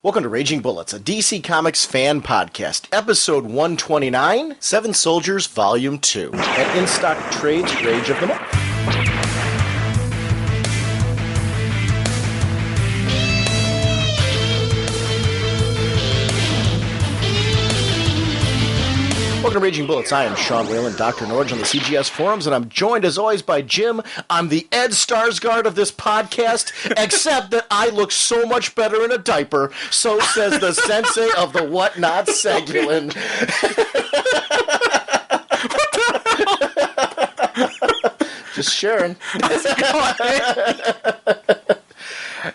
Welcome to Raging Bullets, a DC Comics fan podcast, episode 129, Seven Soldiers, Volume 2, and In Stock Trades Rage of the Month. Welcome to Raging Bullets. I am Sean Whalen, Dr. Norge on the CGS forums, and I'm joined as always by Jim. I'm the Ed Skarsgård of this podcast, except that I look so much better in a diaper, so says the sensei of the Whatnot Segulin. Just sharing.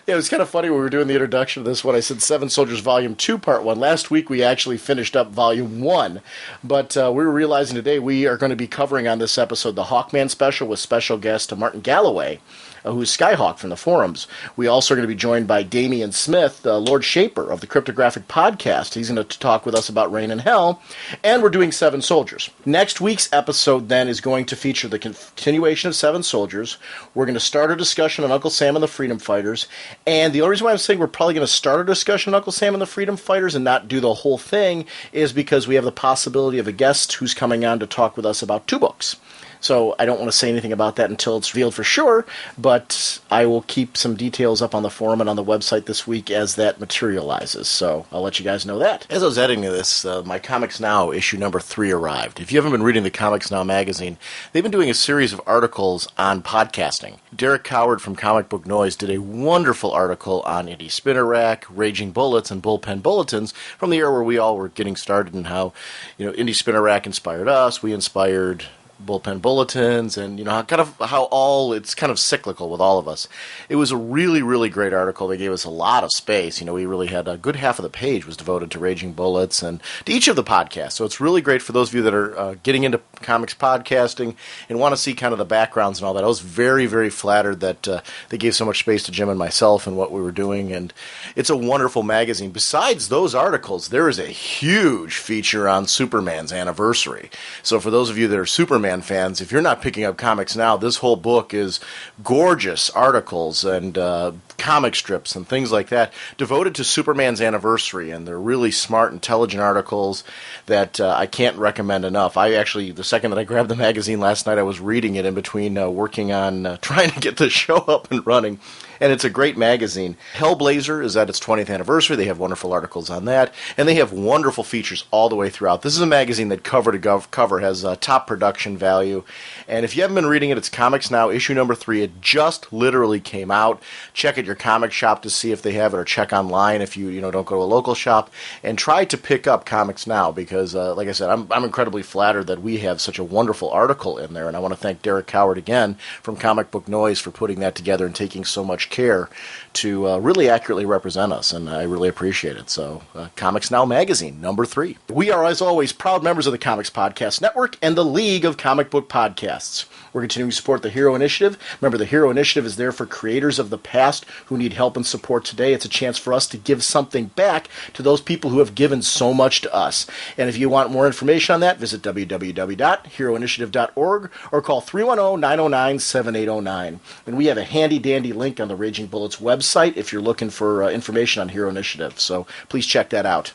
Yeah, it was kind of funny when we were doing the introduction of this when I said Seven Soldiers Volume 2, Part 1. Last week we actually finished up Volume 1, but we were realizing today we are going to be covering on this episode the Hawkman Special with special guest Martin Galloway, who's Skyhawke from the forums. We also are going to be joined by Damien Smith, Lord Shaper of the Kryptographik podcast. He's going to talk with us about Rain and Hell, and we're doing Seven Soldiers. Next week's episode then is going to feature the continuation of Seven Soldiers. We're going to start a discussion on Uncle Sam and the Freedom Fighters, and the only reason why I'm saying we're probably going to start a discussion on Uncle Sam and the Freedom Fighters and not do the whole thing is because we have the possibility of a guest who's coming on to talk with us about two books. So I don't want to say anything about that until it's revealed for sure, but I will keep some details up on the forum and on the website this week as that materializes. So I'll let you guys know that. As I was editing this, my Comics Now issue number 3 arrived. If you haven't been reading the Comics Now magazine, they've been doing a series of articles on podcasting. Derek Coward from Comic Book Noise did a wonderful article on Indie Spinner Rack, Raging Bullets, and Bullpen Bulletins from the era where we all were getting started and how, Indie Spinner Rack inspired us. We inspired Bullpen Bulletins, and it's kind of cyclical with all of us. It was a really, really great article. They gave us a lot of space. We really had a good half of the page was devoted to Raging Bullets and to each of the podcasts. So it's really great for those of you that are getting into comics podcasting and want to see kind of the backgrounds and all that. I was very, very flattered that they gave so much space to Jim and myself and what we were doing, and it's a wonderful magazine. Besides those articles, there is a huge feature on Superman's anniversary. So for those of you that are Superman fans, if you're not picking up Comics Now, this whole book is gorgeous articles and comic strips and things like that devoted to Superman's anniversary, and they're really smart, intelligent articles that I can't recommend enough. The second that I grabbed the magazine last night, I was reading it in between working on trying to get the show up and running, and it's a great magazine. Hellblazer is at its 20th anniversary. They have wonderful articles on that, and they have wonderful features all the way throughout. This is a magazine that cover to cover has top production value, and if you haven't been reading it, it's Comics Now, issue number 3. It just literally came out. Check at your comic shop to see if they have it, or check online if you don't go to a local shop, and try to pick up Comics Now because, like I said, I'm incredibly flattered that we have such a wonderful article in there, and I want to thank Derek Coward again from Comic Book Noise for putting that together and taking so much care to really accurately represent us, and I really appreciate it. So, Comics Now Magazine, number 3. We are, as always, proud members of the Comics Podcast Network and the League of Comic Book Podcasts. We're continuing to support the Hero Initiative. Remember, the Hero Initiative is there for creators of the past who need help and support today. It's a chance for us to give something back to those people who have given so much to us. And if you want more information on that, visit www.heroinitiative.org or call 310-909-7809. And we have a handy-dandy link on the Raging Bullets website if you're looking for information on Hero Initiative. So please check that out.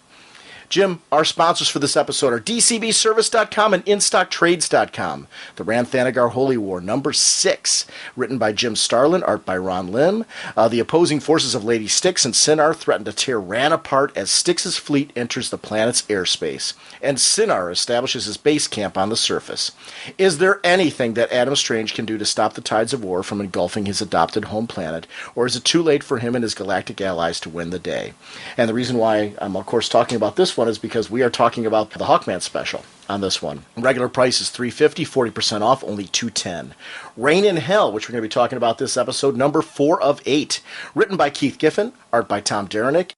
Jim, our sponsors for this episode are DCBService.com and InStockTrades.com. The Rann-Thanagar Holy War, number 6, written by Jim Starlin, art by Ron Lim. The opposing forces of Lady Styx and Sinar threaten to tear Rann apart as Styx's fleet enters the planet's airspace, and Sinar establishes his base camp on the surface. Is there anything that Adam Strange can do to stop the tides of war from engulfing his adopted home planet, or is it too late for him and his galactic allies to win the day? And the reason why I'm, of course, talking about this one is because we are talking about the Hawkman Special on this one. Regular price is $350, 40% off, only $210. Rain and Hell, which we're going to be talking about this episode, number 4 of 8. Written by Keith Giffen, art by Tom Derenick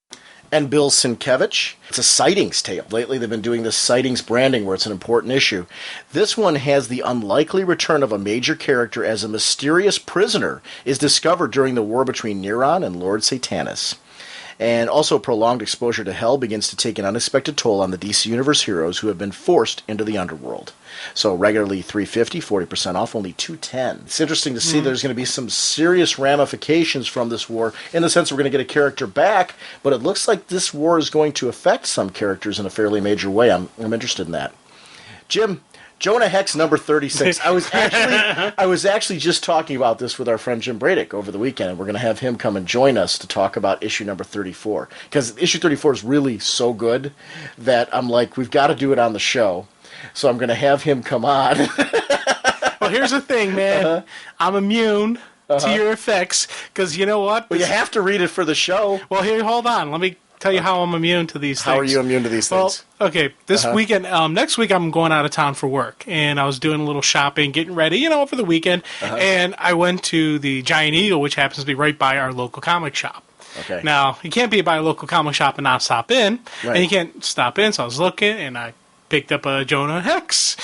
and Bill Sienkiewicz. It's a sightings tale. Lately they've been doing this sightings branding where it's an important issue. This one has the unlikely return of a major character as a mysterious prisoner is discovered during the war between Neron and Lord Satanus. And also, prolonged exposure to hell begins to take an unexpected toll on the DC Universe heroes who have been forced into the underworld. So regularly $350, 40% off, only $210. It's interesting to see there's going to be some serious ramifications from this war, in the sense that we're going to get a character back, but it looks like this war is going to affect some characters in a fairly major way. I'm interested in that. Jim, Jonah Hex number 36. I was actually just talking about this with our friend Jim Bradick over the weekend, and we're going to have him come and join us to talk about issue number 34. Because issue 34 is really so good that I'm like, we've got to do it on the show. So I'm going to have him come on. Well, here's the thing, man. I'm immune to your effects, because you know what? Well, you have to read it for the show. Well, here, hold on. Let me tell you how I'm immune to these things. How are you immune to these things? Well, okay, this weekend, next week I'm going out of town for work, and I was doing a little shopping, getting ready, for the weekend, and I went to the Giant Eagle, which happens to be right by our local comic shop. Okay. Now, you can't be by a local comic shop and not stop in, and you can't stop in, so I was looking, and I picked up a Jonah Hex.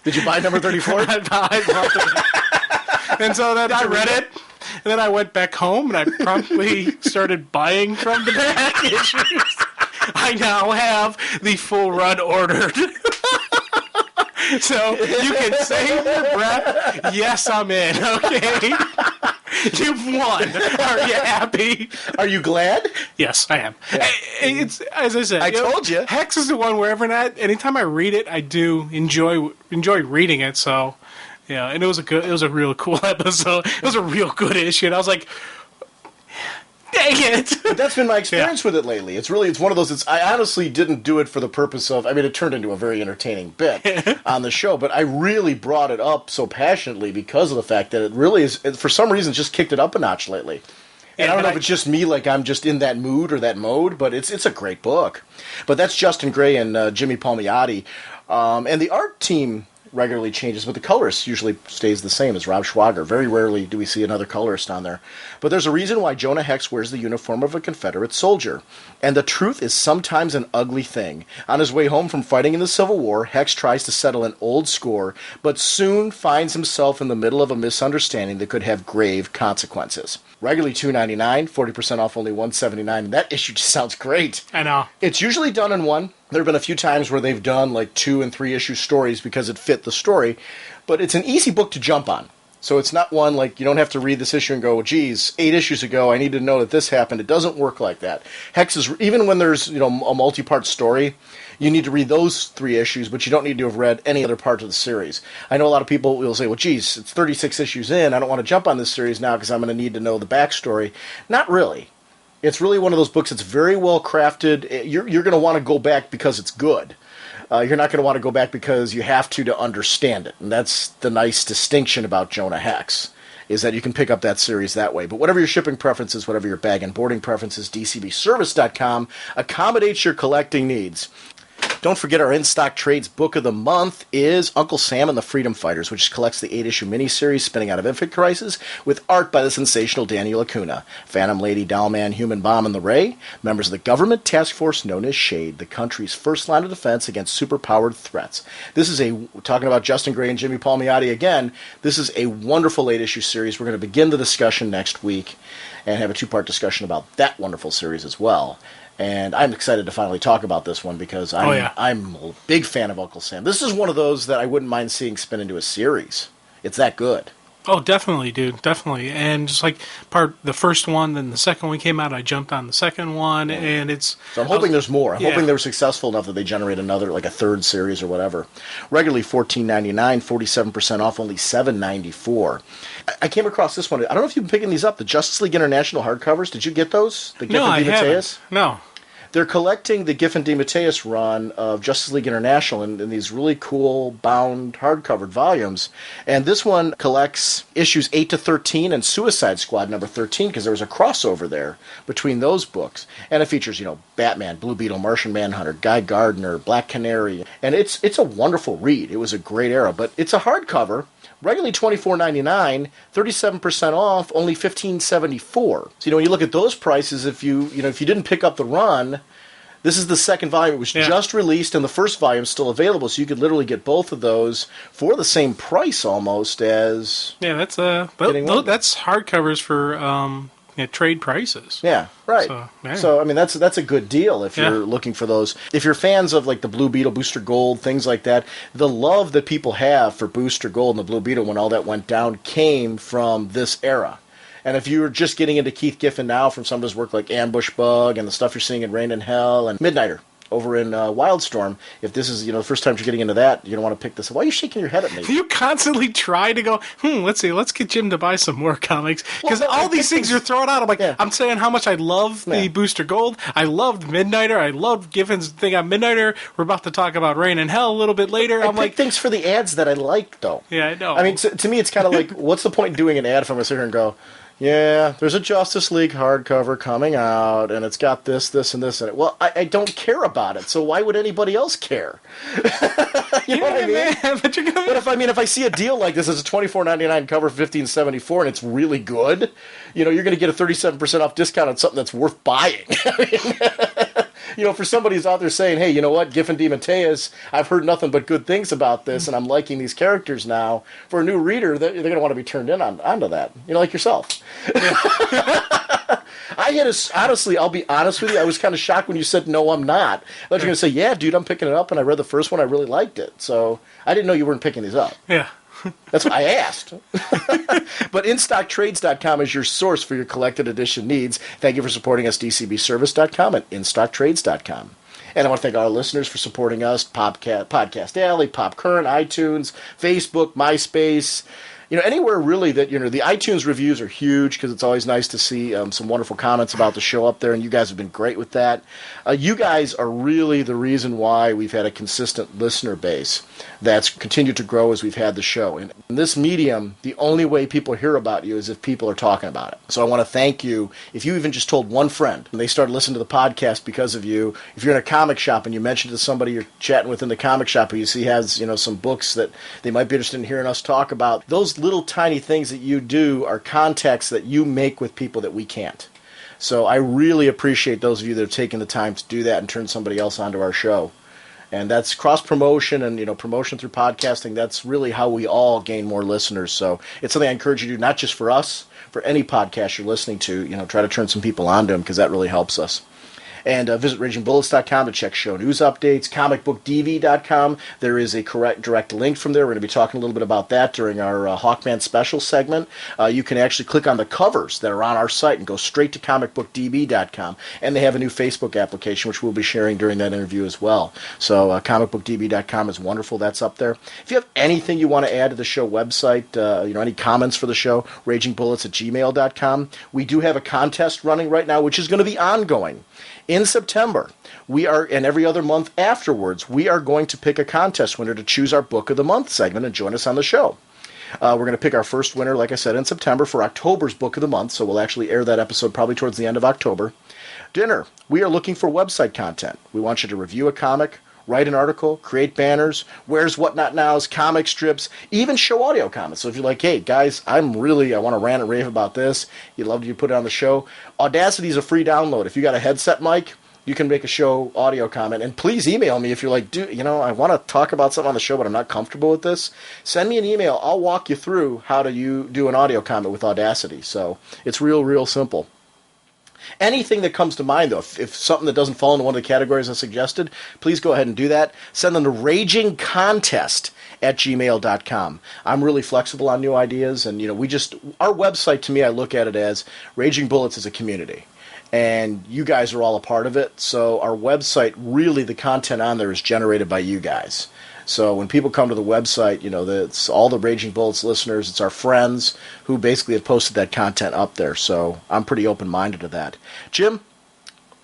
Did you buy number 34? I bought it. And so then I read it, and then I went back home, and I promptly started buying from the back issues. I now have the full run ordered. So you can save your breath. Yes, I'm in, okay? You've won. Are you happy? Are you glad? Yes, I am. Yeah. It's, as I said, I told you. Hex is the one anytime I read it, I do enjoy reading it. So, yeah, and it was a real cool episode. It was a real good issue, and I was like, dang it! But that's been my experience with it lately. It's one of those. I honestly didn't do it for the purpose of. I mean, it turned into a very entertaining bit on the show, but I really brought it up so passionately because of the fact that it really is, for some reason, just kicked it up a notch lately. And I don't know if it's just me, like I'm just in that mood or that mode, but it's a great book. But that's Justin Gray and Jimmy Palmiotti, and the art team regularly changes, but the colorist usually stays the same as Rob Schwager. Very rarely do we see another colorist on there. But there's a reason why Jonah Hex wears the uniform of a Confederate soldier. And the truth is sometimes an ugly thing. On his way home from fighting in the Civil War, Hex tries to settle an old score, but soon finds himself in the middle of a misunderstanding that could have grave consequences. Regularly $2.99, 40% off only $179. That issue just sounds great. I know. It's usually done in one. There have been a few times where they've done like 2 and 3 issue stories because it fit the story, but it's an easy book to jump on. So it's not one like you don't have to read this issue and go, geez, 8 issues ago I need to know that this happened. It doesn't work like that. Hex is, even when there's a multi-part story, you need to read those 3 issues, but you don't need to have read any other part of the series. I know a lot of people will say, well, geez, it's 36 issues in. I don't want to jump on this series now because I'm going to need to know the backstory. Not really. It's really one of those books that's very well crafted. You're going to want to go back because it's good. You're not going to want to go back because you have to understand it. And that's the nice distinction about Jonah Hex, is that you can pick up that series that way. But whatever your shipping preferences, whatever your bag and boarding preferences, DCBService.com accommodates your collecting needs. Don't forget our in-stock trades book of the month is Uncle Sam and the Freedom Fighters, which collects the 8-issue miniseries Spinning Out of Infinite Crisis with art by the sensational Daniel Acuna. Phantom Lady, Dollman, Human Bomb, and the Ray, members of the government task force known as SHADE, the country's first line of defense against superpowered threats. This is talking about Justin Gray and Jimmy Palmiotti again, this is a wonderful 8-issue series. We're going to begin the discussion next week and have a 2-part discussion about that wonderful series as well. And I'm excited to finally talk about this one because I'm a big fan of Uncle Sam. This is one of those that I wouldn't mind seeing spin into a series. It's that good. Oh, definitely, dude, definitely. And just like the first one, then the second one came out, I jumped on the second one, and it's... So I'm hoping there's more. I'm hoping they're successful enough that they generate another, like a third series or whatever. Regularly $14.99, 47% off, only $7.94. I came across this one. I don't know if you've been picking these up, the Justice League International hardcovers. Did you get those? The No, I haven't. No. They're collecting the Giffen DeMatteis run of Justice League International in these really cool bound hardcovered volumes. And this one collects issues 8 to 13 and Suicide Squad number 13 because there was a crossover there between those books. And it features, Batman, Blue Beetle, Martian Manhunter, Guy Gardner, Black Canary. And it's a wonderful read. It was a great era. But it's a hardcover. Regularly $24.99, 37% off, only $15.74. So when you look at those prices, if you didn't pick up the run, this is the second volume. It was just released, and the first volume is still available. So you could literally get both of those for the same price almost as. Yeah, that's hardcovers for at trade prices. Yeah, right. So, I mean, that's a good deal if you're looking for those. If you're fans of like the Blue Beetle, Booster Gold, things like that, the love that people have for Booster Gold and the Blue Beetle when all that went down came from this era. And if you were just getting into Keith Giffen now from some of his work like Ambush Bug and the stuff you're seeing in Rain and Hell and Midnighter over in Wildstorm, if this is the first time you're getting into that, you don't want to pick this up. Why are you shaking your head at me? You constantly try to go, let's get Jim to buy some more comics. Because all these things you're throwing out, I'm like, I'm saying how much I love the Booster Gold. I loved Midnighter. I loved Giffen's thing on Midnighter. We're about to talk about Rain and Hell a little bit later. I'm like, things for the ads that I like, though. Yeah, I know. I mean, to me, it's kind of like, what's the point in doing an ad if I'm going to sit here and go, yeah, there's a Justice League hardcover coming out, and it's got this, this, and this in it. Well, I don't care about it, so why would anybody else care? You know what I mean? Man, but if I see a deal like this as a $24.99 cover for $15.74 and it's really good, you're going to get a 37% off discount on something that's worth buying. I mean, for somebody who's out there saying, hey, you know what, Giffen DeMatteis, I've heard nothing but good things about this, and I'm liking these characters now. For a new reader, they're going to want to be turned in onto that, like yourself. Honestly, I'll be honest with you, I was kind of shocked when you said, no, I'm not. I thought you were going to say, yeah, dude, I'm picking it up, and I read the first one, I really liked it. So I didn't know you weren't picking these up. Yeah. That's what I asked. But InStockTrades.com is your source for your collected edition needs. Thank you for supporting us, DCBService.com and InStockTrades.com. And I want to thank our listeners for supporting us, Podcast Alley, Pop Current, iTunes, Facebook, MySpace. Anywhere really that, the iTunes reviews are huge because it's always nice to see some wonderful comments about the show up there, and you guys have been great with that. You guys are really the reason why we've had a consistent listener base that's continued to grow as we've had the show. And in this medium, the only way people hear about you is if people are talking about it. So I want to thank you. If you even just told one friend and they started listening to the podcast because of you, if you're in a comic shop and you mention to somebody you're chatting with in the comic shop who you see has, some books that they might be interested in hearing us talk about, those little tiny things that you do are contacts that you make with people that we can't. So I really appreciate those of you that have taken the time to do that and turn somebody else onto our show. And that's cross-promotion and, promotion through podcasting. That's really how we all gain more listeners. So it's something I encourage you to do, not just for us, for any podcast you're listening to, try to turn some people onto them because that really helps us. And visit RagingBullets.com to check show news updates, comicbookdv.com. There is a correct direct link from there. We're going to be talking a little bit about that during our Hawkman Special segment. You can actually click on the covers that are on our site and go straight to comicbookdb.com. And they have a new Facebook application, which we'll be sharing during that interview as well. So comicbookdb.com is wonderful. That's up there. If you have anything you want to add to the show website, any comments for the show, ragingbullets@gmail.com. We do have a contest running right now, which is going to be ongoing. In September, we are, and every other month afterwards, we are going to pick a contest winner to choose our Book of the Month segment and join us on the show. We're going to pick our first winner, like I said, in September for October's Book of the Month, so we'll actually air that episode probably towards the end of October. Dinner, we are looking for website content. We want you to review a comic, write an article, create banners, where's Whatnot Nows, comic strips, even show audio comments. So if you're like, hey, guys, I want to rant and rave about this, you'd love to put it on the show. Audacity is a free download. If you got a headset mic, you can make a show audio comment. And please email me if you're like, dude, I want to talk about something on the show, but I'm not comfortable with this. Send me an email. I'll walk you through how you do an audio comment with Audacity. So it's real simple. Anything that comes to mind, though, if something that doesn't fall into one of the categories I suggested, please go ahead and do that. Send them to ragingcontest@gmail.com. I'm really flexible on new ideas, and, our website, to me, I look at it as Raging Bullets is a community, and you guys are all a part of it, so our website, really, the content on there is generated by you guys. So when people come to the website, it's all the Raging Bullets listeners. It's our friends who basically have posted that content up there. So I'm pretty open-minded to that. Jim,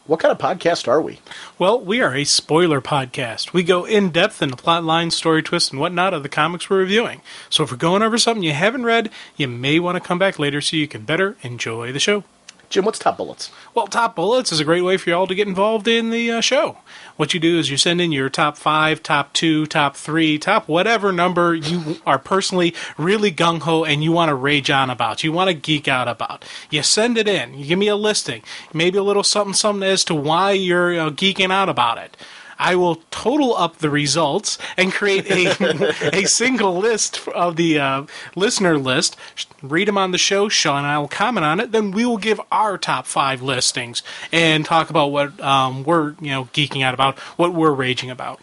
what kind of podcast are we? Well, we are a spoiler podcast. We go in-depth into plot lines, story twists, and whatnot of the comics we're reviewing. So if we're going over something you haven't read, you may want to come back later so you can better enjoy the show. Jim, what's Top Bullets? Well, Top Bullets is a great way for you all to get involved in the show. What you do is you send in your top 5, top 2, top 3, top whatever number you are personally really gung-ho and you want to rage on about, you want to geek out about. You send it in. You give me a listing, maybe a little something as to why you're geeking out about it. I will total up the results and create a single list of the listener list, read them on the show, Sean and I will comment on it, then we will give our top 5 listings and talk about what we're geeking out about, what we're raging about.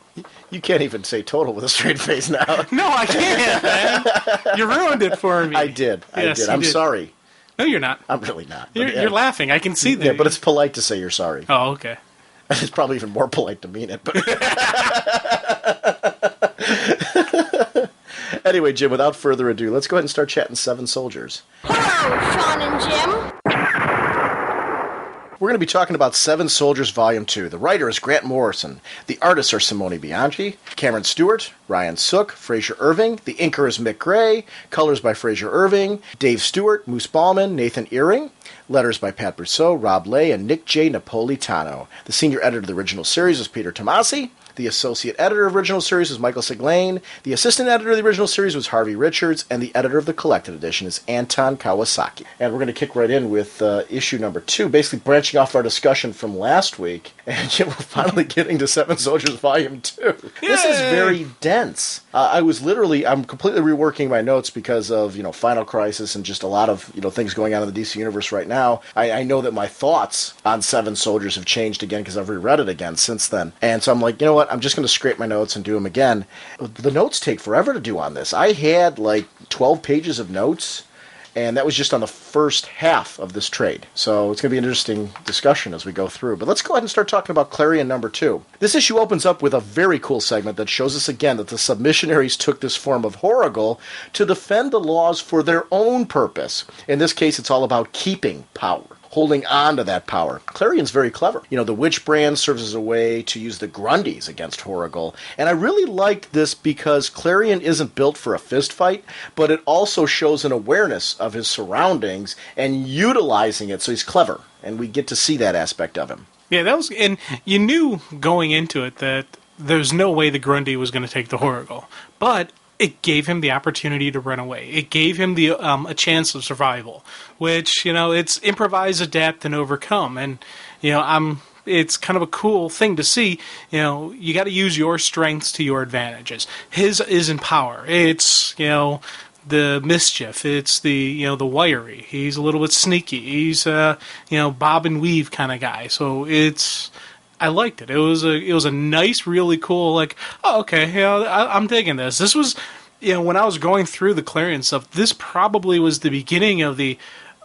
You can't even say total with a straight face now. No, I can't, man. You ruined it for me. I did. I'm sorry. No, you're not. I'm really not. You're laughing. I can see that. Yeah, but it's polite to say you're sorry. Oh, okay. It's probably even more polite to mean it. But anyway, Jim, without further ado, let's go ahead and start chatting Seven Soldiers. Hello, Sean and Jim. We're going to be talking about Seven Soldiers Volume 2. The writer is Grant Morrison. The artists are Simone Bianchi, Cameron Stewart, Ryan Sook, Fraser Irving. The inker is Mick Gray. Colors by Fraser Irving. Dave Stewart, Moose Ballman, Nathan Earing. Letters by Pat Brousseau, Rob Lay, and Nick J. Napolitano. The senior editor of the original series is Peter Tomasi. The associate editor of the original series was Michael Siglain. The assistant editor of the original series was Harvey Richards. And the editor of the collected edition is Anton Kawasaki. And we're going to kick right in with issue number 2, basically branching off our discussion from last week. And we're finally getting to Seven Soldiers Volume 2. Yay! This is very dense. I'm completely reworking my notes because of, Final Crisis and just a lot of, things going on in the DC Universe right now. I know that my thoughts on Seven Soldiers have changed again because I've reread it again since then. And so I'm like, you know what? I'm just going to scrape my notes and do them again. The notes take forever to do on this. I had like 12 pages of notes, and that was just on the first half of this trade. So it's going to be an interesting discussion as we go through. But let's go ahead and start talking about Clarion number 2. This issue opens up with a very cool segment that shows us again that the submissionaries took this form of Horrigal to defend the laws for their own purpose. In this case, it's all about keeping power, holding on to that power. Clarion's very clever. The Witch brand serves as a way to use the Grundys against Horrigal. And I really liked this because Clarion isn't built for a fist fight, but it also shows an awareness of his surroundings and utilizing it, so he's clever. And we get to see that aspect of him. Yeah, and you knew going into it that there's no way the Grundy was going to take the Horrigal. But it gave him the opportunity to run away. It gave him a chance of survival, which, it's improvise, adapt, and overcome. And, it's kind of a cool thing to see. You got to use your strengths to your advantages. His is in power. It's, the mischief. It's the wiry. He's a little bit sneaky. He's, bob and weave kind of guy. So I liked it. It was a nice, really cool, like, oh, okay, I'm digging this. This was, when I was going through the Clarion stuff, this probably was the beginning of the,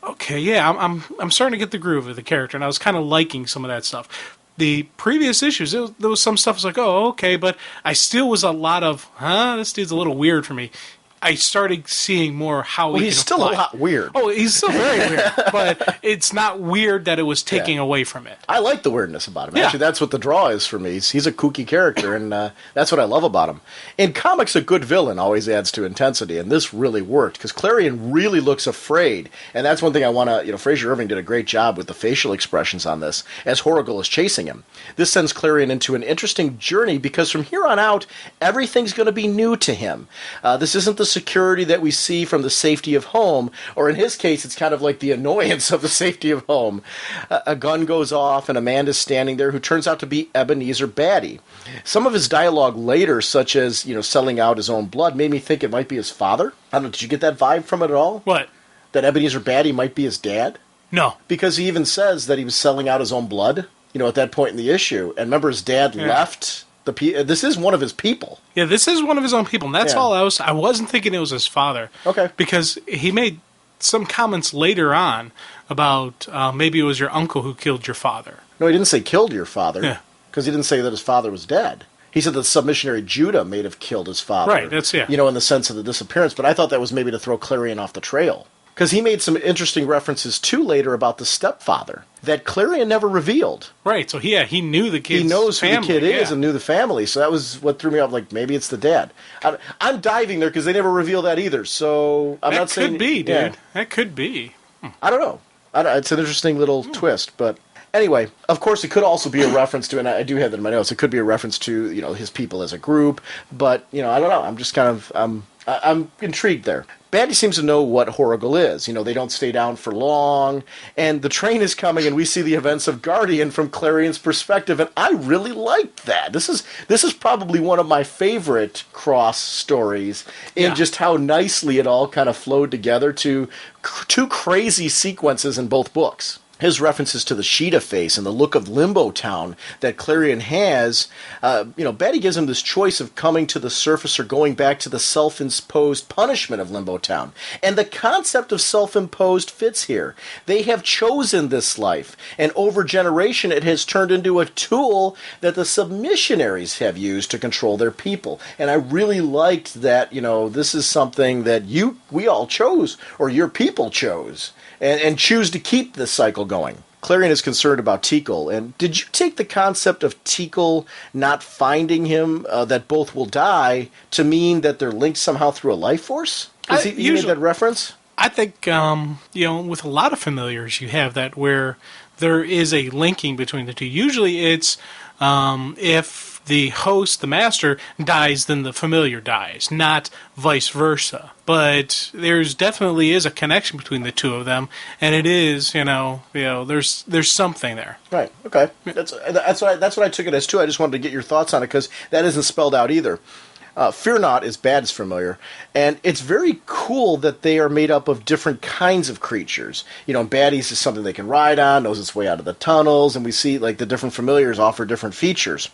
okay, yeah, I'm starting to get the groove of the character, and I was kind of liking some of that stuff. The previous issues, there was some stuff I was like, oh, okay, but I still was a lot of, this dude's a little weird for me. I started seeing more how he's still a lot weird. Oh, he's still very weird, but it's not weird that it was taking away from it. I like the weirdness about him. Actually, that's what the draw is for me. He's a kooky character, and that's what I love about him. In comics, a good villain always adds to intensity, and this really worked, because Clarion really looks afraid, and that's one thing I want to, Fraser Irving did a great job with the facial expressions on this, as Horrigal is chasing him. This sends Clarion into an interesting journey, because from here on out, everything's going to be new to him. This isn't the security that we see from the safety of home, or in his case, it's kind of like the annoyance of the safety of home. A gun goes off, and a man is standing there who turns out to be Ebenezer Batty. Some of his dialogue later, such as, selling out his own blood, made me think it might be his father. I don't know, did you get that vibe from it at all? What? That Ebenezer Batty might be his dad? No. Because he even says that he was selling out his own blood, at that point in the issue. And remember, his dad left. This is one of his people. Yeah, this is one of his own people, and that's all I wasn't thinking it was his father. Okay. Because he made some comments later on about maybe it was your uncle who killed your father. No, he didn't say killed your father. Yeah. Because he didn't say that his father was dead. He said that submissionary Judah may have killed his father. Right, that's, in the sense of the disappearance, but I thought that was maybe to throw Clarion off the trail. Because he made some interesting references, too, later about the stepfather that Clarion never revealed. Right, so he knew the kid's He knows family, who the kid is and knew the family, so that was what threw me off, like, maybe it's the dad. I'm diving there because they never reveal that either, so I'm not saying... That could be, dude. Yeah. That could be. I don't know. It's an interesting little twist, but... Anyway, of course, it could also be a reference to, and I do have that in my notes, it could be a reference to, his people as a group, but, I don't know, I'm just kind of, I'm intrigued there. Baddie seems to know what Horrigal is. They don't stay down for long, and the train is coming, and we see the events of Guardian from Clarion's perspective, and I really liked that. This is probably one of my favorite Cross stories in just how nicely it all kind of flowed together to two crazy sequences in both books. His references to the Sheeta face and the look of Limbo Town that Clarion has, Baddie gives him this choice of coming to the surface or going back to the self-imposed punishment of Limbo Town. And the concept of self-imposed fits here. They have chosen this life, and over generation it has turned into a tool that the submissionaries have used to control their people. And I really liked that, this is something that we all chose, or your people chose, and choose to keep this cycle going. Clarion is concerned about Tikal, and did you take the concept of Tikal not finding him, that both will die, to mean that they're linked somehow through a life force? You made that reference? I think, with a lot of familiars, you have that where there is a linking between the two. Usually it's if the host, the master, dies, then the familiar dies, not vice versa. But there's definitely is a connection between the two of them, and it is, there's something there. Right. Okay. That's what I took it as too. I just wanted to get your thoughts on it because that isn't spelled out either. Fear Not is Bad's familiar, and it's very cool that they are made up of different kinds of creatures. Baddies is something they can ride on, knows its way out of the tunnels, and we see the different familiars offer different features.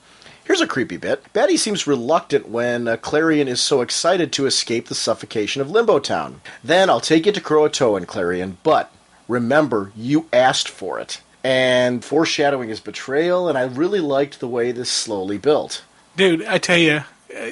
Here's a creepy bit. Baddie seems reluctant when Clarion is so excited to escape the suffocation of Limbo Town. Then I'll take you to Croatoan, Clarion, but remember, you asked for it. And foreshadowing his betrayal, and I really liked the way this slowly built. Dude, I tell you,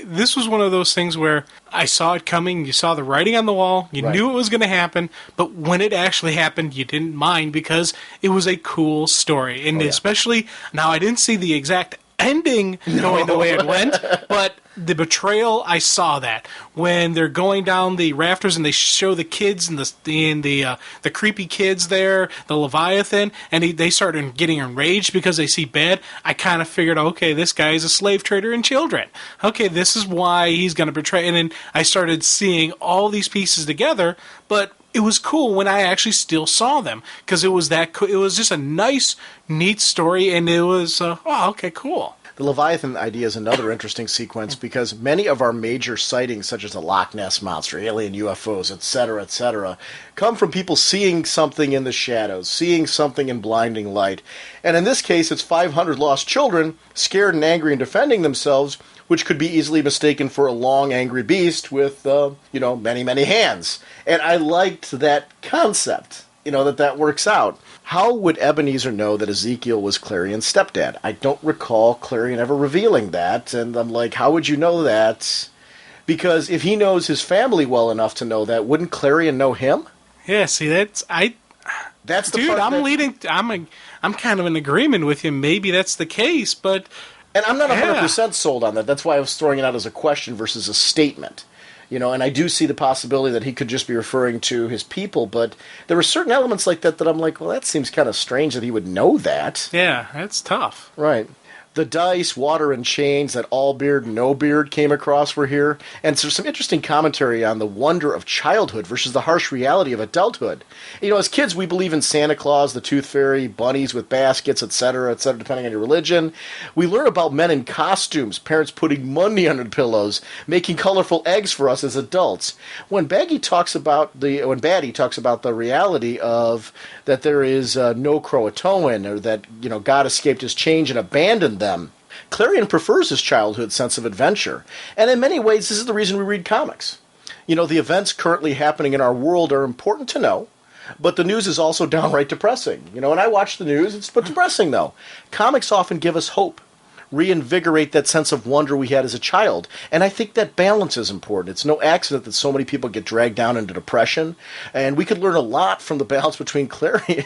this was one of those things where I saw it coming, you saw the writing on the wall, you knew it was going to happen, but when it actually happened, you didn't mind because it was a cool story. And especially, now I didn't see the exact ending going the way it went, but the betrayal, I saw that when they're going down the rafters and they show the kids and the creepy kids there, the Leviathan, and they start getting enraged because they see Bad. I kind of figured, okay, this guy is a slave trader in children. Okay, this is why he's going to betray. And then I started seeing all these pieces together, but it was cool when I actually still saw them because it was that it was just a nice, neat story, and it was okay, cool. The Leviathan idea is another interesting sequence because many of our major sightings, such as the Loch Ness Monster, alien UFOs, etc., come from people seeing something in the shadows, seeing something in blinding light. And in this case, it's 500 lost children, scared and angry and defending themselves, which could be easily mistaken for a long, angry beast with, many, many hands. And I liked that concept, that works out. How would Ebenezer know that Ezekiel was Clarion's stepdad? I don't recall Clarion ever revealing that, and I'm like, how would you know that? Because if he knows his family well enough to know that, wouldn't Clarion know him? Yeah, see, that's the dude. I'm kind of in agreement with you. Maybe that's the case, but and I'm not 100% sold on that. That's why I was throwing it out as a question versus a statement. And I do see the possibility that he could just be referring to his people, but there were certain elements like that I'm like, well, that seems kind of strange that he would know that. Yeah, that's tough. Right. The dice, water, and chains that all beard, no beard came across were here. And so some interesting commentary on the wonder of childhood versus the harsh reality of adulthood. As kids, we believe in Santa Claus, the Tooth Fairy, bunnies with baskets, etc., depending on your religion. We learn about men in costumes, parents putting money under the pillows, making colorful eggs for us as adults. When Baddie talks about the reality of that there is no Croatoan, or that God escaped his change and abandoned them, Clarion prefers his childhood sense of adventure. And in many ways, this is the reason we read comics. The events currently happening in our world are important to know, but the news is also downright depressing. And I watch the news, it's depressing though. Comics often give us hope, reinvigorate that sense of wonder we had as a child. And I think that balance is important. It's no accident that so many people get dragged down into depression. And we could learn a lot from the balance between Clarion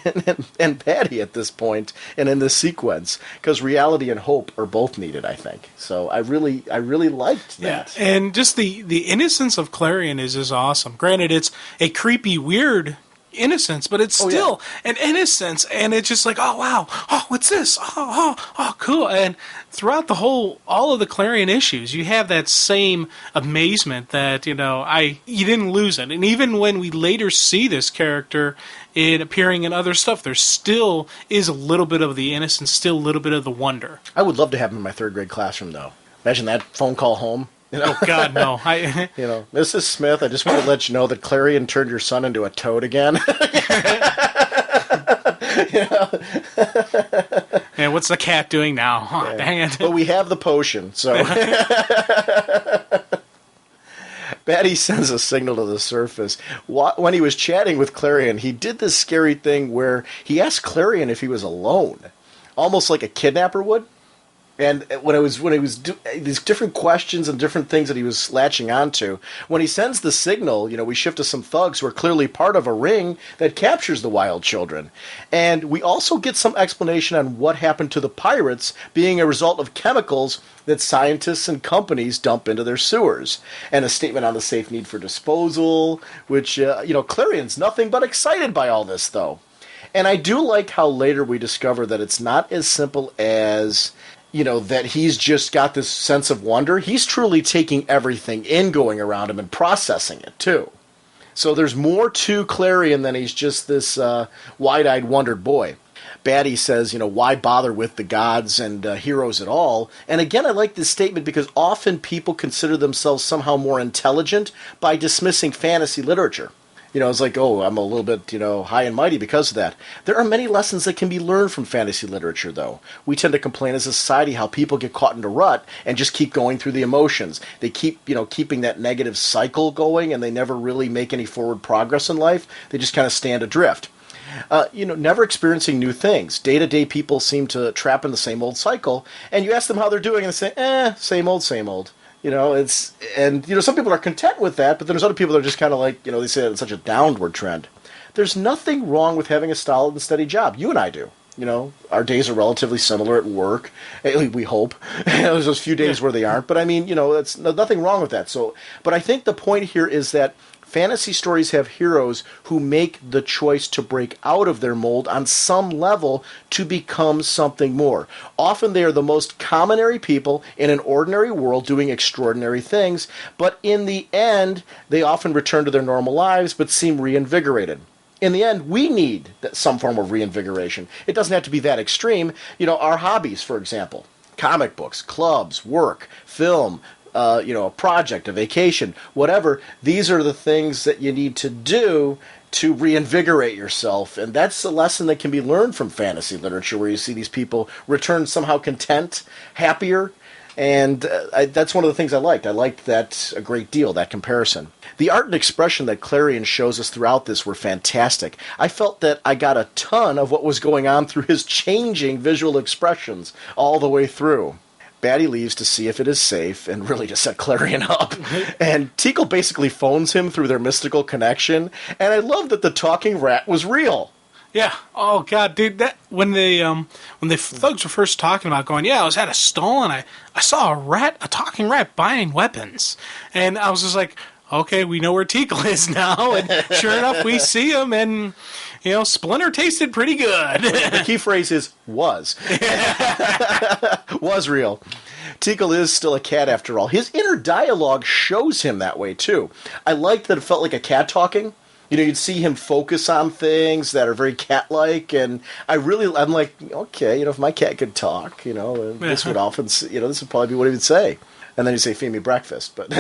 and Baddie at this point and in this sequence, because reality and hope are both needed, I think. So I really liked that. Yeah, and just the innocence of Clarion is awesome. Granted, it's a creepy, weird innocence, but it's still an innocence, and it's just like, oh wow, oh what's this, oh cool. And throughout all of the Clarion issues, you have that same amazement that you didn't lose it. And even when we later see this character appearing in other stuff, there still is a little bit of the innocence, still a little bit of the wonder. I would love to have him in my third grade classroom, though. Imagine that phone call home. Oh God, no! Mrs. Smith, I just want to let you know that Clarion turned your son into a toad again. Yeah, what's the cat doing now? Oh, dang it! But we have the potion, so. Batty sends a signal to the surface. When he was chatting with Clarion, he did this scary thing where he asked Clarion if he was alone, almost like a kidnapper would. And when he was these different questions and different things that he was latching onto, when he sends the signal, we shift to some thugs who are clearly part of a ring that captures the wild children. And we also get some explanation on what happened to the pirates being a result of chemicals that scientists and companies dump into their sewers. And a statement on the safe need for disposal, which, Clarion's nothing but excited by all this, though. And I do like how later we discover that it's not as simple as... that he's just got this sense of wonder. He's truly taking everything in going around him and processing it, too. So there's more to Clarion than he's just this wide-eyed, wondered boy. Batty says, why bother with the gods and heroes at all? And again, I like this statement because often people consider themselves somehow more intelligent by dismissing fantasy literature. It's like, oh, I'm a little bit, high and mighty because of that. There are many lessons that can be learned from fantasy literature, though. We tend to complain as a society how people get caught in a rut and just keep going through the emotions. They keep, keeping that negative cycle going, and they never really make any forward progress in life. They just kind of stand adrift. Never experiencing new things. Day-to-day people seem to trap in the same old cycle, and you ask them how they're doing, and they say, same old, same old. Some people are content with that, but then there's other people that are just kind of like, they say it's such a downward trend. There's nothing wrong with having a solid and steady job. You and I do. Our days are relatively similar at work. At least we hope. There's those few days where they aren't, but that's nothing wrong with that. So, but I think the point here is that fantasy stories have heroes who make the choice to break out of their mold on some level to become something more. Often they are the most commonary people in an ordinary world doing extraordinary things, but in the end, they often return to their normal lives but seem reinvigorated. In the end, we need some form of reinvigoration. It doesn't have to be that extreme. Our hobbies, for example, comic books, clubs, work, film, a project, a vacation, whatever. These are the things that you need to do to reinvigorate yourself. And that's a lesson that can be learned from fantasy literature, where you see these people return somehow content, happier. And that's one of the things I liked. I liked that a great deal, that comparison. The art and expression that Clarion shows us throughout this were fantastic. I felt that I got a ton of what was going on through his changing visual expressions all the way through. Batty leaves to see if it is safe and really to set Clarion up. And Teakle basically phones him through their mystical connection. And I love that the talking rat was real. Yeah. Oh God, dude. That when the thugs were first talking about going, I was at a stall and I saw a talking rat buying weapons, and I was just like, okay, we know where Teakle is now. And sure enough, we see him, and Splinter tasted pretty good. The key phrase is was. Was real. Teakle is still a cat after all. His inner dialogue shows him that way, too. I liked that it felt like a cat talking. You'd see him focus on things that are very cat-like, and I'm like, okay, if my cat could talk, this would often, this would probably be what he would say. And then he'd say, feed me breakfast, but...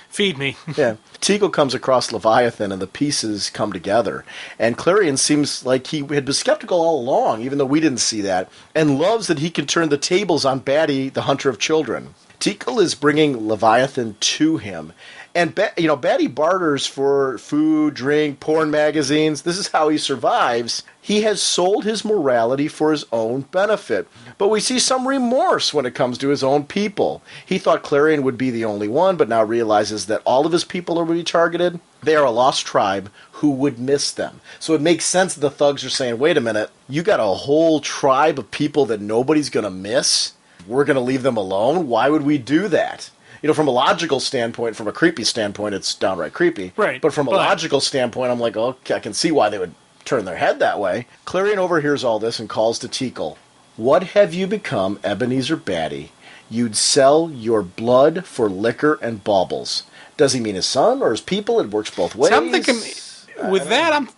Feed me. Yeah. Teakle comes across Leviathan, and the pieces come together. And Clarion seems like he had been skeptical all along, even though we didn't see that, and loves that he can turn the tables on Batty, the hunter of children. Teakle is bringing Leviathan to him. And, Batty barters for food, drink, porn magazines. This is how he survives. He has sold his morality for his own benefit. But we see some remorse when it comes to his own people. He thought Clarion would be the only one, but now realizes that all of his people are really targeted. They are a lost tribe who would miss them. So it makes sense that the thugs are saying, wait a minute, you got a whole tribe of people that nobody's going to miss? We're going to leave them alone? Why would we do that? From a logical standpoint, from a creepy standpoint, it's downright creepy. Right. But from a logical standpoint, I'm like, okay, I can see why they would turn their head that way. Clarion overhears all this and calls to Teakle. What have you become, Ebenezer Batty? You'd sell your blood for liquor and baubles. Does he mean his son or his people? It works both ways. So I'm thinking,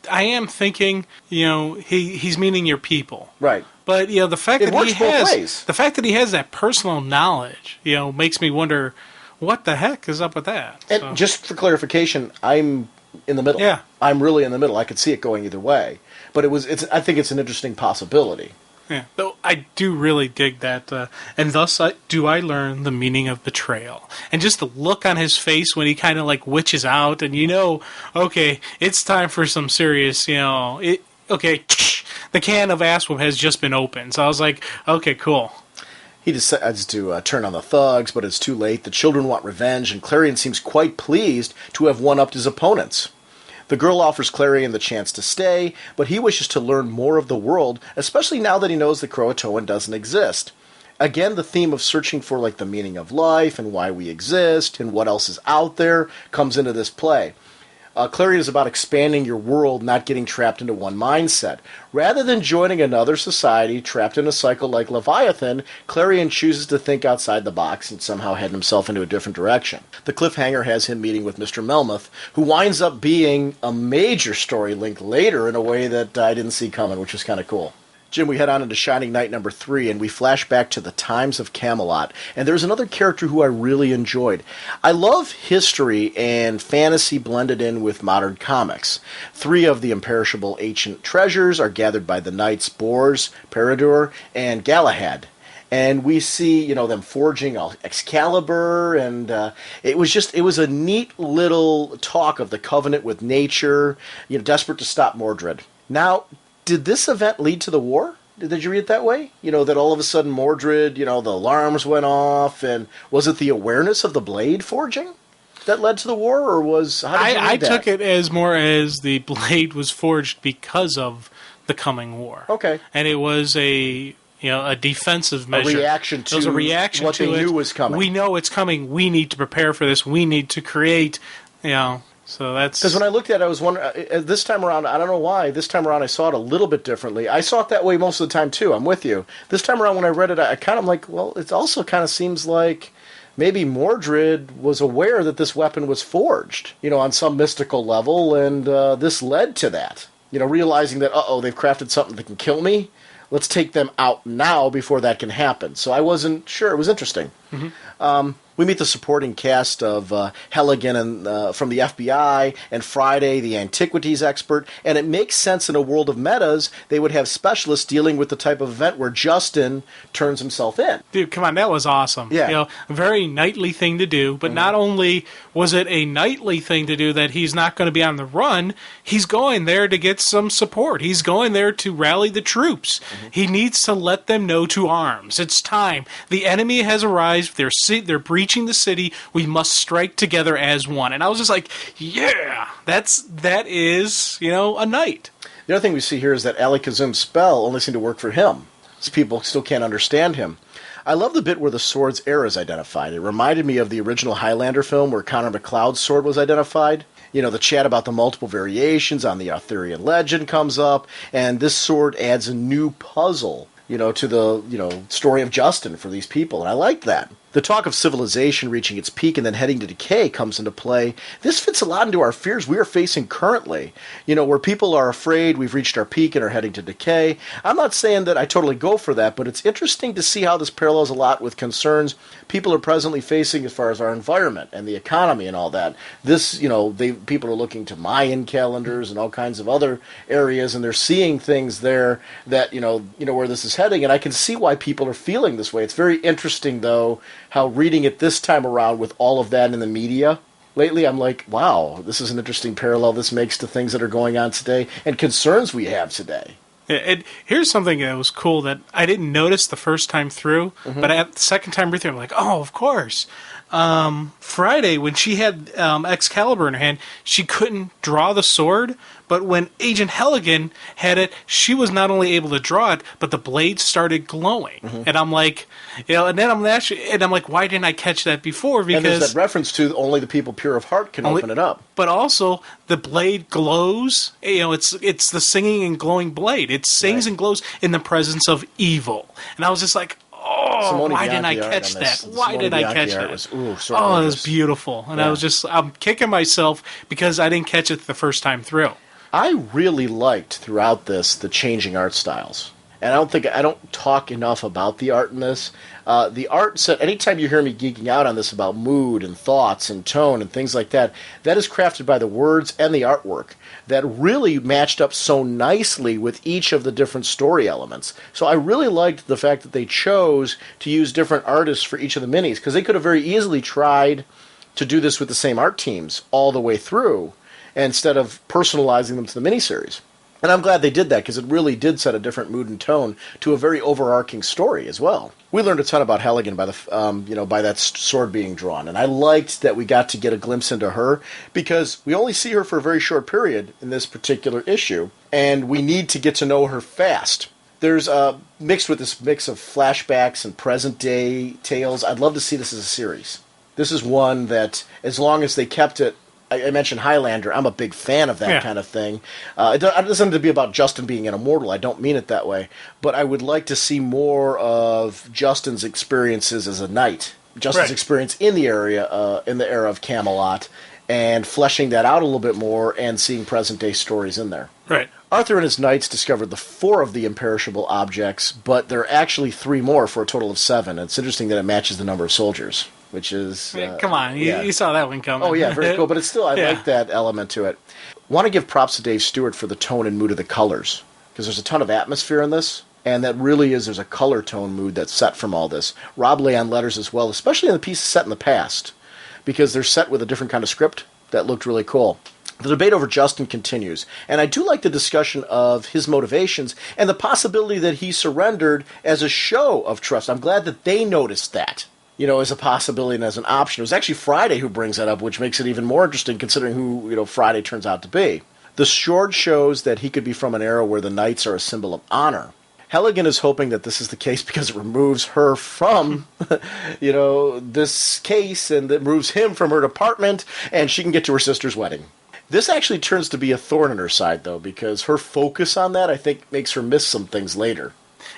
I am thinking, he's meaning your people. Right. But the fact that he has that personal knowledge, makes me wonder what the heck is up with that. And just for clarification, I'm in the middle. Yeah. I'm really in the middle. I could see it going either way. But I think it's an interesting possibility. Yeah. Though I do really dig that, and thus do I learn the meaning of betrayal. And just the look on his face when he kind of like witches out, and okay, it's time for some serious, okay, the can of ass whoop has just been opened. So I was like, okay, cool. He decides to turn on the thugs, but it's too late. The children want revenge, and Clarion seems quite pleased to have one-upped his opponents. The girl offers Clarion the chance to stay, but he wishes to learn more of the world, especially now that he knows the Croatoan doesn't exist. Again, the theme of searching for the meaning of life and why we exist and what else is out there comes into this play. Clarion is about expanding your world, not getting trapped into one mindset. Rather than joining another society trapped in a cycle like Leviathan, Clarion chooses to think outside the box and somehow head himself into a different direction. The cliffhanger has him meeting with Mr. Melmoth, who winds up being a major story link later in a way that I didn't see coming, which was kind of cool. Jim, we head on into Shining Knight number 3, and we flash back to the times of Camelot. And there's another character who I really enjoyed. I love history and fantasy blended in with modern comics. 3 of the imperishable ancient treasures are gathered by the knights Bors, Peredur, and Galahad. And we see, them forging Excalibur, and it was a neat little talk of the covenant with nature, desperate to stop Mordred. Now, did this event lead to the war? Did you read it that way? That all of a sudden Mordred, the alarms went off, and was it the awareness of the blade forging that led to the war, or how did you read that? I took it as more as the blade was forged because of the coming war. Okay. And it was a defensive measure. A reaction to what they knew was coming. We know it's coming. We need to prepare for this. We need to create, So that's... Because when I looked at it, I was wondering, this time around, I don't know why, this time around I saw it a little bit differently. I saw it that way most of the time, too. I'm with you. This time around when I read it, I kind of like, well, it also kind of seems like maybe Mordred was aware that this weapon was forged, on some mystical level, and this led to that. Realizing that, they've crafted something that can kill me. Let's take them out now before that can happen. So I wasn't sure. It was interesting. Mm-hmm. We meet the supporting cast of Helligan and from the FBI, and Friday, the antiquities expert, and it makes sense in a world of metas, they would have specialists dealing with the type of event where Justin turns himself in. Dude, come on, that was awesome. Yeah. A very knightly thing to do, but not only was it a knightly thing to do that he's not going to be on the run, he's going there to get some support. He's going there to rally the troops. Mm-hmm. He needs to let them know to arms. It's time. The enemy has arrived. They're breaching the city. We must strike together as one. And I was just like, yeah, that is, a knight. The other thing we see here is that Ali Kazum's spell only seemed to work for him. So people still can't understand him. I love the bit where the sword's era is identified. It reminded me of the original Highlander film where Connor McLeod's sword was identified. The chat about the multiple variations on the Arthurian legend comes up, and this sword adds a new puzzle, to the, story of Justin for these people, and I liked that. The talk of civilization reaching its peak and then heading to decay comes into play. This fits a lot into our fears we are facing currently, where people are afraid we've reached our peak and are heading to decay. I'm not saying that I totally go for that, but it's interesting to see how this parallels a lot with concerns people are presently facing as far as our environment and the economy and all that. This, people are looking to Mayan calendars and all kinds of other areas, and they're seeing things there that, where this is heading, and I can see why people are feeling this way. It's very interesting, though, how reading it this time around with all of that in the media lately, I'm like, wow, this is an interesting parallel this makes to things that are going on today and concerns we have today. Here's something that was cool that I didn't notice the first time through, but at the second time through, I'm like, oh, of course. Friday, when she had Excalibur in her hand, she couldn't draw the sword. But when Agent Helligan had it, she was not only able to draw it, but the blade started glowing. Mm-hmm. And I'm like, and then I'm like, why didn't I catch that before? Because and there's that reference to only the people pure of heart can open it up. But also, the blade glows. It's the singing and glowing blade. It sings and glows in the presence of evil. And I was just like, why didn't I catch that? Why did I catch that? It was beautiful. And I'm kicking myself because I didn't catch it the first time through. I really liked throughout this the changing art styles. And I don't talk enough about the art in this. The art set, anytime you hear me geeking out on this about mood and thoughts and tone and things like that, that is crafted by the words and the artwork that really matched up so nicely with each of the different story elements. So I really liked the fact that they chose to use different artists for each of the minis, because they could have very easily tried to do this with the same art teams all the way through, instead of personalizing them to the miniseries. And I'm glad they did that, because it really did set a different mood and tone to a very overarching story as well. We learned a ton about Helligan by by that sword being drawn, and I liked that we got to get a glimpse into her, because we only see her for a very short period in this particular issue, and we need to get to know her fast. There's mixed with this mix of flashbacks and present-day tales. I'd love to see this as a series. This is one that, as long as they kept it, I mentioned Highlander. I'm a big fan of that kind of thing. It doesn't have to be about Justin being an immortal. I don't mean it that way. But I would like to see more of Justin's experiences as a knight. Justin's experience in the era of Camelot, and fleshing that out a little bit more and seeing present-day stories in there. Right. Arthur and his knights discovered the 4 of the imperishable objects, but there are actually 3 more for a total of 7. It's interesting that it matches the number of soldiers. Which is... come on, you saw that one coming. Oh, yeah, very cool. But it's still, I like that element to it. Want to give props to Dave Stewart for the tone and mood of the colors, because there's a ton of atmosphere in this, and that really is, there's a color tone mood that's set from all this. Rob lay on letters as well, especially in the pieces set in the past, because they're set with a different kind of script that looked really cool. The debate over Justin continues, and I do like the discussion of his motivations and the possibility that he surrendered as a show of trust. I'm glad that they noticed that, as a possibility and as an option. It was actually Friday who brings that up, which makes it even more interesting considering who, Friday turns out to be. The sword shows that he could be from an era where the knights are a symbol of honor. Helligan is hoping that this is the case because it removes her from, this case, and it removes him from her department, and she can get to her sister's wedding. This actually turns to be a thorn in her side, though, because her focus on that, I think, makes her miss some things later.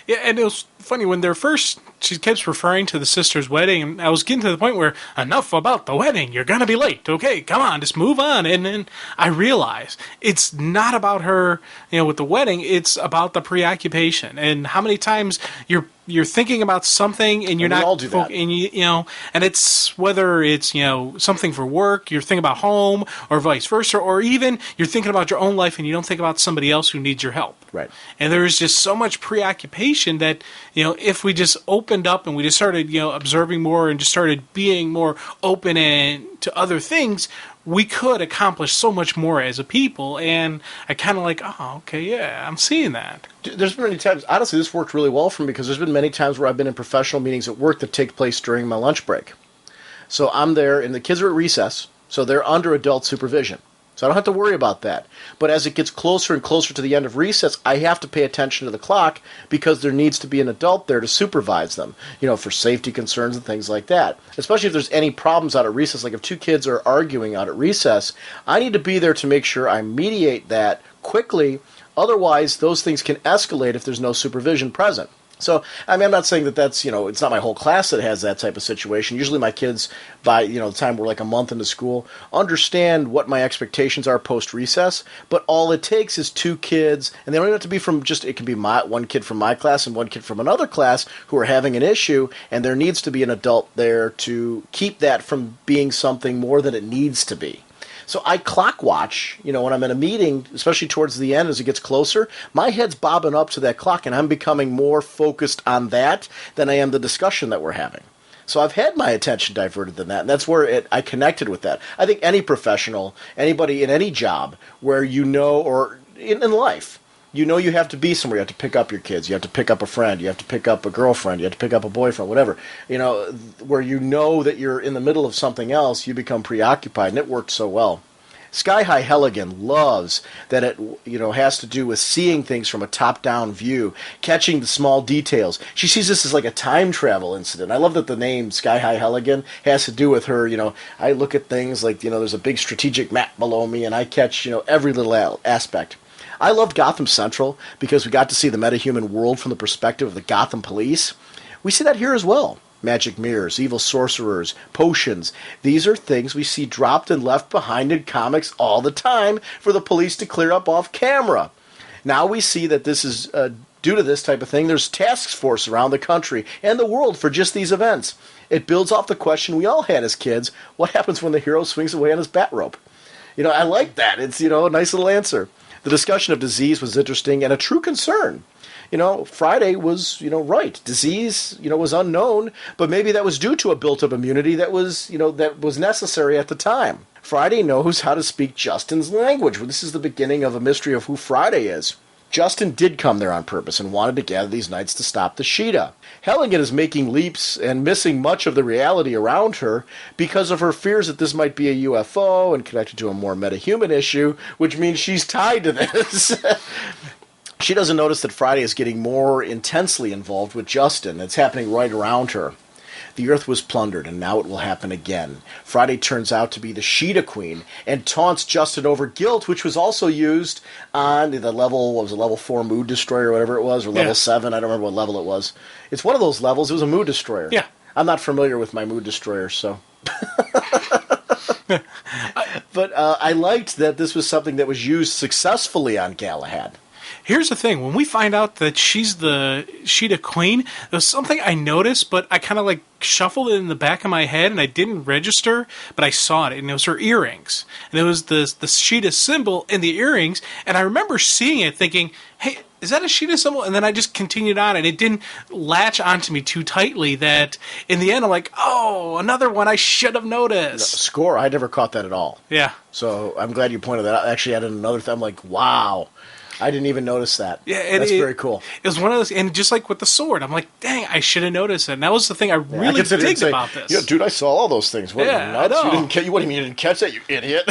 Yeah, and it was funny, when they're first, she kept referring to the sister's wedding, and I was getting to the point where, enough about the wedding, you're going to be late, okay, come on, just move on. And then I realized it's not about her, with the wedding, it's about the preoccupation, and how many times you're thinking about something and you're not, all do that. And and it's whether it's something for work, you're thinking about home, or vice versa, or even you're thinking about your own life and you don't think about somebody else who needs your help. Right. And there's just so much preoccupation that if we just opened up and we just started observing more and just started being more open and to other things, we could accomplish so much more as a people. And I kind of I'm seeing that. There's been many times, honestly, this worked really well for me, because there's been many times where I've been in professional meetings at work that take place during my lunch break. So I'm there, and the kids are at recess, so they're under adult supervision. So I don't have to worry about that. But as it gets closer and closer to the end of recess, I have to pay attention to the clock, because there needs to be an adult there to supervise them, for safety concerns and things like that. Especially if there's any problems out at recess, like if 2 kids are arguing out at recess, I need to be there to make sure I mediate that quickly. Otherwise, those things can escalate if there's no supervision present. So, I'm not saying that that's, it's not my whole class that has that type of situation. Usually my kids, by, the time we're like a month into school, understand what my expectations are post-recess, but all it takes is 2 kids, and they don't even have to be from it can be one kid from my class and one kid from another class who are having an issue, and there needs to be an adult there to keep that from being something more than it needs to be. So I clock watch, when I'm in a meeting, especially towards the end as it gets closer, my head's bobbing up to that clock, and I'm becoming more focused on that than I am the discussion that we're having. So I've had my attention diverted than that, and that's where I connected with that. I think any professional, anybody in any job where or in life, you know you have to be somewhere. You have to pick up your kids. You have to pick up a friend. You have to pick up a girlfriend. You have to pick up a boyfriend, whatever. You know, where you know that you're in the middle of something else, you become preoccupied, and it worked so well. Skyhawke Helligan loves that it, you know, has to do with seeing things from a top-down view, catching the small details. She sees this as like a time travel incident. I love that the name Skyhawke Helligan has to do with her, you know, I look at things like, you know, there's a big strategic map below me, and I catch, you know, every little aspect. I loved Gotham Central because we got to see the metahuman world from the perspective of the Gotham police. We see that here as well. Magic mirrors, evil sorcerers, potions. These are things we see dropped and left behind in comics all the time for the police to clear up off camera. Now we see that this is due to this type of thing. There's task force around the country and the world for just these events. It builds off the question we all had as kids: what happens when the hero swings away on his bat rope? You know, I like that. It's, you know, a nice little answer. The discussion of disease was interesting and a true concern. You know, Friday was, you know, right. Disease, you know, was unknown, but maybe that was due to a built-up immunity that was, you know, that was necessary at the time. Friday knows how to speak Justin's language. Well, this is the beginning of a mystery of who Friday is. Justin did come there on purpose and wanted to gather these knights to stop the Sheeta. Helligan is making leaps and missing much of the reality around her because of her fears that this might be a UFO and connected to a more metahuman issue, which means she's tied to this. She doesn't notice that Friday is getting more intensely involved with Justin. It's happening right around her. The Earth was plundered, and now it will happen again. Friday turns out to be the Sheeta Queen and taunts Justin over guilt, which was also used on the level, what was it, level 4 Mood Destroyer, or whatever it was, or level 7, I don't remember what level it was. It's one of those levels. It was a Mood Destroyer. Yeah. I'm not familiar with my Mood Destroyer, so... But I liked that this was something that was used successfully on Galahad. Here's the thing. When we find out that she's the Sheeta Queen, there's something I noticed, but I kind of like shuffled it in the back of my head, and I didn't register, but I saw it, and it was her earrings. And it was the Sheeta symbol in the earrings, and I remember seeing it thinking, hey, is that a Sheeta symbol? And then I just continued on, and it didn't latch onto me too tightly that in the end I'm like, oh, another one I should have noticed. Score, I never caught that at all. Yeah. So I'm glad you pointed that out. I actually added another thing. I'm like, wow. I didn't even notice that. Yeah, that's very cool. It was one of those, and just like with the sword, I'm like, dang, I should have noticed it. And that was the thing I really digged about this. Yeah, dude, I saw all those things. What, yeah, nuts? I know. You didn't catch? What do you mean you didn't catch that, you idiot?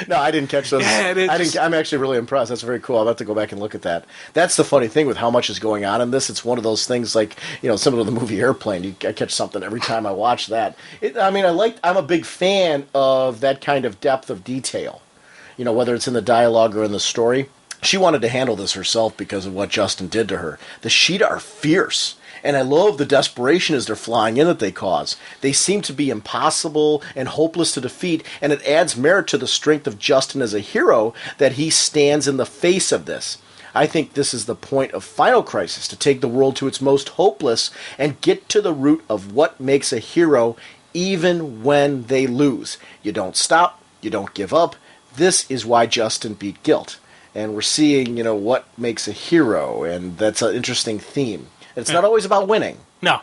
No, I didn't catch those. Yeah, I'm actually really impressed. That's very cool. I'll have to go back and look at that. That's the funny thing with how much is going on in this. It's one of those things like, you know, similar to the movie Airplane. I catch something every time I watch that. I'm a big fan of that kind of depth of detail. You know, whether it's in the dialogue or in the story. She wanted to handle this herself because of what Justin did to her. The Sheeta are fierce, and I love the desperation as they're flying in that they cause. They seem to be impossible and hopeless to defeat, and it adds merit to the strength of Justin as a hero that he stands in the face of this. I think this is the point of Final Crisis, to take the world to its most hopeless and get to the root of what makes a hero even when they lose. You don't stop, you don't give up. This is why Justin beat guilt. And we're seeing, you know, what makes a hero, and that's an interesting theme. It's not always about winning. No.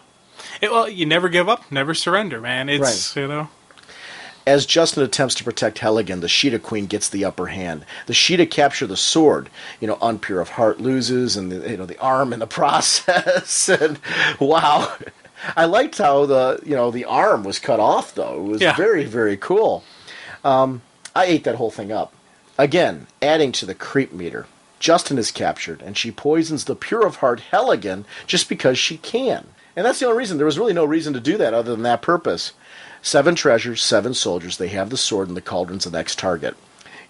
Well, you never give up, never surrender, man. It's, right. You know. As Justin attempts to protect Helligan, the Sheeta Queen gets the upper hand. The Sheeta capture the sword. You know, Unpure of Heart loses, and the arm in the process. And wow, I liked how the arm was cut off, though. It was very, very cool. I ate that whole thing up. Again, adding to the creep meter. Justin is captured, and she poisons the pure of heart Helligan just because she can. And that's the only reason. There was really no reason to do that other than that purpose. 7 treasures, 7 soldiers. They have the sword, and the cauldron's the next target.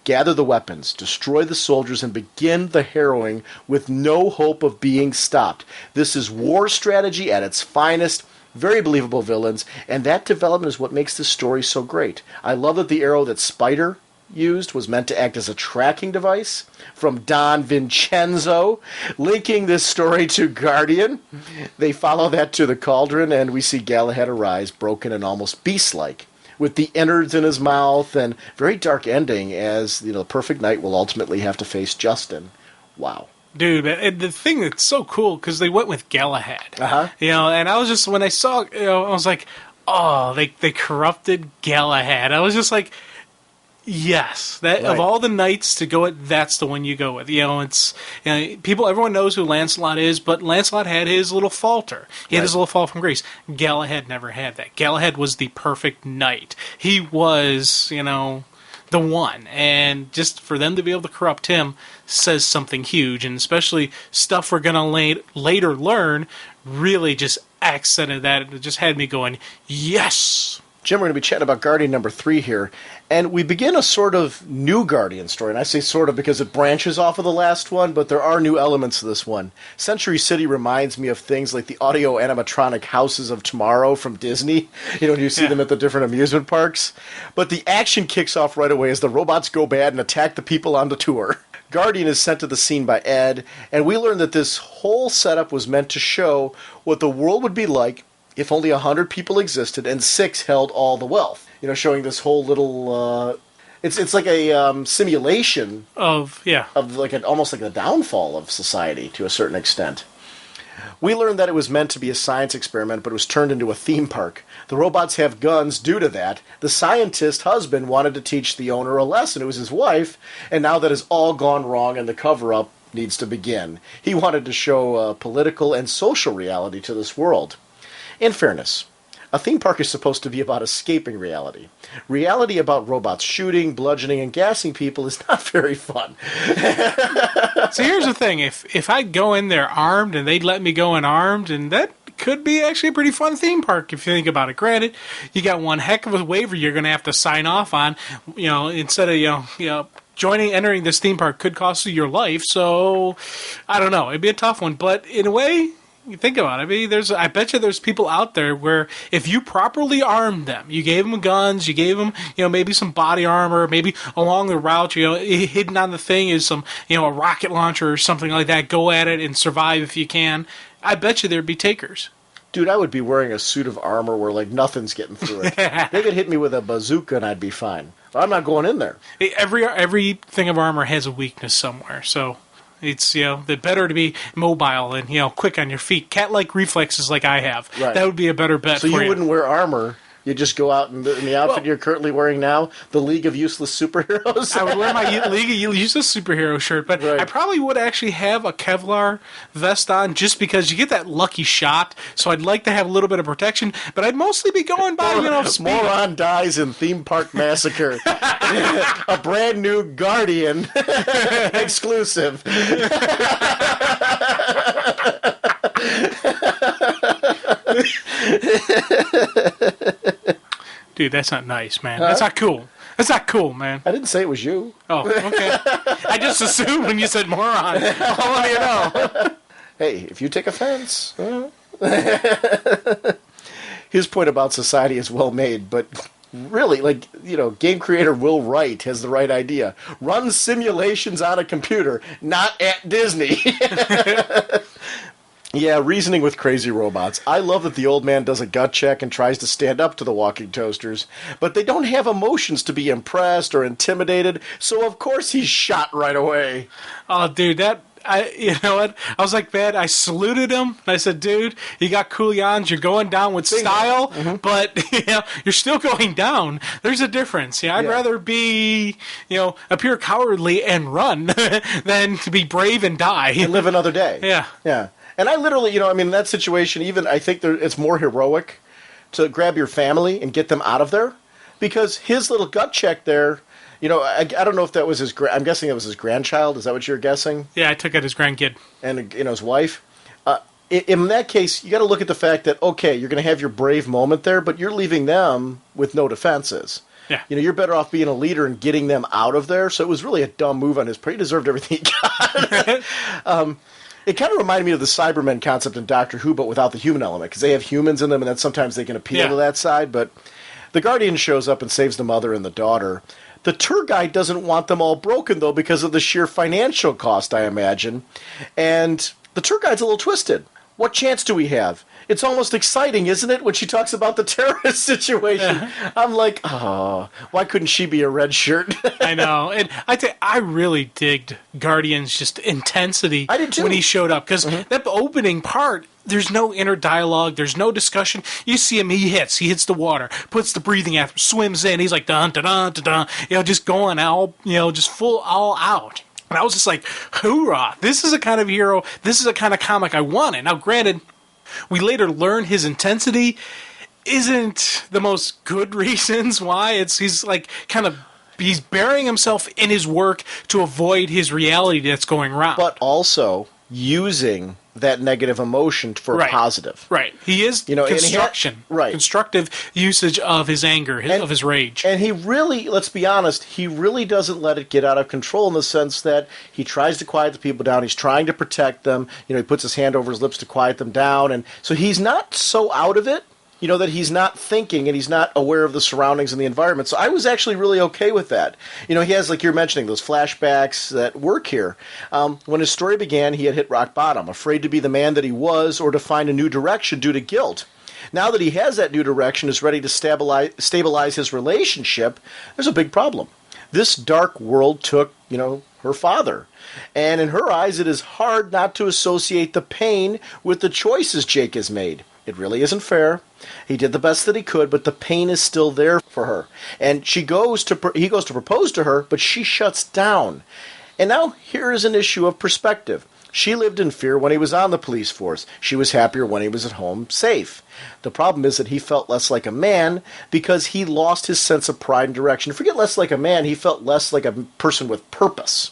Gather the weapons, destroy the soldiers, and begin the harrowing with no hope of being stopped. This is war strategy at its finest. Very believable villains, and that development is what makes this story so great. I love that the arrow that Spider used was meant to act as a tracking device from Don Vincenzo, linking this story to Guardian. They follow that to the cauldron, and we see Galahad arise, broken and almost beast-like, with the innards in his mouth, and very dark ending as the perfect knight will ultimately have to face Justin. Wow. Dude, and the thing that's so cool, because they went with Galahad. Uh-huh. You know, and I was just, when I saw, I was like, oh, they corrupted Galahad. I was just like, Yes, that Right. of all the knights to go with, that's the one you go with. Everyone knows who Lancelot is, but Lancelot had his little falter. He had his little fall from grace. Galahad never had that. Galahad was the perfect knight. He was, the one, and just for them to be able to corrupt him says something huge, and especially stuff we're gonna later learn really just accented that. It just had me going, yes. Jim, we're going to be chatting about Guardian number 3 here, and we begin a sort of new Guardian story, and I say sort of because it branches off of the last one, but there are new elements to this one. Century City reminds me of things like the audio animatronic Houses of Tomorrow from Disney, when you see them at the different amusement parks. But the action kicks off right away as the robots go bad and attack the people on the tour. Guardian is sent to the scene by Ed, and we learn that this whole setup was meant to show what the world would be like if only 100 people existed and 6 held all the wealth. Showing this whole little... It's like a simulation of almost like the downfall of society to a certain extent. We learned that it was meant to be a science experiment, but it was turned into a theme park. The robots have guns due to that. The scientist husband wanted to teach the owner a lesson. It was his wife, and now that has all gone wrong and the cover-up needs to begin. He wanted to show political and social reality to this world. In fairness, a theme park is supposed to be about escaping reality. Reality about robots shooting, bludgeoning, and gassing people is not very fun. So here's the thing. If I'd go in there armed and they'd let me go in armed, and that could be actually a pretty fun theme park if you think about it. Granted, you got one heck of a waiver you're going to have to sign off on, instead of, entering this theme park could cost you your life, so I don't know. It'd be a tough one, but in a way... You think about it. I mean, I bet you there's people out there where if you properly armed them, you gave them guns, you gave them, maybe some body armor, maybe along the route, hidden on the thing is some, a rocket launcher or something like that. Go at it and survive if you can. I bet you there'd be takers. Dude, I would be wearing a suit of armor where, nothing's getting through it. They could hit me with a bazooka and I'd be fine. But I'm not going in there. Every thing of armor has a weakness somewhere, so... It's, the better to be mobile and, quick on your feet. Cat-like reflexes like I have. Right. That would be a better bet for you. So you wouldn't wear armor. You just go out in the outfit you're currently wearing now, the League of Useless Superheroes. I would wear my League of Useless Superhero shirt, but right. I probably would actually have a Kevlar vest on just because you get that lucky shot, so I'd like to have a little bit of protection, but I'd mostly be going by, speed. Moron dies in Theme Park Massacre. A brand new Guardian exclusive. Dude, that's not nice, man. That's not cool. That's not cool, man. I didn't say it was you. Oh, okay. I just assumed when you said moron. I'll let you know. Hey, if you take offense. His point about society is well made, but really, game creator Will Wright has the right idea. Run simulations on a computer, not at Disney. Yeah, reasoning with crazy robots. I love that the old man does a gut check and tries to stand up to the walking toasters, but they don't have emotions to be impressed or intimidated, so of course he's shot right away. Oh, dude, you know what? I was like, man, I saluted him, and I said, dude, you got cool yawns, you're going down with style, but, you're still going down. There's a difference. I'd rather be, appear cowardly and run than to be brave and die. And live another day. Yeah. Yeah. And I literally, in that situation, even I think it's more heroic to grab your family and get them out of there, because his little gut check there, I don't know if that was I'm guessing it was his grandchild. Is that what you're guessing? Yeah, I took it as grandkid. And, his wife. In that case, you got to look at the fact that, okay, you're going to have your brave moment there, but you're leaving them with no defenses. Yeah. You're better off being a leader and getting them out of there. So it was really a dumb move on his part. He deserved everything he got. It kind of reminded me of the Cybermen concept in Doctor Who, but without the human element, because they have humans in them, and then sometimes they can appeal to that side. But the Guardian shows up and saves the mother and the daughter. The tour guide doesn't want them all broken, though, because of the sheer financial cost, I imagine. And the tour guide's a little twisted. What chance do we have? It's almost exciting, isn't it, when she talks about the terrorist situation? Yeah. I'm like, oh, why couldn't she be a red shirt? I know. And I really digged Guardian's just intensity I did too. When he showed up. Because that opening part, there's no inner dialogue. There's no discussion. You see him, he hits the water, puts the breathing after, swims in. He's like, dun, dun, dun, dun, dun, just going all, just full all out. And I was just like, hoorah, this is a kind of hero, this is a kind of comic I wanted. Now, granted, we later learn his intensity isn't the most good reasons why. He's burying himself in his work to avoid his reality that's going wrong. But also using that negative emotion for a positive. Right. He is constructive usage of his anger, of his rage. And he really, let's be honest, he really doesn't let it get out of control in the sense that he tries to quiet the people down. He's trying to protect them. He puts his hand over his lips to quiet them down. And so he's not so out of it, that he's not thinking and he's not aware of the surroundings and the environment. So I was actually really okay with that. He has, like you're mentioning, those flashbacks that work here. When his story began, he had hit rock bottom, afraid to be the man that he was or to find a new direction due to guilt. Now that he has that new direction, is ready to stabilize his relationship, there's a big problem. This dark world took, her father. And in her eyes, it is hard not to associate the pain with the choices Jake has made. It really isn't fair. He did the best that he could, but the pain is still there for her. And he goes to propose to her, but she shuts down. And now here is an issue of perspective. She lived in fear when he was on the police force. She was happier when he was at home, safe. The problem is that he felt less like a man because he lost his sense of pride and direction. Forget less like a man, he felt less like a person with purpose.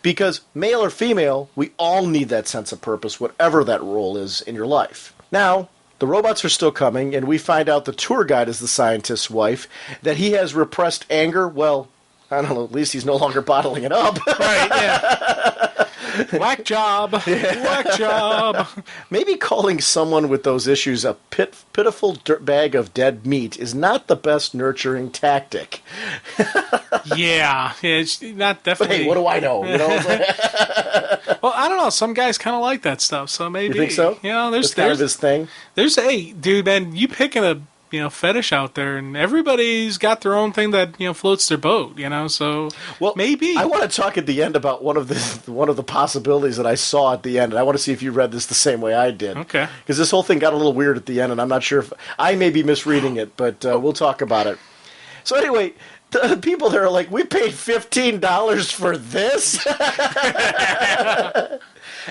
Because male or female, we all need that sense of purpose, whatever that role is in your life. Now, the robots are still coming, and we find out the tour guide is the scientist's wife, that he has repressed anger. Well, I don't know, at least he's no longer bottling it up. Right, yeah. Whack job. Whack job. Maybe calling someone with those issues a pitiful bag of dead meat is not the best nurturing tactic. Yeah, it's not definitely. But hey, what do I know? Well, I don't know. Some guys kind of like that stuff, so maybe. You think so? There's kind of his thing. Dude, man, you picking a fetish out there, and everybody's got their own thing that floats their boat. So maybe. I want to talk at the end about one of the possibilities that I saw at the end, and I want to see if you read this the same way I did. Okay. Because this whole thing got a little weird at the end, and I'm not sure if I may be misreading it, but we'll talk about it. So anyway. The people there are like, we paid $15 for this?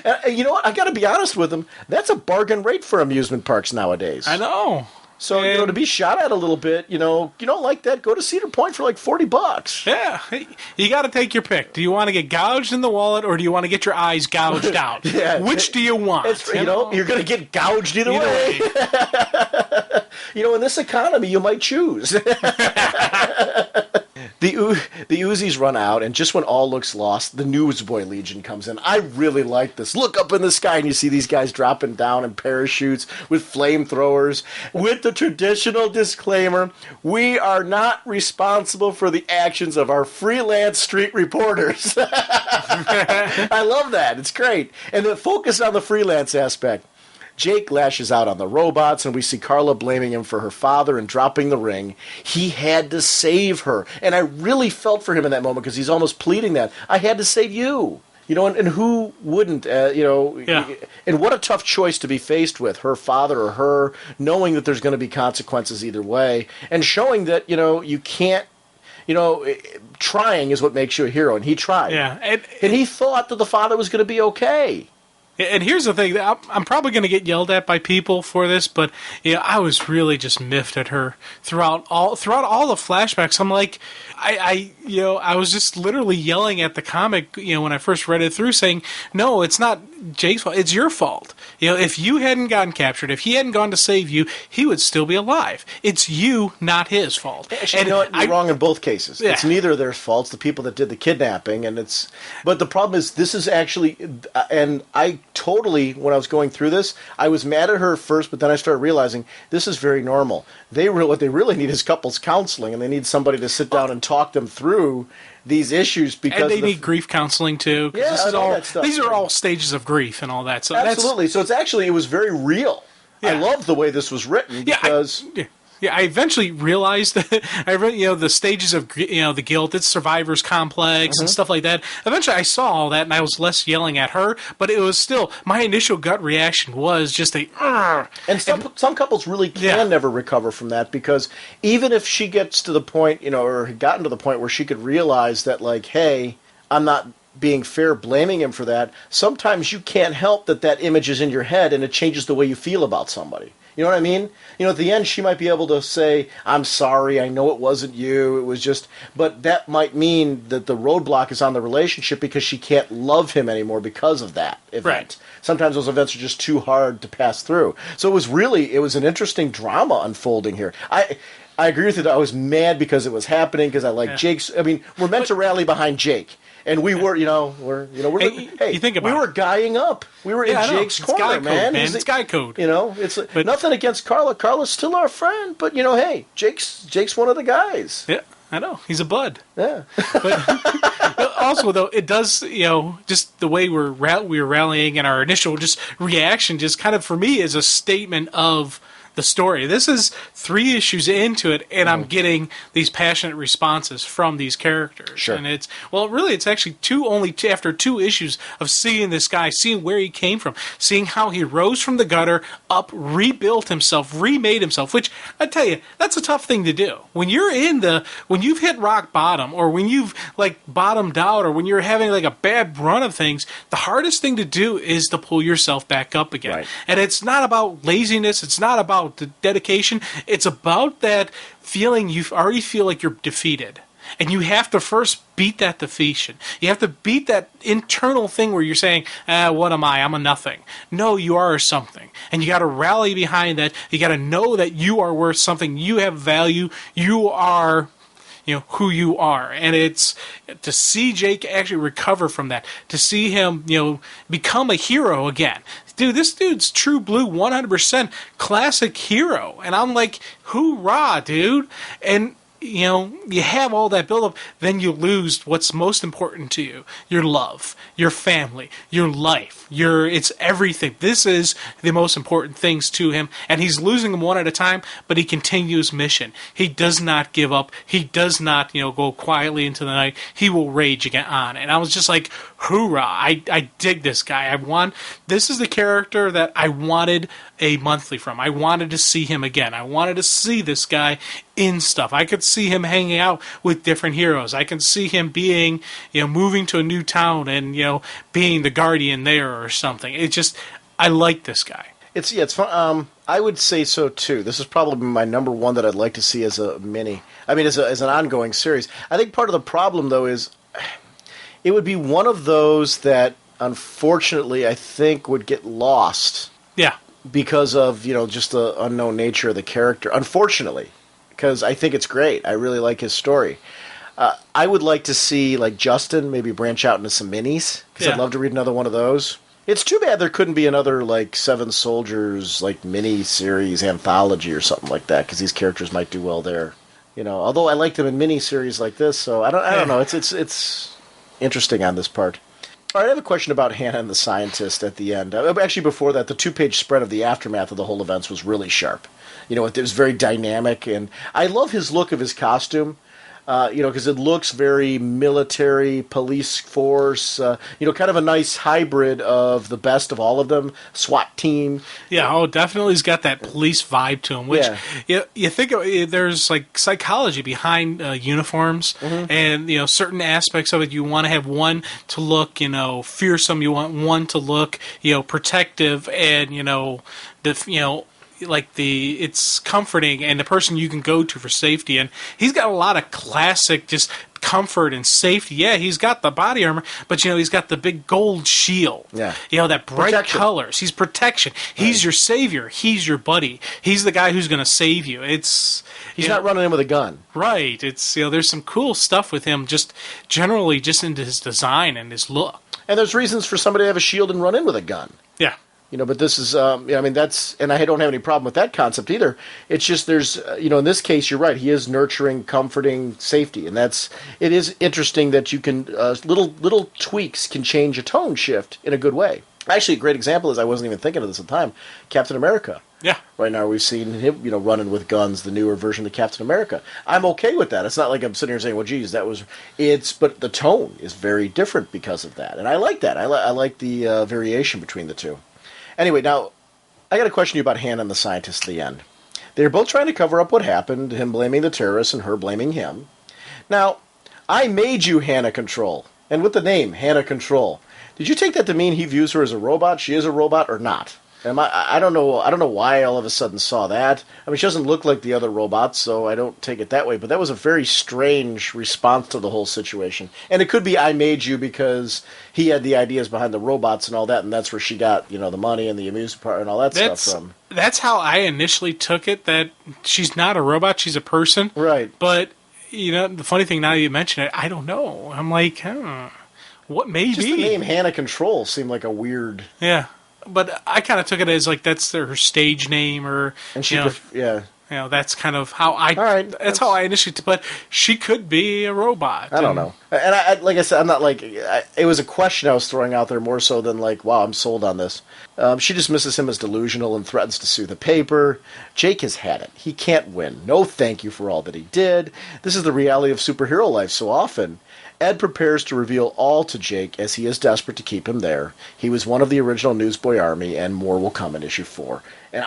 And you know what? I got to be honest with them. That's a bargain rate for amusement parks nowadays. I know. So, to be shot at a little bit, you don't like that, go to Cedar Point for like $40. Yeah. You got to take your pick. Do you want to get gouged in the wallet or do you want to get your eyes gouged out? Yeah. Which do you want? You're going to get gouged either way. In this economy, you might choose. The Uzis run out, and just when all looks lost, the Newsboy Legion comes in. I really like this. Look up in the sky, and you see these guys dropping down in parachutes with flamethrowers, with the traditional disclaimer, we are not responsible for the actions of our freelance street reporters. I love that. It's great. And the focus on the freelance aspect. Jake lashes out on the robots, and we see Carla blaming him for her father and dropping the ring. He had to save her. And I really felt for him in that moment because he's almost pleading that. I had to save you. And who wouldn't, Yeah. And what a tough choice to be faced with, her father or her, knowing that there's going to be consequences either way, and showing that, you can't, trying is what makes you a hero, and he tried. Yeah. And he thought that the father was going to be okay. And here's the thing, I'm probably going to get yelled at by people for this, but I was really just miffed at her throughout all the flashbacks. I'm like, I was just literally yelling at the comic, when I first read it through, saying, no, it's not Jake's fault, it's your fault. If you hadn't gotten captured, if he hadn't gone to save you, he would still be alive. It's you, not his fault. Actually, you're wrong in both cases. Yeah. It's neither their fault, it's the people that did the kidnapping, but the problem is, this is actually, and I totally, when I was going through this, I was mad at her first, but then I started realizing this is very normal. What they really need is couples counseling, and they need somebody to sit down and talk them through these issues because and they need grief counseling too. Yeah, these are all stages of grief and all that. So absolutely. So it was very real. Yeah. I love the way this was written because. Yeah, I eventually realized that the stages of the guilt, it's survivor's complex and stuff like that. Eventually, I saw all that, and I was less yelling at her, but it was still my initial gut reaction was just a. Argh! And some couples really can never recover from that, because even if she gets to the point, or had gotten to the point where she could realize that, like, hey, I'm not being fair blaming him for that, sometimes you can't help that image is in your head and it changes the way you feel about somebody. You know what I mean? At the end, she might be able to say, I'm sorry, I know it wasn't you, it was just... But that might mean that the roadblock is on the relationship because she can't love him anymore because of that event. Right. Sometimes those events are just too hard to pass through. So it was an interesting drama unfolding here. I agree with you that I was mad because it was happening, because I like Jake's... I mean, we're meant to rally behind Jake. And we were, you think about we were guying up. We were in Jake's corner, man. It's guy code. But nothing against Carla. Carla's still our friend, but hey, Jake's one of the guys. Yeah, I know. He's a bud. Yeah. But also, though, it does, just the way we were rallying and our initial just reaction, just kind of for me is a statement of the story. This is 3 issues into it, and I'm getting these passionate responses from these characters. Sure. And it's actually after 2 issues of seeing this guy, seeing where he came from, seeing how he rose from the gutter, up, rebuilt himself, remade himself, which, I tell you, that's a tough thing to do. When you've hit rock bottom, or when you've, bottomed out, or when you're having, a bad run of things, the hardest thing to do is to pull yourself back up again. Right. And it's not about laziness, it's not about the dedication, it's about that feeling you already feel like you're defeated. And you have to first beat that defeation. You have to beat that internal thing where you're saying, what am I? I'm a nothing. No, you are something. And you got to rally behind that. You got to know that you are worth something. You have value. You are who you are. And it's to see Jake actually recover from that, to see him, become a hero again. Dude, this dude's true blue, 100% classic hero. And I'm like, hoorah, dude. And, you have all that buildup, then you lose what's most important to you. Your love, your family, your life, it's everything. This is the most important things to him. And he's losing them one at a time, but he continues mission. He does not give up. He does not, go quietly into the night. He will rage again on. And I was just like, hoorah, I dig this guy. This is the character that I wanted a monthly from. I wanted to see him again. I wanted to see this guy in stuff. I could see him hanging out with different heroes. I can see him being, moving to a new town and, being the guardian there or something. It's just, I like this guy. It's fun. I would say so too. This is probably my number one that I'd like to see as a mini. I mean, as an ongoing series. I think part of the problem though is it would be one of those that unfortunately I think would get lost. Yeah. Because of, just the unknown nature of the character. Unfortunately. Because I think it's great. I really like his story. I would like to see, Justin maybe branch out into some minis. Because I'd love to read another one of those. It's too bad there couldn't be another, Seven Soldiers, mini-series anthology or something like that. Because these characters might do well there. Although I like them in mini-series like this. So I don't know. It's interesting on this part. All right, I have a question about Hannah and the Scientist at the end. Actually, before that, the 2-page spread of the aftermath of the whole events was really sharp. It was very dynamic, and I love his look of his costume. Because it looks very military, police force, kind of a nice hybrid of the best of all of them, SWAT team. Yeah, definitely he's got that police vibe to him, which you think there's psychology behind uniforms, and certain aspects of it. You want to have one to look, fearsome. You want one to look, protective, and it's comforting and the person you can go to for safety. And he's got a lot of classic just comfort and safety. Yeah, he's got the body armor, but he's got the big gold shield. Yeah. That bright colors. He's protection. He's your savior. He's your buddy. He's the guy who's going to save you. He's not running in with a gun. Right. It's there's some cool stuff with him just generally just into his design and his look. And there's reasons for somebody to have a shield and run in with a gun. Yeah. But this is, that's, and I don't have any problem with that concept either. It's just there's, in this case, you're right. He is nurturing, comforting, safety. And it is interesting that you can, little tweaks can change a tone shift in a good way. Actually, a great example is, I wasn't even thinking of this at the time, Captain America. Yeah. Right now we've seen him, running with guns, the newer version of Captain America. I'm okay with that. It's not like I'm sitting here saying, well, geez, but the tone is very different because of that. And I like that. I like the variation between the two. Anyway, now, I got to question you about Hannah and the scientist at the end. They're both trying to cover up what happened, him blaming the terrorists and her blaming him. Now, I made you Hannah Control. And with the name, Hannah Control, did you take that to mean he views her as a robot? She is a robot or not? I don't know. I don't know why I all of a sudden saw that. I mean, she doesn't look like the other robots, so I don't take it that way. But that was a very strange response to the whole situation. And it could be I made you because he had the ideas behind the robots and all that, and that's where she got, the money and the amusement part and all that stuff from. That's how I initially took it. That she's not a robot; she's a person. Right. But the funny thing, now you mention it, I don't know. I'm like, what maybe? Just the name Hannah Control seemed like a weird. Yeah. But I kind of took it as like that's her stage name, or that's kind of how that's how I initially. But she could be a robot. I don't know, and I like I said, I'm not like it was a question I was throwing out there more so than like, wow, I'm sold on this. She dismisses him as delusional and threatens to sue the paper. Jake has had it. He can't win. No, thank you for all that he did. This is the reality of superhero life so often. Ed prepares to reveal all to Jake as he is desperate to keep him there. He was one of the original Newsboy Army, and more will come in issue 4. And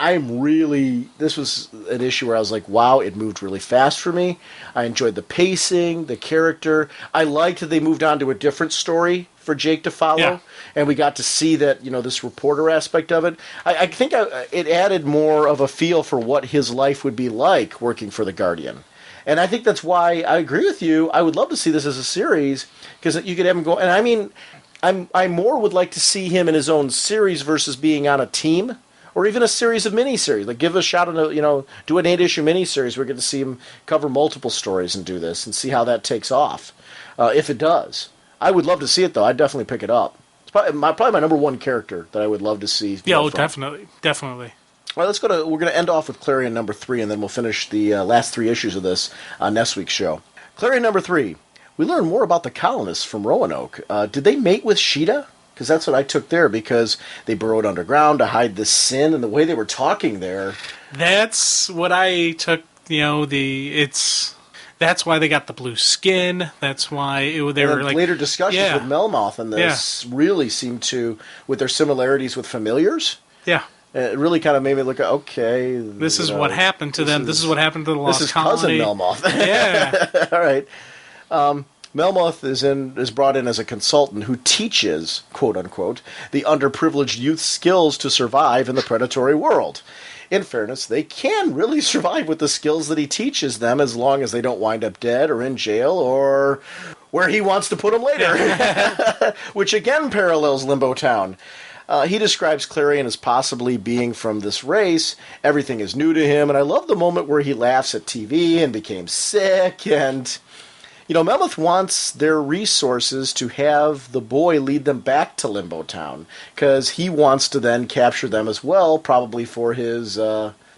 this was an issue where I was like, wow, it moved really fast for me. I enjoyed the pacing, the character. I liked that they moved on to a different story for Jake to follow. Yeah. And we got to see that, this reporter aspect of it. I think it added more of a feel for what his life would be like working for the Guardian. And I think that's why I agree with you. I would love to see this as a series because you could have him go. And I mean, I more would like to see him in his own series versus being on a team or even a series of miniseries. Like give a shot at do an 8-issue miniseries. We're going to see him cover multiple stories and do this and see how that takes off. If it does, I would love to see it though. I'd definitely pick it up. It's probably my number one character that I would love to see. Yeah, definitely. All right, we're going to end off with Clarion number 3, and then we'll finish the last 3 issues of this on next week's show. Clarion number 3, we learn more about the colonists from Roanoke. Did they mate with Sheeta? Because that's what I took there, because they burrowed underground to hide this sin, and the way they were talking there. That's what I took, that's why they got the blue skin. That's why they were like... later discussions with Melmoth and this really seemed to, with their similarities with familiars. Yeah. It really kind of made me look at, okay... This is what happened to them. This is what happened to the Lost Colony. This is cousin Melmoth. Yeah. All right. Melmoth is brought in as a consultant who teaches, quote-unquote, the underprivileged youth skills to survive in the predatory world. In fairness, they can really survive with the skills that he teaches them as long as they don't wind up dead or in jail or where he wants to put them later, which again parallels Limbo Town. He describes Clarion as possibly being from this race. Everything is new to him, and I love the moment where he laughs at TV and became sick. And, Melmoth wants their resources to have the boy lead them back to Limbo Town, because he wants to then capture them as well, probably for his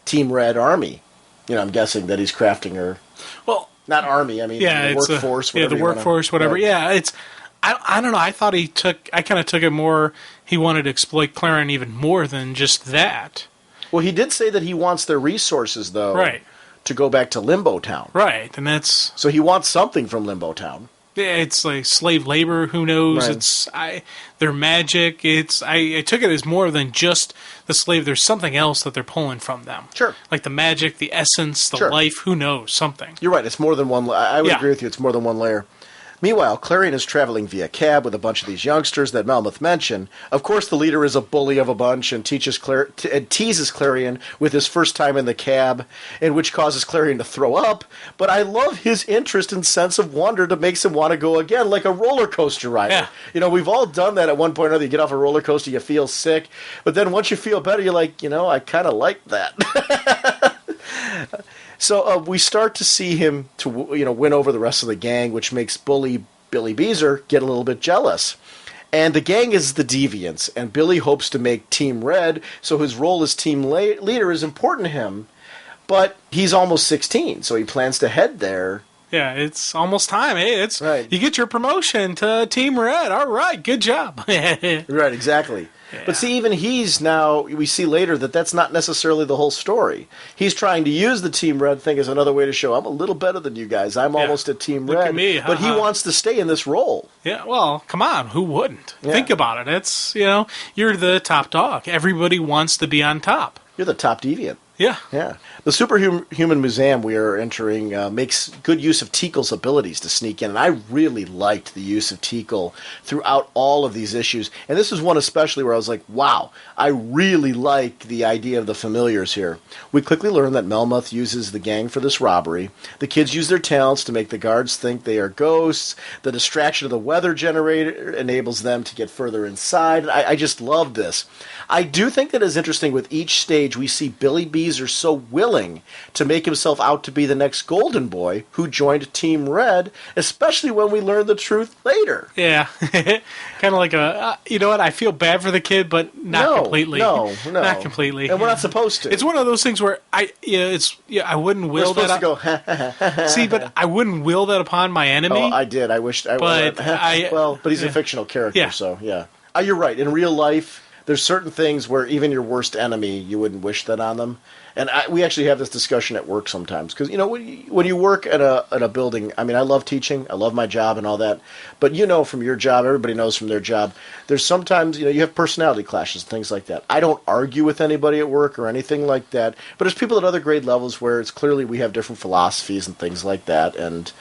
Team Red army. I'm guessing that he's crafting her. Well, not army, I mean, the workforce. The workforce, whatever. Right. Yeah, it's... I don't know. I thought I kind of took it more, he wanted to exploit Clarion even more than just that. Well, he did say that he wants their resources, though, right, to go back to Limbo Town. Right, and that's... So he wants something from Limbo Town. Yeah, it's like slave labor, who knows? Right. It's their magic. I took it as more than just the slave. There's something else that they're pulling from them. Sure. Like the magic, the essence, the life, who knows, something. You're right, it's more than one. I would agree with you, it's more than one layer. Meanwhile, Clarion is traveling via cab with a bunch of these youngsters that Melmoth mentioned. Of course, the leader is a bully of a bunch and teases Clarion with his first time in the cab, in which causes Clarion to throw up. But I love his interest and sense of wonder that makes him want to go again, like a roller coaster rider. Yeah. We've all done that at one point or another. You get off a roller coaster, you feel sick, but then once you feel better, you're like, I kind of like that. So we start to see him to win over the rest of the gang, which makes bully Billy Beezer get a little bit jealous. And the gang is the deviants, and Billy hopes to make Team Red, so his role as team leader is important to him. But he's almost 16, so he plans to head there. Yeah, it's almost time. Hey, right. You get your promotion to Team Red. All right, good job. Right, exactly. But see, even he's now, we see later that that's not necessarily the whole story. He's trying to use the Team Red thing as another way to show, I'm a little better than you guys. I'm almost a Team Look Red. at me, but he wants to stay in this role. Yeah, well, come on. Who wouldn't? Yeah. Think about it. It's, you're the top dog. Everybody wants to be on top. You're the top deviant. Yeah. Yeah. The Superhuman Museum we are entering makes good use of Teakle's abilities to sneak in, and I really liked the use of Teakle throughout all of these issues. And this is one especially where I was like, wow, I really like the idea of the familiars here. We quickly learn that Melmoth uses the gang for this robbery. The kids use their talents to make the guards think they are ghosts. The distraction of the weather generator enables them to get further inside. I just love this. I do think that it's interesting with each stage we see Billy Beezer so willing to make himself out to be the next Golden Boy who joined Team Red, especially when we learn the truth later. Yeah. Kind of like you know what? I feel bad for the kid, but not completely. No. Not completely. And we're not supposed to. It's one of those things where I wouldn't will we're that. Supposed to go, See, but I wouldn't will that upon my enemy. Oh, I did. I wished I would. But he's a fictional character, so yeah. You're right. In real life, there's certain things where even your worst enemy, you wouldn't wish that on them. And we actually have this discussion at work sometimes. Because, when you work at a building, I mean, I love teaching. I love my job and all that. But from your job, everybody knows from their job, there's sometimes, you have personality clashes and things like that. I don't argue with anybody at work or anything like that. But there's people at other grade levels where it's clearly we have different philosophies and things like that. And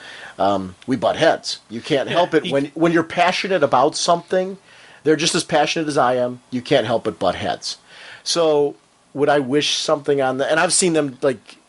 we butt heads. You can't help it. When you're passionate about something, they're just as passionate as I am. You can't help but butt heads. So would I wish something on that? And I've seen them,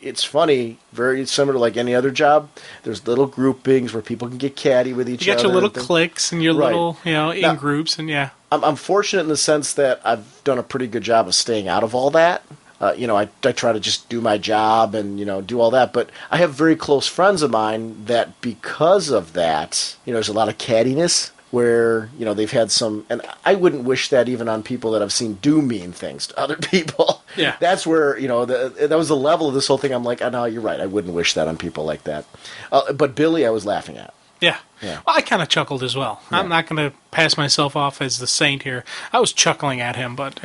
it's funny, very similar to like any other job. There's little groupings where people can get catty with each other. You got your little cliques and your little, now, groups, and yeah. I'm fortunate in the sense that I've done a pretty good job of staying out of all that. I try to just do my job and, do all that. But I have very close friends of mine that because of that, there's a lot of cattiness where, they've had some, and I wouldn't wish that even on people that I've seen do mean things to other people. Yeah. That's where, that was the level of this whole thing. I'm like, oh, no, you're right. I wouldn't wish that on people like that. But Billy, I was laughing at. Yeah. Well, I kind of chuckled as well. Yeah. I'm not going to pass myself off as the saint here. I was chuckling at him, but,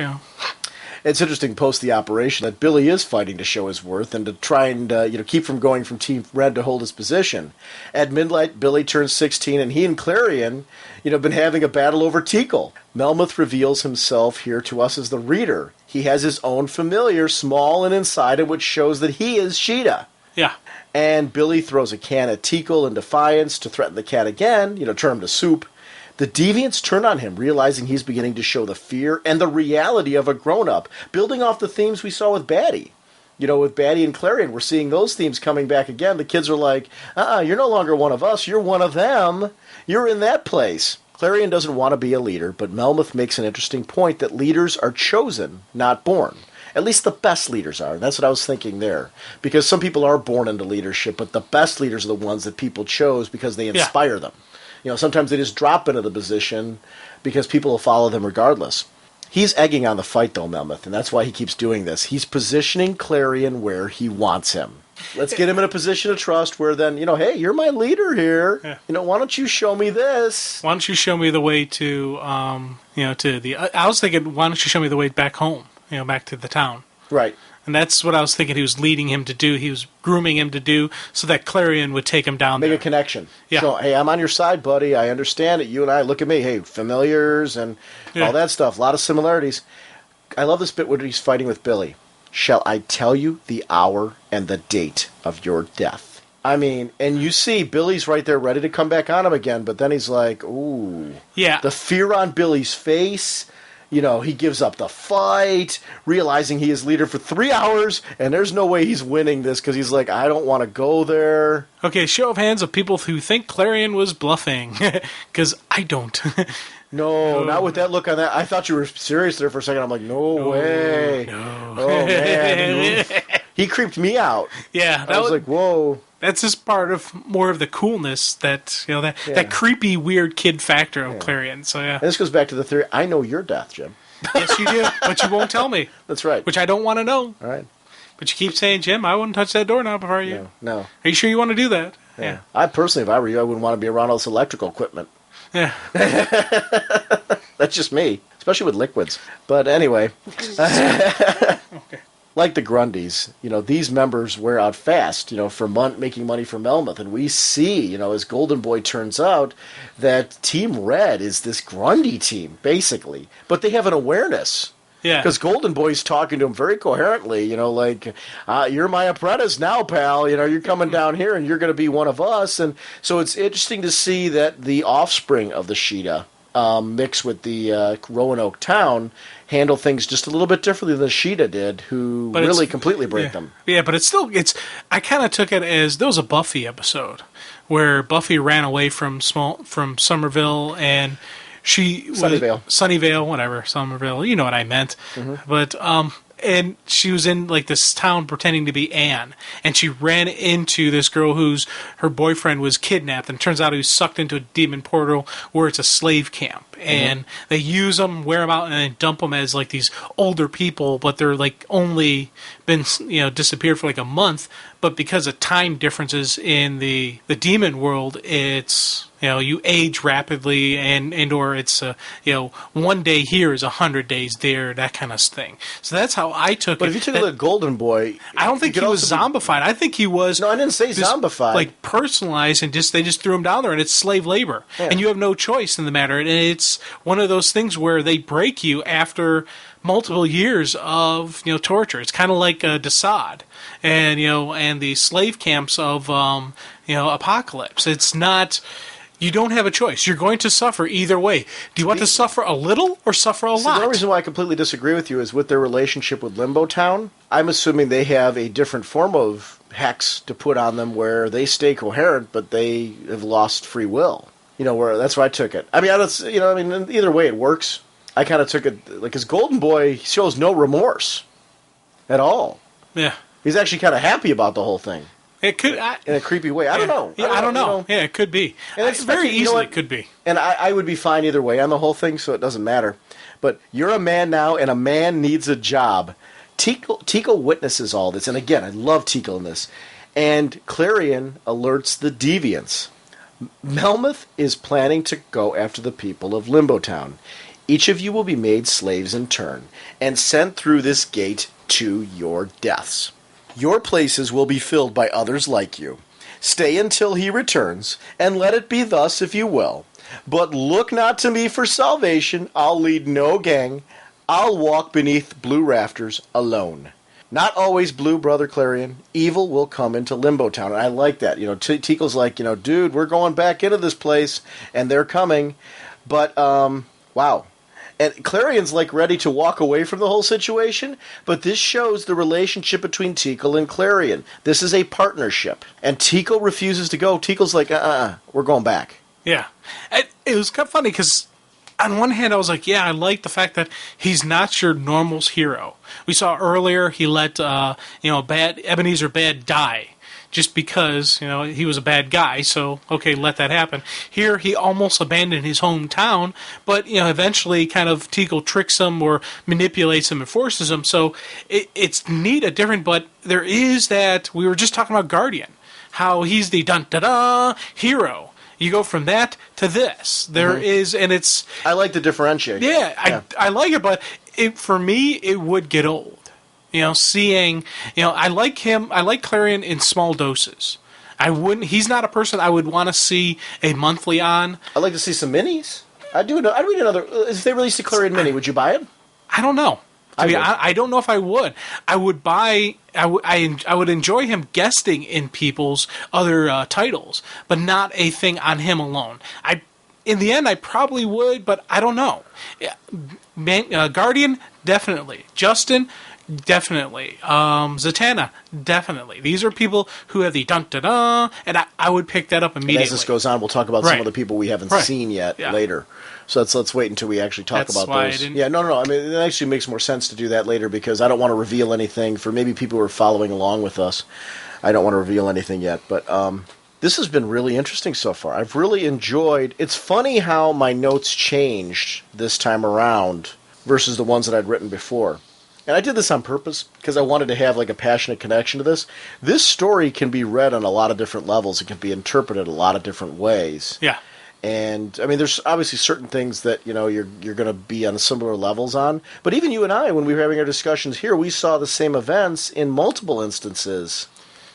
It's interesting post the operation that Billy is fighting to show his worth and to try and keep from going from Team Red to hold his position. At midnight, Billy turns 16, and he and Clarion, been having a battle over Teakle. Melmoth reveals himself here to us as the reader. He has his own familiar, small and inside him, which shows that he is Sheeta. Yeah. And Billy throws a can at Teakle in defiance to threaten the cat again, turn him to soup. The deviants turn on him, realizing he's beginning to show the fear and the reality of a grown-up, building off the themes we saw with Batty. With Batty and Clarion, we're seeing those themes coming back again. The kids are like, you're no longer one of us, you're one of them. You're in that place. Clarion doesn't want to be a leader, but Melmoth makes an interesting point that leaders are chosen, not born. At least the best leaders are. That's what I was thinking there. Because some people are born into leadership, but the best leaders are the ones that people chose because they inspire them. Sometimes they just drop into the position because people will follow them regardless. He's egging on the fight, though, Melmoth, and that's why he keeps doing this. He's positioning Clarion where he wants him. Let's get him in a position of trust where then, hey, you're my leader here. Yeah. Why don't you show me this? Why don't you show me the way to, to the... I was thinking, why don't you show me the way back home, back to the town. Right. And that's what I was thinking he was leading him to do. He was grooming him to do so that Clarion would take him down there. Make a connection. Yeah. So, hey, I'm on your side, buddy. I understand it. You and I, look at me. Hey, familiars and all that stuff. A lot of similarities. I love this bit where he's fighting with Billy. Shall I tell you the hour and the date of your death? I mean, and you see Billy's right there ready to come back on him again, but then he's like, ooh. Yeah. The fear on Billy's face. He gives up the fight, realizing he is leader for 3 hours, and there's no way he's winning this because he's like, I don't want to go there. Okay, show of hands of people who think Clarion was bluffing, because I don't. No, not with that look on that. I thought you were serious there for a second. I'm like, no way. No. Oh, man. He creeped me out. Yeah. I was like, whoa. That's just part of more of the coolness that, that creepy, weird kid factor of Clarion. So, yeah. And this goes back to the theory. I know your death, Jim. Yes, you do. But you won't tell me. That's right. Which I don't want to know. All right. But you keep saying, Jim, I wouldn't touch that doorknob if I were you. No. Are you sure you want to do that? Yeah. I personally, if I were you, I wouldn't want to be around all this electrical equipment. Yeah. That's just me. especially with liquids. But anyway, Okay. like the Grundys, these members wear out fast, for making money for Melmoth. And we see, as Golden Boy turns out, that Team Red is this Grundy team, basically. But they have an awareness. Yeah. Because Golden Boy's talking to him very coherently, you're my apprentice now, pal. You're coming down here and you're going to be one of us. And so it's interesting to see that the offspring of the Sheeta mix with the Roanoke town handle things just a little bit differently than Sheeta did, who really completely break them. Yeah, but I kind of took it as there was a Buffy episode where Buffy ran away from Somerville and Sunnyvale, whatever, Somerville, you know what I meant. Mm-hmm. But and she was in like this town pretending to be Anne, and she ran into this girl her boyfriend was kidnapped, and it turns out he was sucked into a demon portal where it's a slave camp, and they use them, wear them out, and then dump them as like these older people, but they're like only been disappeared for like a month, but because of time differences in the demon world, it's you age rapidly, and or it's 1 day here is 100 days there, that kind of thing. So that's how I took it. But if you took the Golden Boy, I don't think he was zombified. I think he was. No, I didn't say zombified. Like personalized, and they just threw him down there, and it's slave labor, and you have no choice in the matter. And it's one of those things where they break you after multiple years of torture. It's kind of like Desaad and and the slave camps of Apocalypse. It's not. You don't have a choice. You're going to suffer either way. Do you want to suffer a little or suffer a lot? The only reason why I completely disagree with you is with their relationship with Limbo Town. I'm assuming they have a different form of hex to put on them where they stay coherent, but they have lost free will. Where that's where I took it. I mean, either way it works. I kind of took it, because Golden Boy shows no remorse at all. Yeah. He's actually kind of happy about the whole thing. It could in a creepy way. I don't know. Yeah, I don't know. Yeah, it could be. And it's very easily could be. And I would be fine either way on the whole thing, so it doesn't matter. But you're a man now, and a man needs a job. Tico witnesses all this, and again, I love Tico in this. And Clarion alerts the deviants. Melmoth is planning to go after the people of Limbo Town. Each of you will be made slaves in turn, and sent through this gate to your deaths. Your places will be filled by others like you. Stay until he returns, and let it be thus if you will. But look not to me for salvation. I'll lead no gang. I'll walk beneath blue rafters alone. Not always blue, Brother Clarion. Evil will come into Limbo Town. And I like that. Tico's like, dude, we're going back into this place, and they're coming. But, wow. And Clarion's like ready to walk away from the whole situation, but this shows the relationship between Tico and Clarion. This is a partnership, and Tico refuses to go. Tico's like, we're going back. Yeah. It was kind of funny because on one hand I was like, yeah, I like the fact that he's not your normal hero. We saw earlier he let Ebenezer Bad die. Just because, he was a bad guy, so, okay, let that happen. Here, he almost abandoned his hometown, but, eventually kind of Tico tricks him or manipulates him and forces him, so it's neat, different, but there is that, we were just talking about Guardian, how he's the dun-da-da hero. You go from that to this. There is, and it's... I like the differentiation. Yeah, I like it, but for me, it would get old. Seeing, I like Clarion in small doses. He's not a person I would want to see a monthly on. I'd like to see some minis. I'd read another, if they released a Clarion mini, would you buy it? I don't know. I don't know if I would. I would buy, I would enjoy him guesting in people's other titles, but not a thing on him alone. In the end, I probably would, but I don't know. Guardian, definitely. Justin, definitely. Zatanna, definitely. These are people who have the dun-da-da, and I would pick that up immediately. And as this goes on, we'll talk about some of the people we haven't seen yet later. So let's wait until we actually talk about those. Yeah, no. I mean, it actually makes more sense to do that later because I don't want to reveal anything for maybe people who are following along with us. I don't want to reveal anything yet, but this has been really interesting so far. I've really enjoyed... It's funny how my notes changed this time around versus the ones that I'd written before. And I did this on purpose because I wanted to have like a passionate connection to this. This story can be read on a lot of different levels. It can be interpreted a lot of different ways. Yeah. And I mean, there's obviously certain things that you're going to be on similar levels on. But even you and I, when we were having our discussions here, we saw the same events in multiple instances.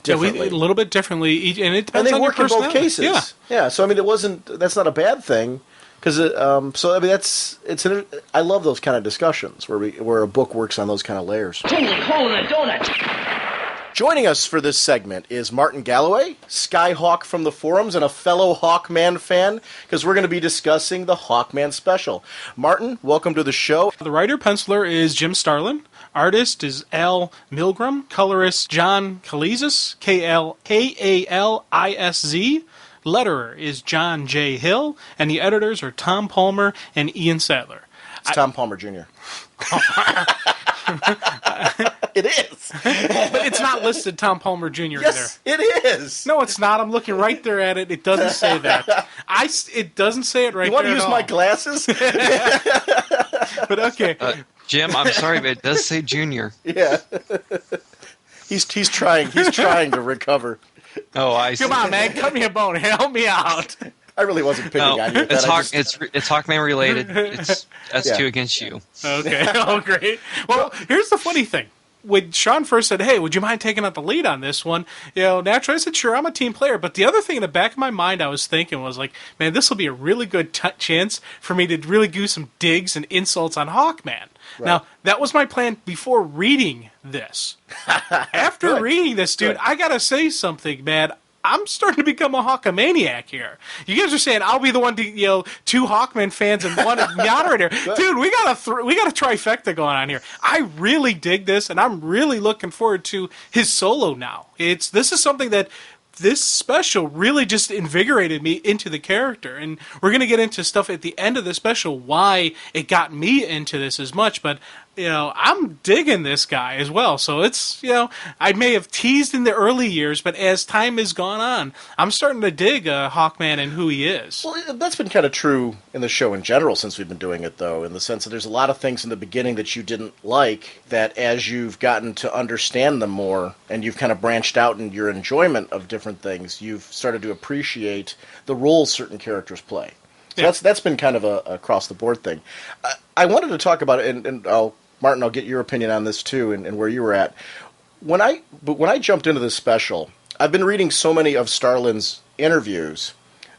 Differently. A little bit differently, and it depends and they on work your in both personality. cases. Yeah. So I mean, that's not a bad thing, because so I mean, I love those kind of discussions where a book works on those kind of layers. Holy hole in a donut! Joining us for this segment is Martin Galloway, Skyhawke from the forums, and a fellow Hawkman fan, because we're going to be discussing the Hawkman Special. Martin, welcome to the show. The writer-penciler is Jim Starlin. Artist is Al Milgram. Colorist John Kalizis, Kalisz. Letterer is John J. Hill. And the editors are Tom Palmer and Ian Sadler. It's Tom Palmer Jr. It is. But it's not listed Tom Palmer Jr. Yes, in there. it is. No, it's not. I'm looking right there at it. It doesn't say that. It doesn't say it right there. You want to use at my all. glasses? But okay. Jim, I'm sorry, but it does say Junior. Yeah. He's trying to recover. Oh, I see. Come on, man. Cut me a bone. Help me out. I really wasn't picking No, on you. it's Hawkman related. That's Yeah. 2 against you. Okay. Oh, great. Well, here's the funny thing. When Sean first said, hey, would you mind taking out the lead on this one? Naturally I said, sure, I'm a team player. But the other thing in the back of my mind I was thinking was like, man, this will be a really good chance for me to really do some digs and insults on Hawkman. Right. Now, that was my plan before reading this. After reading this, dude, I got to say something, man. I'm starting to become a Hawkamaniac here. You guys are saying I'll be the one to, 2 Hawkman fans and one moderator. Dude, we got a trifecta going on here. I really dig this, and I'm really looking forward to his solo now. This is something that this special really just invigorated me into the character, and we're going to get into stuff at the end of the special why it got me into this as much, but I'm digging this guy as well. So it's, I may have teased in the early years, but as time has gone on, I'm starting to dig Hawkman and who he is. Well, that's been kind of true in the show in general since we've been doing it, though, in the sense that there's a lot of things in the beginning that you didn't like that as you've gotten to understand them more and you've kind of branched out in your enjoyment of different things, you've started to appreciate the roles certain characters play. So that's been kind of a across-the-board thing. I wanted to talk about it, and Martin, I'll get your opinion on this too, and where you were at. When I jumped into this special, I've been reading so many of Starlin's interviews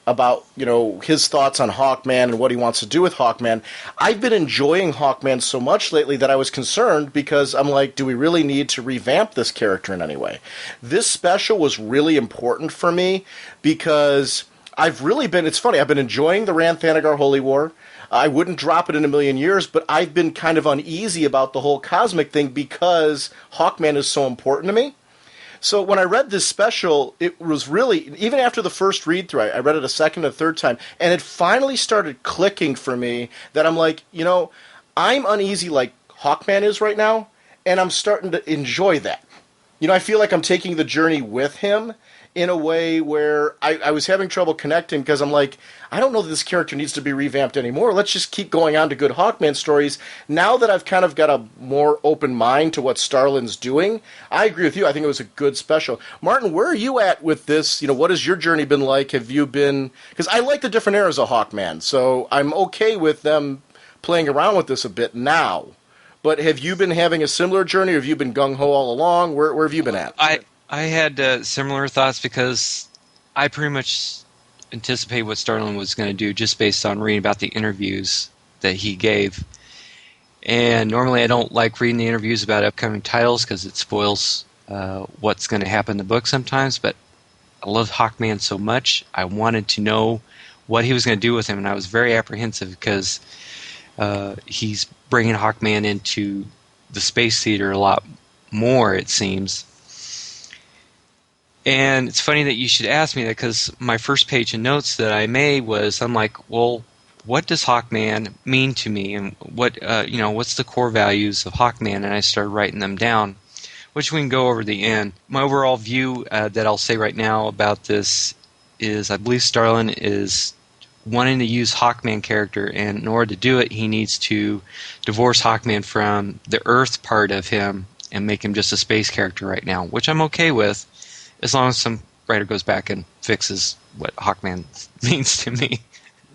about his thoughts on Hawkman and what he wants to do with Hawkman. I've been enjoying Hawkman so much lately that I was concerned because I'm like, do we really need to revamp this character in any way? This special was really important for me because it's funny, I've been enjoying the Rann Thanagar Holy War. I wouldn't drop it in a million years, but I've been kind of uneasy about the whole cosmic thing because Hawkman is so important to me. So when I read this special, it was really, even after the first read-through, I read it a second and a third time, and it finally started clicking for me that I'm like, I'm uneasy like Hawkman is right now, and I'm starting to enjoy that. I feel like I'm taking the journey with him in a way where I was having trouble connecting because I'm like, I don't know that this character needs to be revamped anymore. Let's just keep going on to good Hawkman stories. Now that I've kind of got a more open mind to what Starlin's doing, I agree with you. I think it was a good special. Martin, where are you at with this? What has your journey been like? Have you been... Because I like the different eras of Hawkman, so I'm okay with them playing around with this a bit now. But have you been having a similar journey, or have you been gung-ho all along? Where have you been at? I had similar thoughts because I pretty much anticipate what Starlin was going to do just based on reading about the interviews that he gave. And normally I don't like reading the interviews about upcoming titles because it spoils what's going to happen in the book sometimes, but I love Hawkman so much, I wanted to know what he was going to do with him, and I was very apprehensive because he's bringing Hawkman into the space theater a lot more, it seems. And it's funny that you should ask me that because my first page of notes that I made was, I'm like, well, what does Hawkman mean to me, and what's the core values of Hawkman? And I started writing them down, which we can go over the end. My overall view that I'll say right now about this is I believe Starlin is wanting to use Hawkman character, and in order to do it, he needs to divorce Hawkman from the Earth part of him and make him just a space character right now, which I'm okay with, as long as some writer goes back and fixes what Hawkman means to me.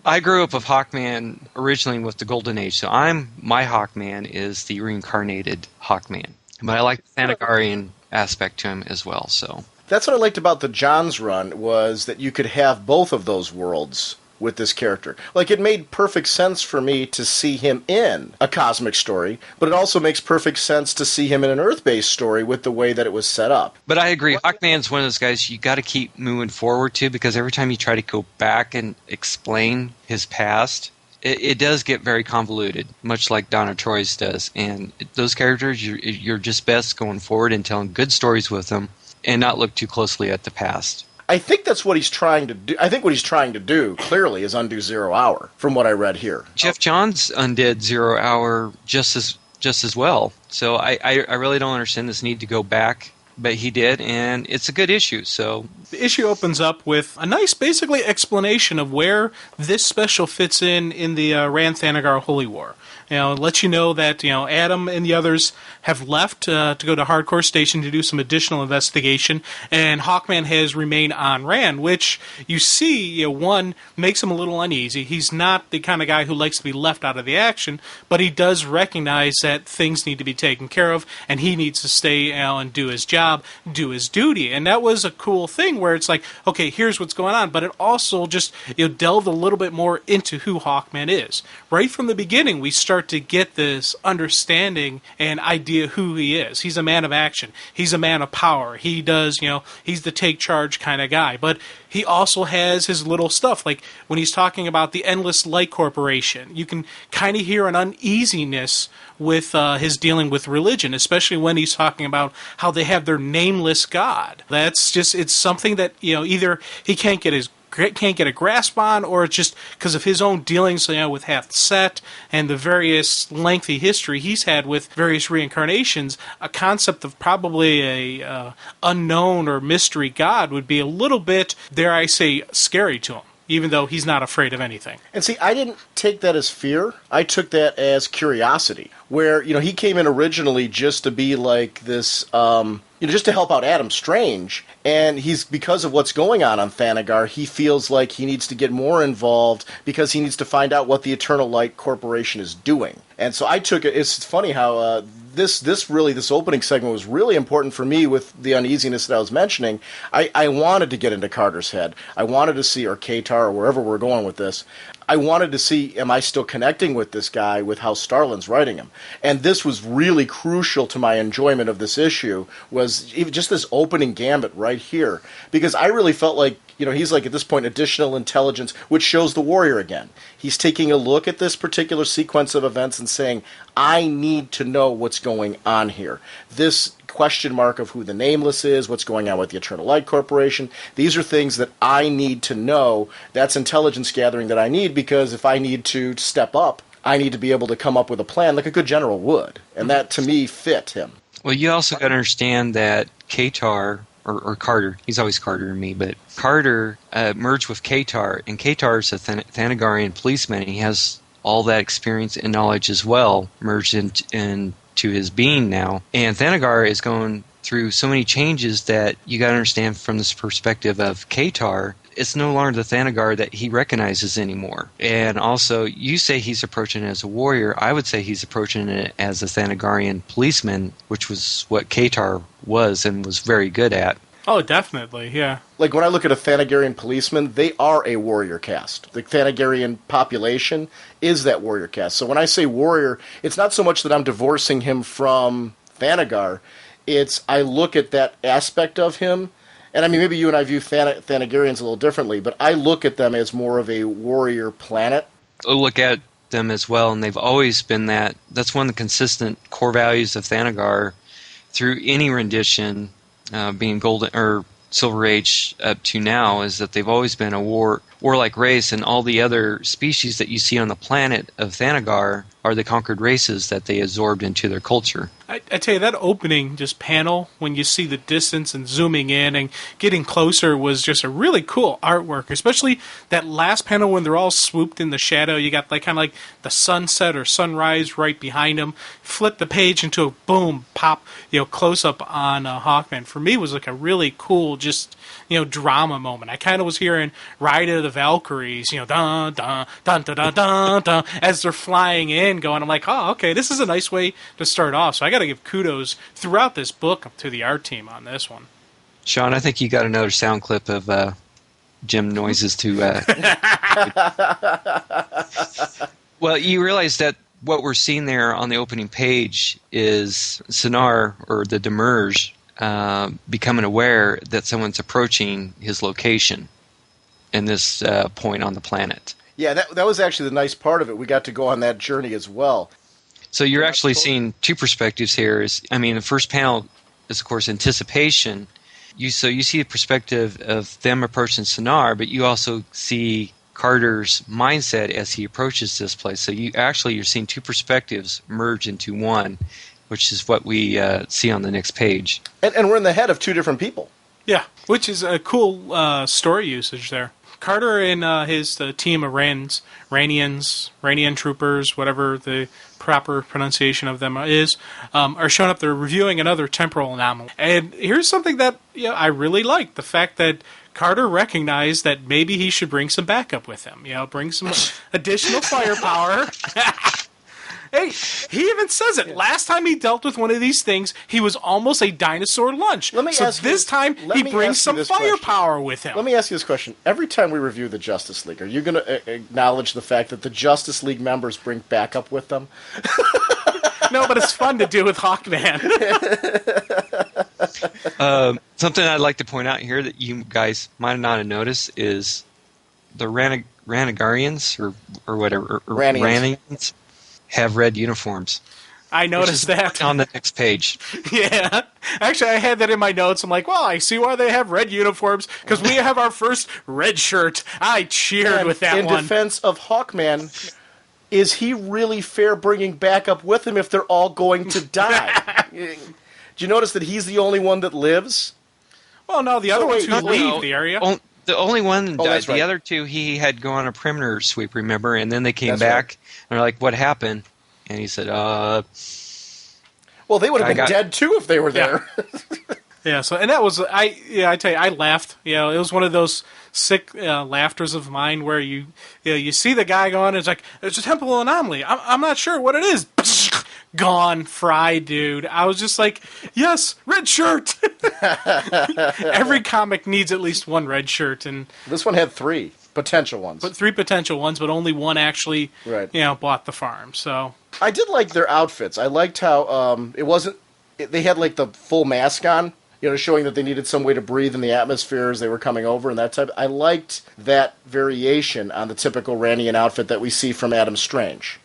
I grew up with Hawkman originally with the Golden Age, so my Hawkman is the reincarnated Hawkman. But I like the Thanagarian aspect to him as well. So That's what I liked about the Johns run, was that you could have both of those worlds with this character. Like, it made perfect sense for me to see him in a cosmic story, but it also makes perfect sense to see him in an Earth-based story with the way that it was set up. But I agree. Hawkman's one of those guys you got to keep moving forward to, because every time you try to go back and explain his past, it does get very convoluted, much like Donna Troy's does. And those characters, you're just best going forward and telling good stories with them and not look too closely at the past. I think that's what he's trying to do. I think what he's trying to do, clearly, is undo Zero Hour, from what I read here. Jeff Johns undid Zero Hour just as well. So I really don't understand this need to go back, but he did, and it's a good issue. So the issue opens up with a nice, basically, explanation of where this special fits in the Rand Thanagar Holy War. It lets you know that Adam and the others have left to go to Hardcore Station to do some additional investigation, and Hawkman has remained on Rand, which you see, one, makes him a little uneasy. He's not the kind of guy who likes to be left out of the action, but he does recognize that things need to be taken care of, and he needs to stay and do his job, do his duty. And that was a cool thing where it's like, okay, here's what's going on, but it also just delved a little bit more into who Hawkman is. Right from the beginning, we start to get this understanding and idea who he is. He's a man of action. He's a man of power. He does, he's the take charge kind of guy. But he also has his little stuff. Like when he's talking about the Endless Light Corporation, you can kind of hear an uneasiness with his dealing with religion, especially when he's talking about how they have their nameless God. That's just, it's something that, either he can't get a grasp on, or it's just because of his own dealings with Hath Set and the various lengthy history he's had with various reincarnations. A concept of probably a unknown or mystery god would be a little bit, dare I say, scary to him, even though he's not afraid of anything. And see, I didn't take that as fear. I took that as curiosity, where, he came in originally just to be like this, just to help out Adam Strange. And because of what's going on Thanagar, he feels like he needs to get more involved because he needs to find out what the Eternal Light Corporation is doing. And so I took it, it's funny how this opening segment was really important for me with the uneasiness that I was mentioning. I wanted to get into Carter's head. I wanted to see, or Katar, or wherever we're going with this, I wanted to see, am I still connecting with this guy with how Starlin's writing him? And this was really crucial to my enjoyment of this issue, was even just this opening gambit right here. Because I really felt like, he's like at this point additional intelligence, which shows the warrior again. He's taking a look at this particular sequence of events and saying, I need to know what's going on here. This question mark of who the Nameless is, what's going on with the Eternal Light Corporation. These are things that I need to know. That's intelligence gathering that I need, because if I need to step up, I need to be able to come up with a plan like a good general would. And that, to me, fit him. Well, you also got to understand that Katar, or Carter, he's always Carter to me, but Carter merged with Katar, and Katar's a Thanagarian policeman, and he has all that experience and knowledge as well merged into his being now. And Thanagar is going through so many changes that you got to understand from this perspective of Katar, it's no longer the Thanagar that he recognizes anymore. And also, you say he's approaching it as a warrior. I would say he's approaching it as a Thanagarian policeman, which was what Katar was and was very good at. Oh, definitely, yeah. Like, when I look at a Thanagarian policeman, they are a warrior caste. The Thanagarian population is that warrior caste. So when I say warrior, it's not so much that I'm divorcing him from Thanagar. It's, I look at that aspect of him, and I mean, maybe you and I view Thanagarians a little differently, but I look at them as more of a warrior planet. I look at them as well, and they've always been that. That's one of the consistent core values of Thanagar through any rendition, being Golden or Silver Age up to now, is that they've always been a warlike race, and all the other species that you see on the planet of Thanagar are the conquered races that they absorbed into their culture. I tell you, that opening just panel, when you see the distance and zooming in and getting closer, was just a really cool artwork, especially that last panel when they're all swooped in the shadow. You got like kind of like the sunset or sunrise right behind them. Flip the page into a boom, pop, close up on Hawkman. For me, it was like a really cool, just, drama moment. I kind of was hearing Ride of the Valkyries, dun, dun, dun, dun, dun, dun, dun, as they're flying in, going, I'm like, oh, okay, this is a nice way to start off. So I got to give kudos throughout this book to the art team on this one. Sean, I think you got another sound clip of Jim noises to... Well, you realize that what we're seeing there on the opening page is Sonar, or the Demerge, becoming aware that someone's approaching his location in this point on the planet. Yeah, that was actually the nice part of it. We got to go on that journey as well. So you're actually seeing two perspectives here. The first panel is, of course, anticipation. You see the perspective of them approaching Sonar, but you also see Carter's mindset as he approaches this place. So you're seeing two perspectives merge into one, which is what we see on the next page. And we're in the head of two different people. Yeah, which is a cool story usage there. Carter and his team of Ranian troopers, whatever the proper pronunciation of them is, are showing up. They're reviewing another temporal anomaly. And here's something that I really like, the fact that Carter recognized that maybe he should bring some backup with him. Bring some additional firepower. Hey, he even says it. Last time he dealt with one of these things, he was almost a dinosaur lunch. This time, he brings some firepower with him. Let me ask you this question. Every time we review the Justice League, are you going to acknowledge the fact that the Justice League members bring backup with them? No, but it's fun to do with Hawkman. Something I'd like to point out here that you guys might not have noticed is the Ranagarians, or whatever, Ranians, have red uniforms. I noticed that. On the next page. Yeah. Actually, I had that in my notes. I'm like, well, I see why they have red uniforms, because we have our first red shirt. I cheered with that one. In defense of Hawkman, is he really fair bringing backup with him if they're all going to die? Do you notice that he's the only one that lives? Well, no, the other ones who leave the area. The only one died. That's right. The other two, he had gone on a perimeter sweep, remember? And then they came back, and they're like, what happened? And he said, well, they would have been dead, too, if they were there. Yeah, so, and that was, I tell you, I laughed. It was one of those sick laughters of mine where you see the guy going, it's like, it's a temporal anomaly. I'm not sure what it is. Gone, fried, dude. I was just like, yes, red shirt. Every comic needs at least one red shirt, and this one had three potential ones. But three potential ones, but only one actually, bought the farm. So I did like their outfits. I liked how they had like the full mask on, showing that they needed some way to breathe in the atmosphere as they were coming over and that type. I liked that variation on the typical Randian outfit that we see from Adam Strange.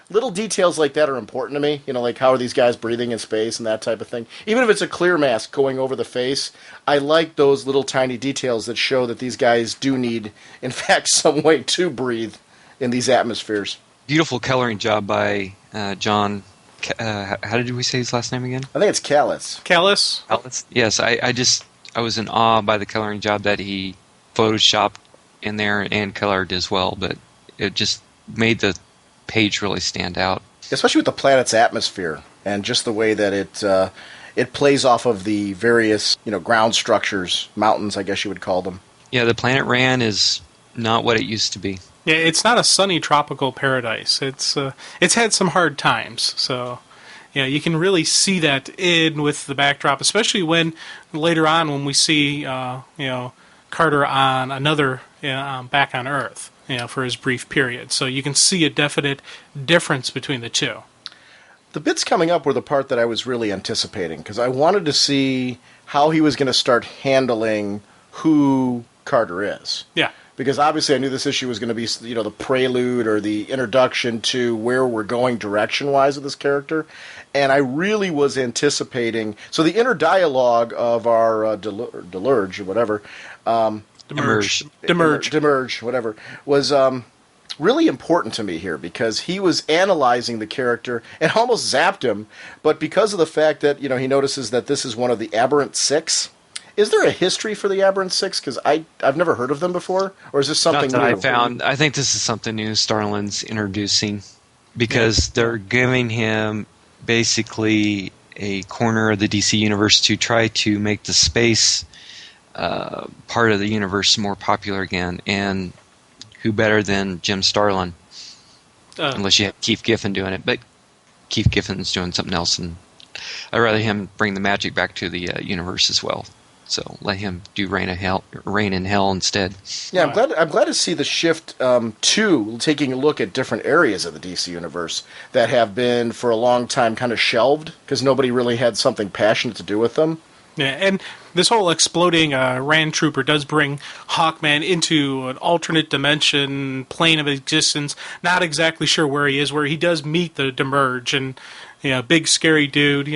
Little details like that are important to me, like how are these guys breathing in space and that type of thing. Even if it's a clear mask going over the face, I like those little tiny details that show that these guys do need, in fact, some way to breathe in these atmospheres. Beautiful coloring job by John. How did we say his last name again? I think it's Callis. Callis? Yes, I was in awe by the coloring job that he photoshopped in there and colored as well, but it just made the page really stand out. Especially with the planet's atmosphere and just the way that it plays off of the various, ground structures, mountains, I guess you would call them. Yeah, the planet Ran is not what it used to be. Yeah, it's not a sunny tropical paradise. It's had some hard times. So, you can really see that with the backdrop, especially when later on when we see Carter on another back on Earth, for his brief period. So you can see a definite difference between the two. The bits coming up were the part that I was really anticipating, because I wanted to see how he was going to start handling who Carter is. Yeah. Because obviously I knew this issue was going to be, the prelude or the introduction to where we're going direction-wise with this character. And I really was anticipating... So the inner dialogue of our Delurge, or whatever... Demerge, whatever, was really important to me here because he was analyzing the character and almost zapped him, but because of the fact that, he notices that this is one of the Aberrant Six. Is there a history for the Aberrant Six? Because I've never heard of them before, or is this something Not that new? I found. I think this is something new Starlin's introducing because they're giving him basically a corner of the DC universe to try to make the space part of the universe more popular again. And who better than Jim Starlin? Unless you have Keith Giffen doing it. But Keith Giffen's doing something else, and I'd rather him bring the magic back to the universe as well. So let him do Reign in Hell instead. Yeah, I'm glad to see the shift to taking a look at different areas of the DC universe that have been for a long time kind of shelved because nobody really had something passionate to do with them. Yeah, and this whole exploding Rand Trooper does bring Hawkman into an alternate dimension, plane of existence. Not exactly sure where he is, where he does meet the Demerge, and big scary dude,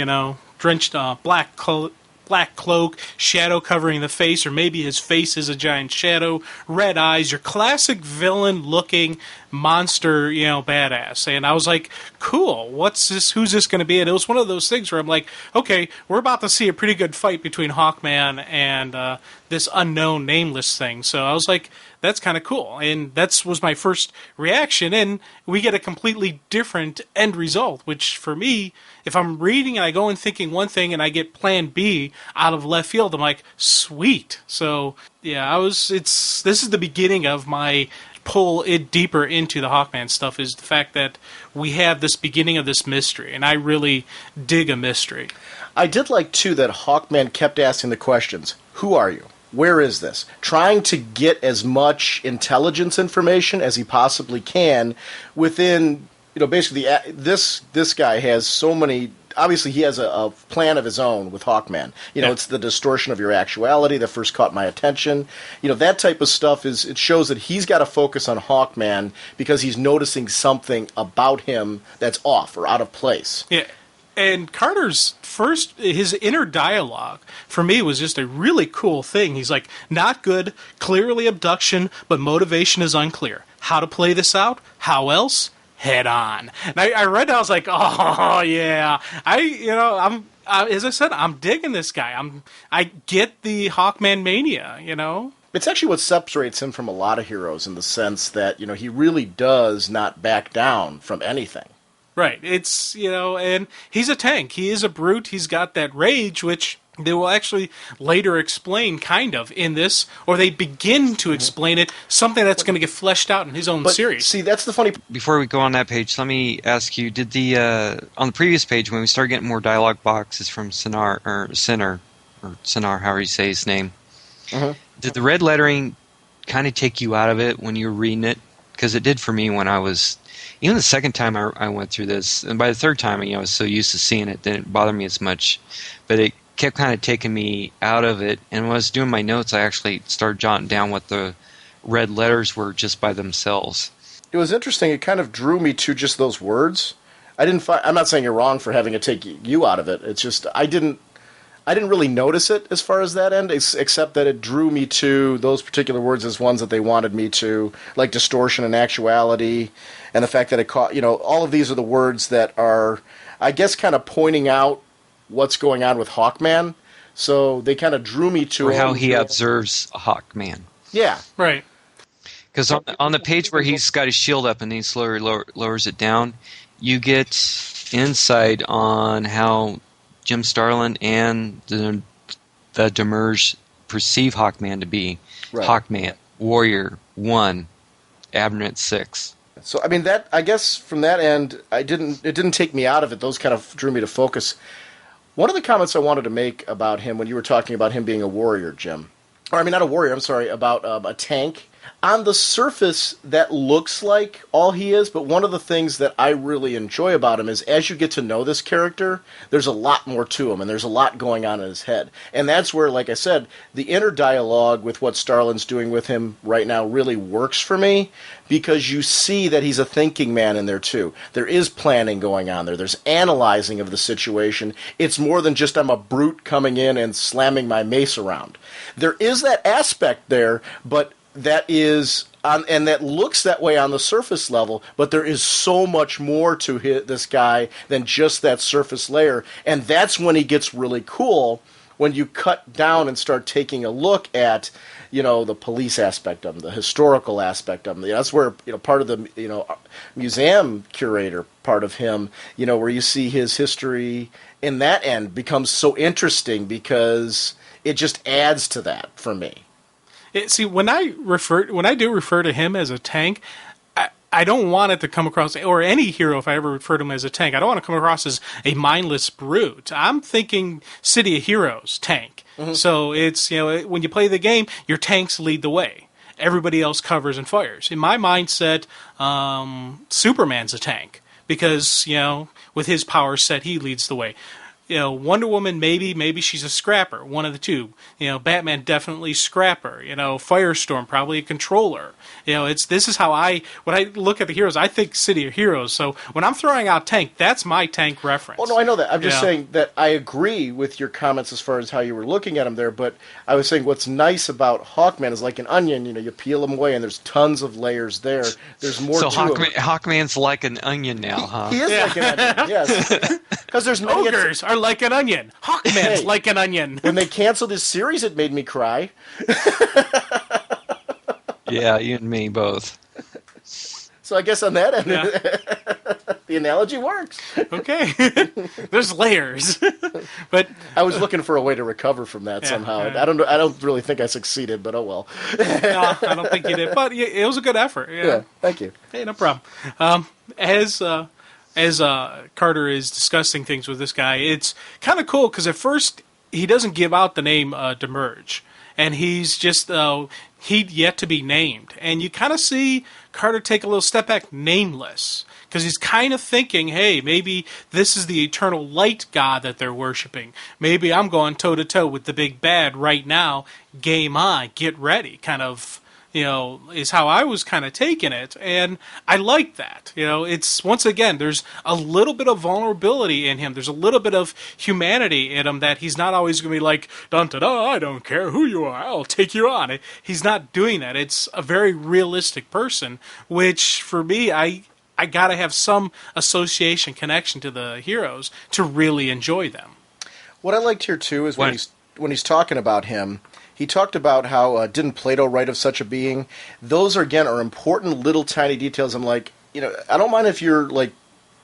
drenched black cloak, shadow covering the face, or maybe his face is a giant shadow, red eyes, your classic villain-looking monster, badass. And I was like, cool, what's this, who's this going to be? And it was one of those things where I'm like, okay, we're about to see a pretty good fight between Hawkman and this unknown nameless thing. So I was like, that's kind of cool. And that was my first reaction, and we get a completely different end result, which for me, if I'm reading and I go in thinking one thing and I get plan B out of left field, I'm like, sweet. So, yeah, this is the beginning of my pull it deeper into the Hawkman stuff, is the fact that we have this beginning of this mystery, and I really dig a mystery. I did like, too, that Hawkman kept asking the questions. Who are you? Where is this? Trying to get as much intelligence information as he possibly can within, basically this guy has so many. Obviously, he has a plan of his own with Hawkman. It's the distortion of your actuality that first caught my attention. That type of stuff it shows that he's got to focus on Hawkman because he's noticing something about him that's off or out of place. Yeah. And Carter's his inner dialogue, for me, was just a really cool thing. He's like, not good, clearly abduction, but motivation is unclear. How to play this out? How else? Head on. And I read that, I was like, oh, yeah. As I said, I'm digging this guy. I get the Hawkman mania, It's actually what separates him from a lot of heroes in the sense that, he really does not back down from anything. Right. It's, and he's a tank. He is a brute. He's got that rage, which they will actually later explain, kind of, in this, or they begin to explain it, something that's going to get fleshed out in his own series. See, that's the funny... Before we go on that page, let me ask you, did on the previous page, when we started getting more dialogue boxes from Sinar, however you say his name, did the red lettering kind of take you out of it when you were reading it? Because it did for me when I was... Even the second time I went through this, and by the third time, I was so used to seeing it, it didn't bother me as much. But it kept kind of taking me out of it. And when I was doing my notes, I actually started jotting down what the red letters were just by themselves. It was interesting. It kind of drew me to just those words. I'm not saying you're wrong for having it take you out of it. It's just I didn't really notice it as far as that end, except that it drew me to those particular words as ones that they wanted me to, like distortion and actuality, and the fact that it caught, all of these are the words that are, I guess, kind of pointing out what's going on with Hawkman. So they kind of drew me to... Or how he observes Hawkman. Yeah. Right. Because on the page where he's got his shield up and he slowly lowers it down, you get insight on how Jim Starlin and the Demerge perceive Hawkman to be. Right. Hawkman, Warrior, 1, Aberrant 6. So, I guess from that end, it didn't take me out of it. Those kind of drew me to focus. One of the comments I wanted to make about him when you were talking about him being a warrior, Jim, not a warrior, I'm sorry, about a tank. On the surface, that looks like all he is, but one of the things that I really enjoy about him is as you get to know this character, there's a lot more to him, and there's a lot going on in his head. And that's where, like I said, the inner dialogue with what Starlin's doing with him right now really works for me, because you see that he's a thinking man in there, too. There is planning going on there. There's analyzing of the situation. It's more than just I'm a brute coming in and slamming my mace around. There is that aspect there, but that is and that looks that way on the surface level, but there is so much more to this guy than just that surface layer, and that's when he gets really cool. When you cut down and start taking a look at, the police aspect of him, the historical aspect of him, that's where part of the museum curator part of him, where you see his history in that end becomes so interesting because it just adds to that for me. See, when I do refer to him as a tank, I don't want it to come across, or any hero, if I ever refer to him as a tank, I don't want to come across as a mindless brute. I'm thinking City of Heroes tank. Mm-hmm. So it's, when you play the game, your tanks lead the way. Everybody else covers and fires. In my mindset, Superman's a tank because, with his power set, he leads the way. Wonder Woman, maybe she's a scrapper, one of the two. Batman, definitely scrapper. Firestorm, probably a controller. This is how when I look at the heroes, I think City of Heroes. So when I'm throwing out tank, that's my tank reference. Oh, no, I know that. I'm just saying that I agree with your comments as far as how you were looking at him there, but I was saying what's nice about Hawkman is like an onion, you peel him away and there's tons of layers there. There's more to him. So Hawkman's like an onion now, huh? He is like an onion, yes. Because there's many ogres are like an onion. Hawkman's like an onion. When they canceled his series, it made me cry. Yeah, you and me both. So I guess on that end, the analogy works. Okay. There's layers. But I was looking for a way to recover from that somehow. I don't really think I succeeded, but oh well. No, I don't think you did. But it was a good effort. Yeah, thank you. Hey, no problem. As Carter is discussing things with this guy, it's kind of cool because at first he doesn't give out the name Demerge, and he's just he'd yet to be named, and you kind of see Carter take a little step back, nameless, because he's kind of thinking, hey, maybe this is the eternal light god that they're worshiping. Maybe I'm going toe to toe with the big bad right now. Game on, get ready, kind of. Is how I was kind of taking it, and I like that. It's, once again, there's a little bit of vulnerability in him. There's a little bit of humanity in him that he's not always going to be like, dun-da-da, I don't care who you are, I'll take you on. He's not doing that. It's a very realistic person, which, for me, I got to have some association, connection to the heroes to really enjoy them. What I liked here, too, is when he's talking about him, he talked about how didn't Plato write of such a being? Those, are important little tiny details. I'm like, I don't mind if you're like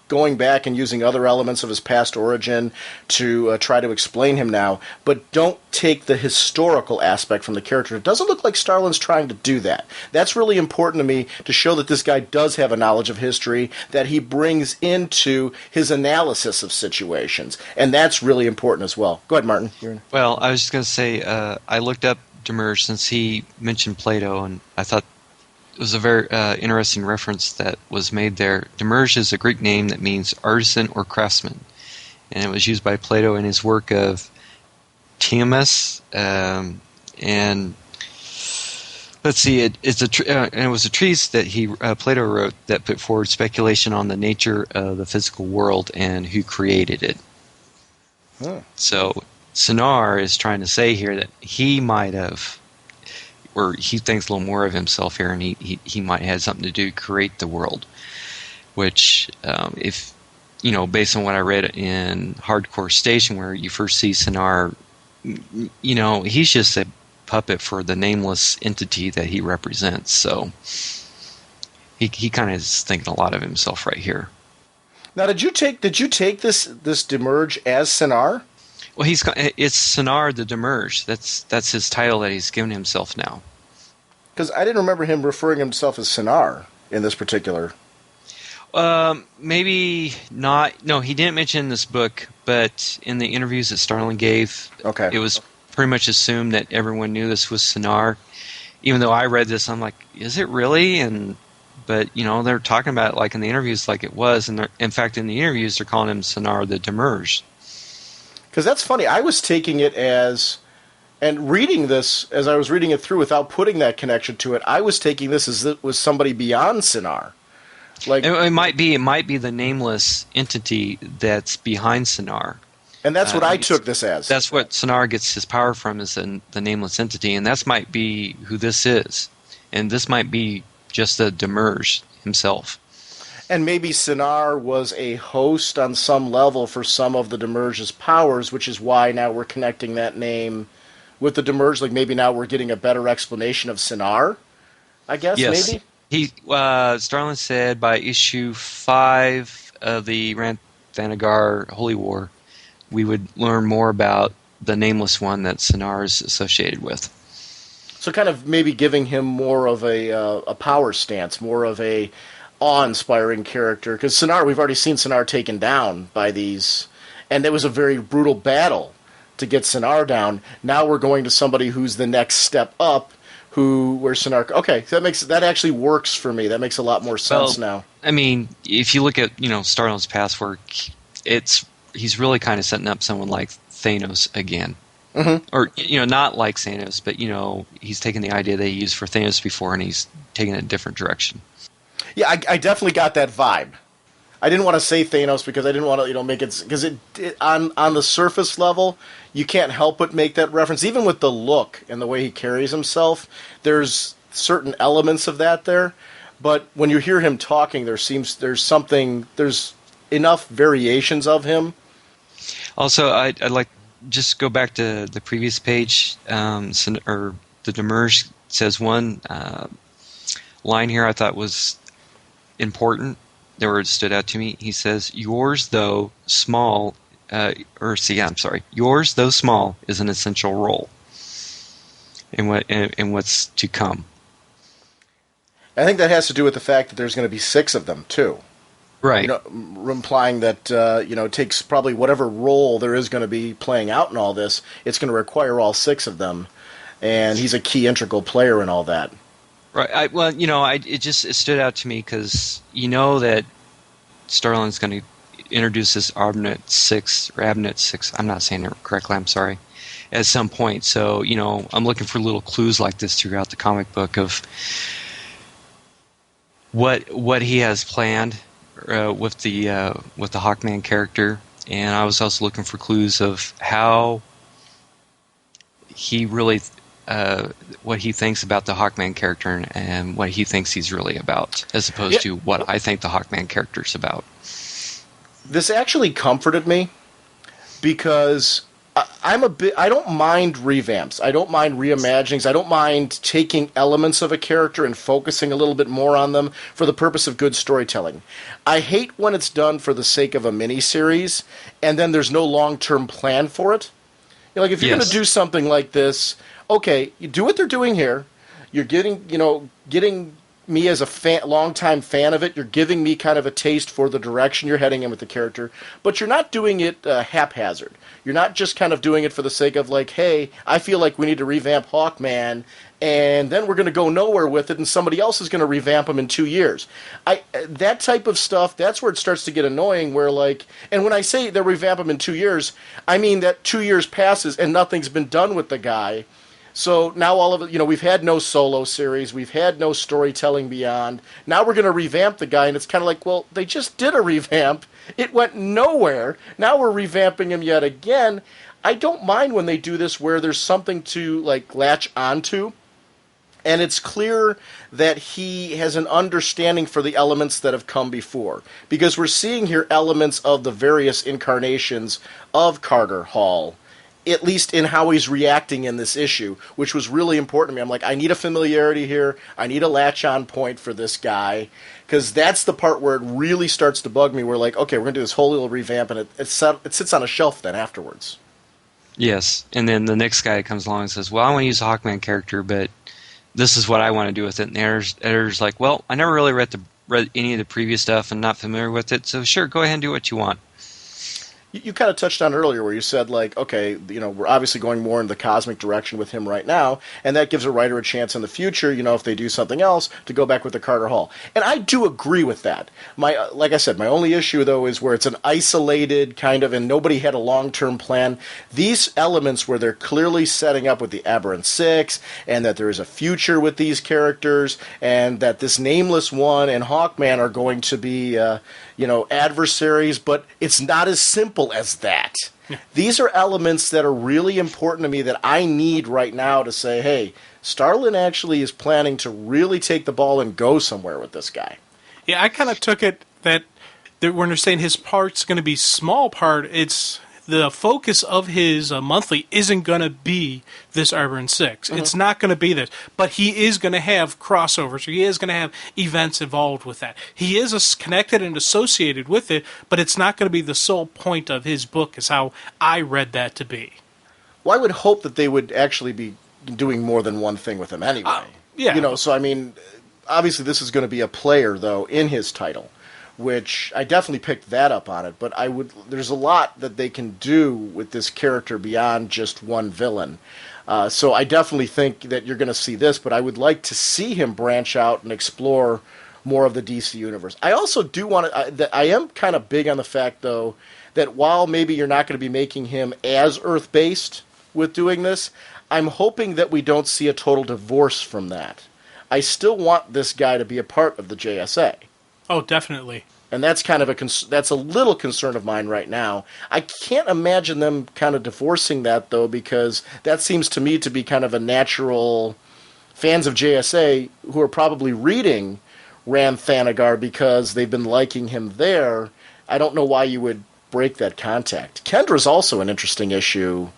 going back and using other elements of his past origin to try to explain him now, but don't take the historical aspect from the character. It doesn't look like Starlin's trying to do that. That's really important to me to show that this guy does have a knowledge of history that he brings into his analysis of situations, and that's really important as well. Go ahead, Martin. Well, I was just going to say, I looked up Demerge since he mentioned Plato, and I thought it was a very interesting reference that was made there. Demerge is a Greek name that means artisan or craftsman, and it was used by Plato in his work of Timaeus. And let's see, and it was a treatise that Plato wrote that put forward speculation on the nature of the physical world and who created it. Huh. So Sinar is trying to say here that he might have, or he thinks a little more of himself here, and he might have had something to do to create the world. Which, if based on what I read in Hardcore Station, where you first see Sinar, he's just a puppet for the nameless entity that he represents. So he kind of is thinking a lot of himself right here. Now, did you take this Demerge as Sinar? Well, it's Sinar the Demerge. That's his title that he's given himself now. Because I didn't remember him referring himself as Sinar in this particular. Maybe not. No, he didn't mention in this book, but in the interviews that Starlin gave, it was pretty much assumed that everyone knew this was Sinar. Even though I read this, I'm like, is it really? But they're talking about it like in the interviews like it was, and in fact in the interviews they're calling him Sinar the Demerge. Because that's funny. I was taking it as, and reading this, as I was reading it through without putting that connection to it, I was taking this as it was somebody beyond Sinar. Like it might be the nameless entity that's behind Sinar. And that's what I took this as. That's what Sinar gets his power from, is the nameless entity, and that might be who this is. and this might be just the Demerge himself. And maybe Sinar was a host on some level for some of the Demerge's powers, which is why now we're connecting that name with the Demerge. Like maybe now we're getting a better explanation of Sinar, I guess, Yes. maybe? Starlin said by issue 5 of the Ranthanagar Holy War, we would learn more about the Nameless One that Sinar is associated with. So kind of maybe giving him more of a power stance, more of a awe-inspiring character. Because Sinar, we've already seen Sinar taken down by these, and it was a very brutal battle to get Sinar down. Now we're going to somebody who's the next step up, where Sinar... Okay, that actually works for me. That makes a lot more sense now. I mean, if you look at, Starlin's past work, he's really kind of setting up someone like Thanos again. Mm-hmm. Or, not like Thanos, but, he's taken the idea that he used for Thanos before and he's taken it in a different direction. Yeah, I definitely got that vibe. I didn't want to say Thanos because I didn't want to, make it... Because on the surface level, you can't help but make that reference. Even with the look and the way he carries himself, there's certain elements of that there. But when you hear him talking, there's enough variations of him. Also, I'd like just go back to the previous page. Or the Demerge says one line here I thought was important. The word stood out to me. He says, "Yours, though small, yours, though small, is an essential role in what's to come." I think that has to do with the fact that there's going to be 6 of them too. Right. Implying that, it takes probably whatever role there is going to be playing out in all this, it's going to require all 6 of them. And he's a key integral player in all that. Right. It stood out to me because that Starlin's going to introduce this Abnett 6, I'm not saying it correctly, I'm sorry, at some point. So, I'm looking for little clues like this throughout the comic book of what he has planned with the Hawkman character, and I was also looking for clues of how he really what he thinks about the Hawkman character and what he thinks he's really about, as opposed to what I think the Hawkman character's about. This actually comforted me because I don't mind revamps. I don't mind reimaginings. I don't mind taking elements of a character and focusing a little bit more on them for the purpose of good storytelling. I hate when it's done for the sake of a miniseries and then there's no long-term plan for it. If you're going to do something like this, okay, you do what they're doing here. You're getting me as a longtime fan of it. You're giving me kind of a taste for the direction you're heading in with the character, but you're not doing it haphazard. You're not just kind of doing it for the sake of like, hey, I feel like we need to revamp Hawkman, and then we're going to go nowhere with it, and somebody else is going to revamp him in 2 years. That type of stuff, that's where it starts to get annoying, where like, and when I say they revamp him in 2 years, I mean that 2 years passes and nothing's been done with the guy. So now all of it, we've had no solo series, we've had no storytelling beyond. Now we're going to revamp the guy, and it's kind of like, well, they just did a revamp. It went nowhere. Now we're revamping him yet again. I don't mind when they do this where there's something to like latch onto, and it's clear that he has an understanding for the elements that have come before. Because we're seeing here elements of the various incarnations of Carter Hall, at least in how he's reacting in this issue, which was really important to me. I'm like, I need a familiarity here. I need a latch-on point for this guy, because that's the part where it really starts to bug me. We're like, okay, we're going to do this whole little revamp, and it sits on a shelf then afterwards. Yes, and then the next guy comes along and says, well, I want to use a Hawkman character, but this is what I want to do with it. And the editor's like, well, I never really read any of the previous stuff and not familiar with it, so sure, go ahead and do what you want. You kind of touched on earlier where you said, like, okay, we're obviously going more in the cosmic direction with him right now, and that gives a writer a chance in the future, if they do something else, to go back with the Carter Hall. And I do agree with that. Like I said, my only issue, though, is where it's an isolated kind of, and nobody had a long-term plan. These elements where they're clearly setting up with the Aberrant Six, and that there is a future with these characters, and that this Nameless One and Hawkman are going to be, adversaries, but it's not as simple as that. These are elements that are really important to me that I need right now to say, hey, Starlin actually is planning to really take the ball and go somewhere with this guy. Yeah, I kind of took it that when they're saying his part's going to be small part, it's the focus of his monthly isn't going to be this Arbor 6. Mm-hmm. It's not going to be this. But he is going to have crossovers. Or he is going to have events involved with that. He is connected and associated with it, but it's not going to be the sole point of his book is how I read that to be. Well, I would hope that they would actually be doing more than one thing with him anyway. Yeah. So I mean, obviously this is going to be a player, though, in his title, which I definitely picked that up on it, but there's a lot that they can do with this character beyond just one villain. So I definitely think that you're going to see this, but I would like to see him branch out and explore more of the DC universe. I also do want to, I am kind of big on the fact, though, that while maybe you're not going to be making him as Earth-based with doing this, I'm hoping that we don't see a total divorce from that. I still want this guy to be a part of the JSA. Oh, definitely. And that's kind of that's a little concern of mine right now. I can't imagine them kind of divorcing that, though, because that seems to me to be kind of a natural... Fans of JSA who are probably reading Ran Thanagar because they've been liking him there, I don't know why you would break that contact. Kendra's also an interesting issue.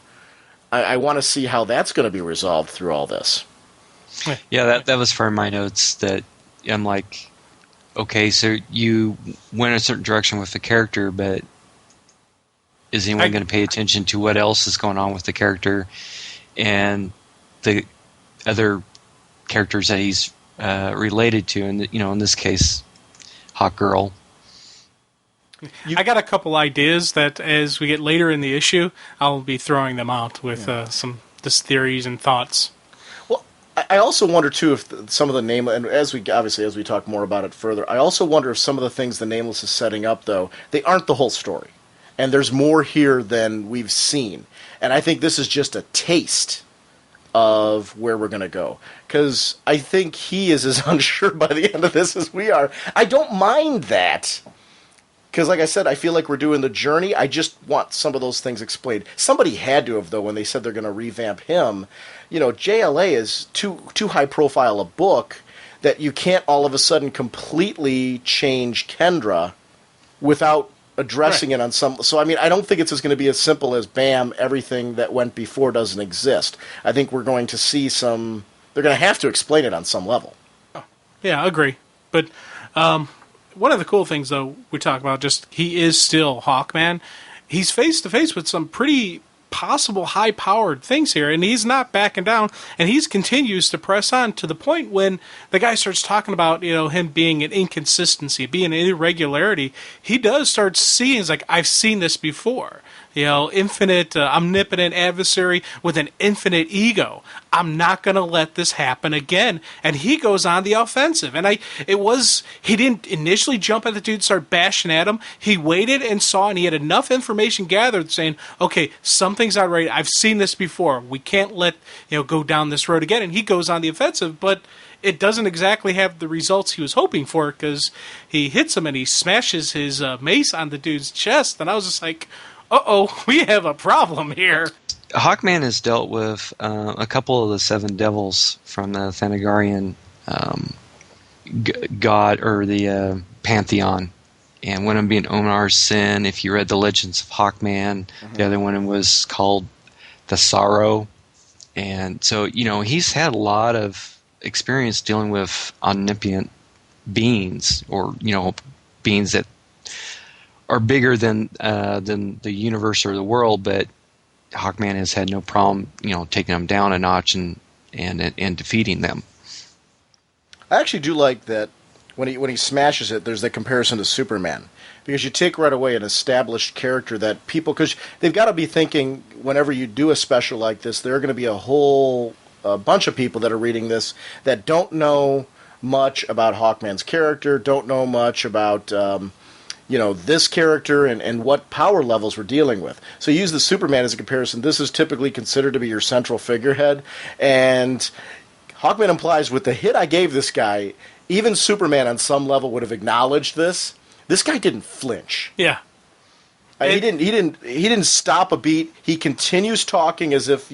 I want to see how that's going to be resolved through all this. Yeah, that was for my notes that I'm like, okay, so you went a certain direction with the character, but is anyone going to pay attention to what else is going on with the character and the other characters that he's related to? And in this case, Hawk Girl. I got a couple ideas that as we get later in the issue, I'll be throwing them out with some theories and thoughts. Well, I also wonder too if some of the Nameless, and as we talk more about it further, I also wonder if some of the things the Nameless is setting up, though, they aren't the whole story, and there's more here than we've seen. And I think this is just a taste of where we're going to go, because I think he is as unsure by the end of this as we are. I don't mind that. Because, like I said, I feel like we're doing the journey. I just want some of those things explained. Somebody had to have, though, when they said they're going to revamp him. JLA is too high profile a book that you can't all of a sudden completely change Kendra without addressing it on some... So, I mean, I don't think it's going to be as simple as, bam, everything that went before doesn't exist. I think we're going to see some... They're going to have to explain it on some level. Yeah, I agree. But... one of the cool things, though, we talk about, just he is still Hawkman. He's face-to-face with some pretty possible high-powered things here, and he's not backing down, and he continues to press on to the point when the guy starts talking about, him being an inconsistency, being an irregularity. He does start seeing, it's like, I've seen this before. Infinite, omnipotent adversary with an infinite ego. I'm not going to let this happen again. And he goes on the offensive. And he didn't initially jump at the dude, start bashing at him. He waited and saw, and he had enough information gathered saying, okay, something's not right. I've seen this before. We can't let, go down this road again. And he goes on the offensive, but it doesn't exactly have the results he was hoping for, because he hits him and he smashes his mace on the dude's chest. And I was just like, uh-oh, we have a problem here. Hawkman has dealt with a couple of the Seven Devils from the Thanagarian god, or the Pantheon. And one of them being Omar Sin, if you read the Legends of Hawkman. Mm-hmm. The other one was called The Sorrow. And so, he's had a lot of experience dealing with omnipotent beings, or, beings that are bigger than the universe or the world, but Hawkman has had no problem, taking them down a notch and defeating them. I actually do like that when he smashes it, there's that comparison to Superman, because you take right away an established character that people, because they've got to be thinking whenever you do a special like this, there are going to be a whole bunch of people that are reading this that don't know much about Hawkman's character, don't know much about this character and what power levels we're dealing with. So you use the Superman as a comparison. This is typically considered to be your central figurehead. And Hawkman implies with the hit I gave this guy, even Superman on some level would have acknowledged this. This guy didn't flinch. Yeah. He didn't stop a beat. He continues talking as if,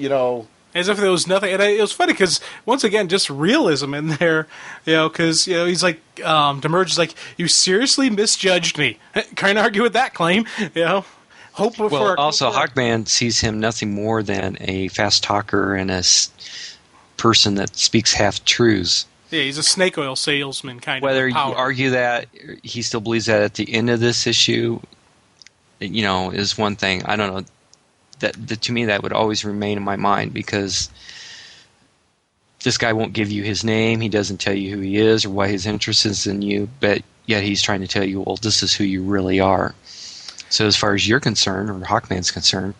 As if there was nothing. And it was funny because, once again, just realism in there, because, he's like, Demerge is like, you seriously misjudged me. Can't argue with that claim, Hope for well, also, Hawkman sees him nothing more than a fast talker and a person that speaks half-truths. Yeah, he's a snake oil salesman kind of. Whether you argue that he still believes that at the end of this issue, is one thing. I don't know. That to me, that would always remain in my mind because this guy won't give you his name. He doesn't tell you who he is or why his interest is in you, but yet he's trying to tell you, well, this is who you really are. So as far as you're concerned, or Hawkman's concerned,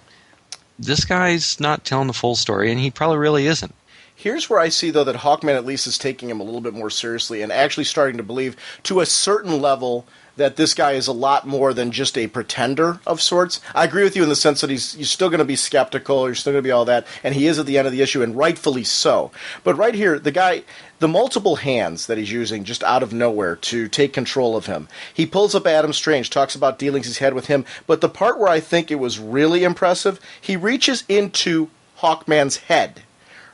this guy's not telling the full story, and he probably really isn't. Here's where I see, though, that Hawkman at least is taking him a little bit more seriously and actually starting to believe, to a certain level, that this guy is a lot more than just a pretender of sorts. I agree with you in the sense that you're still going to be skeptical, you're still going to be all that, and he is at the end of the issue, and rightfully so. But right here, the multiple hands that he's using just out of nowhere to take control of him. He pulls up Adam Strange, talks about dealings he's had with him, but the part where I think it was really impressive, he reaches into Hawkman's head,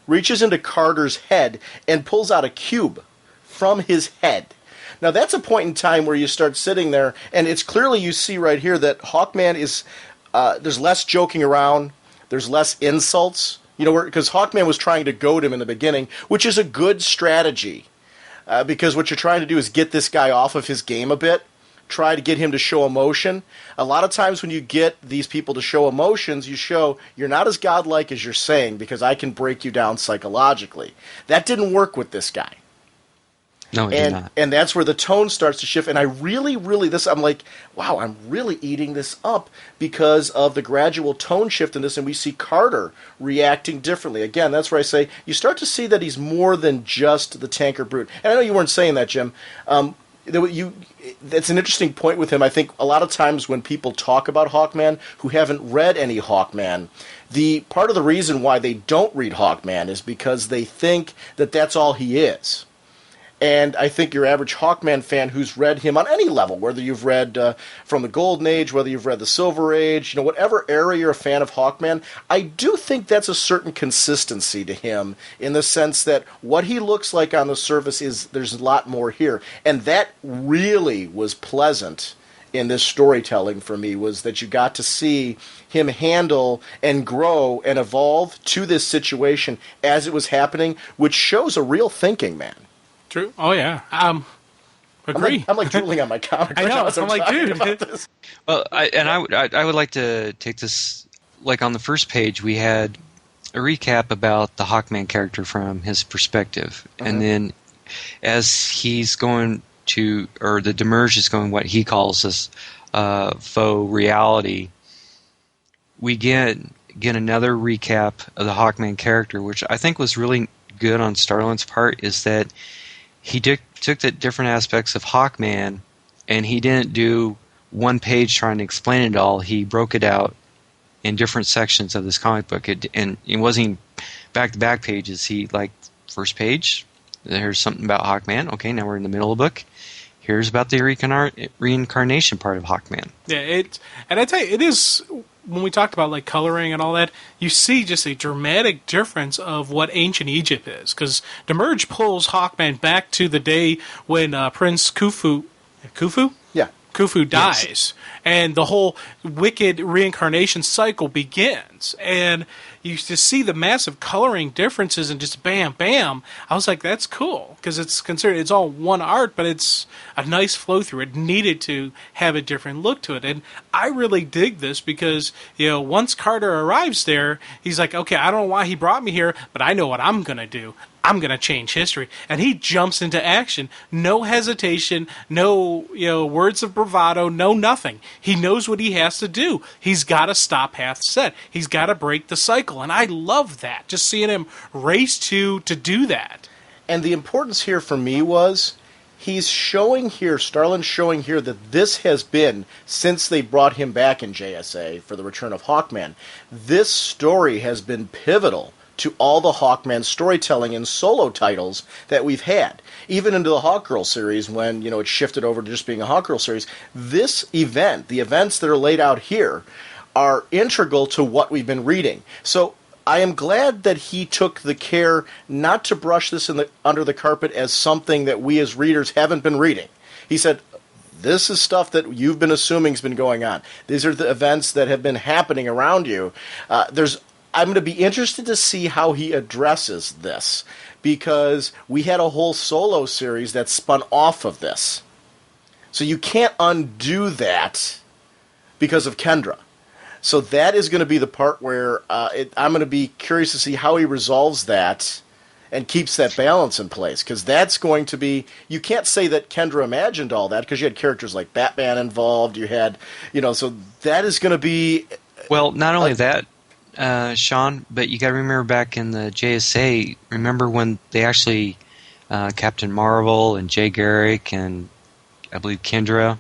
reaches into Carter's head, and pulls out a cube from his head. Now, that's a point in time where you start sitting there, and it's clearly you see right here that Hawkman is, there's less joking around, there's less insults, because Hawkman was trying to goad him in the beginning, which is a good strategy, because what you're trying to do is get this guy off of his game a bit, try to get him to show emotion. A lot of times when you get these people to show emotions, you show you're not as godlike as you're saying, because I can break you down psychologically. That didn't work with this guy. No, it did not. And that's where the tone starts to shift. And I really, I'm like, wow, I'm really eating this up because of the gradual tone shift in this, and we see Carter reacting differently. Again, that's where I say you start to see that he's more than just the tanker brute. And I know you weren't saying that, Jim. That's an interesting point with him. I think a lot of times when people talk about Hawkman who haven't read any Hawkman, the part of the reason why they don't read Hawkman is because they think that that's all he is. And I think your average Hawkman fan who's read him on any level, whether you've read from the Golden Age, whether you've read the Silver Age, whatever era you're a fan of Hawkman, I do think that's a certain consistency to him in the sense that what he looks like on the surface is there's a lot more here. And that really was pleasant in this storytelling for me, was that you got to see him handle and grow and evolve to this situation as it was happening, which shows a real thinking man. True. Oh, yeah. Agree. I'm like drooling on my comic. I know. I'm like, dude. About this. Well, I would like to take this, like on the first page, we had a recap about the Hawkman character from his perspective. And then as he's going to, or the Demerge is going what he calls this faux reality, we get another recap of the Hawkman character, which I think was really good on Starlin's part, is that he took the different aspects of Hawkman, and he didn't do one page trying to explain it all. He broke it out in different sections of this comic book, and it wasn't back-to-back pages. He, like, first page, there's something about Hawkman. Okay, now we're in the middle of the book. Here's about the reincarnation part of Hawkman. Yeah, and I tell you, it is, when we talked about like coloring and all that, you see just a dramatic difference of what ancient Egypt is. Because Demerge pulls Hawkman back to the day when Prince Khufu? Yeah. Khufu dies, and the whole wicked reincarnation cycle begins. And you just see the massive coloring differences and just bam, bam. I was like, that's cool, because it's all one art, but it's a nice flow through. It needed to have a different look to it. And I really dig this because, once Carter arrives there, he's like, okay, I don't know why he brought me here, but I know what I'm going to do. I'm going to change history. And he jumps into action. No hesitation, no words of bravado, no nothing. He knows what he has to do. He's got to stop Hath Set. He's got to break the cycle. And I love that, just seeing him race to do that. And the importance here for me was he's showing here, Starlin's showing here that this has been, since they brought him back in JSA for the return of Hawkman, this story has been pivotal to all the Hawkman storytelling and solo titles that we've had. Even into the Hawkgirl series, when it shifted over to just being a Hawkgirl series, this event, the events that are laid out here, are integral to what we've been reading. So I am glad that he took the care not to brush this under the carpet as something that we as readers haven't been reading. He said, this is stuff that you've been assuming has been going on. These are the events that have been happening around you. I'm going to be interested to see how he addresses this, because we had a whole solo series that spun off of this. So you can't undo that because of Kendra. So that is going to be the part where I'm going to be curious to see how he resolves that and keeps that balance in place, because that's going to be, you can't say that Kendra imagined all that, because you had characters like Batman involved, you had, so that is going to be... Well, not only that, Sean, but you got to remember back in the JSA, remember when they actually, Captain Marvel and Jay Garrick and I believe Kendra,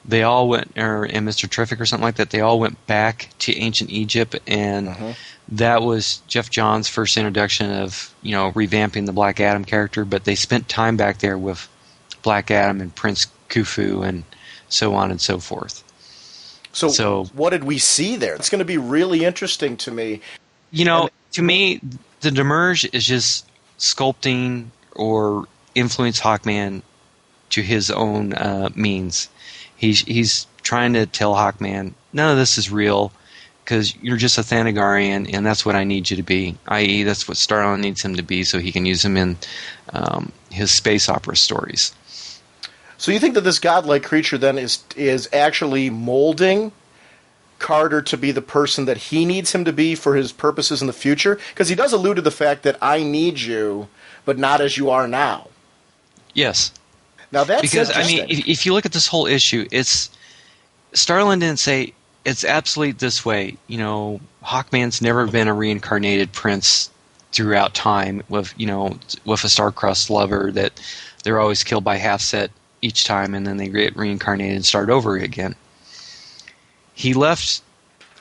they all went, and Mr. Terrific or something like that, they all went back to ancient Egypt, and that was Jeff Johns' first introduction of, revamping the Black Adam character, but they spent time back there with Black Adam and Prince Khufu and so on and so forth. So what did we see there? It's going to be really interesting to me. To me, the demerge is just sculpting or influence Hawkman to his own means. He's trying to tell Hawkman, none of this is real, because you're just a Thanagarian, and that's what I need you to be. I.e., that's what Starlin needs him to be, so he can use him in his space opera stories. So you think that this godlike creature then is actually molding Carter to be the person that he needs him to be for his purposes in the future? Because he does allude to the fact that I need you, but not as you are now. Yes. Now that's because interesting. If you look at this whole issue, Starlin didn't say it's absolute this way. Hawkman's never been a reincarnated prince throughout time with a star-crossed lover that they're always killed by half-set each time, and then they get reincarnated and start over again. He left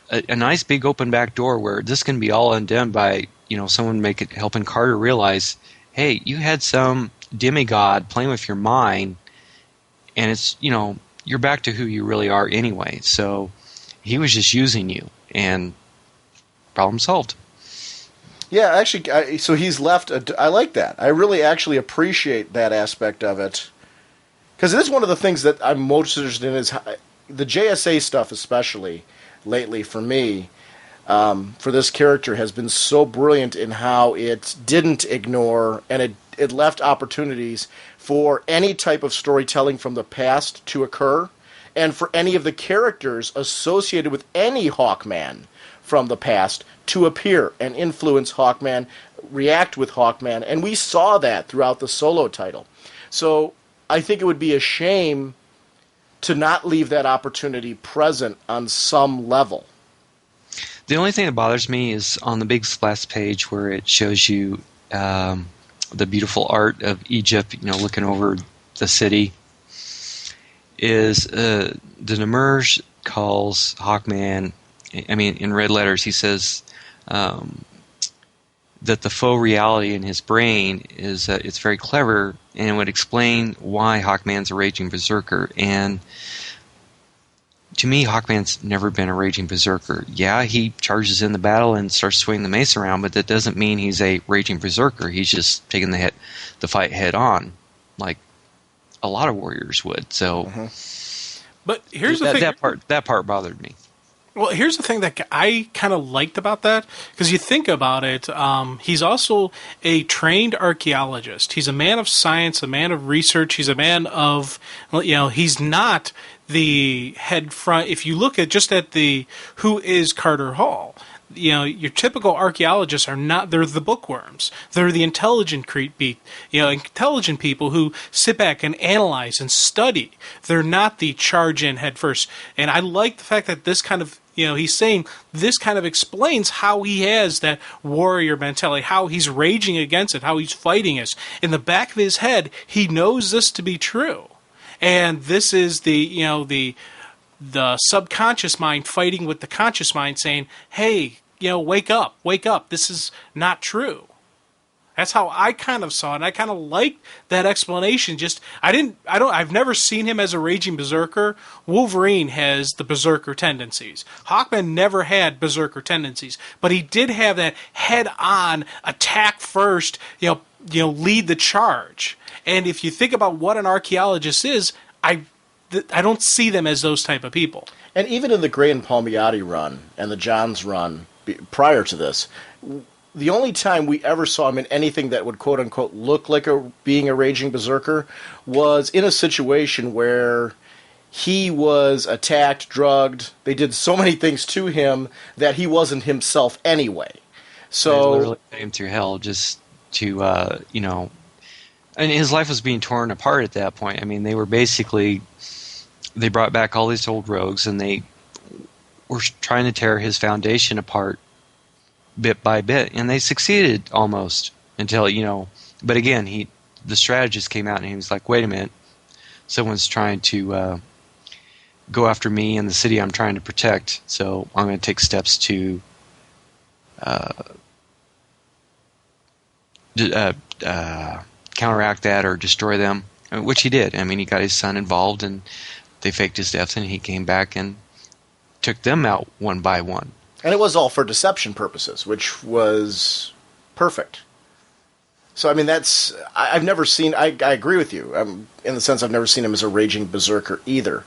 a nice big open back door where this can be all undone by someone helping Carter realize, hey, you had some demigod playing with your mind, and it's you're back to who you really are anyway. So he was just using you, and problem solved. Yeah, actually, so he's left. I like that. I really actually appreciate that aspect of it, because it is one of the things that I'm most interested in is the JSA stuff, especially lately for me. For this character has been so brilliant in how it didn't ignore, and it left opportunities for any type of storytelling from the past to occur, and for any of the characters associated with any Hawkman from the past to appear and influence Hawkman, react with Hawkman, and we saw that throughout the solo title. So I think it would be a shame to not leave that opportunity present on some level. The only thing that bothers me is on the big splash page where it shows you the beautiful art of Egypt, looking over the city, is the Demerge calls Hawkman, in red letters, he says that the faux reality in his brain is it's very clever, and it would explain why Hawkman's a raging berserker. And to me, Hawkman's never been a raging berserker. Yeah, he charges in the battle and starts swinging the mace around, but that doesn't mean he's a raging berserker. He's just taking the fight head on, like a lot of warriors would. So, but here's the thing. That part bothered me. Well, here's the thing that I kind of liked about that, because you think about it, he's also a trained archaeologist. He's a man of science, a man of research. He's a man of, he's not the head front. If you look at who is Carter Hall, your typical archaeologists are not. They're the bookworms. They're the intelligent intelligent people who sit back and analyze and study. They're not the charge in head first. And I like the fact that this kind of, he's saying this kind of explains how he has that warrior mentality, how he's raging against it, how he's fighting it. In the back of his head, he knows this to be true. And this is the subconscious mind fighting with the conscious mind saying, hey, wake up, this is not true. That's how I kind of saw it. And I kind of liked that explanation. I've never seen him as a raging berserker. Wolverine has the berserker tendencies. Hawkman never had berserker tendencies, but he did have that head-on attack first, lead the charge. And if you think about what an archaeologist is, I don't see them as those type of people. And even in the Gray and Palmiotti run and the Johns run prior to this, the only time we ever saw him in anything that would quote-unquote look like being a raging berserker was in a situation where he was attacked, drugged. They did so many things to him that he wasn't himself anyway. So they literally put him through hell just to, and his life was being torn apart at that point. I mean, they brought back all these old rogues, and they were trying to tear his foundation apart bit by bit, and they succeeded almost until, but again, the strategist came out and he was like, wait a minute, someone's trying to go after me and the city I'm trying to protect, so I'm going to take steps to counteract that or destroy them, which he did. I mean, he got his son involved, and they faked his death, and he came back and took them out one by one. And it was all for deception purposes, which was perfect. So, I mean, I've never seen, I agree with you, in the sense I've never seen him as a raging berserker either.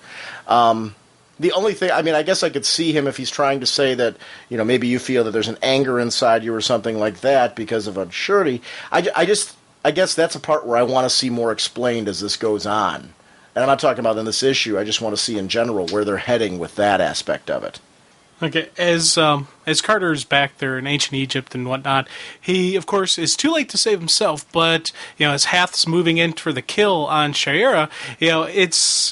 The only thing, I mean, I guess I could see him if he's trying to say that, maybe you feel that there's an anger inside you or something like that because of unsurety. I guess that's a part where I want to see more explained as this goes on. And I'm not talking about in this issue, I just want to see in general where they're heading with that aspect of it. Okay, as Carter's back there in ancient Egypt and whatnot, he, of course, is too late to save himself, but, as Hath's moving in for the kill on Shayera, it's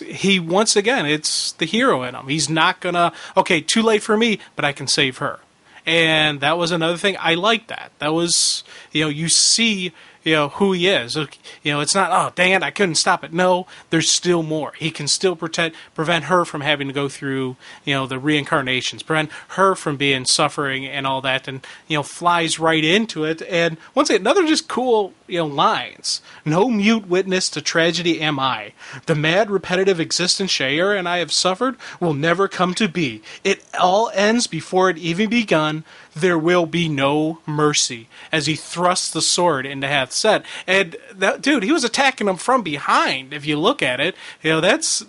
the hero in him. He's not gonna, okay, too late for me, but I can save her. And that was another thing. I like that. That was, you see, who he is. It's not, oh, dang it, I couldn't stop it. No, there's still more. He can still prevent her from having to go through, the reincarnations, prevent her from being suffering and all that, and, flies right into it. And once again, another just cool, lines. No mute witness to tragedy am I. The mad, repetitive existence Shayera and I have suffered will never come to be. It all ends before it even begun. There will be no mercy, as he thrusts the sword into Hath's set. And that dude, he was attacking him from behind. If you look at it, that's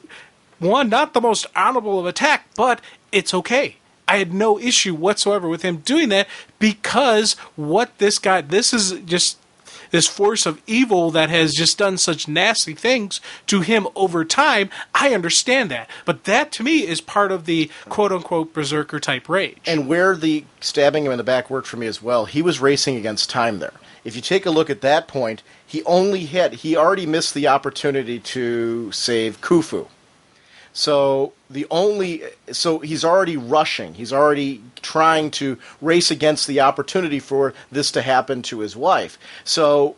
not the most honorable of attack, but it's okay. I had no issue whatsoever with him doing that, because this is just this force of evil that has just done such nasty things to him over time. I understand that. But that, to me, is part of the quote-unquote berserker-type rage. And where the stabbing him in the back worked for me as well, he was racing against time there. If you take a look at that point, he already missed the opportunity to save Khufu. So he's already rushing. He's already trying to race against the opportunity for this to happen to his wife. So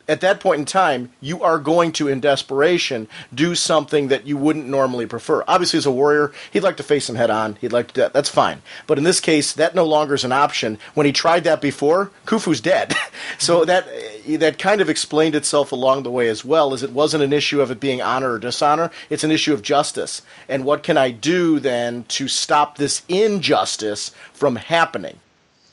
at that point in time, you are going to, in desperation, do something that you wouldn't normally prefer. Obviously, as a warrior, he'd like to face him head on. He'd like to. That's fine. But in this case, that no longer is an option. When he tried that before, Khufu's dead. So that kind of explained itself along the way as well, as it wasn't an issue of it being honor or dishonor. It's an issue of justice. And what can I do then to stop this injustice from happening?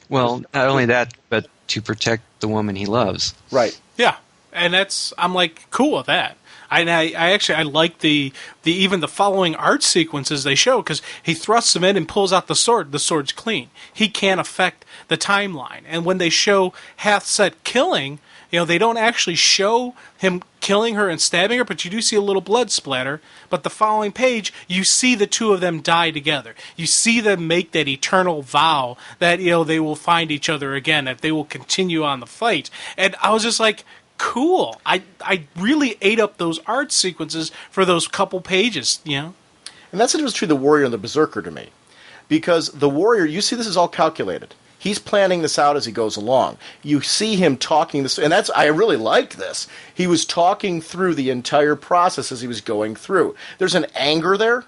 Well, not only that, but to protect the woman he loves. Right. Yeah. And I'm like cool with that. I like the even the following art sequences they show, because he thrusts him in and pulls out the sword. The sword's clean. He can't affect the timeline. And when they show Hathset killing, they don't actually show him killing her and stabbing her, but you do see a little blood splatter. But the following page, you see the two of them die together. You see them make that eternal vow that they will find each other again, that they will continue on the fight. And I was just like, cool. I really ate up those art sequences for those couple pages, And that's the difference between the warrior and the berserker to me. Because the warrior, you see this is all calculated. He's planning this out as he goes along. You see him talking this, and I really liked this. He was talking through the entire process as he was going through. There's an anger there,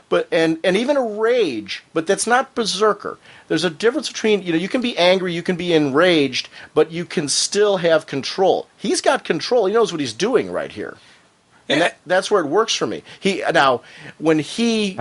but and even a rage, but that's not berserker. There's a difference between, you can be angry, you can be enraged, but you can still have control. He's got control. He knows what he's doing right here. And that's where it works for me. When he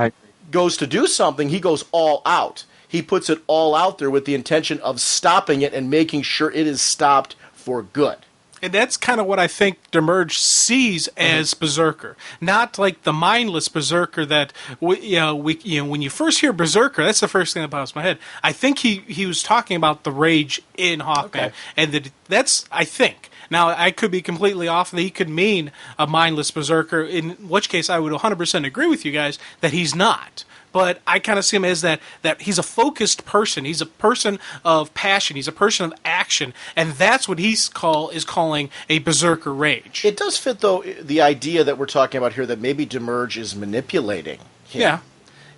goes to do something, he goes all out. He puts it all out there with the intention of stopping it and making sure it is stopped for good. And that's kind of what I think Demerge sees as Berserker, not like the mindless Berserker that when you first hear Berserker, that's the first thing that pops in my head. I think he was talking about the rage in Hawkman, and that's I think. Now I could be completely off, and he could mean a mindless Berserker, in which case I would 100% agree with you guys that he's not. But I kind of see him as that he's a focused person. He's a person of passion. He's a person of action. And that's what is calling a berserker rage. It does fit, though, the idea that we're talking about here that maybe Demerge is manipulating him. Yeah.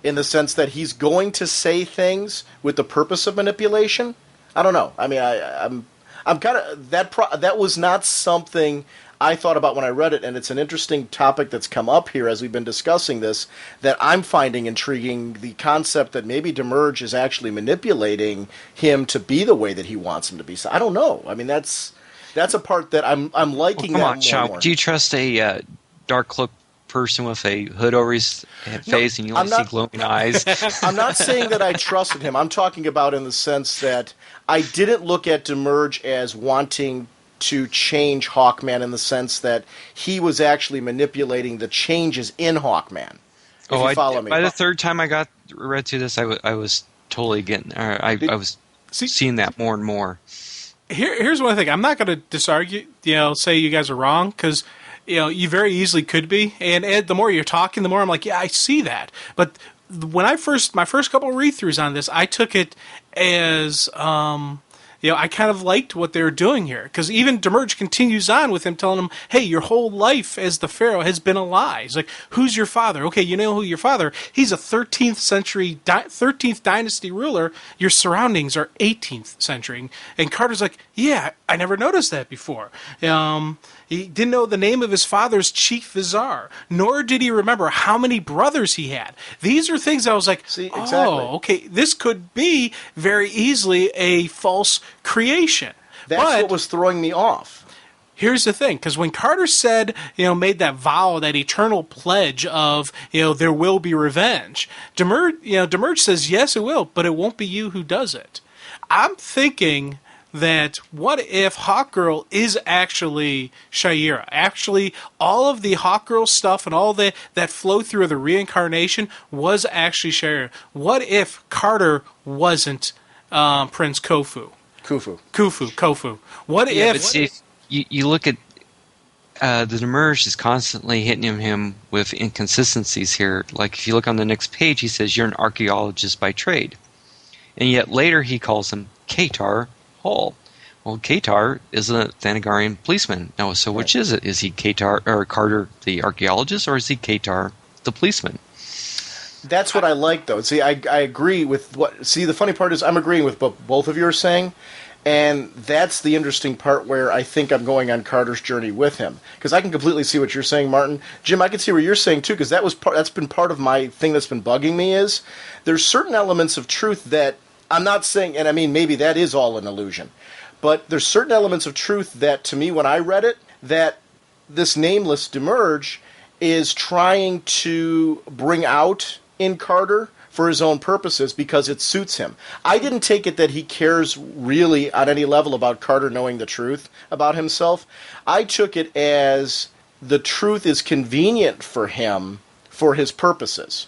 In the sense that he's going to say things with the purpose of manipulation. I don't know. I mean, I'm kind of... That was not something I thought about when I read it, and it's an interesting topic that's come up here as we've been discussing this, that I'm finding intriguing, the concept that maybe Demerge is actually manipulating him to be the way that he wants him to be. So I don't know. I mean, that's a part that I'm liking. Well, come on, more Chow. and more. Do you trust a dark cloak person with a hood over his face and you only see glowing eyes? I'm not saying that I trusted him. I'm talking about in the sense that I didn't look at Demerge as wanting to change Hawkman in the sense that he was actually manipulating the changes in Hawkman. If you follow me. By the third time I read through this, I was totally getting. I was seeing that more and more. Here's one thing. I'm not going to disargue. Say you guys are wrong, because you very easily could be. And Ed, the more you're talking, the more I'm like, yeah, I see that. But when my first couple of read-throughs on this, I took it as I kind of liked what they were doing here, because even Demerge continues on with him telling him, hey, your whole life as the Pharaoh has been a lie. He's like, who's your father? Okay, you know who your father? He's a 13th dynasty ruler. Your surroundings are 18th century. And Carter's like, yeah, I never noticed that before. He didn't know the name of his father's chief vizier, nor did he remember how many brothers he had. These are things I was like, exactly. Oh, okay, this could be very easily a false creation. That's what was throwing me off. Here's the thing, because when Carter said, made that vow, that eternal pledge of, there will be revenge, Demerge says, yes, it will, but it won't be you who does it. I'm thinking that what if Hawkgirl is actually Shayera? Actually, all of the Hawkgirl stuff and all that flow through of the reincarnation was actually Shayera. What if Carter wasn't Prince Kofu? Kofu. What if... But see, you look at the Demerge is constantly hitting him with inconsistencies here. Like, if you look on the next page, he says, you're an archaeologist by trade. And yet later he calls him Katar Hall. Well, Katar is a Thanagarian policeman. Now, so which is it? Is he Katar or Carter the archaeologist, or is he Katar the policeman? That's what I like, though. See, I agree with what... See, the funny part is I'm agreeing with what both of you are saying, and that's the interesting part where I think I'm going on Carter's journey with him. Because I can completely see what you're saying, Martin. Jim, I can see what you're saying, too, because that's been part of my thing that's been bugging me is there's certain elements of truth that I'm not saying, and I mean, maybe that is all an illusion, but there's certain elements of truth that, to me, when I read it, that this nameless Demerge is trying to bring out in Carter for his own purposes because it suits him. I didn't take it that he cares really on any level about Carter knowing the truth about himself. I took it as the truth is convenient for him for his purposes.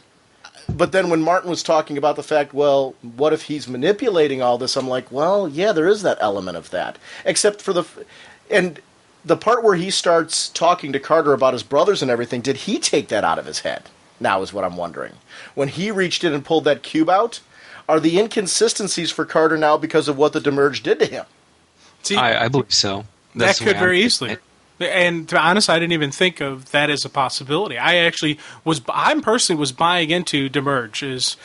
But then when Martin was talking about the fact, well, what if he's manipulating all this? I'm like, well, yeah, there is that element of that. Except for the part where he starts talking to Carter about his brothers and everything, did he take that out of his head? Now is what I'm wondering. When he reached in and pulled that cube out, are the inconsistencies for Carter now because of what the Demerge did to him? See, I believe so. That could very easily. And to be honest, I didn't even think of that as a possibility. I personally was buying into Demerge's,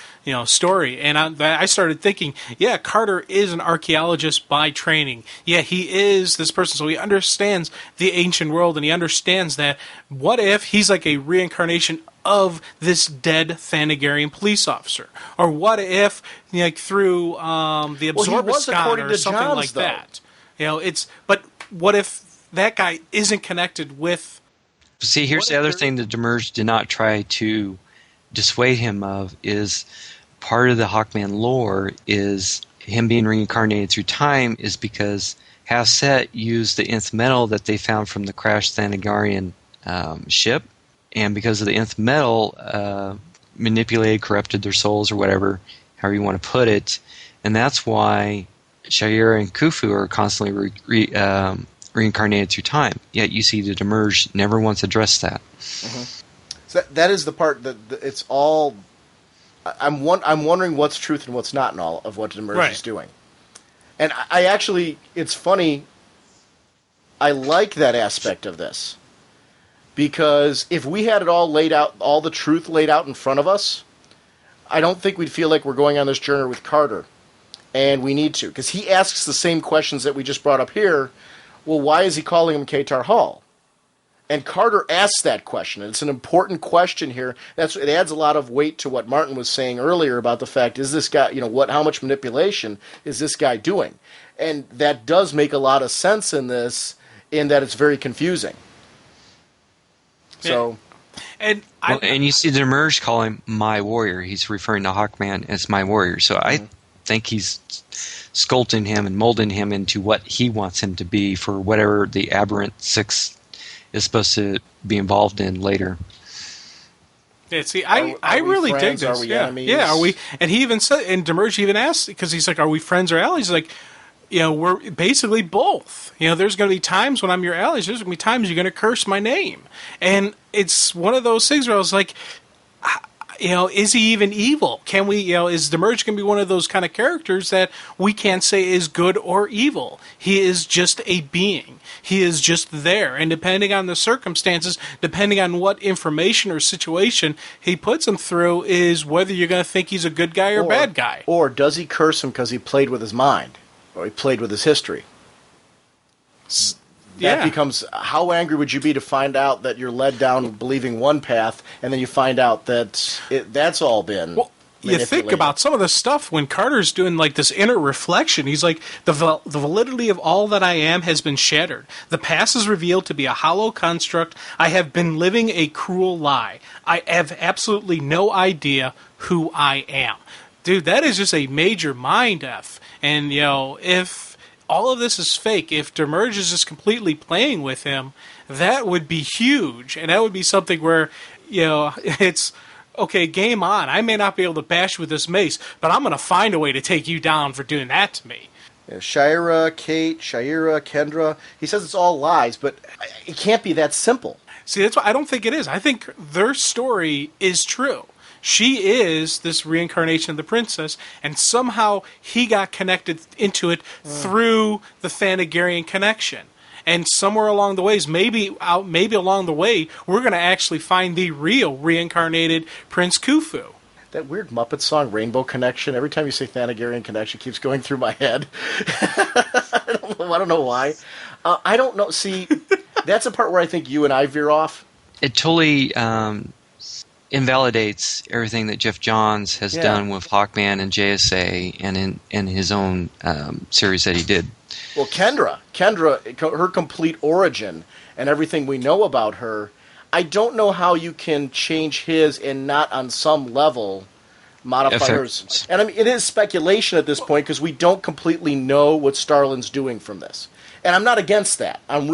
story, and I started thinking, yeah, Carter is an archaeologist by training. Yeah, he is this person, so he understands the ancient world, and he understands that. What if he's like a reincarnation of this dead Thanagarian police officer? Or what if, like, through the Absorbiscon or something Johns, like though. that? But what if that guy isn't connected with... See, here's the other thing that Demerge did not try to dissuade him of, is part of the Hawkman lore is him being reincarnated through time is because Hasset used the nth metal that they found from the crashed Thanagarian ship, and because of the nth metal, manipulated, corrupted their souls, or whatever, however you want to put it, and that's why Shaira and Khufu are constantly reincarnated through time. Yet you see the Demerge never once addressed that. Mm-hmm. So that is the part that it's all. I'm wondering what's truth and what's not in all of what Demerge is doing. And I actually, it's funny. I like that aspect of this because if we had it all laid out, all the truth laid out in front of us, I don't think we'd feel like we're going on this journey with Carter. And we need to, because he asks the same questions that we just brought up here. Well, why is he calling him Katar Hall? And Carter asks that question, and it's an important question here. It adds a lot of weight to what Martin was saying earlier about the fact, is this guy, how much manipulation is this guy doing? And that does make a lot of sense in this, in that it's very confusing. So, and you see the Demerge call him my warrior. He's referring to Hawkman as my warrior. So I think he's sculpting him and molding him into what he wants him to be for whatever the aberrant six is supposed to be involved in later. Yeah, see, I really dig this. Are we enemies? Yeah, are we? And he even said, and Demerge even asked, because he's like, "Are we friends or allies?" He's like, we're basically both. There's going to be times when I'm your allies. There's going to be times you're going to curse my name, and it's one of those things where I was like, is he even evil? Can we, is Demerge going to be one of those kind of characters that we can't say is good or evil? He is just a being. He is just there. And depending on the circumstances, depending on what information or situation he puts him through, is whether you're going to think he's a good guy or bad guy. Or does he curse him because he played with his mind? Or he played with his history? That becomes, how angry would you be to find out that you're led down believing one path, and then you find out that that's all been you think about some of the stuff when Carter's doing like this inner reflection. He's like, the validity of all that I am has been shattered. The past is revealed to be a hollow construct. I have been living a cruel lie. I have absolutely no idea who I am. Dude, that is just a major mind F. And, if all of this is fake, if Demerge is just completely playing with him, that would be huge. And that would be something where, it's, okay, game on. I may not be able to bash with this mace, but I'm going to find a way to take you down for doing that to me. Yeah, Shaira, Kendra, he says it's all lies, but it can't be that simple. See, that's why I don't think it is. I think their story is true. She is this reincarnation of the princess, and somehow he got connected into it through the Thanagarian connection. And somewhere along the ways, maybe along the way, we're going to actually find the real reincarnated Prince Khufu. That weird Muppet song, Rainbow Connection, every time you say Thanagarian Connection, keeps going through my head. I don't know why. I don't know. See, that's the part where I think you and I veer off. It totally invalidates everything that Jeff Johns has done with Hawkman and JSA and in his own series that he did. Well, Kendra, her complete origin and everything we know about her, I don't know how you can change his and not on some level modify hers. And I mean, it is speculation at this point because we don't completely know what Starlin's doing from this. And I'm not against that. I'm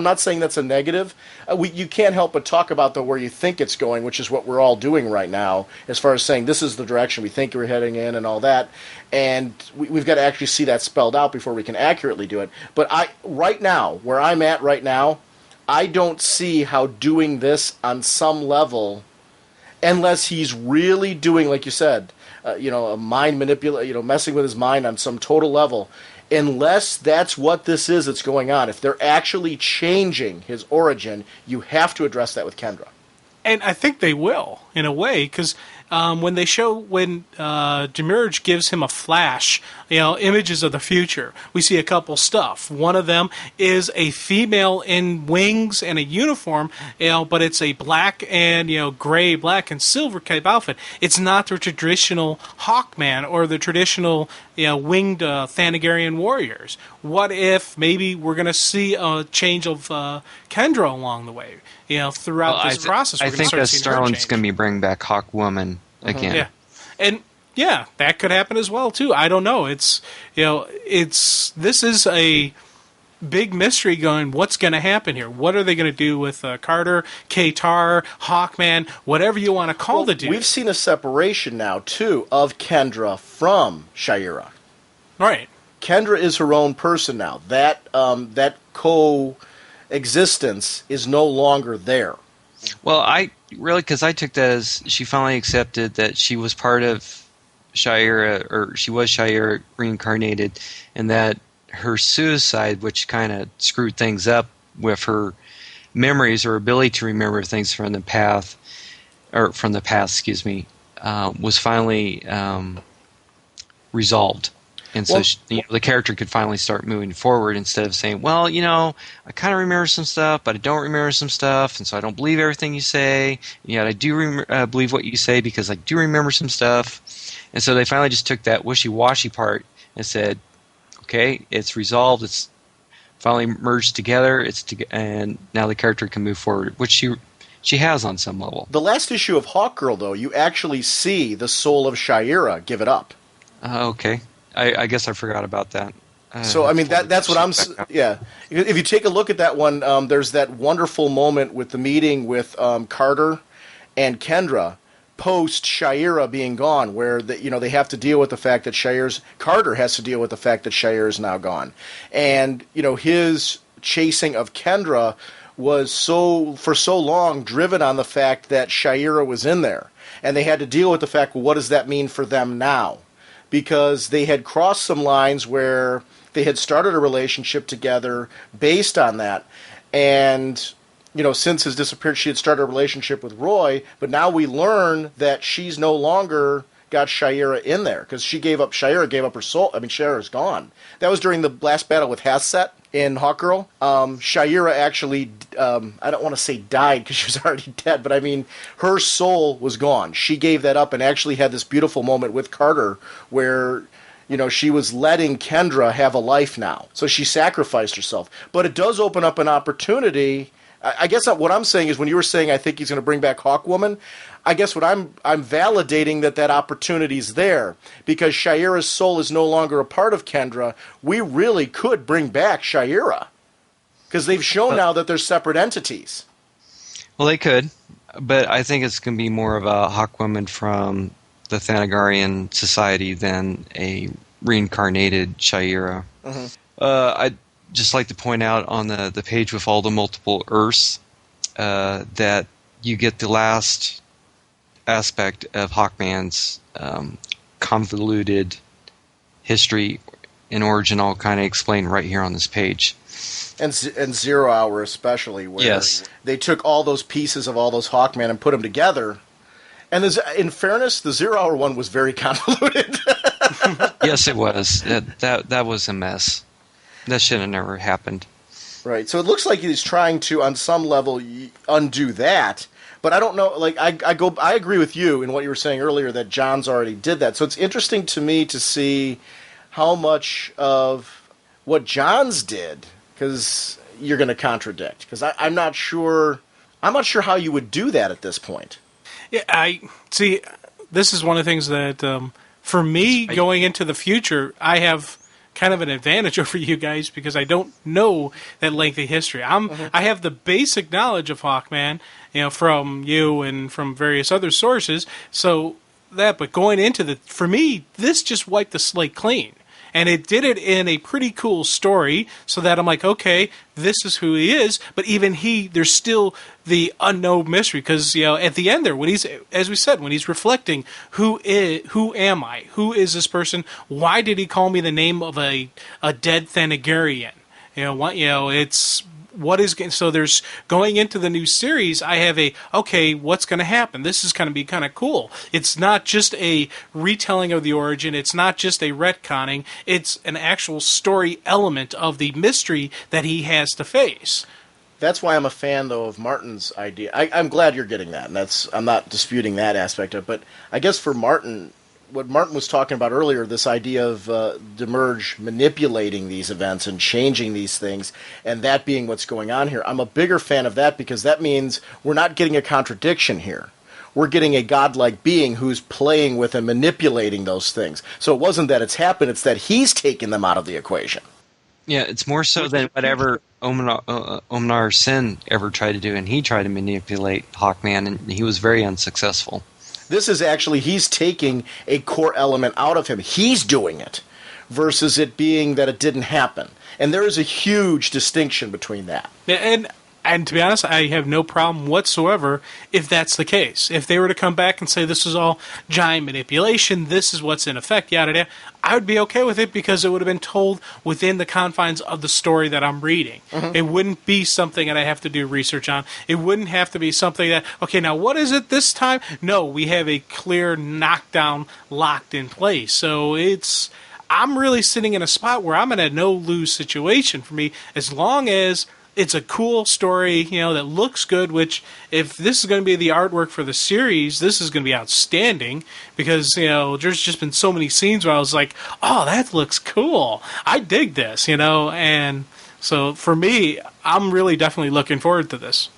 not saying that's a negative. You can't help but talk about where you think it's going, which is what we're all doing right now, as far as saying this is the direction we think we're heading in and all that. And we've got to actually see that spelled out before we can accurately do it. But right now, where I'm at right now, I don't see how doing this on some level, unless he's really doing, like you said, a mind manipulation, messing with his mind on some total level. Unless that's what this is that's going on, if they're actually changing his origin, you have to address that with Kendra. And I think they will, in a way, because when Demurge gives him a flash, images of the future, we see a couple stuff. One of them is a female in wings and a uniform, but it's a black and gray, black and silver type outfit. It's not the traditional Hawkman or the traditional winged Thanagarian warriors. What if maybe we're going to see a change of Kendra along the way? Throughout this process, I think that Starlin's going to be bringing back Hawkwoman again. Yeah, and that could happen as well too. I don't know. This is a big mystery going. What's going to happen here? What are they going to do with Carter, K-Tar, Hawkman, whatever you want to call the dude? We've seen a separation now too of Kendra from Shayera. Right. Kendra is her own person now. That coexistence is no longer there. Well, because I took that as she finally accepted that she was part of Shayera, or she was Shayera reincarnated, and that her suicide, which kind of screwed things up with her memories or ability to remember things from the past, was finally resolved. And so the character could finally start moving forward instead of saying, well, I kind of remember some stuff, but I don't remember some stuff, and so I don't believe everything you say. Yet I do believe what you say because I do remember some stuff. And so they finally just took that wishy-washy part and said, okay, it's resolved, it's finally merged together, and now the character can move forward, which she has on some level. The last issue of Hawkgirl, though, you actually see the soul of Shayera give it up. Okay. I guess I forgot about that. So, I mean, that's what I'm... Yeah. If you take a look at that one, there's that wonderful moment with the meeting with Carter and Kendra post-Shayera being gone, where they have to deal with the fact that Carter has to deal with the fact that Shayera's now gone. And, his chasing of Kendra was for so long driven on the fact that Shayera was in there. And they had to deal with the fact, well, what does that mean for them now? Because they had crossed some lines where they had started a relationship together based on that. And, since his disappearance, she had started a relationship with Roy, but now we learn that she's no longer got Shayera in there, because Shayera gave up her soul. I mean, Shayera's gone. That was during the last battle with Hasset in Hawkgirl. Shayera actually, I don't want to say died because she was already dead, but I mean, her soul was gone. She gave that up and actually had this beautiful moment with Carter where, she was letting Kendra have a life now. So she sacrificed herself. But it does open up an opportunity. I guess what I'm saying is, when you were saying I think he's going to bring back Hawkwoman, I guess what I'm validating that opportunity's there, because Shayera's soul is no longer a part of Kendra. We really could bring back Shayera, because they've shown now that they're separate entities. Well, they could, but I think it's going to be more of a Hawkwoman from the Thanagarian society than a reincarnated Shayera. Mm-hmm. I'd just like to point out on the page with all the multiple Earths that you get the last aspect of Hawkman's convoluted history and origin, all kind of explained right here on this page. And Zero Hour especially, where they took all those pieces of all those Hawkman and put them together. And in fairness, the Zero Hour one was very convoluted. Yes, it was. That was a mess. That should have never happened. Right. So it looks like he's trying to, on some level, undo that. But I don't know. Like I agree with you in what you were saying earlier, that Johns already did that. So it's interesting to me to see how much of what Johns did, because you're going to contradict. Because I'm not sure. I'm not sure how you would do that at this point. Yeah, I see. This is one of the things that, for me, going into the future, I have kind of an advantage over you guys, because I don't know that lengthy history. I have the basic knowledge of Hawkman, from you and from various other sources. But going into for me, this just wiped the slate clean. And it did it in a pretty cool story, so that I'm like, okay, this is who he is. But even there's still the unknown mystery, because at the end there, when as we said, when he's reflecting, who am I? Who is this person? Why did he call me the name of a dead Thanagarian? It's so there's going into the new series, I have okay, what's going to happen? This is going to be kind of cool. It's not just a retelling of the origin. It's not just a retconning. It's an actual story element of the mystery that he has to face. That's why I'm a fan, though, of Martin's idea. I'm glad you're getting that, and I'm not disputing that aspect of it. But I guess for Martin, what Martin was talking about earlier, this idea of Demerge manipulating these events and changing these things, and that being what's going on here, I'm a bigger fan of that because that means we're not getting a contradiction here. We're getting a godlike being who's playing with and manipulating those things. So it wasn't that it's happened, it's that he's taken them out of the equation. Yeah, it's more so than whatever Omnar Sin ever tried to do, and he tried to manipulate Hawkman, and he was very unsuccessful. This is actually, he's taking a core element out of him. He's doing it, versus it being that it didn't happen. And there is a huge distinction between that. And to be honest, I have no problem whatsoever if that's the case. If they were to come back and say this is all giant manipulation, this is what's in effect, yada yada, I would be okay with it because it would have been told within the confines of the story that I'm reading. Mm-hmm. It wouldn't be something that I have to do research on. It wouldn't have to be something that, okay, now what is it this time? No, we have a clear knockdown locked in place. So I'm really sitting in a spot where I'm in a no-lose situation for me as long as it's a cool story, that looks good, which if this is going to be the artwork for the series, this is going to be outstanding because, there's just been so many scenes where I was like, oh, that looks cool. I dig this, and so for me, I'm really definitely looking forward to this.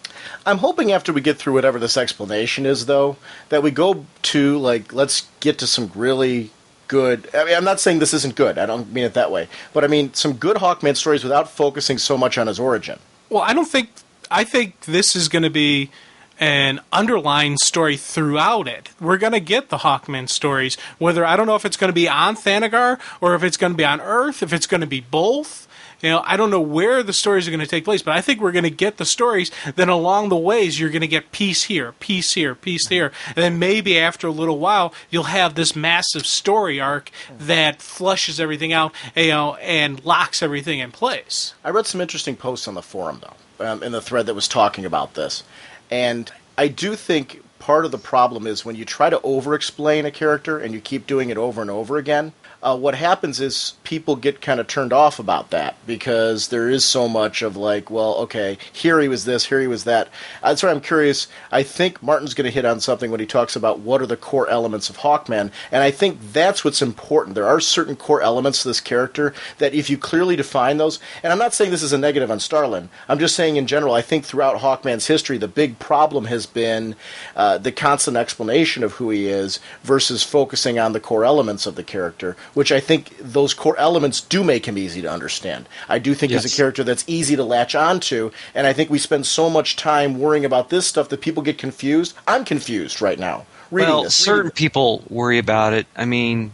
I'm hoping after we get through whatever this explanation is, though, that we go to, let's get to some really good. I mean, I'm not saying this isn't good. I don't mean it that way. But I mean some good Hawkman stories without focusing so much on his origin. Well, I think this is going to be an underlying story throughout it. We're going to get the Hawkman stories, I don't know if it's going to be on Thanagar or if it's going to be on Earth, if it's going to be both. I don't know where the stories are going to take place, but I think we're going to get the stories. Then along the ways, you're going to get piece here, piece here, piece here. And then maybe after a little while, you'll have this massive story arc that flushes everything out, and locks everything in place. I read some interesting posts on the forum, though, in the thread that was talking about this. And I do think part of the problem is when you try to over-explain a character and you keep doing it over and over again, what happens is people get kind of turned off about that because there is so much of okay, here he was this, here he was that. That's why I'm curious. I think Martin's going to hit on something when he talks about what are the core elements of Hawkman, and I think that's what's important. There are certain core elements to this character that if you clearly define those, and I'm not saying this is a negative on Starlin, I'm just saying in general, I think throughout Hawkman's history, the big problem has been the constant explanation of who he is versus focusing on the core elements of the character, which I think those core elements do make him easy to understand. I do think he's a character that's easy to latch onto, and I think we spend so much time worrying about this stuff that people get confused. I'm confused right now reading this. Certain people worry about it. I mean,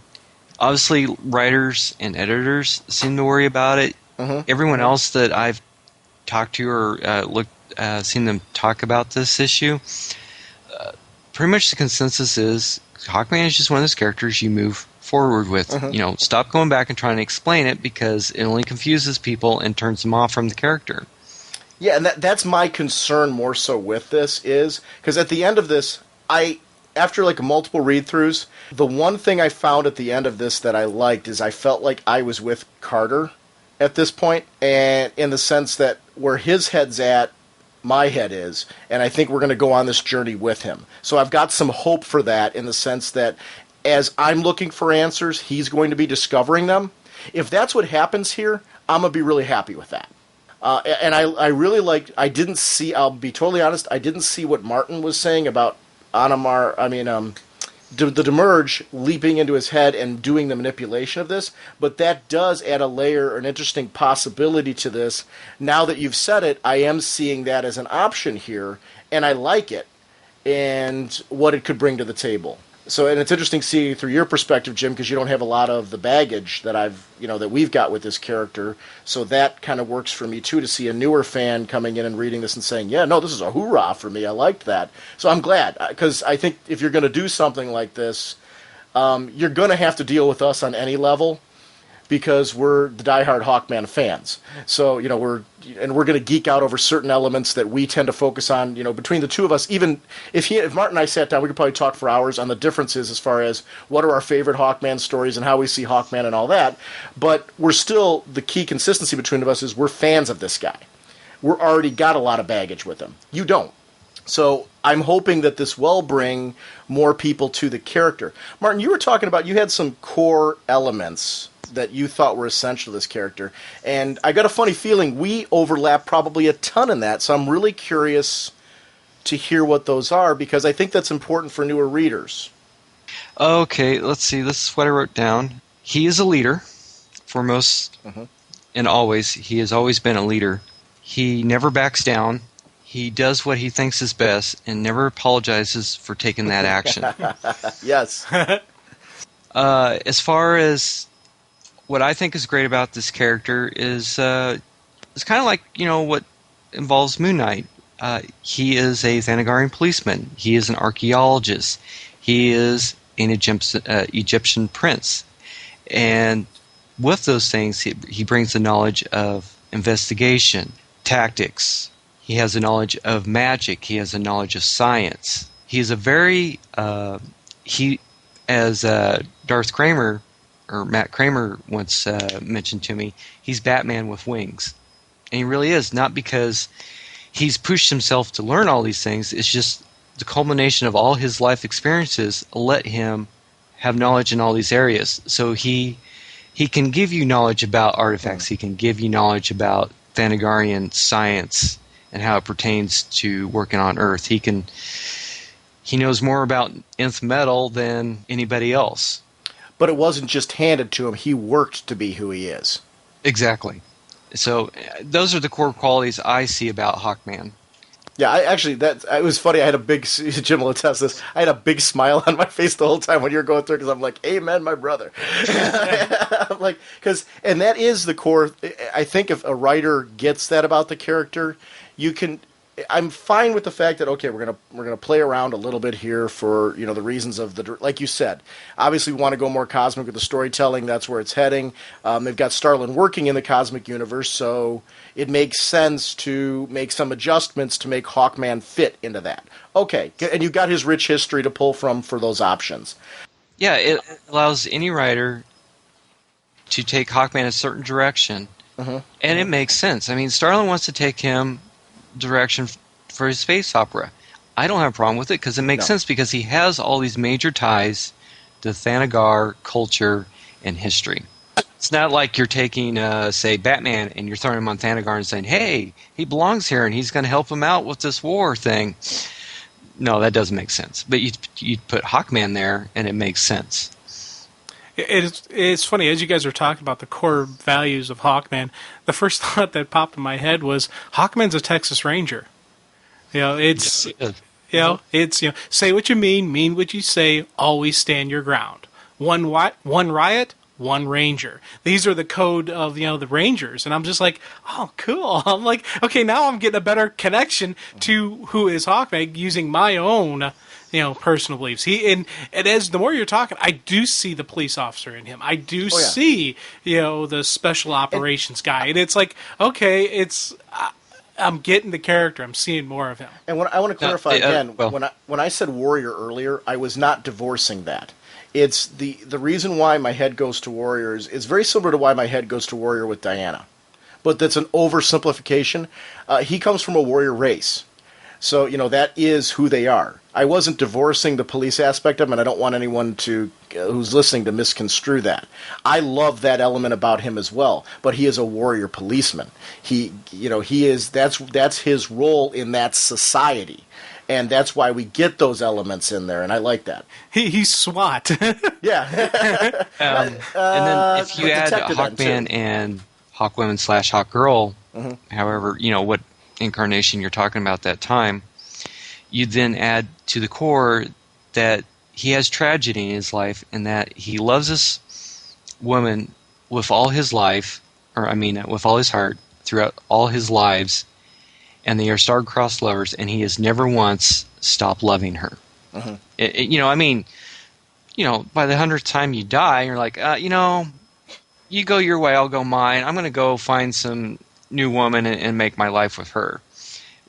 obviously writers and editors seem to worry about it. Mm-hmm. Everyone else that I've talked to or seen them talk about this issue, pretty much the consensus is Hawkman is just one of those characters you move forward with. Mm-hmm. Stop going back and trying to explain it because it only confuses people and turns them off from the character. Yeah, and that's my concern more so with this is because at the end of this, after multiple read-throughs, the one thing I found at the end of this that I liked is I felt like I was with Carter at this point, and in the sense that where his head's at, my head is, and I think we're going to go on this journey with him. So I've got some hope for that in the sense that as I'm looking for answers, he's going to be discovering them. If that's what happens here, I'm going to be really happy with that. And I really liked, I'll be totally honest, I didn't see what Martin was saying about the Demerge leaping into his head and doing the manipulation of this, but that does add a layer, an interesting possibility to this. Now that you've said it, I am seeing that as an option here, and I like it, and what it could bring to the table. So, and it's interesting seeing through your perspective, Jim, because you don't have a lot of the baggage that that we've got with this character. So that kind of works for me too, to see a newer fan coming in and reading this and saying, yeah, no, this is a hoorah for me. I liked that. So I'm glad, because I think if you're going to do something like this, you're going to have to deal with us on any level, because we're the diehard Hawkman fans. So, we're going to geek out over certain elements that we tend to focus on, between the two of us. Even if Martin and I sat down, we could probably talk for hours on the differences as far as what are our favorite Hawkman stories and how we see Hawkman and all that. But we're still, the key consistency between of us is we're fans of this guy. We're already got a lot of baggage with him. You don't. So I'm hoping that this will bring more people to the character. Martin, you were talking about, you had some core elements that you thought were essential to this character. And I got a funny feeling we overlap probably a ton in that. So I'm really curious to hear what those are, because I think that's important for newer readers. Okay, let's see. This is what I wrote down. He is a leader, foremost, and always. He has always been a leader. He never backs down. He does what he thinks is best and never apologizes for taking that action. Yes. As far as what I think is great about this character is it's kind of like, what involves Moon Knight. He is a Thanagarian policeman. He is an archaeologist. He is an Egyptian prince. And with those things, he brings the knowledge of investigation, tactics. He has a knowledge of magic. He has a knowledge of science. He is a very as Darth Kramer or Matt Kramer once mentioned to me, he's Batman with wings, and he really is. Not because he's pushed himself to learn all these things. It's just the culmination of all his life experiences let him have knowledge in all these areas. So he can give you knowledge about artifacts. He can give you knowledge about Thanagarian science and how it pertains to working on Earth. He knows more about nth metal than anybody else. But it wasn't just handed to him. He worked to be who he is. Exactly. So those are the core qualities I see about Hawkman. Yeah, it was funny. I had a big, Jim will attest this, I had a big smile on my face the whole time when you were going through, because I'm like, amen, my brother. I'm like, and that is the core. I think if a writer gets that about the character, I'm fine with the fact that, okay, we're gonna play around a little bit here for, the reasons of like you said, obviously we want to go more cosmic with the storytelling. That's where it's heading. They've got Starlin working in the cosmic universe, so it makes sense to make some adjustments to make Hawkman fit into that. Okay, and you've got his rich history to pull from for those options. Yeah, it allows any writer to take Hawkman a certain direction, and it makes sense. I mean, Starlin wants to take him direction for his space opera. I don't have a problem with it because it makes sense, because he has all these major ties to Thanagar culture and history. It's not like you're taking, say, Batman and you're throwing him on Thanagar and saying, hey, he belongs here and he's going to help him out with this war thing. No, that doesn't make sense. But you put Hawkman there and it makes sense. It's funny, as you guys are talking about the core values of Hawkman, the first thought that popped in my head was Hawkman's a Texas Ranger. It's say what you mean what you say, always stand your ground. One riot, one ranger. These are the code of the Rangers, and I'm just like, oh, cool. I'm like, okay, now I'm getting a better connection to who is Hawkman using my own personal beliefs. And as the more you're talking, I do see the police officer in him. I do see, the special operations guy. And it's like, okay, I'm getting the character. I'm seeing more of him. And I want to clarify again, when I said warrior earlier, I was not divorcing that. It's the reason why my head goes to warriors is very similar to why my head goes to warrior with Diana. But that's an oversimplification. He comes from a warrior race. So, that is who they are. I wasn't divorcing the police aspect of him, and I don't want anyone who's listening to misconstrue that. I love that element about him as well, but he is a warrior policeman. That's his role in that society. And that's why we get those elements in there, and I like that. He's SWAT. Yeah. And then if you add Hawkman and Hawkwoman / Hawkgirl, however, what incarnation you're talking about that time, you then add to the core that he has tragedy in his life, and that he loves this woman with all his life, with all his heart throughout all his lives, and they are star-crossed lovers, and he has never once stopped loving her. By the 100th time you die, you're like, you go your way, I'll go mine. I'm going to go find some new woman and make my life with her.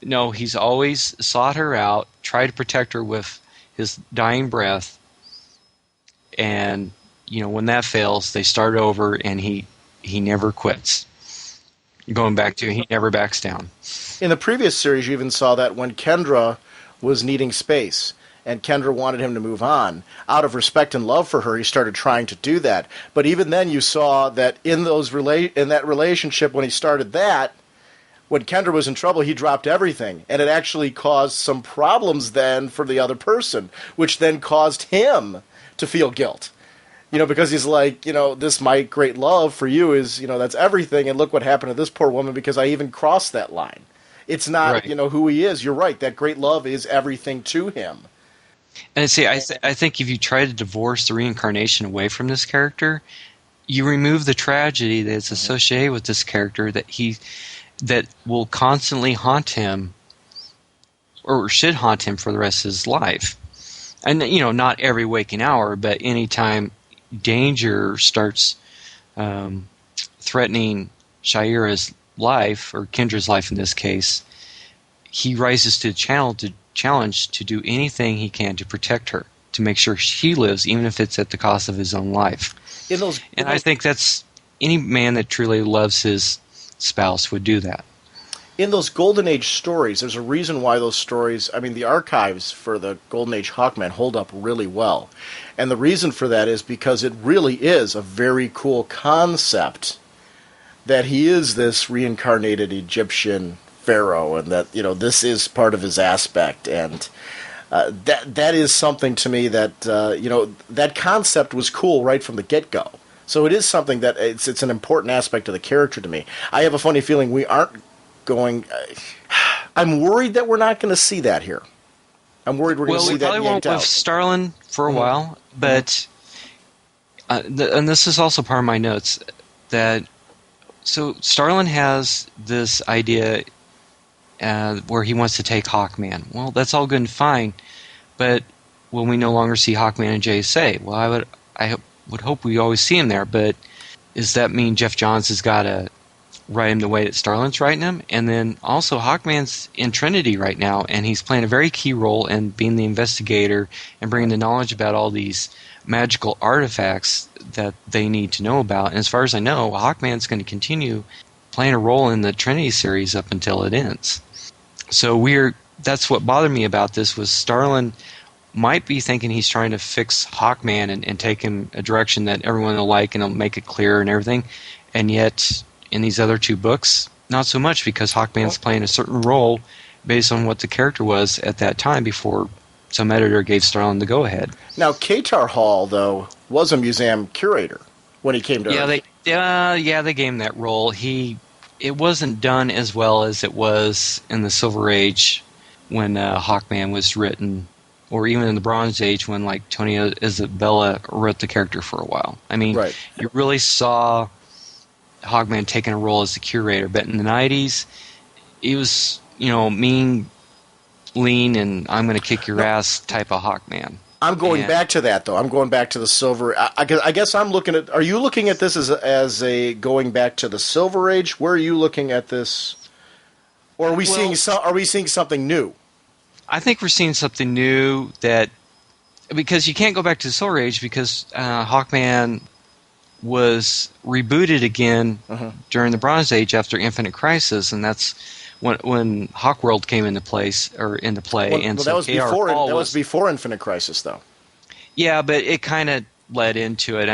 No, he's always sought her out, tried to protect her with his dying breath, and when that fails, they start over, and he never quits. Going back to he never backs down. In the previous series, you even saw that when Kendra was needing space, and Kendra wanted him to move on. Out of respect and love for her, he started trying to do that. But even then, you saw that in that relationship, when he started that, when Kendra was in trouble, he dropped everything. And it actually caused some problems then for the other person, which then caused him to feel guilt. Because he's like, this my great love for you is, that's everything. And look what happened to this poor woman because I even crossed that line. It's not, right. Who he is. You're right. That great love is everything to him. And see, I think if you try to divorce the reincarnation away from this character, you remove the tragedy that's associated with this character that will constantly haunt him, or should haunt him for the rest of his life. And not every waking hour, but anytime danger starts threatening Shaira's life, or Kendra's life in this case, he rises to the challenge to do anything he can to protect her, to make sure she lives, even if it's at the cost of his own life. I think that's any man that truly loves his spouse would do that. In those Golden Age stories, there's a reason why those stories, the archives for the Golden Age Hawkman hold up really well. And the reason for that is because it really is a very cool concept that he is this reincarnated Egyptian pharaoh, and that this is part of his aspect, and that is something to me that that concept was cool right from the get-go. So it is something that it's an important aspect of the character to me. I have a funny feeling we aren't going. I'm worried that we're not going to see that here. I'm worried we're going to see that yanked out. Well, we probably won't with Starlin for a while, but and this is also part of my notes that. So Starlin has this idea where he wants to take Hawkman. Well, that's all good and fine, but will we no longer see Hawkman and JSA? Well, I would hope we always see him there, but does that mean Jeff Johns has got to write him the way that Starlin's writing him? And then also Hawkman's in Trinity right now, and he's playing a very key role in being the investigator and bringing the knowledge about all these magical artifacts that they need to know about. And as far as I know, Hawkman's going to continue playing a role in the Trinity series up until it ends. So that's what bothered me about this, was Starlin might be thinking he's trying to fix Hawkman and take him a direction that everyone will like and will make it clear and everything. And yet, in these other two books, not so much, because Hawkman's playing a certain role based on what the character was at that time before some editor gave Starlin the go-ahead. Now, Qatar Hall, though, was a museum curator when he came to Earth. They gave him that role. It wasn't done as well as it was in the Silver Age when Hawkman was written, or even in the Bronze Age when Tony Isabella wrote the character for a while. Right. You really saw Hawkman taking a role as the curator, but in the 90s, he was, mean, lean, and I'm going to kick your ass type of Hawkman. I'm going back to that, though. I'm going back to the Silver. I guess I'm looking at. Are you looking at this as a going back to the Silver Age? Where are you looking at this? Or are we seeing something new? I think we're seeing something new, because you can't go back to the Silver Age because Hawkman was rebooted again during the Bronze Age after Infinite Crisis, and that's when Hawkworld came into play. That was before Infinite Crisis, though. Yeah, but it kind of led into it.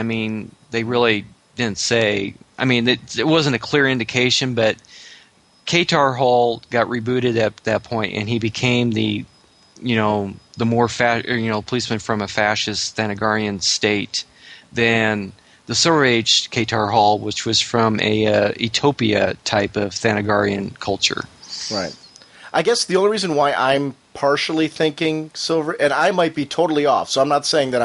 They really didn't say. It wasn't a clear indication, but Qatar Hall got rebooted at that point, and he became the more policeman from a fascist Thanagarian state than the Silver Age Qatar Hall, which was from a Utopia type of Thanagarian culture. Right. I guess the only reason why I'm partially thinking Silver, and I might be totally off, so I'm not saying that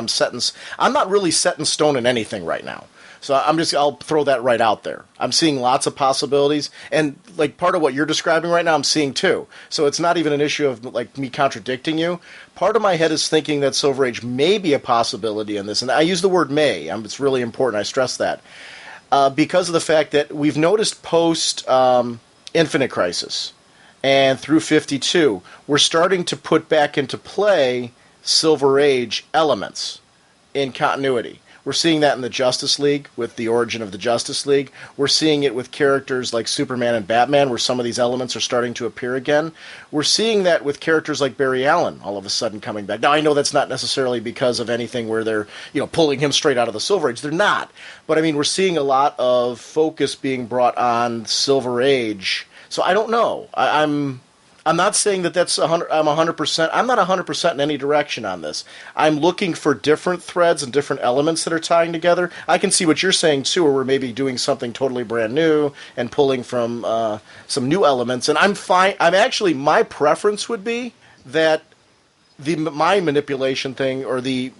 I'm not really set in stone in anything right now. So I'll throw that right out there. I'm seeing lots of possibilities, and part of what you're describing right now, I'm seeing too. So it's not even an issue of me contradicting you. Part of my head is thinking that Silver Age may be a possibility in this, and I use the word may. It's really important. I stress that. because of the fact that we've noticed post Infinite Crisis and through 52, we're starting to put back into play Silver Age elements in continuity. We're seeing that in the Justice League with the origin of the Justice League. We're seeing it with characters like Superman and Batman, where some of these elements are starting to appear again. We're seeing that with characters like Barry Allen all of a sudden coming back. Now, I know that's not necessarily because of anything where they're pulling him straight out of the Silver Age. They're not. But, I mean, we're seeing a lot of focus being brought on Silver Age. So I don't know. I'm not saying that that's 100. I'm 100%. I'm not 100% in any direction on this. I'm looking for different threads and different elements that are tying together. I can see what you're saying too, where we're maybe doing something totally brand new and pulling from some new elements. And I'm fine. My preference would be that the mind manipulation thing, or the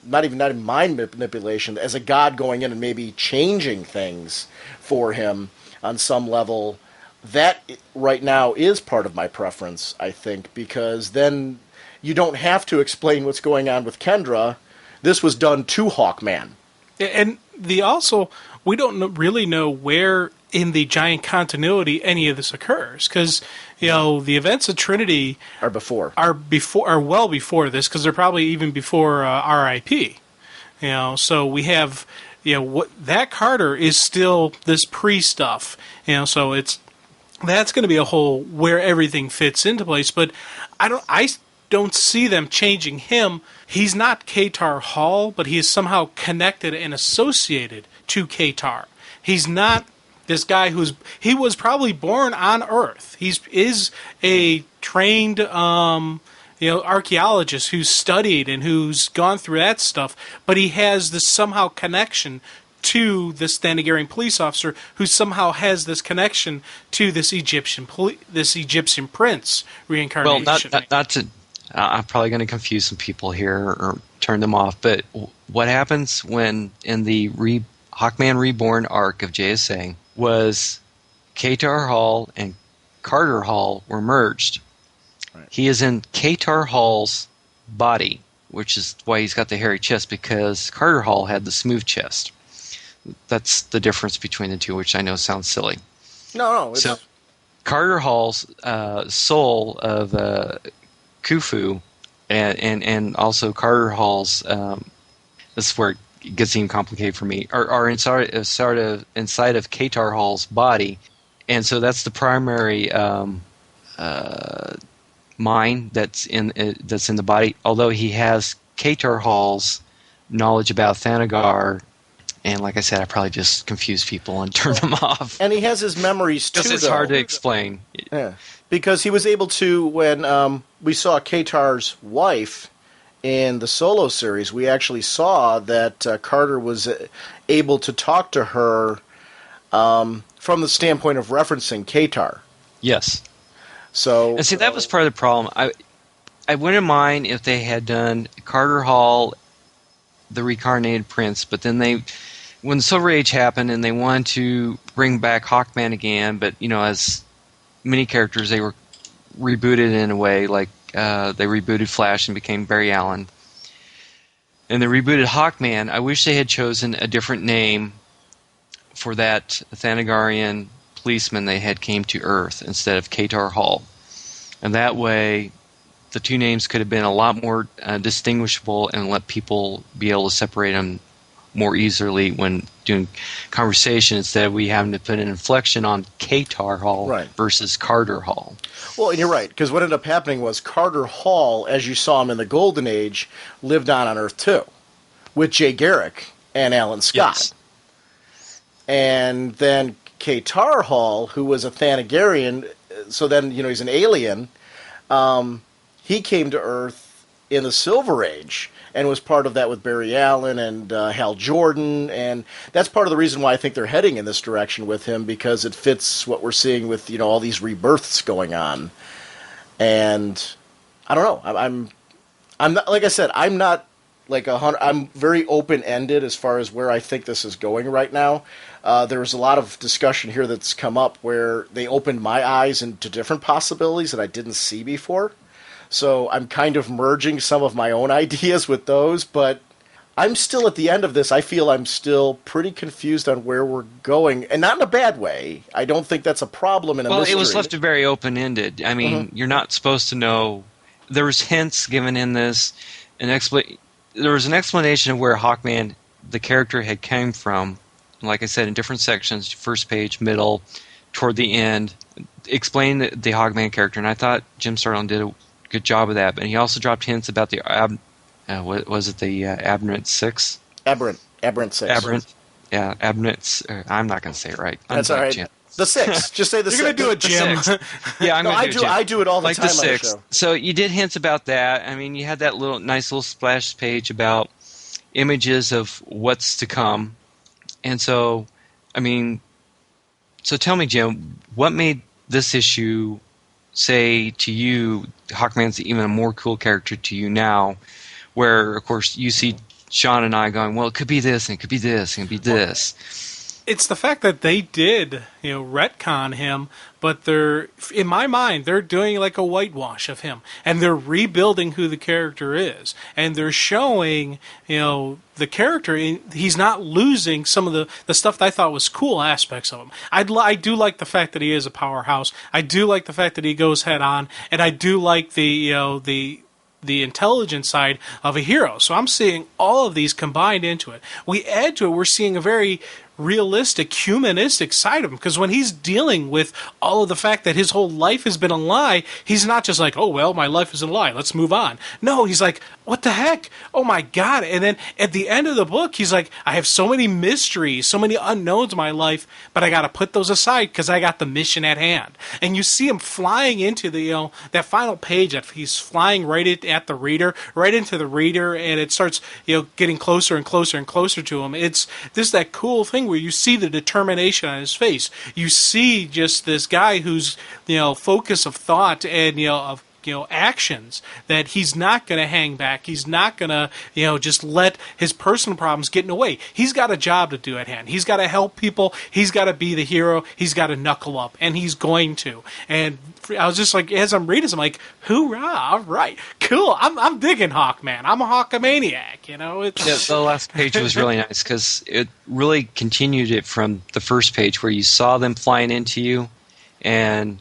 not even mind manipulation, as a god going in and maybe changing things for him on some level. That right now is part of my preference, I think, because then you don't have to explain what's going on with Kendra. This was done to Hawkman. And we don't really know where in the giant continuity any of this occurs, because the events of Trinity are well before this, because they're probably even before RIP. So we have what that Carter is still this pre-stuff. So that's going to be a whole where everything fits into place, but I don't see them changing him. He's not Katar Hall, but he is somehow connected and associated to Katar. He's not this guy he was probably born on Earth. He is a trained archaeologist who's studied and who's gone through that stuff, but he has this somehow connection to this Thanagarian police officer, who somehow has this connection to this Egyptian prince reincarnation. Well, not to. I'm probably going to confuse some people here or turn them off. But what happens when in the Hawkman Reborn arc of JSA was Katar Hall and Carter Hall were merged. Right. He is in Katar Hall's body, which is why he's got the hairy chest, because Carter Hall had the smooth chest. That's the difference between the two, which I know sounds silly. No. So Carter Hall's soul of Khufu, and also Carter Hall's. This is where it gets even complicated for me. Are inside of Katar Hall's body, and so that's the primary mind that's in the body. Although he has Katar Hall's knowledge about Thanagar. And like I said, I probably just confused people and turned them off. And he has his memories too. Because it's hard to explain. Yeah, because he was able to, when we saw Katar's wife in the Solo series, we actually saw that Carter was able to talk to her from the standpoint of referencing Katar. Yes. So, and see, that was part of the problem. I wouldn't mind if they had done Carter Hall, the reincarnated prince, but then when the Silver Age happened and they wanted to bring back Hawkman again, but as many characters, they were rebooted in a way, like they rebooted Flash and became Barry Allen, and they rebooted Hawkman. I wish they had chosen a different name for that Thanagarian policeman they had came to Earth instead of Katar Hall, and that way the two names could have been a lot more distinguishable and let people be able to separate them more easily when doing conversation, instead of we having to put an inflection on Katar Hall versus Carter Hall. Well, and you're right, because what ended up happening was Carter Hall, as you saw him in the Golden Age, lived on Earth too, with Jay Garrick and Alan Scott. Yes. And then Katar Hall, who was a Thanagarian, so then, he's an alien, he came to Earth in the Silver Age and was part of that with Barry Allen and Hal Jordan, and that's part of the reason why I think they're heading in this direction with him, because it fits what we're seeing with all these rebirths going on. And I don't know. I'm not, like I said, I'm not like 100. I'm very open ended as far as where I think this is going right now. There was a lot of discussion here that's come up where they opened my eyes into different possibilities that I didn't see before. So I'm kind of merging some of my own ideas with those, but I'm still at the end of this. I feel I'm still pretty confused on where we're going, and not in a bad way. I don't think that's a problem in a mystery. Well, it was left very open-ended. I mean, you're not supposed to know. There was hints given in this. There was an explanation of where Hawkman, the character, had came from. Like I said, in different sections, first page, middle, toward the end, explained the Hawkman character, and I thought Jim Starlin did a good job of that. But he also dropped hints about the what was it? The Aberrant Six. Aberrant Six. Aberrant. Yeah, Aberrant. I'm not going to say it right. That's all right. Jim. The Six. Just say the Six. You're going to do it, Jim. Yeah, I'm going to do it, Jim. I do it all the like time the on the Six. show. So you did hints about that. I mean, you had that nice little splash page about images of what's to come. And so, I mean, so tell me, Jim, what made this issue say to you, Hawkman's even a more cool character to you now, where, of course, you see Sean and I going, well, it could be this, and it could be this, and it could be this. It's the fact that they did, retcon him, but in my mind, they're doing like a whitewash of him, and they're rebuilding who the character is, and they're showing, the character. He's not losing some of the stuff that I thought was cool aspects of him. I do like the fact that he is a powerhouse. I do like the fact that he goes head on, and I do like the intelligent side of a hero. So I'm seeing all of these combined into it. We add to it, we're seeing a very realistic, humanistic side of him, because when he's dealing with all of the fact that his whole life has been a lie, he's not just like, oh, well, my life is a lie, let's move on. No, he's like, what the heck? Oh, my God. And then at the end of the book, he's like, I have so many mysteries, so many unknowns in my life, but I got to put those aside because I got the mission at hand. And you see him flying into the, that final page, that he's flying right at the reader, right into the reader, and it starts, getting closer and closer and closer to him. It's this that cool thing where you see the determination on his face. You see just this guy who's, focus of thought and, of actions, that he's not going to hang back. He's not going to, just let his personal problems get in the way. He's got a job to do at hand. He's got to help people. He's got to be the hero. He's got to knuckle up, and he's going to. And I was just like, as I'm reading, I'm like, hoorah! All right, cool. I'm digging Hawkman. I'm a Hawkamaniac. The last page was really nice because it really continued it from the first page where you saw them flying into you, and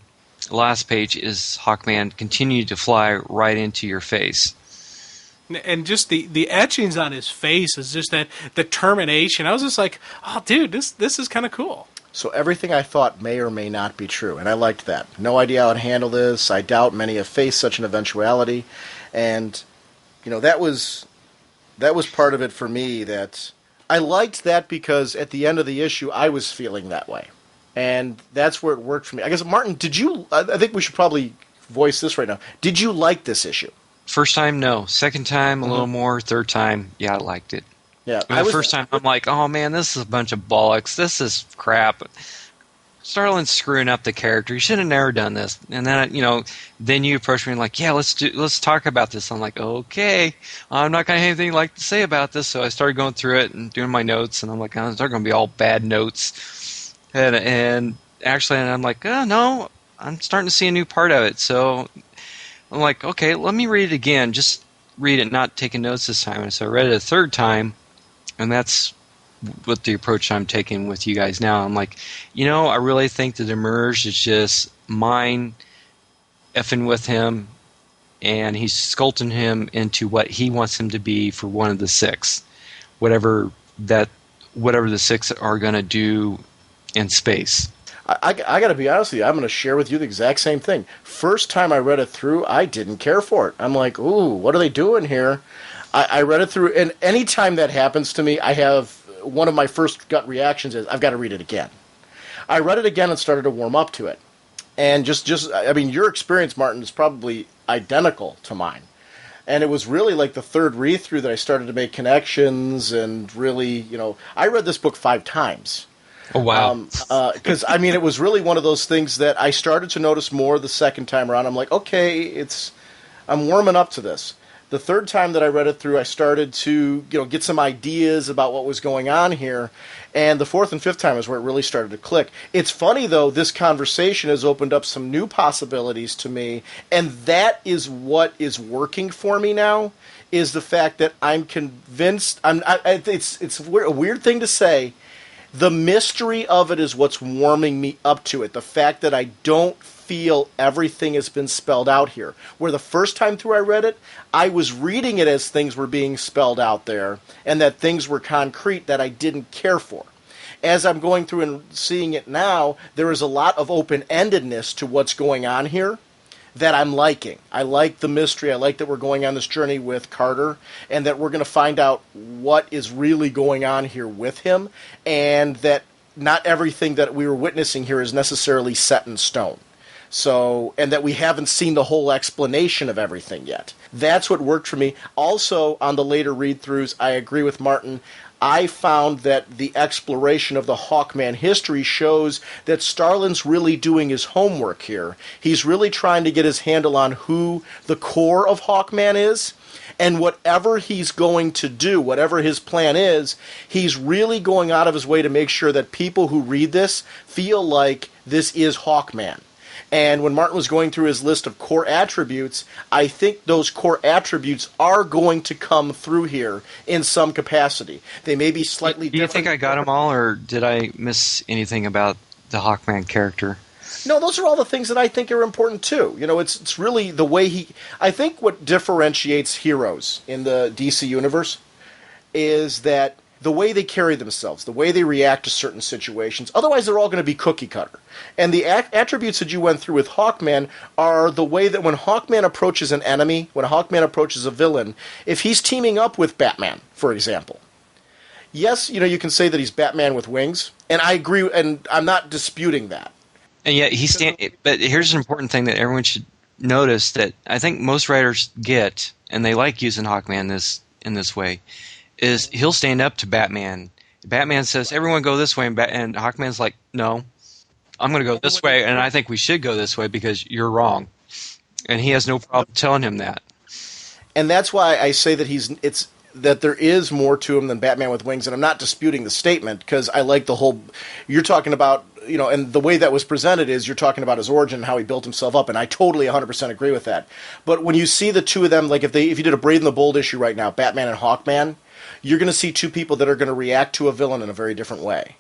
the last page is Hawkman continued to fly right into your face. And just the etchings on his face is just that determination. I was just like, oh, dude, this is kind of cool. So everything I thought may or may not be true, and I liked that. No idea how to handle this. I doubt many have faced such an eventuality. And, that was part of it for me, that I liked that because at the end of the issue, I was feeling that way. And that's where it worked for me. I guess, Martin, I think we should probably voice this right now. Did you like this issue? First time, no. Second time, a little more. Third time, yeah, I liked it. Yeah, first time, I'm like, oh man, this is a bunch of bollocks. This is crap. Starlin's screwing up the character. You should have never done this. And then, then you approach me and like, yeah, let's talk about this. I'm like, okay, I'm not going to have anything to say about this. So I started going through it and doing my notes, and I'm like, oh, they're going to be all bad notes. And actually, I'm like, oh, no, I'm starting to see a new part of it. So I'm like, okay, let me read it again. Just read it, not taking notes this time. And so I read it a third time, and that's what the approach I'm taking with you guys now. I'm like, I really think that Emerge is just mine effing with him, and he's sculpting him into what he wants him to be for one of the six. Whatever the six are going to do in space. I got to be honest with you. I'm going to share with you the exact same thing. First time I read it through, I didn't care for it. I'm like, ooh, what are they doing here? I read it through, and any time that happens to me, I have one of my first gut reactions is I've got to read it again. I read it again and started to warm up to it. And your experience, Martin, is probably identical to mine. And it was really like the third read-through that I started to make connections and really, I read this book 5 times. Oh, wow. Because, it was really one of those things that I started to notice more the second time around. I'm like, okay, I'm warming up to this. The third time that I read it through, I started to get some ideas about what was going on here. And the fourth and fifth time is where it really started to click. It's funny, though, this conversation has opened up some new possibilities to me, and that is what is working for me now, is the fact that I'm convinced. It's a weird thing to say. The mystery of it is what's warming me up to it. The fact that I don't feel everything has been spelled out here. Where the first time through I read it, I was reading it as things were being spelled out there, and that things were concrete that I didn't care for. As I'm going through and seeing it now, there is a lot of open-endedness to what's going on here that I'm liking. I like the mystery. I like that we're going on this journey with Carter, and that we're going to find out what is really going on here with him, and that not everything that we were witnessing here is necessarily set in stone. So, and that we haven't seen the whole explanation of everything yet. That's what worked for me. Also, on the later read-throughs, I agree with Martin. I found that the exploration of the Hawkman history shows that Starlin's really doing his homework here. He's really trying to get his handle on who the core of Hawkman is, and whatever he's going to do, whatever his plan is, he's really going out of his way to make sure that people who read this feel like this is Hawkman. And when Martin was going through his list of core attributes, I think those core attributes are going to come through here in some capacity. They may be slightly different. Do you think I got them all, or did I miss anything about the Hawkman character? No, those are all the things that I think are important too. It's really the way he... I think what differentiates heroes in the DC universe is that the way they carry themselves, the way they react to certain situations. Otherwise, they're all going to be cookie cutter. And the attributes that you went through with Hawkman are the way that when Hawkman approaches an enemy, when Hawkman approaches a villain, if he's teaming up with Batman, for example, yes, you can say that he's Batman with wings, and I agree, and I'm not disputing that. And yet but here's an important thing that everyone should notice that I think most writers get, and they like using Hawkman in this way, is he'll stand up to Batman. Batman says, everyone go this way, and Hawkman's like, no, I'm going to go this way, and I think we should go this way because you're wrong. And he has no problem telling him that. And that's why I say that that there is more to him than Batman with wings, and I'm not disputing the statement, because I like the whole... You're talking about, and the way that was presented is you're talking about his origin and how he built himself up, and I totally 100% agree with that. But when you see the two of them, like if you did a Brave and the Bold issue right now, Batman and Hawkman, you're going to see two people that are going to react to a villain in a very different way.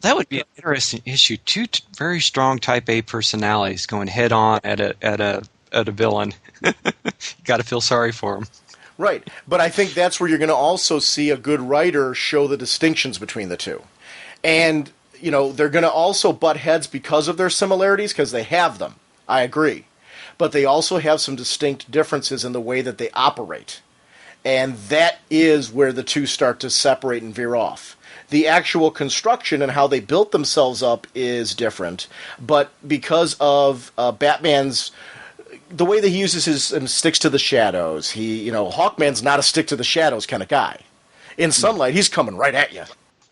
That would be an interesting issue. Two very strong Type A personalities going head on at a villain. You got to feel sorry for them. Right, but I think that's where you're going to also see a good writer show the distinctions between the two. And, they're going to also butt heads because of their similarities, because they have them. I agree. But they also have some distinct differences in the way that they operate. And that is where the two start to separate and veer off. The actual construction and how they built themselves up is different, but because of Batman's... the way that he uses his and sticks to the shadows, Hawkman's not a stick to the shadows kind of guy. In sunlight, he's coming right at you.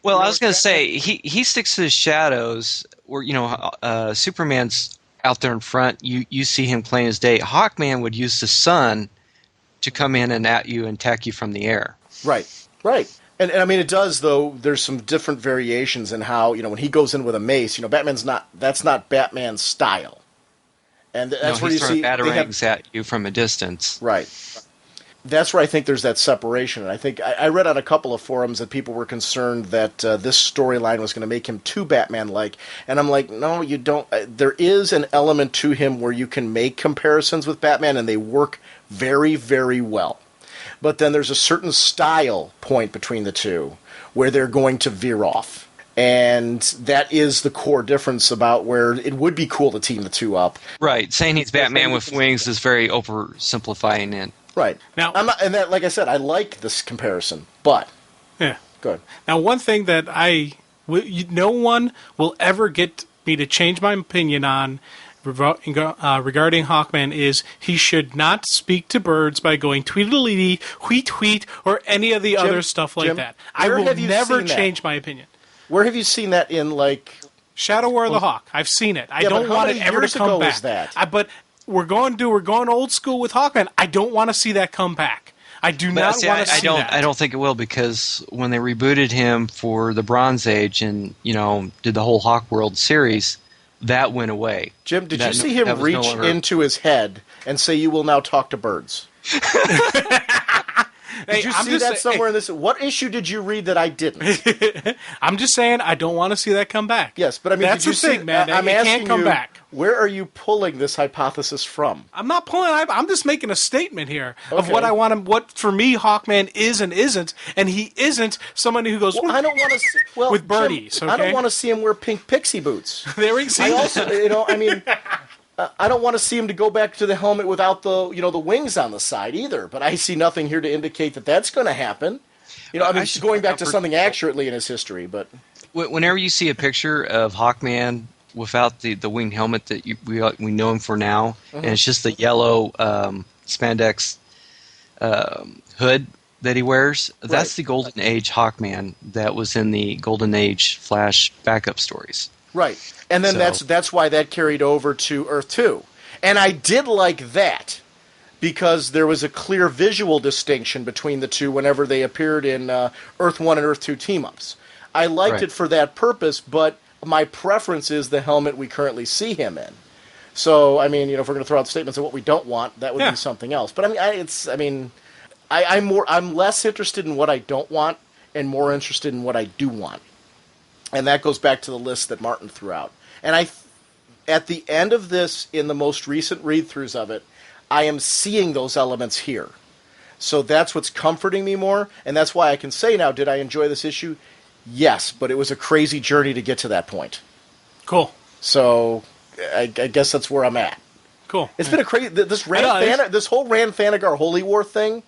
Well, I was going to say he sticks to the shadows. Where Superman's out there in front. You see him plain as day. Hawkman would use the sun to come in and at you and attack you from the air. Right. And I mean, it does, though. There's some different variations in how, when he goes in with a mace, that's not Batman's style. And that's where you see batarangs at you from a distance. Right. That's where I think there's that separation. And I think I read on a couple of forums that people were concerned that this storyline was going to make him too Batman-like. And I'm like, no, you don't. There is an element to him where you can make comparisons with Batman, and they work very, very well. But then there's a certain style point between the two where they're going to veer off. And that is the core difference about where it would be cool to team the two up. Right. Saying he's Batman with wings is very oversimplifying it. Right. Now, like I said, I like this comparison, but... Yeah. Good. Now, one thing that no one will ever get me to change my opinion on regarding Hawkman is he should not speak to birds by going tweedledee, tweet, or any of the other stuff like that. I will never change my opinion. Where have you seen that in, like... Shadow War of the Hawk. I've seen it. I don't want it ever to come back. Was that? But we're going old school with Hawkman. I don't want to see that come back. I do not want to see that. I don't think it will, because when they rebooted him for the Bronze Age and did the whole Hawk World series, that went away. Jim, did you see him reach into his head and say, "You will now talk to birds"? Did you see that somewhere in this? What issue did you read that I didn't? I'm just saying I don't want to see that come back. Yes, but I mean, that's did you the thing, man. I'm it asking can't come back. Where are you pulling this hypothesis from? I'm not pulling. I'm just making a statement here of what I want him. What for me, Hawkman is and isn't, and he isn't somebody who goes. Well, I don't want to see with birdies. Jim, okay? I don't want to see him wear pink pixie boots. There we go. I also, I mean. I don't want to see him to go back to the helmet without the wings on the side either. But I see nothing here to indicate that that's going to happen. Going back to something accurately in his history. But whenever you see a picture of Hawkman without the winged helmet that we know him for now, and it's just the yellow spandex hood that he wears, that's the Golden Age Hawkman that was in the Golden Age Flash backup stories. Right. And then that's why that carried over to Earth 2. And I did like that because there was a clear visual distinction between the two whenever they appeared in Earth 1 and Earth 2 team-ups. I liked it for that purpose, but my preference is the helmet we currently see him in. So, I mean, if we're going to throw out statements of what we don't want, that would be something else. But I'm less interested in what I don't want and more interested in what I do want. And that goes back to the list that Martin threw out. And at the end of this, in the most recent read-throughs of it, I am seeing those elements here. So that's what's comforting me more, and that's why I can say now, did I enjoy this issue? Yes, but it was a crazy journey to get to that point. Cool. So I guess that's where I'm at. Cool. It's been a crazy... This whole Rand Thanagar Holy War thing,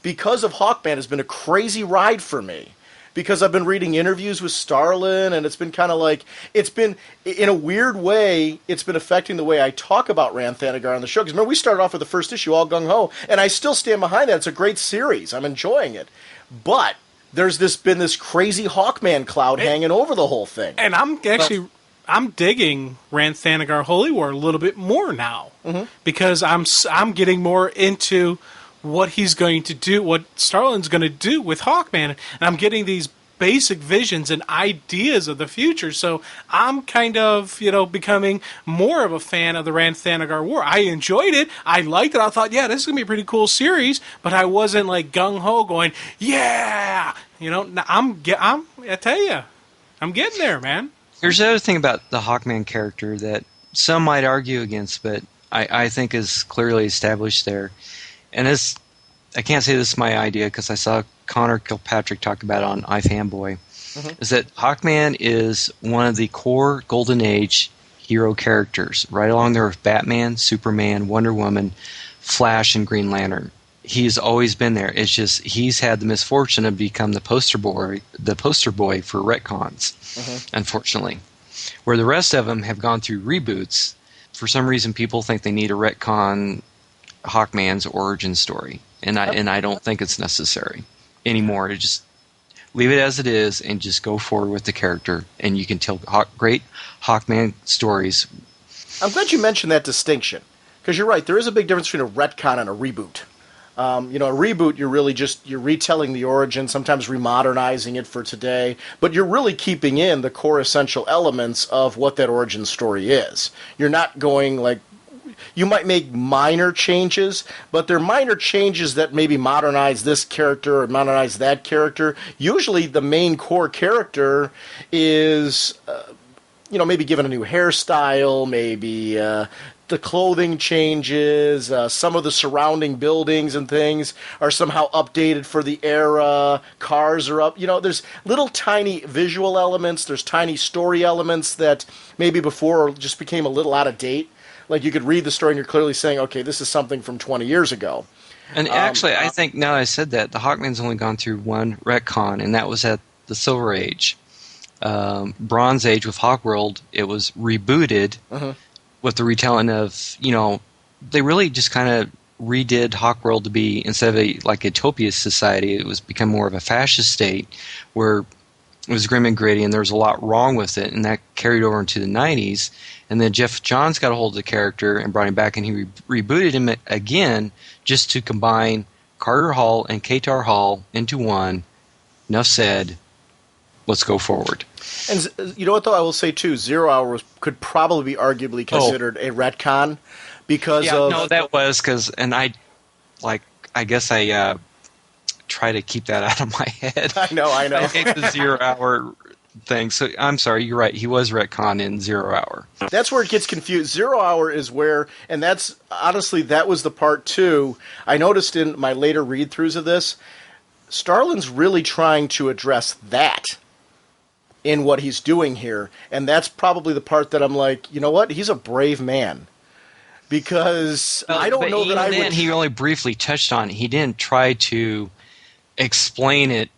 because of Hawkman, has been a crazy ride for me. Because I've been reading interviews with Starlin, and it's been kind of like, in a weird way, it's been affecting the way I talk about Rand Thanagar on the show. Because remember, we started off with the first issue, all gung-ho, and I still stand behind that. It's a great series. I'm enjoying it. But there's been this crazy Hawkman cloud hanging over the whole thing. And I'm digging Rand Thanagar Holy War a little bit more now. Because I'm getting more into what he's going to do, what Starlin's going to do with Hawkman, and I'm getting these basic visions and ideas of the future. So I'm kind of, becoming more of a fan of the Rand Thanagar War. I enjoyed it. I liked it. I thought, this is going to be a pretty cool series, but I wasn't like gung-ho going, yeah! I tell you, I'm getting there, man. Here's the other thing about the Hawkman character that some might argue against, but I think is clearly established there. And I can't say this is my idea because I saw Connor Kilpatrick talk about it on iFanboy, is that Hawkman is one of the core Golden Age hero characters, right along there with Batman, Superman, Wonder Woman, Flash, and Green Lantern. He's always been there. It's just he's had the misfortune to become the poster boy for retcons, unfortunately. Where the rest of them have gone through reboots. For some reason, people think they need a retcon Hawkman's origin story, and I don't think it's necessary anymore to just leave it as it is and just go forward with the character, and you can tell great Hawkman stories. I'm glad you mentioned that distinction, because you're right, there is a big difference between a retcon and a reboot. A reboot, you're retelling the origin, sometimes remodernizing it for today, but you're really keeping in the core essential elements of what that origin story is. You're not going like, you might make minor changes, but they're minor changes that maybe modernize this character or modernize that character. Usually the main core character is, maybe given a new hairstyle, maybe the clothing changes, some of the surrounding buildings and things are somehow updated for the era, cars are up. There's little tiny visual elements, there's tiny story elements that maybe before just became a little out of date. Like, you could read the story and you're clearly saying, okay, this is something from 20 years ago. And actually, I think, now that I said that, the Hawkman's only gone through one retcon, and that was at the Silver Age. Bronze Age with Hawkworld, it was rebooted with the retelling of, they really just kind of redid Hawkworld to be, instead of a Utopia society, it was become more of a fascist state where It was grim and gritty, and there was a lot wrong with it, and that carried over into the 90s. And then Jeff Johns got a hold of the character and brought him back, and he rebooted him again just to combine Carter Hall and Katar Hall into one. Enough said. Let's go forward. And you know what, though? I will say, too, 0 Hour could probably be arguably considered a retcon because of... No, that was because... And I guess I try to keep that out of my head. I know. I hate the 0 Hour thing. So I'm sorry, you're right. He was retcon in 0 Hour. That's where it gets confused. 0 Hour is where, and that's, honestly, that was the part, too. I noticed in my later read-throughs of this, Starlin's really trying to address that in what he's doing here. And that's probably the part that I'm like, you know what? He's a brave man. Because I don't know that I would... He only briefly touched on it. He didn't try to explain it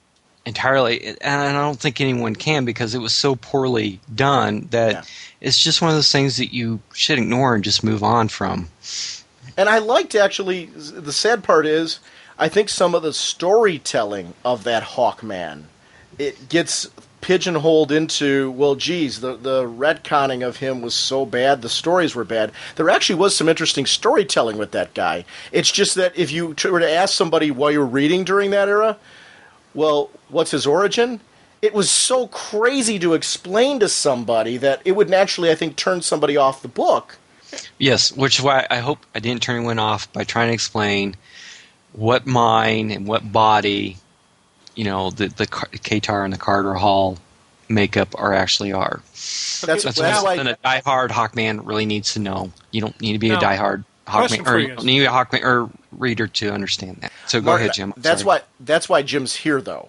entirely, and I don't think anyone can because it was so poorly done that it's just one of those things that you should ignore and just move on from. And I liked, actually, the sad part is, I think some of the storytelling of that Hawkman, it gets pigeonholed into, well, geez, the retconning of him was so bad, the stories were bad. There actually was some interesting storytelling with that guy. It's just that if you were to ask somebody while you were reading during that era, well, what's his origin? It was so crazy to explain to somebody that it would naturally, I think, turn somebody off the book. Yes, which is why I hope I didn't turn anyone off by trying to explain what mind and what body, the Katar and the Carter Hall makeup actually are. That's something a diehard Hawkman really needs to know. You don't need to be a diehard Hawkman, or you need a Hawkman or reader to understand that. So go ahead, Jim. That's why Jim's here, though,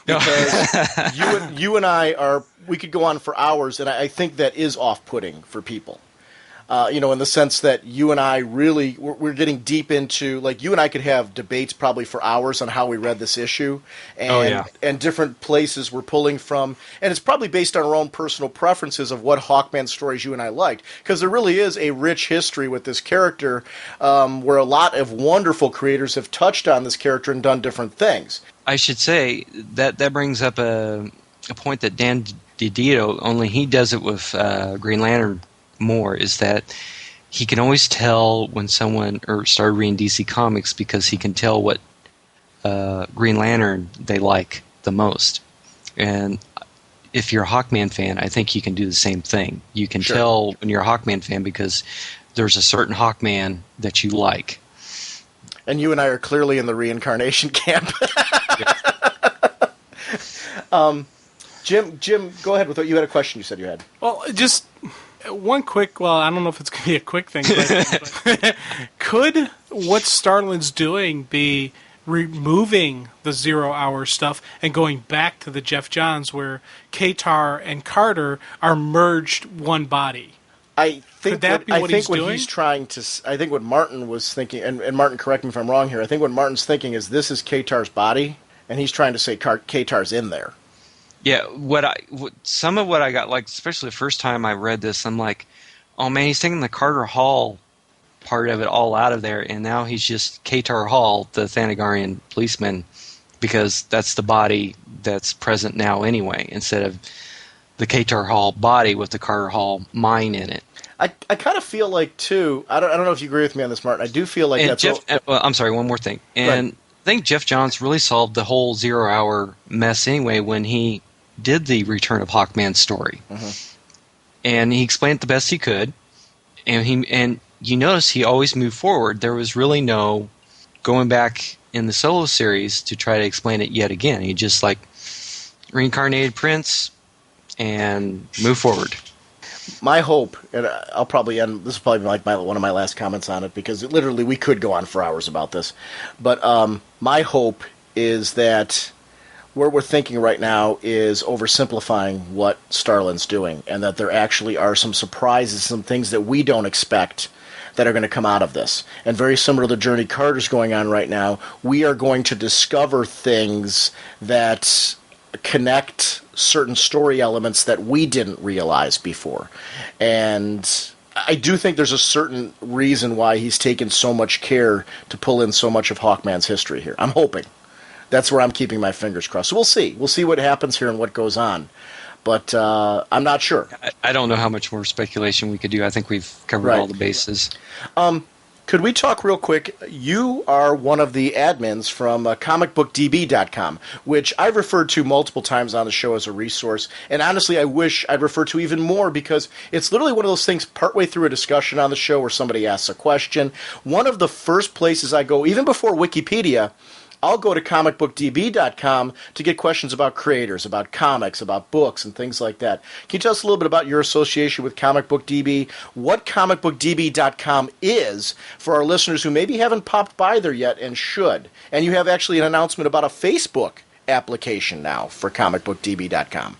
because you and I we could go on for hours, and I think that is off-putting for people. In the sense that you and I really, we're getting deep into, like, you and I could have debates probably for hours on how we read this issue and different places we're pulling from. And it's probably based on our own personal preferences of what Hawkman stories you and I liked. Because there really is a rich history with this character where a lot of wonderful creators have touched on this character and done different things. I should say that brings up a point that Dan DiDio, only he does it with Green Lantern more, is that he can always tell when someone started reading DC Comics because he can tell what Green Lantern they like the most. And if you're a Hawkman fan, I think you can do the same thing. You can tell when you're a Hawkman fan because there's a certain Hawkman that you like. And you and I are clearly in the reincarnation camp. Jim, go ahead with what you had a question you said you had. Well, just one quick, I don't know if it's going to be a quick thing, but could what Starlin's doing be removing the 0 Hour stuff and going back to the Jeff Johns where Katar and Carter are merged one body? I think he's trying to. I think what Martin was thinking, and Martin, correct me if I'm wrong here. I think what Martin's thinking is this is Katar's body, and he's trying to say Katar's in there. Yeah, some of what I got, like, especially the first time I read this, I'm like, oh man, he's taking the Carter Hall part of it all out of there, and now he's just Katar Hall, the Thanagarian policeman, because that's the body that's present now anyway, instead of the Katar Hall body with the Carter Hall mind in it. I kind of feel like, too, I don't know if you agree with me on this, Martin. I do feel like I'm sorry, one more thing. And I think Jeff Johns really solved the whole 0 Hour mess anyway when he did the Return of Hawkman story. Mm-hmm. And he explained it the best he could. And you notice he always moved forward. There was really no going back in the solo series to try to explain it yet again. He just, like, reincarnated Prince and moved forward. My hope, and I'll probably end, this will probably be like one of my last comments on it, because literally we could go on for hours about this, but my hope is that where we're thinking right now is oversimplifying what Starlin's doing, and that there actually are some surprises, some things that we don't expect that are going to come out of this. And very similar to the journey Carter's going on right now, we are going to discover things that connect certain story elements that we didn't realize before. And I do think there's a certain reason why he's taken so much care to pull in so much of Hawkman's history here. I'm hoping. that's where I'm keeping my fingers crossed. So we'll see. We'll see what happens here and what goes on. But I'm not sure. I don't know how much more speculation we could do. I think we've covered all the bases. Could we talk real quick? You are one of the admins from comicbookdb.com, which I've referred to multiple times on the show as a resource. And honestly, I wish I'd refer to even more because it's literally one of those things partway through a discussion on the show where somebody asks a question. One of the first places I go, even before Wikipedia, I'll go to comicbookdb.com to get questions about creators, about comics, about books, and things like that. Can you tell us a little bit about your association with Comic Book DB, what comicbookdb.com is for our listeners who maybe haven't popped by there yet and should? And you have actually an announcement about a Facebook application now for comicbookdb.com.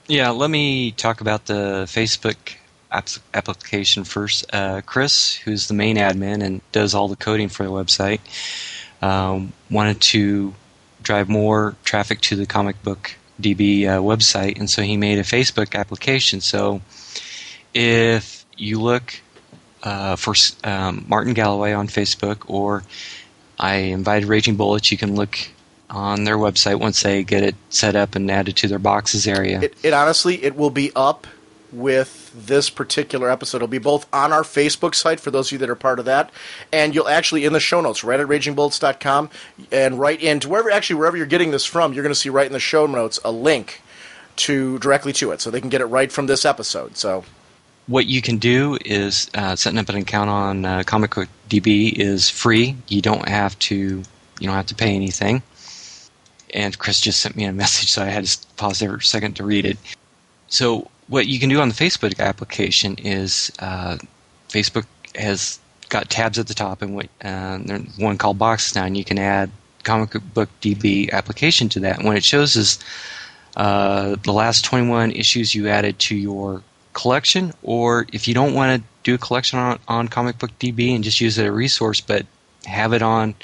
Yeah, let me talk about the Facebook application first. Chris, who's the main admin and does all the coding for the website, wanted to drive more traffic to the Comic Book DB website, and so he made a Facebook application. So if you look for Martin Galloway on Facebook, or I invited Raging Bullets, you can look on their website once they get it set up and added to their boxes area. It honestly, it will be up with this particular episode. It'll be both on our Facebook site for those of you that are part of that, and you'll actually in the show notes right at ragingbullets.com and right into wherever you're getting this from, you're going to see right in the show notes a link directly to it, so they can get it right from this episode. So what you can do is setting up an account on Comic Book DB is free. You don't have to pay anything. And Chris just sent me a message, so I had to pause there for a second to read it. So what you can do on the Facebook application is Facebook has got tabs at the top, and there's one called Boxes now, and you can add Comic Book DB application to that. And what it shows is the last 21 issues you added to your collection, or if you don't want to do a collection on Comic Book DB and just use it as a resource, but have it on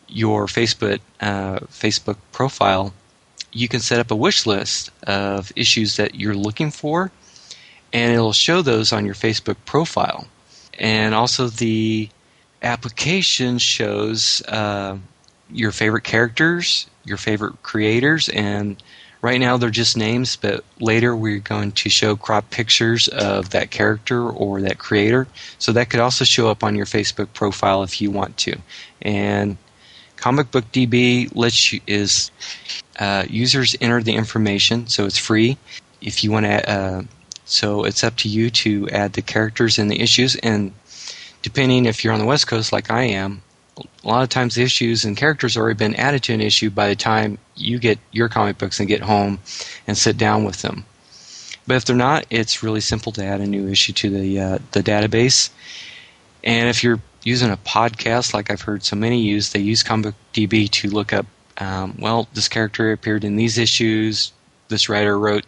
your Facebook profile, you can set up a wish list of issues that you're looking for, and it'll show those on your Facebook profile. And also the application shows your favorite characters, your favorite creators, and right now they're just names, but later we're going to show crop pictures of that character or that creator. So that could also show up on your Facebook profile if you want to. And Comic Book DB users enter the information, so it's free. If you want to, so it's up to you to add the characters and the issues. And depending if you're on the West Coast, like I am, a lot of times the issues and characters have already been added to an issue by the time you get your comic books and get home and sit down with them. But if they're not, it's really simple to add a new issue to the database. And if you're using a podcast, like I've heard so many use, they use Comic Book DB to look up, this character appeared in these issues, this writer wrote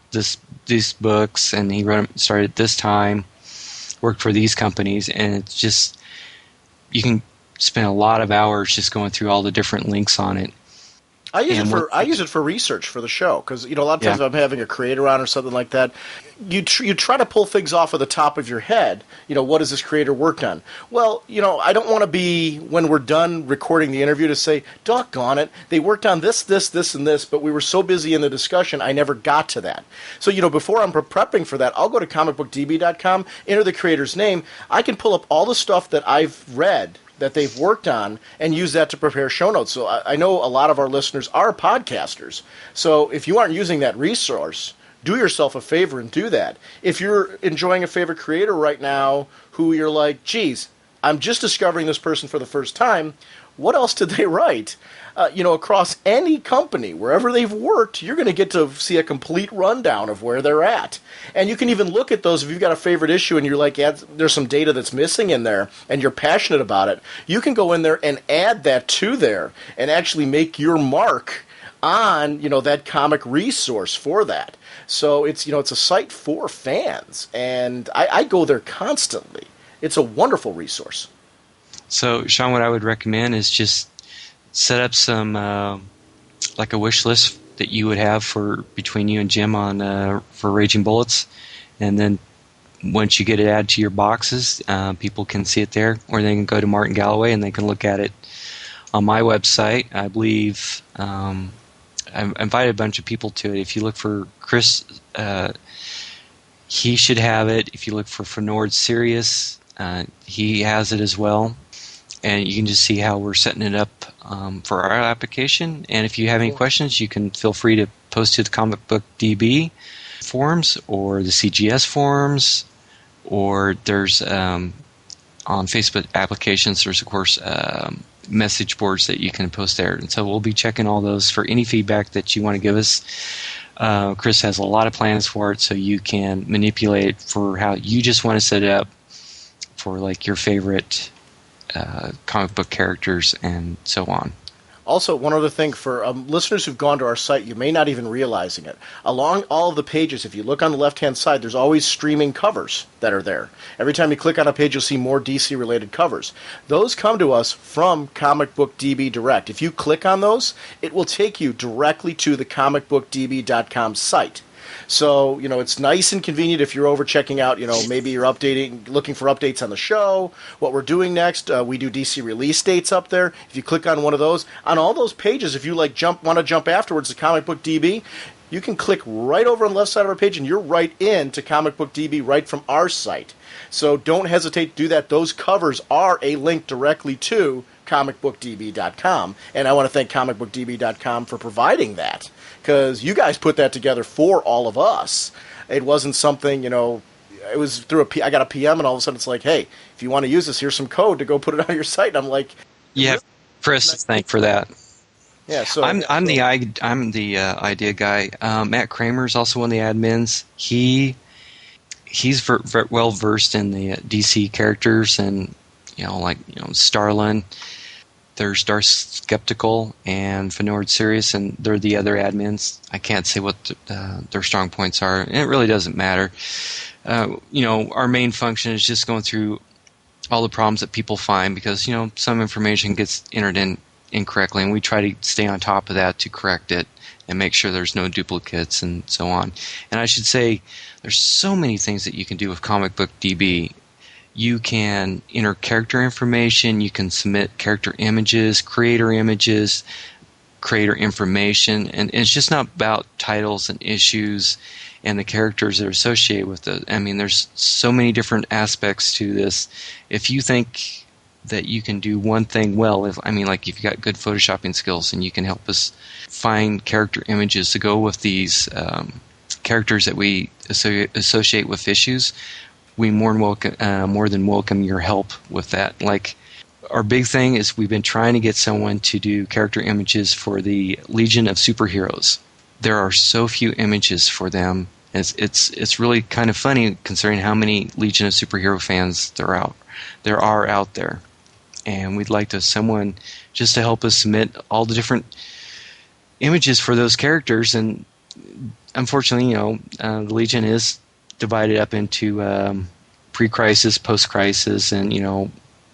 these books, and he started at this time, worked for these companies, and it's just, you can spend a lot of hours just going through all the different links on it. I use it for research for the show because a lot of times if I'm having a creator on or something like that, you try to pull things off of the top of your head. What has this creator worked on? Well, I don't want to be, when we're done recording the interview, to say, doggone it, they worked on this, and this, but we were so busy in the discussion, I never got to that. So, before I'm prepping for that, I'll go to comicbookdb.com, enter the creator's name. I can pull up all the stuff that I've read that they've worked on and use that to prepare show notes. So I know a lot of our listeners are podcasters. So if you aren't using that resource, do yourself a favor and do that. If you're enjoying a favorite creator right now who you're like, geez, I'm just discovering this person for the first time, what else did they write? Across any company, wherever they've worked, you're going to get to see a complete rundown of where they're at. And you can even look at those if you've got a favorite issue and you're like, there's some data that's missing in there and you're passionate about it. You can go in there and add that to there and actually make your mark on, that comic resource for that. So it's a site for fans, and I go there constantly. It's a wonderful resource. So, Sean, what I would recommend is just set up some, like a wish list that you would have between you and Jim for Raging Bullets, and then once you get it added to your boxes, people can see it there, or they can go to Martin Galloway and they can look at it on my website. I believe I invited a bunch of people to it. If you look for Chris, he should have it. If you look for Fenord Sirius, he has it as well. And you can just see how we're setting it up for our application. And if you have any questions, you can feel free to post to the Comic Book DB forums or the CGS forums, or there's on Facebook applications, there's of course message boards that you can post there. And so we'll be checking all those for any feedback that you want to give us. Chris has a lot of plans for it, so you can manipulate it for how you just want to set it up for like your favorite comic book characters and so on. Also, one other thing for listeners who've gone to our site, you may not even realizing it. Along all of the pages, if you look on the left-hand side, there's always streaming covers that are there. Every time you click on a page, you'll see more DC-related covers. Those come to us from Comic Book DB Direct. If you click on those, it will take you directly to the comicbookdb.com site. So, it's nice and convenient if you're over checking out, maybe you're looking for updates on the show, what we're doing next. We do DC release dates up there. If you click on one of those, on all those pages, if you want to jump afterwards to Comic Book DB, you can click right over on the left side of our page and you're right into Comic Book DB right from our site. So don't hesitate to do that. Those covers are a link directly to comicbookdb.com, and I want to thank comicbookdb.com for providing that, because you guys put that together for all of us. It wasn't something, it was through I got a PM, and all of a sudden it's like, hey, if you want to use this, here's some code to go put it on your site. And I'm like, yeah, Chris, thank for that. Yeah, so I'm the idea guy. Matt Kramer's also one of the admins. He's well versed in the DC characters, and Starlin. There's Darth Skeptical and Fenord Sirius, and they're the other admins. I can't say what their strong points are, and it really doesn't matter. Our main function is just going through all the problems that people find, because some information gets entered in incorrectly, and we try to stay on top of that to correct it and make sure there's no duplicates and so on. And I should say, there's so many things that you can do with Comic Book DB. You can enter character information, you can submit character images, creator information, and it's just not about titles and issues and the characters that are associated with it. I mean, there's so many different aspects to this. If you think that you can do one thing well, if you've got good photoshopping skills and you can help us find character images to go with these characters that we associate with issues, we more than welcome your help with that. Like, our big thing is we've been trying to get someone to do character images for the Legion of Superheroes. There are so few images for them. It's really kind of funny considering how many Legion of Superhero fans there are out there. And we'd like to have someone just to help us submit all the different images for those characters. And unfortunately, the Legion is divided up into pre-crisis, post-crisis, and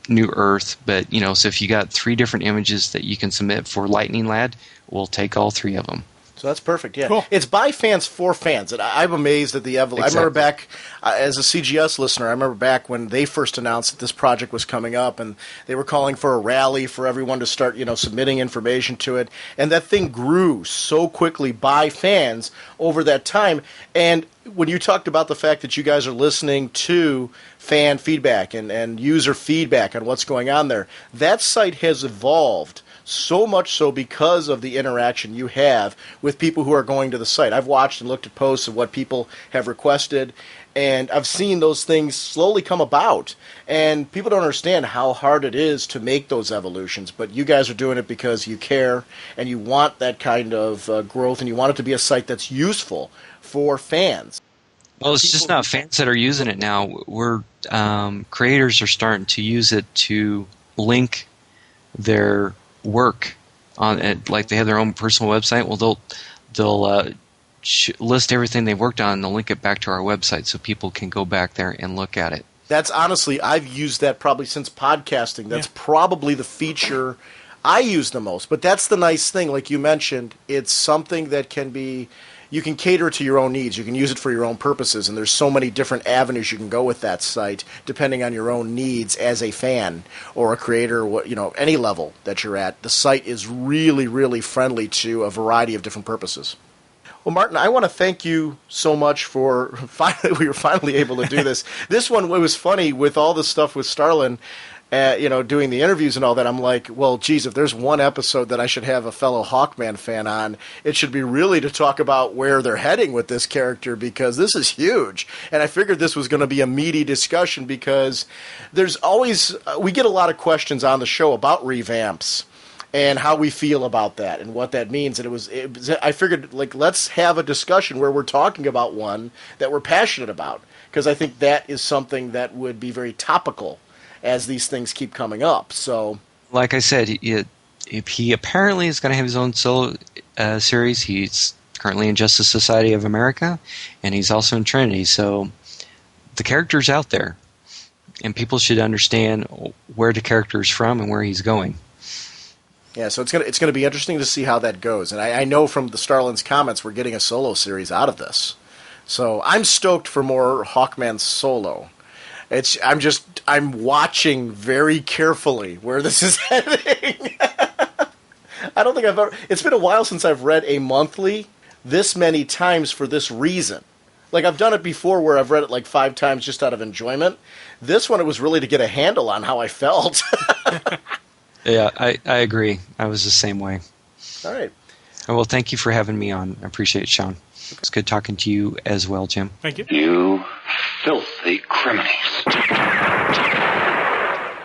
New Earth. But so if you got 3 different images that you can submit for Lightning Lad, we'll take all 3 of them. So that's perfect, yeah. Cool. It's by fans for fans. And I'm amazed at the evolution. Exactly. I remember back, as a CGS listener, I remember back when they first announced that this project was coming up, and they were calling for a rally for everyone to start, submitting information to it. And that thing grew so quickly by fans over that time. And when you talked about the fact that you guys are listening to fan feedback and user feedback on what's going on there, that site has evolved so much so because of the interaction you have with people who are going to the site. I've watched and looked at posts of what people have requested, and I've seen those things slowly come about. And people don't understand how hard it is to make those evolutions, but you guys are doing it because you care and you want that kind of growth, and you want it to be a site that's useful for fans. Well, it's just not fans that are using it now. We're creators are starting to use it to link their work on it. Like, they have their own personal website. Well, they'll list everything they've worked on, and they'll link it back to our website so people can go back there and look at it. That's honestly, I've used that probably since podcasting. That's probably the feature I use the most. But that's the nice thing, like you mentioned, it's something that can be you can cater to your own needs. You can use it for your own purposes, and there's so many different avenues you can go with that site, depending on your own needs as a fan or a creator. Any level that you're at, the site is really, really friendly to a variety of different purposes. Well, Martin, I want to thank you so much for we were finally able to do this. This one, it was funny with all the stuff with Starlin. Doing the interviews and all that, I'm like, well, geez, if there's one episode that I should have a fellow Hawkman fan on, it should be really to talk about where they're heading with this character, because this is huge. And I figured this was going to be a meaty discussion, because there's always, we get a lot of questions on the show about revamps and how we feel about that and what that means. And I figured, let's have a discussion where we're talking about one that we're passionate about, because I think that is something that would be very topical as these things keep coming up. So, like I said, he apparently is going to have his own solo series. He's currently in Justice Society of America, and he's also in Trinity. So the character's out there, and people should understand where the character's from and where he's going. Yeah, so it's gonna be interesting to see how that goes. And I know from the Starlin's comments we're getting a solo series out of this. So I'm stoked for more Hawkman solo. I'm watching very carefully where this is heading. I don't think it's been a while since I've read a monthly this many times for this reason. I've done it before where I've read it 5 times just out of enjoyment. This one, it was really to get a handle on how I felt. Yeah, I agree. I was the same way. All right. Well, thank you for having me on. I appreciate it, Sean. It's good talking to you as well, Jim. Thank you. You filthy criminals.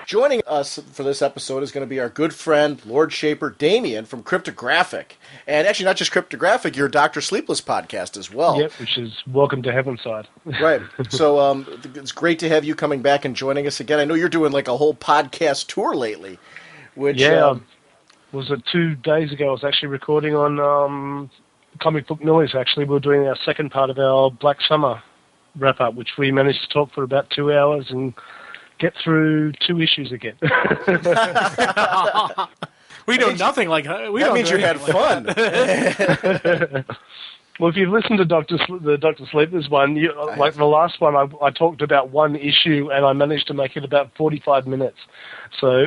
Joining us for this episode is going to be our good friend, Lord Shaper Damien from Kryptographik. And actually, not just Kryptographik, your Dr. Sleepless podcast as well. Yep, which is Welcome to Heavenside. Right. So it's great to have you coming back and joining us again. I know you're doing a whole podcast tour lately. Which, was it 2 days ago? I was actually recording on Comic Book Millies, actually. We were doing our second part of our Black Summer wrap-up, which we managed to talk for about 2 hours and get through 2 issues again. We know nothing like that. That means you had fun. Well, if you've listened to the Dr. Sleepless one, like the last one, I talked about one issue and I managed to make it about 45 minutes. So,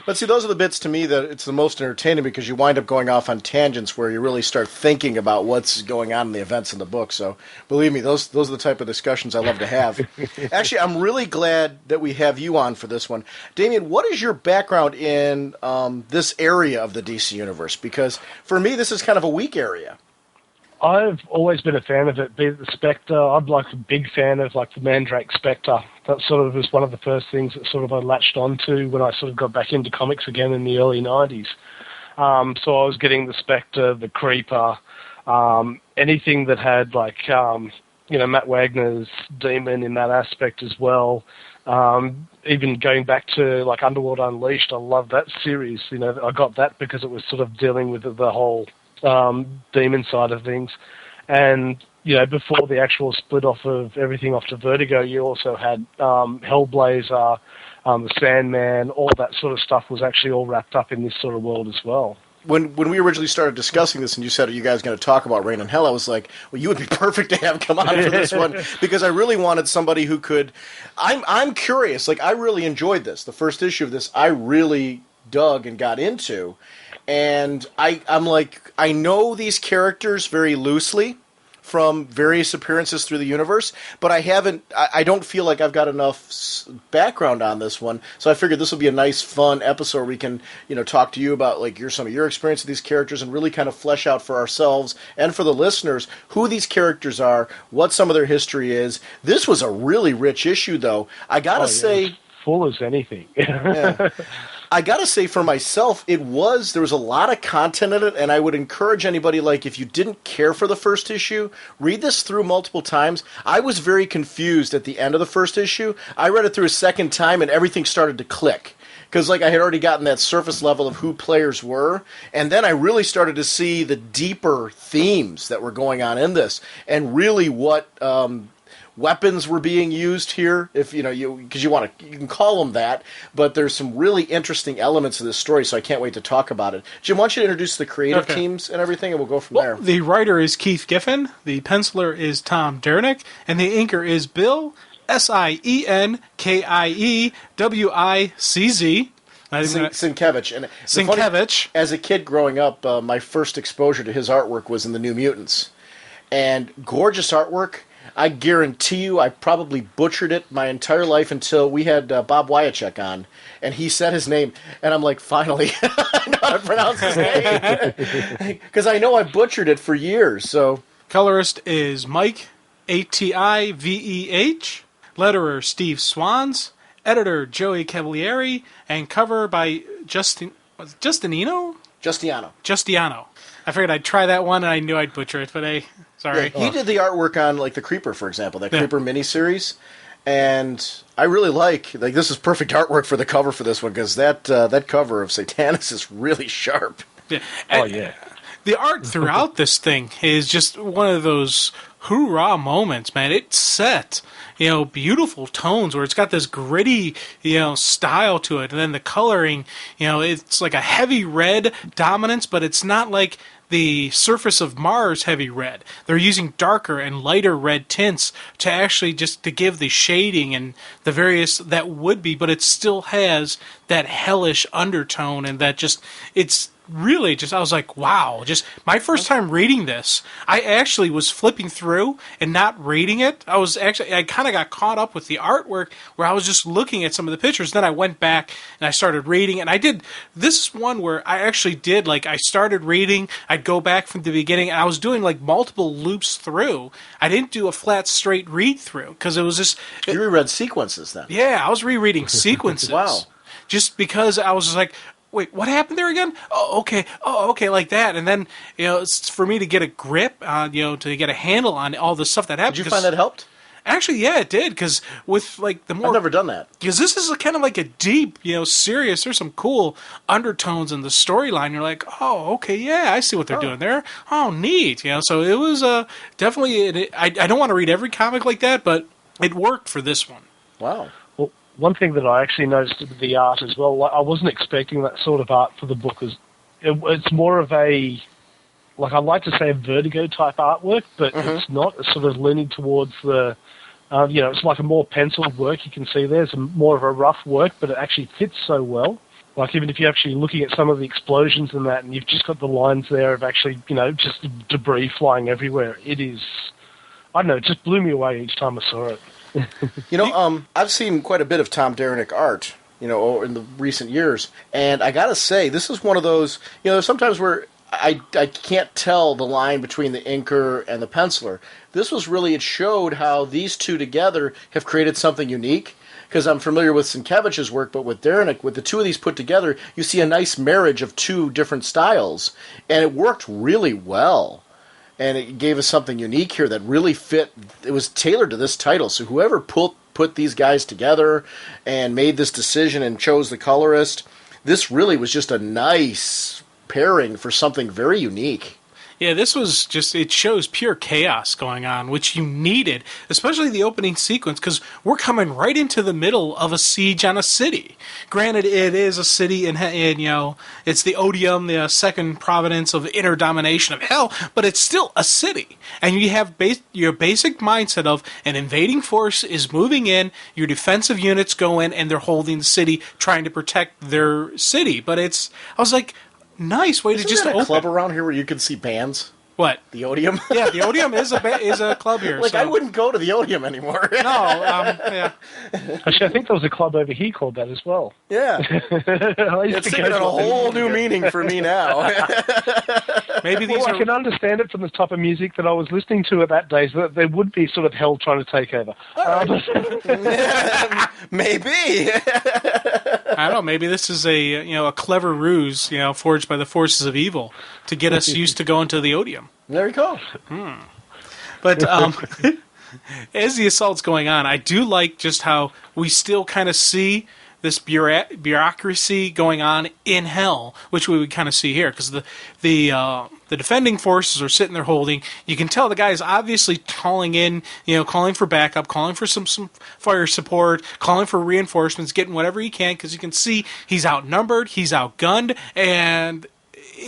but see, those are the bits to me that it's the most entertaining, because you wind up going off on tangents where you really start thinking about what's going on in the events in the book. So, believe me, those are the type of discussions I love to have. Actually, I'm really glad that we have you on for this one. Damien, what is your background in this area of the DC Universe? Because for me, this is kind of a weak area. I've always been a fan of it, be it the Spectre. I'm a big fan of the Mandrake Spectre. That sort of was one of the first things that sort of I latched onto when I sort of got back into comics again in the early 90s. So I was getting the Spectre, the Creeper, anything that had Matt Wagner's Demon in that aspect as well. Even going back to Underworld Unleashed, I love that series. I got that because it was sort of dealing with the whole demon side of things. And before the actual split off of everything off to Vertigo, you also had Hellblazer, the Sandman, all that sort of stuff was actually all wrapped up in this sort of world as well. When we originally started discussing this and you said, are you guys going to talk about Rain and Hell, I was like, well, you would be perfect to have come on for this one, because I really wanted somebody who could... I'm curious. I really enjoyed this. The first issue of this, I really dug and got into. And I'm I know these characters very loosely from various appearances through the universe, but I don't feel like I've got enough background on this one, so I figured this will be a nice, fun episode where we can, talk to you about some of your experience with these characters and really kind of flesh out for ourselves and for the listeners who these characters are, what some of their history is. This was a really rich issue, though. I gotta say, full as anything. Yeah. I gotta say for myself, there was a lot of content in it, and I would encourage anybody, if you didn't care for the first issue, read this through multiple times. I was very confused at the end of the first issue. I read it through a second time, and everything started to click. Because I had already gotten that surface level of who players were, and then I really started to see the deeper themes that were going on in this, and really what weapons were being used here. If because you can call them that, but there's some really interesting elements of this story. So I can't wait to talk about it. Jim, why don't you introduce the creative teams and everything, and we'll go from there. The writer is Keith Giffen, the penciler is Tom Dernick, and the inker is Bill Sienkiewiczz. Sienkiewicz. And Sienkiewicz. As a kid growing up, my first exposure to his artwork was in the New Mutants. And gorgeous artwork. I guarantee you I probably butchered it my entire life until we had Bob Wyacek on. And he said his name. And I'm like, finally, I know how to pronounce his name. Because I know I butchered it for years. So Colorist is Mike Ativeh. Letterer Steve Swans. Editor Joey Cavalieri. And cover by Justiano. I figured I'd try that one, and I knew I'd butcher it, but sorry. Yeah, he did the artwork on like the Creeper, for example, that Creeper miniseries, and I really like this is perfect artwork for the cover for this one because that cover of Satanus is really sharp. Yeah. The art throughout this thing is just one of those hoorah moments, man. It's set, beautiful tones where it's got this gritty, style to it. And then the coloring, it's like a heavy red dominance, but it's not like the surface of Mars heavy red. They're using darker and lighter red tints to actually just to give the shading and the various that would be, but it still has that hellish undertone and that just, it's really just, I was like, wow, just my first time reading this, I actually was flipping through and not reading it. I kind of got caught up with the artwork where I was just looking at some of the pictures. Then I went back and I started reading, and this is one where I actually did, I started reading, I'd go back from the beginning, and I was doing multiple loops through. I didn't do a flat straight read through because it was just... You reread sequences then? Yeah, I was rereading sequences. Wow. Just because I was just like, wait, what happened there again? Oh, okay, like that. And then, it's for me to get a grip on, to get a handle on all the stuff that happened. Did you find that helped? Actually, yeah, it did, because with, the more... I've never done that. Because this is kind of like a deep, serious, there's some cool undertones in the storyline. You're like, oh, okay, yeah, I see what they're doing there. Oh, neat. So it was definitely... I don't want to read every comic like that, but it worked for this one. Wow. One thing that I actually noticed with the art as well, I wasn't expecting that sort of art for the book. It's more of a, I'd like to say a Vertigo type artwork, but it's not. It's sort of leaning towards the, it's like a more penciled work. You can see there's more of a rough work, but it actually fits so well. Even if you're actually looking at some of the explosions and that, and you've just got the lines there of actually, just debris flying everywhere. It is, I don't know, it just blew me away each time I saw it. I've seen quite a bit of Tom Dernick art, in the recent years, and I gotta say, this is one of those, sometimes where I can't tell the line between the inker and the penciler. This was really, it showed how these two together have created something unique, because I'm familiar with Sienkiewicz's work, but with Dernick, with the two of these put together, you see a nice marriage of two different styles, and it worked really well. And it gave us something unique here that really fit. It was tailored to this title. So whoever put these guys together and made this decision and chose the colorist, this really was just a nice pairing for something very unique. Yeah, this was just, it shows pure chaos going on, which you needed, especially the opening sequence, because we're coming right into the middle of a siege on a city. Granted, it is a city in it's the odium, the second providence of inner domination of hell, but it's still a city. And you have your basic mindset of an invading force is moving in, your defensive units go in, and they're holding the city, trying to protect their city. But I was like, nice way to just there a open. Club around here where you can see bands? What? The Odium? Yeah, the Odium is a club here. I wouldn't go to the Odium anymore. No, yeah. Actually, I think there was a club over here called that as well. Yeah. It's taking on a whole new meaning for me now. Maybe I can understand it from the type of music that I was listening to at that day, so that there would be sort of hell trying to take over. Maybe. I don't know. Maybe this is a clever ruse, forged by the forces of evil to get us used to going to the Odium. There you go. But as the assault's going on, I do like just how we still kind of see this bureaucracy going on in hell, which we would kind of see here, because the The defending forces are sitting there holding. You can tell the guy is obviously calling in, calling for backup, calling for some fire support, calling for reinforcements, getting whatever he can, because you can see he's outnumbered, he's outgunned, and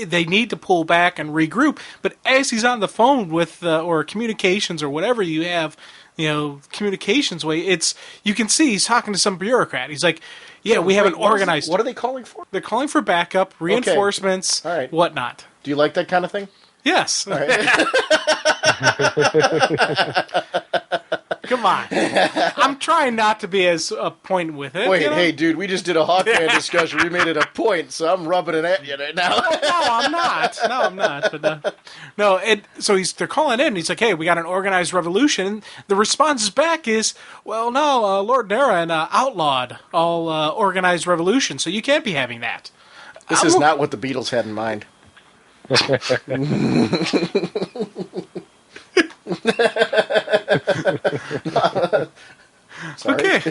they need to pull back and regroup. But as he's on the phone with or communications or whatever you have, communications way, you can see he's talking to some bureaucrat. He's like, yeah, we haven't organized. What are they calling for? They're calling for backup, reinforcements, All right. whatnot. Do you like that kind of thing? Yes. All right. Come on. I'm trying not to be as pointed with it. Wait, hey, dude, we just did a Hawkman discussion. We made it a point, so I'm rubbing it at you right now. No, I'm not. But, so they're calling in. And he's like, hey, we got an organized revolution. And the response back is, well, no, Lord Naren outlawed all organized revolution, so you can't be having that. This is not what the Beatles had in mind. Sorry. Okay.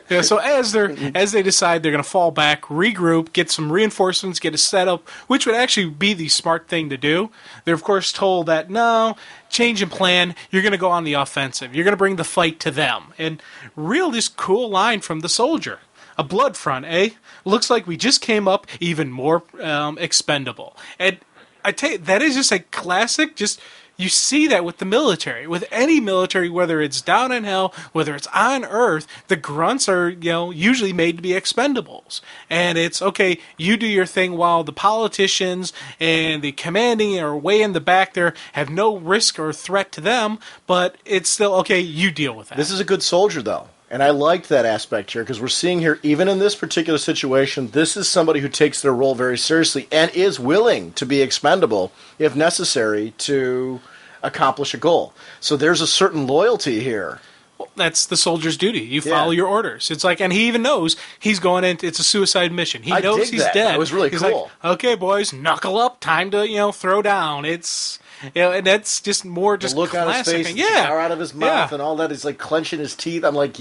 Yeah. So as they decide they're going to fall back, regroup, get some reinforcements, get a setup, which would actually be the smart thing to do. They're of course told that no, change in plan. You're going to go on the offensive. You're going to bring the fight to them. And real this cool line from the soldier. A blood front, eh? Looks like we just came up even more expendable. And I tell you, that is just a classic. You see that with the military. With any military, whether it's down in hell, whether it's on Earth, the grunts are, usually made to be expendables. And it's, okay, you do your thing while the politicians and the commanding are way in the back there, have no risk or threat to them, but it's still, okay, you deal with that. This is a good soldier, though. And I liked that aspect here, because we're seeing here, even in this particular situation, this is somebody who takes their role very seriously and is willing to be expendable, if necessary, to accomplish a goal. So there's a certain loyalty here. Well, that's the soldier's duty. You follow your orders. It's like, and he even knows he's going into, it's a suicide mission. He knows he's dead. That was really he's cool. Like, okay, boys, knuckle up. Time to, throw down. It's... and that's just more just the look on his face, the cigar out of his mouth, and all that. He's like clenching his teeth. I'm like,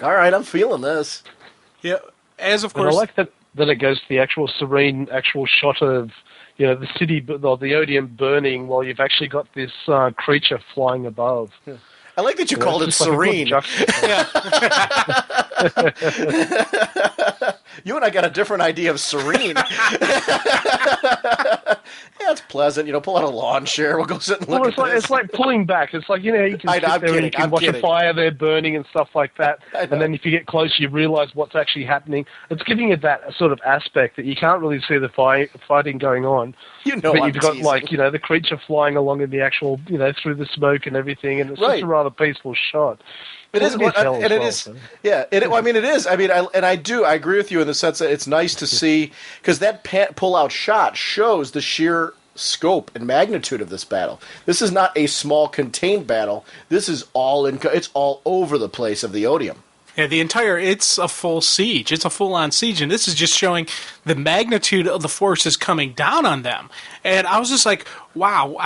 all right, I'm feeling this. Yeah, as of course. And I like that it goes to the actual serene, shot of the city, or the Odeon burning, while you've actually got this creature flying above. Yeah. I like that you called it serene. You and I got a different idea of serene. Yeah, it's pleasant. Pull out a lawn chair. We'll go sit and look at this. It's like pulling back. It's like, you can sit there and you can watch a fire there burning and stuff like that. And then if you get close, you realize what's actually happening. It's giving it that sort of aspect that you can't really see the fighting going on. But you've got the creature flying along in the actual, through the smoke and everything, and it's just a rather peaceful shot. It is, and it is. Yeah, it is. I agree with you in the sense that it's nice to see, because that pull-out shot shows the sheer scope and magnitude of this battle. This is not a small contained battle. This is it's all over the place of the Odium. Yeah, it's a full siege. It's a full-on siege, and this is just showing the magnitude of the forces coming down on them. And I was just like, wow,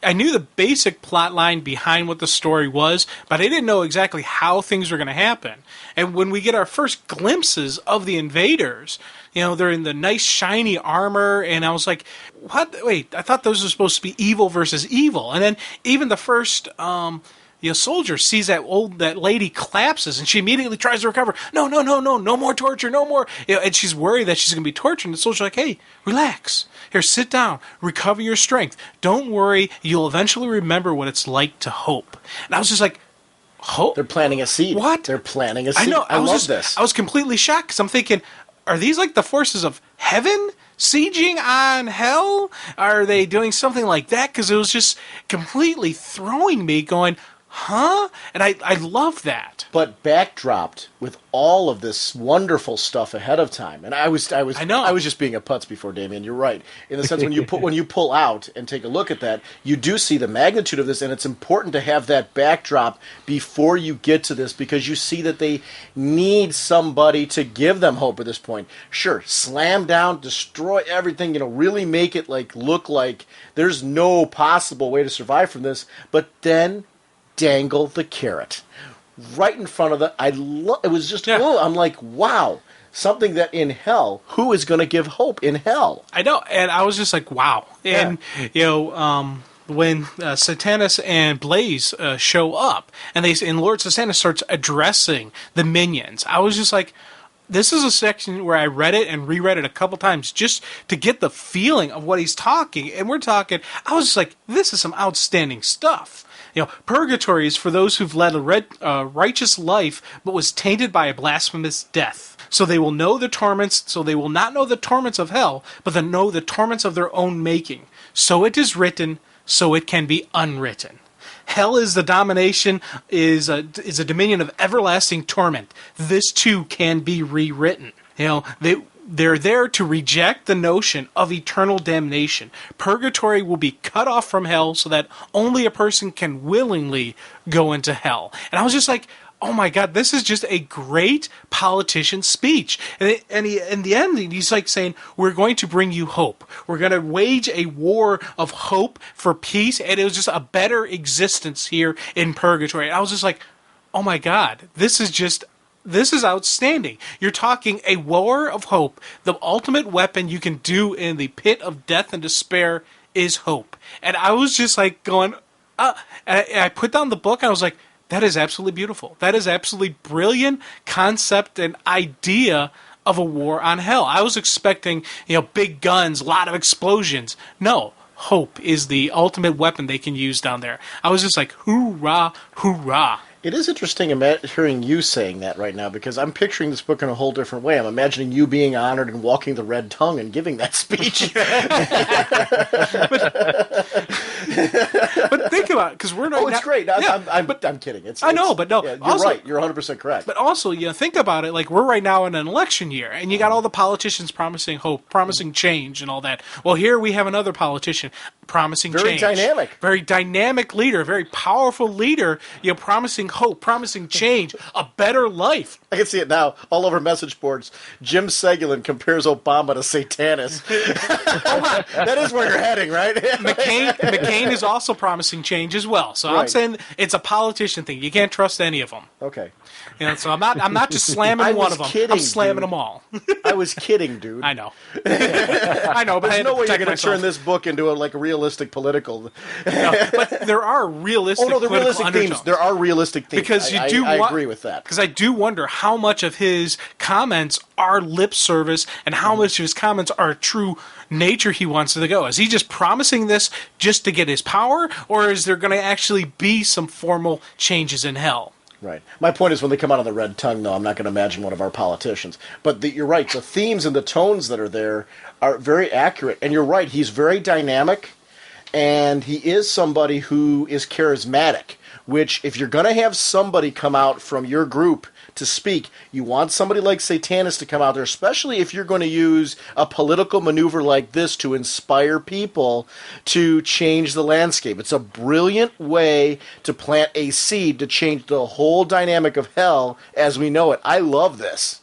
I knew the basic plot line behind what the story was, but I didn't know exactly how things were going to happen. And when we get our first glimpses of the invaders, they're in the nice shiny armor, and I was like, what? Wait, I thought those were supposed to be evil versus evil. And then even the first soldier sees that lady collapses, and she immediately tries to recover. No more torture, no more. And she's worried that she's going to be tortured. And the soldier's like, hey, relax. Here, sit down. Recover your strength. Don't worry. You'll eventually remember what it's like to hope. And I was just like, hope? They're planting a seed. What? They're planting a seed. I know. I love this. I was completely shocked, because I'm thinking, are these like the forces of heaven sieging on hell? Are they doing something like that? Because it was just completely throwing me going, huh? And I love that. But backdropped with all of this wonderful stuff ahead of time. And I was just being a putz before, Damien. You're right. In the sense when you pull out and take a look at that, you do see the magnitude of this, and it's important to have that backdrop before you get to this, because you see that they need somebody to give them hope at this point. Sure, slam down, destroy everything, really make it look like there's no possible way to survive from this, but then dangle the carrot right in front of it was just, I'm like, wow, something that in hell, who is going to give hope in hell? I know, and I was just like, wow. And, when Satanus and Blaze show up, and Lord Satanus starts addressing the minions, I was just like, this is a section where I read it and reread it a couple times just to get the feeling of what he's talking. And we're talking, I was just like, this is some outstanding stuff. Purgatory is for those who've led a righteous life, but was tainted by a blasphemous death. So they will know the torments, so they will not know the torments of hell, but they know the torments of their own making. So it is written, so it can be unwritten. Hell is the domination, is a dominion of everlasting torment. This too can be rewritten. They're there to reject the notion of eternal damnation. Purgatory will be cut off from hell so that only a person can willingly go into hell. And I was just like, oh my God, this is just a great politician speech. And he, in the end, he's like saying, we're going to bring you hope. We're going to wage a war of hope for peace. And it was just a better existence here in purgatory. And I was just like, oh my God, this is outstanding. You're talking a war of hope. The ultimate weapon you can do in the pit of death and despair is hope. And I was just like going, and I put down the book and I was like, that is absolutely beautiful. That is absolutely brilliant concept and idea of a war on hell. I was expecting, big guns, a lot of explosions. No, hope is the ultimate weapon they can use down there. I was just like, hoorah, hoorah. It is interesting hearing you saying that right now, because I'm picturing this book in a whole different way. I'm imagining you being honored and walking the red tongue and giving that speech. But think about it, because we're not... Oh, it's great. I'm kidding. I know, but no. Yeah, you're also, right. You're 100% correct. But also, think about it, like we're right now in an election year, and you got all the politicians promising hope, promising change and all that. Well, here we have another politician promising change. Very dynamic leader, very powerful leader, promising hope, promising change, a better life. I can see it now all over message boards. Jim Seguin compares Obama to Satanus. That is where you're heading, right? McCain is also promising change as well. So right. I'm saying it's a politician thing. You can't trust any of them. Okay. So I'm not just slamming one of them. I'm slamming them all. I was kidding, dude. I know. I know, but there's no way you're going to turn this book into a realistic political. No, but there are realistic. The realistic themes. There are realistic themes. Because I agree with that. Because I do wonder how much of his comments are lip service and how much of his comments are true nature he wants to go. Is he just promising this just to get his power, or is there going to actually be some formal changes in hell? Right. My point is, when they come out on the red tongue, though, I'm not going to imagine one of our politicians. But you're right. The themes and the tones that are there are very accurate. And you're right. He's very dynamic, and he is somebody who is charismatic, which, if you're going to have somebody come out from your group to speak, you want somebody like Satanus to come out there, especially if you're going to use a political maneuver like this to inspire people to change the landscape. It's a brilliant way to plant a seed to change the whole dynamic of hell as we know it. I love this.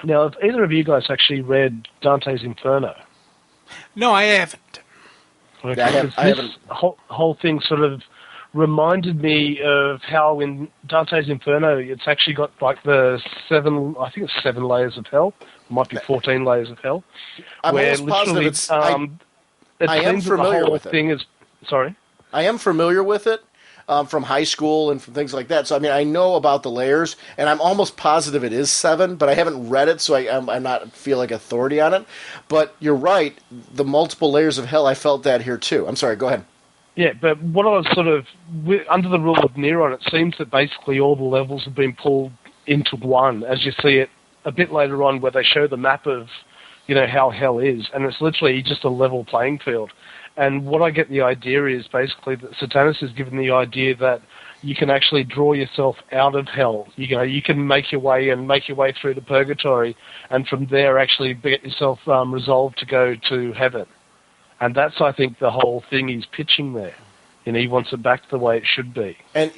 Now, have either of you guys actually read Dante's Inferno? No, I haven't. Okay, I haven't. Whole thing sort of reminded me of how in Dante's Inferno it's actually got like I think it's 7 layers of hell. It might be 14 layers of hell. I'm almost positive I am familiar with it. Sorry? I am familiar with it from high school and from things like that. So, I know about the layers, and I'm almost positive it is 7, but I haven't read it, so I'm not feel like authority on it. But you're right, the multiple layers of hell, I felt that here too. I'm sorry, go ahead. Yeah, but what I was under the rule of Neron, it seems that basically all the levels have been pulled into one, as you see it a bit later on where they show the map of, how hell is, and it's literally just a level playing field. And what I get the idea is basically that Satanus is given the idea that you can actually draw yourself out of hell. You can make your way through to purgatory, and from there actually get yourself resolved to go to heaven. And that's, I think, the whole thing he's pitching there. He wants it back to the way it should be. And,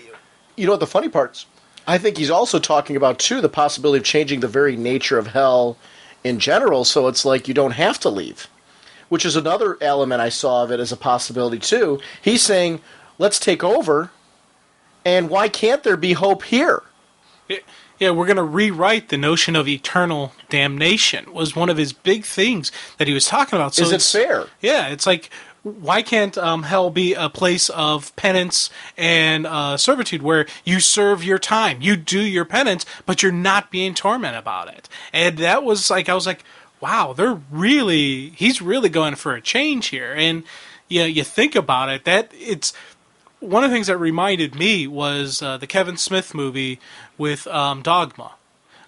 the funny part's, I think he's also talking about, too, the possibility of changing the very nature of hell in general, so it's like you don't have to leave, which is another element I saw of it as a possibility, too. He's saying, let's take over, and why can't there be hope here? Yeah, we're going to rewrite the notion of eternal damnation was one of his big things that he was talking about. So Is it fair? Yeah, it's like, why can't hell be a place of penance and servitude where you serve your time, you do your penance, but you're not being tormented about it? And that was like, I was like, wow, he's really going for a change here. And you think about it, that it's one of the things that reminded me was the Kevin Smith movie with Dogma.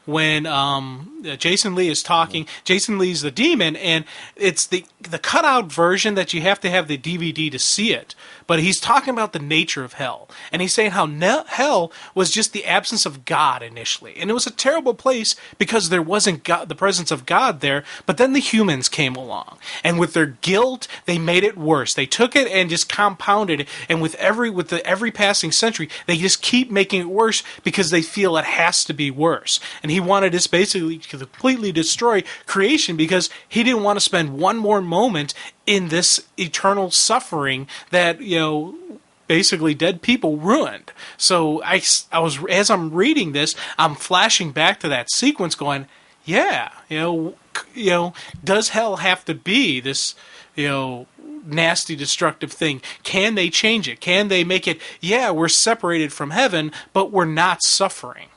When Jason Lee is talking, Jason Lee's the demon, and it's the cutout version that you have to have the DVD to see it. But he's talking about the nature of hell, and he's saying how hell was just the absence of God initially, and it was a terrible place because there wasn't God, the presence of God there. But then the humans came along, and with their guilt, they made it worse. They took it and just compounded it, and with every passing century, they just keep making it worse because they feel it has to be worse. And he wanted to basically completely destroy creation because he didn't want to spend one more moment in this eternal suffering that, basically dead people ruined. So I was, as I'm reading this, I'm flashing back to that sequence going, does hell have to be this, nasty, destructive thing? Can they change it? Can they make it, we're separated from heaven, but we're not suffering?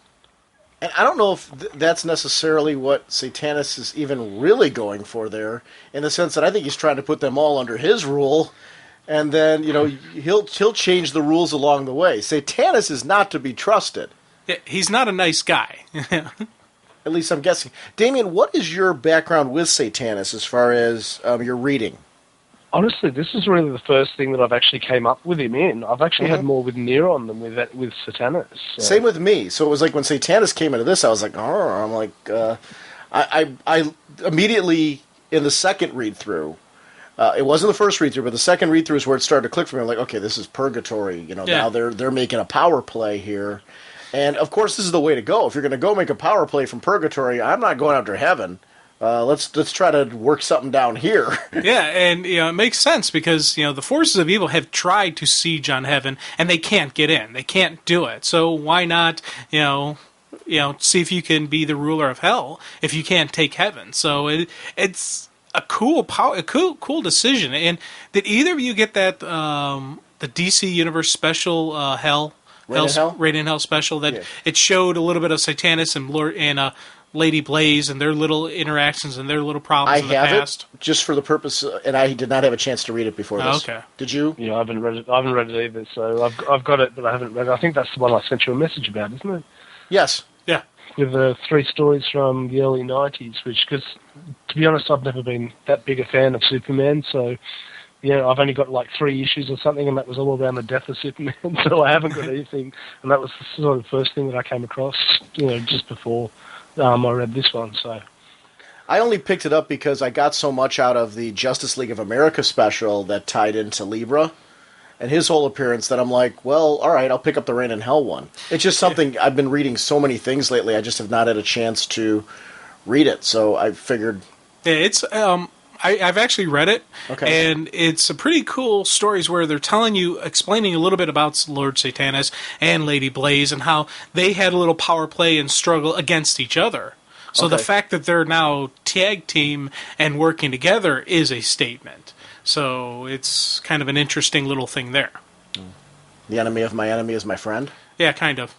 And I don't know if that's necessarily what Satanus is even really going for there, in the sense that I think he's trying to put them all under his rule, and then, he'll change the rules along the way. Satanus is not to be trusted. Yeah, he's not a nice guy. At least I'm guessing. Damien, what is your background with Satanus as far as your reading? Honestly, this is really the first thing that I've actually came up with him in. I've actually had more with Neron than with Satanus. So. Same with me. So it was like when Satanus came into this, I was like, I'm like, I immediately, in the second read-through, it wasn't the first read-through, but the second read-through is where it started to click for me. I'm like, okay, this is purgatory. Now they're making a power play here. And, of course, this is the way to go. If you're going to go make a power play from purgatory, I'm not going after heaven. Let's try to work something down here. Yeah, and it makes sense because the forces of evil have tried to siege on heaven and they can't get in. They can't do it. So why not see if you can be the ruler of hell if you can't take heaven? So it's a cool decision. And did either of you get that the DC Universe special Rain in Hell special that it showed a little bit of Satanus and Lady Blaze and their little interactions and their little problems in the past? It just for the purpose, and I did not have a chance to read it before this. Okay. Did you? Yeah, I haven't read it. I haven't read it either. So I've got it, but I haven't read it. I think that's the one I sent you a message about, isn't it? Yes. Yeah. With the 3 stories from the early 90s, because, to be honest, I've never been that big a fan of Superman, so... I've only got like 3 issues or something, and that was all around the death of Superman, so I haven't got anything. And that was the sort of first thing that I came across, just before I read this one. So I only picked it up because I got so much out of the Justice League of America special that tied into Libra and his whole appearance that I'm like, well, all right, I'll pick up the Rain in Hell one. It's just something, I've been reading so many things lately, I just have not had a chance to read it, so I figured... Yeah, it's... I've actually read it, and it's a pretty cool stories where they're explaining a little bit about Lord Satanus and Lady Blaze and how they had a little power play and struggle against each other. So the fact that they're now tag team and working together is a statement. So it's kind of an interesting little thing there. The enemy of my enemy is my friend? Yeah, kind of.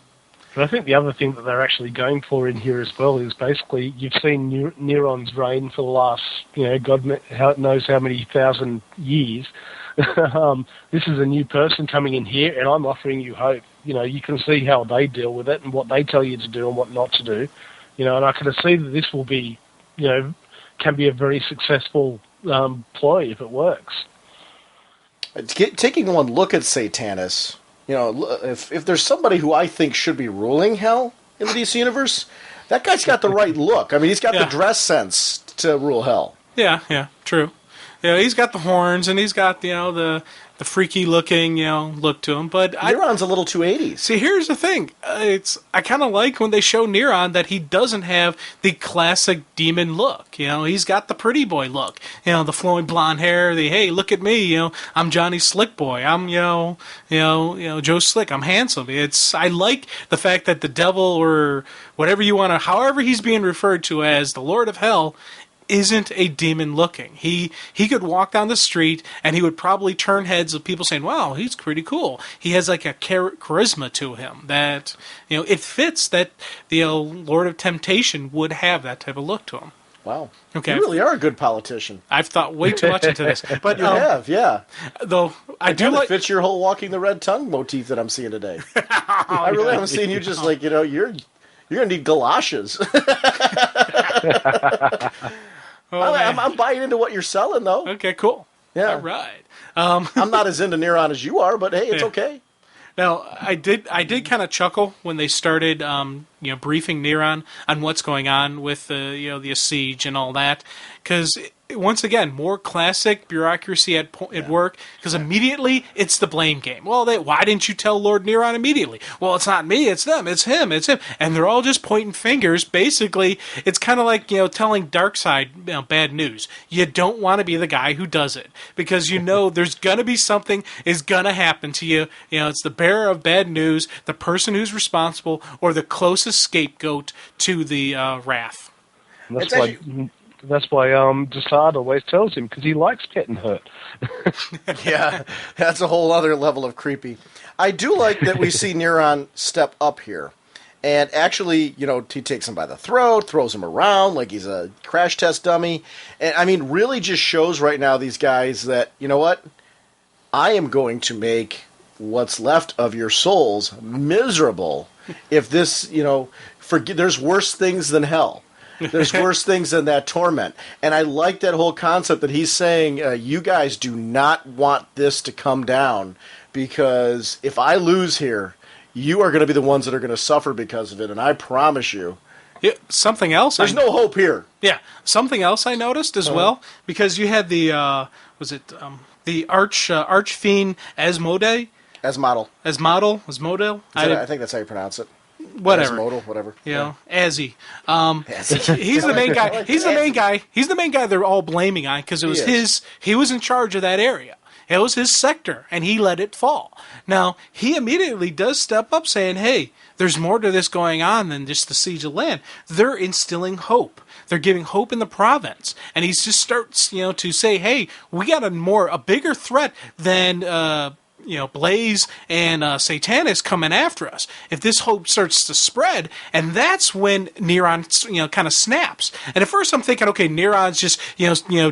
But I think the other thing that they're actually going for in here as well is basically you've seen Neron's reign for the last, God knows how many thousand years. This is a new person coming in here, and I'm offering you hope. You can see how they deal with it and what they tell you to do and what not to do. And I can see that this will be, can be a very successful ploy if it works. Taking one look at Satanus... if there's somebody who I think should be ruling hell in the DC Universe, that guy's got the right look. I mean, he's got the dress sense to rule hell. Yeah, true. he's got the horns and he's got the freaky looking look to him. But Neron's a little 280s. See, here's the thing. I kind of like when they show Neron that he doesn't have the classic demon look. He's got the pretty boy look. The flowing blonde hair. The hey, look at me. I'm Johnny Slick Boy. I'm Joe Slick. I'm handsome. I like the fact that the devil or whatever you want to, however he's being referred to as the Lord of Hell, isn't a demon looking. He could walk down the street and he would probably turn heads of people saying, wow, he's pretty cool. He has like a charisma to him that, it fits that the Lord of Temptation would have that type of look to him. Wow. Okay. You really are a good politician. I've thought way too much into this. But You have, yeah. Though I do It like fits your whole walking the red tongue motif that I'm seeing today. I really haven't seen you just like, you're going to need galoshes. I'm buying into what you're selling, though. Okay, cool. Yeah. All right. I'm not as into Neron as you are, but hey, it's okay. Now, I did kind of chuckle when they started, briefing Neron on what's going on with the siege and all that, because once again, more classic bureaucracy at work, because immediately it's the blame game. Well, why didn't you tell Lord Neron immediately? Well, it's not me, it's them, it's him, and they're all just pointing fingers. Basically, it's kind of like telling Darkseid bad news. You don't want to be the guy who does it, because there's gonna be something is gonna happen to you. It's the bearer of bad news, the person who's responsible, or the closest scapegoat to the wrath. That's why Desaad always tells him, because he likes getting hurt. Yeah, that's a whole other level of creepy. I do like that we see Neron step up here. And actually, he takes him by the throat, throws him around like he's a crash test dummy. And, I mean, really just shows right now these guys that, you know what? I am going to make what's left of your souls miserable if this, there's worse things than hell. There's worse things than that torment. And I like that whole concept that he's saying, you guys do not want this to come down, because if I lose here, you are going to be the ones that are going to suffer because of it. And I promise you. Yeah, something else. There's no hope here. Yeah. Something else I noticed as well, because you had the, the Archfiend Asmodee? Asmodel. I think that's how you pronounce it. Whatever. Asmodel, whatever. Azzy. He's the main guy. He's the main guy they're all blaming on, because it was he was in charge of that area. It was his sector, and he let it fall. Now, he immediately does step up saying, hey, there's more to this going on than just the siege of land. They're instilling hope. They're giving hope in the province. And he just starts, to say, hey, we got a bigger threat than Blaze and Satanis coming after us. If this hope starts to spread, and that's when Neron, kind of snaps. And at first I'm thinking, okay, Neron's just,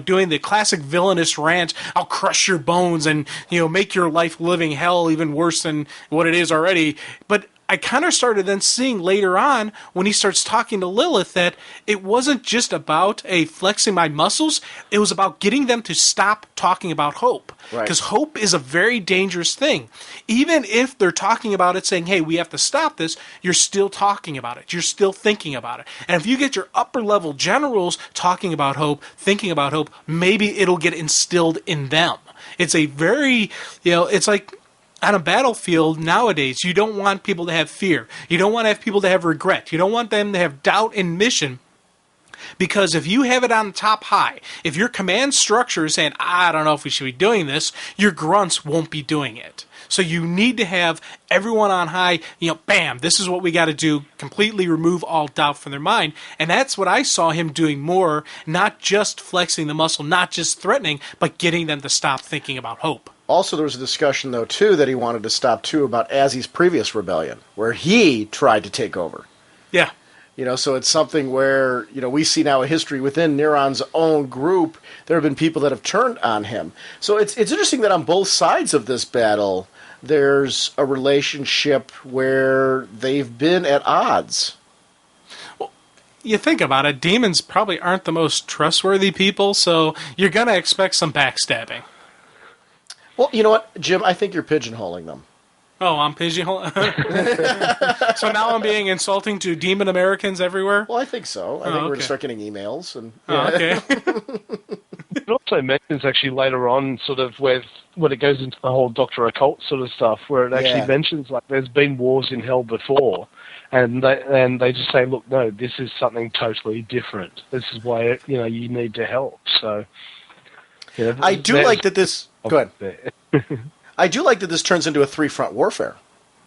doing the classic villainous rant, I'll crush your bones and, make your life living hell even worse than what it is already. But I kind of started then seeing later on when he starts talking to Lilith that it wasn't just about flexing my muscles. It was about getting them to stop talking about hope. Because hope is a very dangerous thing. Even if they're talking about it saying, hey, we have to stop this, you're still talking about it. You're still thinking about it. And if you get your upper level generals talking about hope, thinking about hope, maybe it'll get instilled in them. It's a very, it's like, on a battlefield nowadays, you don't want people to have fear. You don't want to have people to have regret. You don't want them to have doubt in mission. Because if you have it on the top high, if your command structure is saying, I don't know if we should be doing this, your grunts won't be doing it. So you need to have everyone on high, bam, this is what we got to do, completely remove all doubt from their mind. And that's what I saw him doing more, not just flexing the muscle, not just threatening, but getting them to stop thinking about hope. Also, there was a discussion, though, too, that he wanted to stop, too, about Azzy's previous rebellion, where he tried to take over. Yeah. So it's something where, we see now a history within Neron's own group. There have been people that have turned on him. So it's interesting that on both sides of this battle, there's a relationship where they've been at odds. Well, you think about it, demons probably aren't the most trustworthy people, so you're going to expect some backstabbing. Well, you know what, Jim? I think you're pigeonholing them. Oh, I'm pigeonholing? So now I'm being insulting to demon Americans everywhere? Well, I think so. I think we're going to start getting emails. And okay. It also mentions actually later on, sort of when it goes into the whole Dr. Occult sort of stuff, where it actually mentions like there's been wars in hell before, and they just say, look, no, this is something totally different. This is why you need to help. So I do like that this. Go ahead. I do like that this turns into a three-front warfare.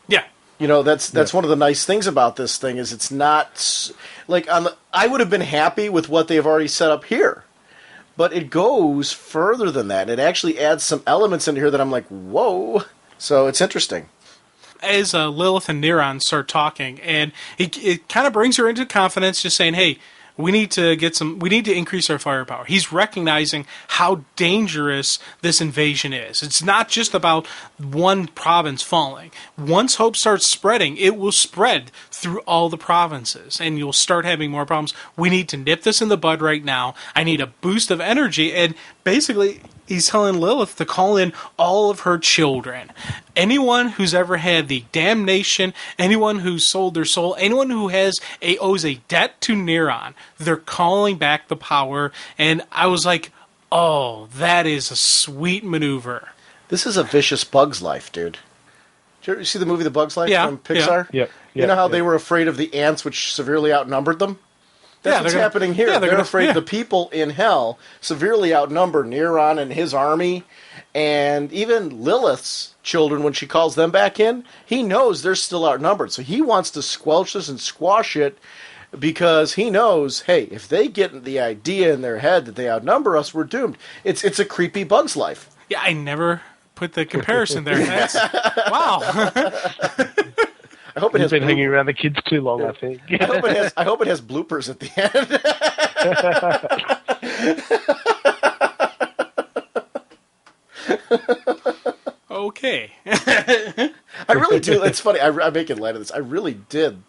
Yeah. That's one of the nice things about this thing is it's not like I would have been happy with what they've already set up here, but it goes further than that. It actually adds some elements into here that I'm like, whoa. So it's interesting. As Lilith and Neron start talking, and it kind of brings her into confidence, just saying, hey, we need to increase our firepower. He's recognizing how dangerous this invasion is. It's not just about one province falling. Once hope starts spreading, it will spread through all the provinces, and you'll start having more problems. We need to nip this in the bud right now. I need a boost of energy, and basically he's telling Lilith to call in all of her children. Anyone who's ever had the damnation, anyone who's sold their soul, anyone who owes a debt to Neron, they're calling back the power. And I was like, oh, that is a sweet maneuver. This is a vicious Bug's Life, dude. Did you see the movie The Bug's Life from Pixar? Yeah. You know how they were afraid of the ants, which severely outnumbered them? That's what's happening here. Yeah, they're afraid the people in hell severely outnumber Neron and his army, and even Lilith's children, when she calls them back in, he knows they're still outnumbered. So he wants to squelch this and squash it because he knows, hey, if they get the idea in their head that they outnumber us, we're doomed. It's a creepy Bug's Life. Yeah, I never put the comparison there. That's, wow. I hope it has been hanging around the kids too long, I think. I hope it has bloopers at the end. Okay. I really do. It's funny. I'm making light of this. I really did.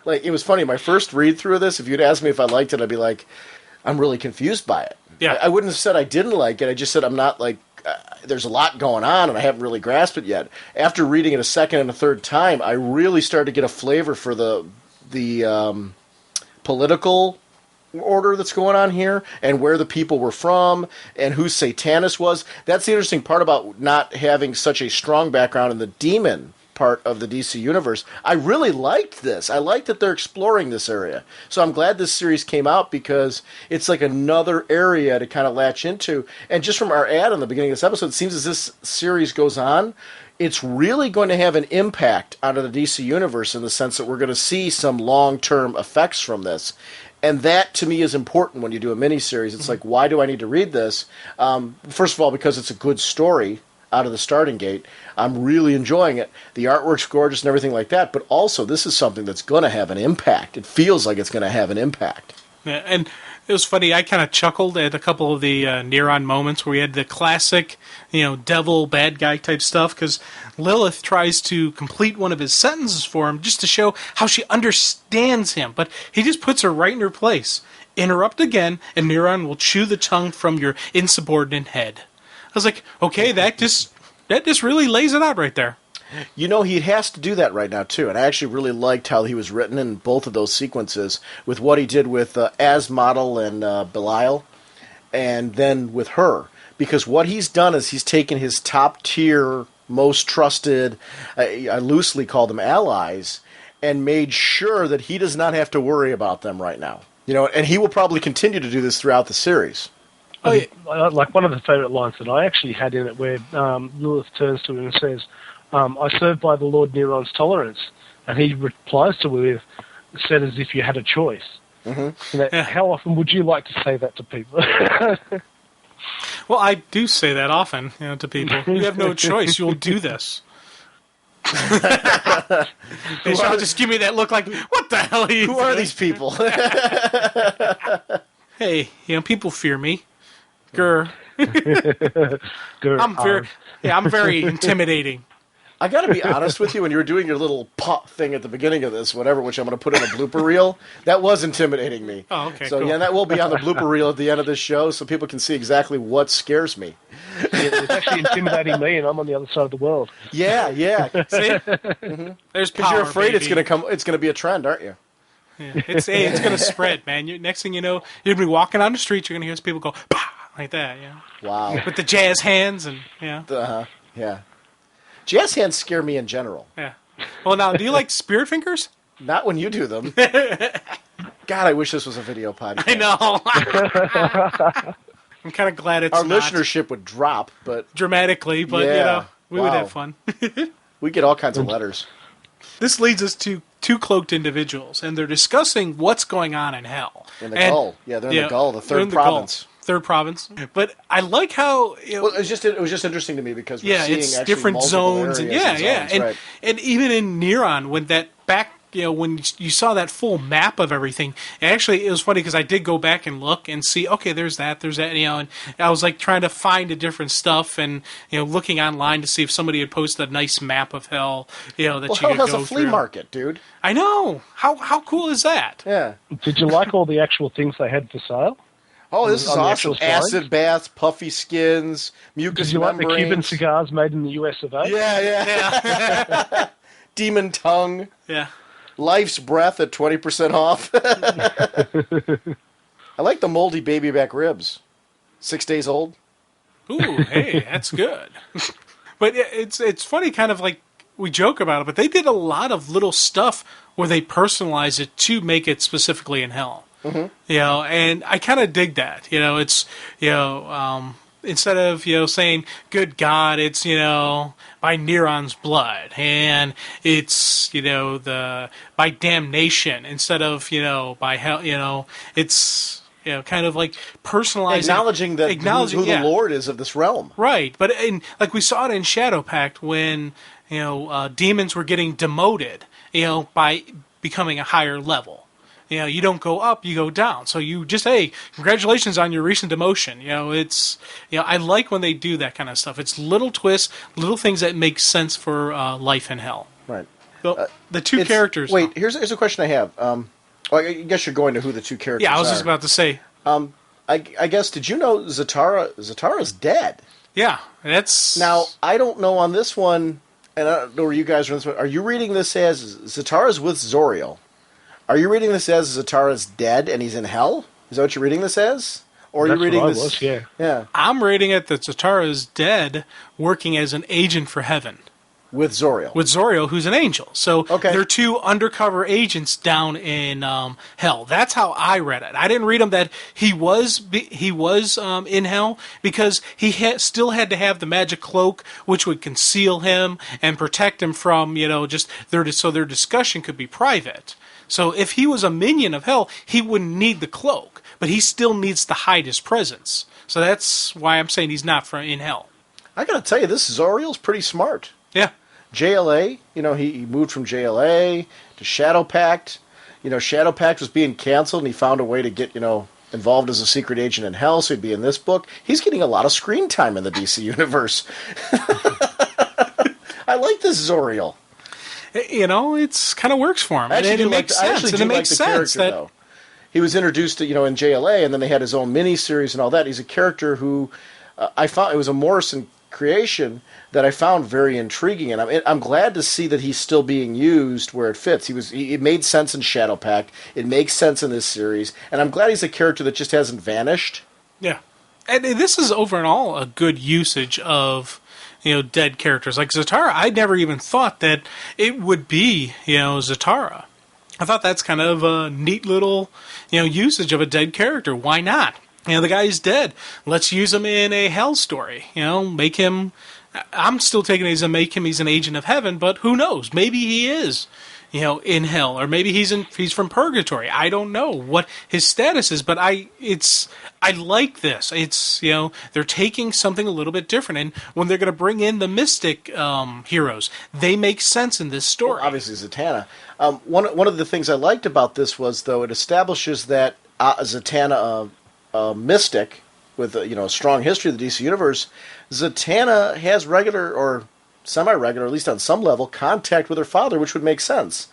Like, it was funny. My first read through of this, if you'd asked me if I liked it, I'd be like, I'm really confused by it. Yeah. I wouldn't have said I didn't like it. I just said I'm not like, there's a lot going on, and I haven't really grasped it yet. After reading it a second and a third time, I really started to get a flavor for the political order that's going on here, and where the people were from, and who Satanus was. That's the interesting part about not having such a strong background in the demon part of the DC universe. I really liked this. I like that they're exploring this area. So I'm glad this series came out because it's like another area to kind of latch into. And just from our ad on the beginning of this episode, it seems as this series goes on, it's really going to have an impact out of the DC universe in the sense that we're going to see some long-term effects from this. And that, to me, is important when you do a miniseries. It's like, why do I need to read this? First of all, because it's a good story out of the starting gate. I'm really enjoying it. The artwork's gorgeous and everything like that, but also this is something that's going to have an impact. It feels like it's going to have an impact. Yeah, and it was funny. I kind of chuckled at a couple of the Neron moments where we had the classic, devil, bad guy type stuff, because Lilith tries to complete one of his sentences for him just to show how she understands him, but he just puts her right in her place. Interrupt again, and Neron will chew the tongue from your insubordinate head. I was like, okay, that just really lays it out right there. He has to do that right now, too. And I actually really liked how he was written in both of those sequences with what he did with Asmodel and Belial, and then with her. Because what he's done is he's taken his top-tier, most trusted, I loosely call them allies, and made sure that he does not have to worry about them right now. And he will probably continue to do this throughout the series. Oh, yeah. Like one of the favourite lines that I actually had in it where Lilith turns to him and says, I serve by the Lord Neron's tolerance. And he replies to her with, said as if you had a choice. Mm-hmm. How often would you like to say that to people? Well, I do say that often to people. You have no choice. You'll do this. They shall just give me that look like, what the hell are you Who are these people? Hey, people fear me. Grr. I'm very intimidating. I got to be honest with you, when you were doing your little pop thing at the beginning of this, whatever, which I'm going to put in a blooper reel, that was intimidating me. Oh, okay, so, cool. Yeah, that will be on the blooper reel at the end of this show so people can see exactly what scares me. It's actually intimidating me, and I'm on the other side of the world. Yeah. See? Mm-hmm. There's power, because you're afraid baby. it's going to be a trend, aren't you? Yeah. It's going to spread, man. Next thing you know, you're going to be walking on the street, you're going to hear people go, "Bah!" like that. Yeah, Wow. with the jazz hands and Yeah. Jazz hands scare me in general. yeah. Well, now, do you like spirit fingers? Not when you do them. God, I wish this was a video podcast. I know. I'm kind of glad it's Our not listenership would drop, but dramatically, but Yeah. we would Wow. have fun. we get all kinds of letters. This leads us to two cloaked individuals, and they're discussing what's going on in hell. In the Gull. Yeah, they're in the Gull, the they're in third the Gull. province. Third province. But I like how Well, it was just interesting to me because we're seeing it's actually different multiple zones and areas zones, right. and even in Neron when that back when you saw that full map of everything, actually it was funny because I did go back and look and see, okay, there's that, and I was like trying to find the different stuff and looking online to see if somebody had posted a nice map of hell, that you could Hell has go a flea through. market, dude. I know. How cool is that? Yeah. Did you like all the actual things they had for sale? Oh, this is On the awesome. actual slides? Acid baths, puffy skins, mucus Did you like the membranes. Cuban cigars made in the US of A? Yeah. Demon tongue. Yeah. Life's breath at 20% off. I like the moldy baby back ribs. 6 days old. Ooh, hey, that's good. But it's funny, kind of like we joke about it, but they did a lot of little stuff where they personalize it to make it specifically in hell. Mm-hmm. And I kind of dig that. It's instead of saying "Good God," it's by Neron's blood, and it's by damnation instead of by hell. It's kind of like personalizing, Acknowledging who the Lord is of this realm. Right, but like we saw it in Shadow Pact when demons were getting demoted, by becoming a higher level. You don't go up, you go down. So you just, hey, congratulations on your recent demotion. I like when they do that kind of stuff. It's little twists, little things that make sense for life in hell. Right. So the two characters. Wait, here's a question I have. I guess you're going to who the two characters are. Yeah, I was just about to say. I guess, did you know Zatara's dead? Yeah, that's... Now, I don't know on this one, and I don't know where you guys are on this one. Are you reading this as Zatara's with Zoriel? Are you reading this as Zatara's dead and he's in hell? Is that what you're reading this as? Or are you reading this? Was, yeah. Yeah. I'm reading it that Zatara is dead, working as an agent for heaven. With Zoriel. With Zoriel, who's an angel. So Okay. they're two undercover agents down in hell. That's how I read it. I didn't read him that he was in hell because he still had to have the magic cloak, which would conceal him and protect him from so their discussion could be private. So if he was a minion of hell, he wouldn't need the cloak, but he still needs to hide his presence. So that's why I'm saying he's not in hell. I gotta tell you, this Zoriel's pretty smart. Yeah. JLA, he moved from JLA to Shadow Pact. Shadow Pact was being canceled, and he found a way to get, involved as a secret agent in hell, so he'd be in this book. He's getting a lot of screen time in the DC universe. I like this Zoriel. It's kind of works for him. I It makes sense. And it makes sense that though. He was introduced to, in JLA, and then they had his own miniseries and all that. He's a character who I found, it was a Morrison creation that I found very intriguing, and I'm glad to see that he's still being used where it fits. It made sense in Shadow Pact. It makes sense in this series, and I'm glad he's a character that just hasn't vanished. Yeah. And this is overall a good usage of dead characters. Like Zatara, I never even thought that it would be, Zatara. I thought that's kind of a neat little, usage of a dead character. Why not? The guy's dead. Let's use him in a hell story. Make him... I'm still taking it as he's an agent of heaven, but who knows? Maybe he is, in hell, or maybe he's from purgatory. I don't know what his status is, but I like this. It's they're taking something a little bit different, and when they're going to bring in the mystic heroes, they make sense in this story. Well, obviously, Zatanna. One of the things I liked about this was, though, it establishes that Zatanna, a mystic with a strong history of the DC universe, Zatanna has regular or semi-regular, at least on some level, contact with her father, which would make sense.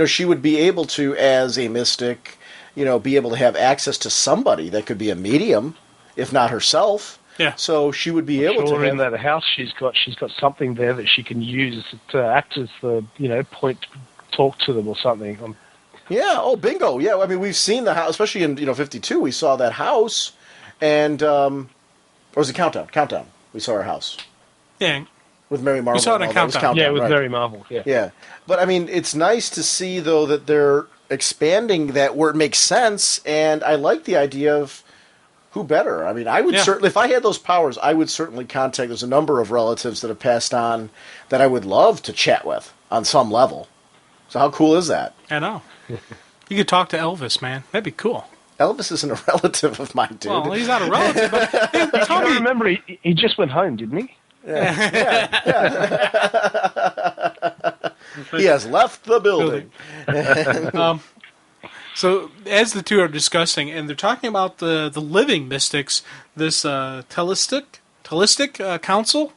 She would be able to, as a mystic, be able to have access to somebody that could be a medium, if not herself. Yeah. So she would be able to. In that house, she's got something there that she can use to act as the point to talk to them or something. Yeah. Oh, bingo. Yeah. I mean, we've seen the house, especially in 52. We saw that house, and Or was it Countdown? Countdown. We saw our house. Yeah. With Mary Marvel. We saw it in and all that. Countdown. Yeah, with right. Mary Marvel. Yeah. Yeah. But, I mean, it's nice to see, though, that they're expanding that where it makes sense, and I like the idea of who better. I mean, I would certainly, if I had those powers, I would certainly contact, there's a number of relatives that have passed on that I would love to chat with on some level. So how cool is that? I know. You could talk to Elvis, man. That'd be cool. Elvis isn't a relative of mine, dude. Well, he's not a relative, but hey, Tommy... I remember he just went home, didn't he? He has left the building. So, as the two are discussing, and they're talking about the living mystics, this telistic council,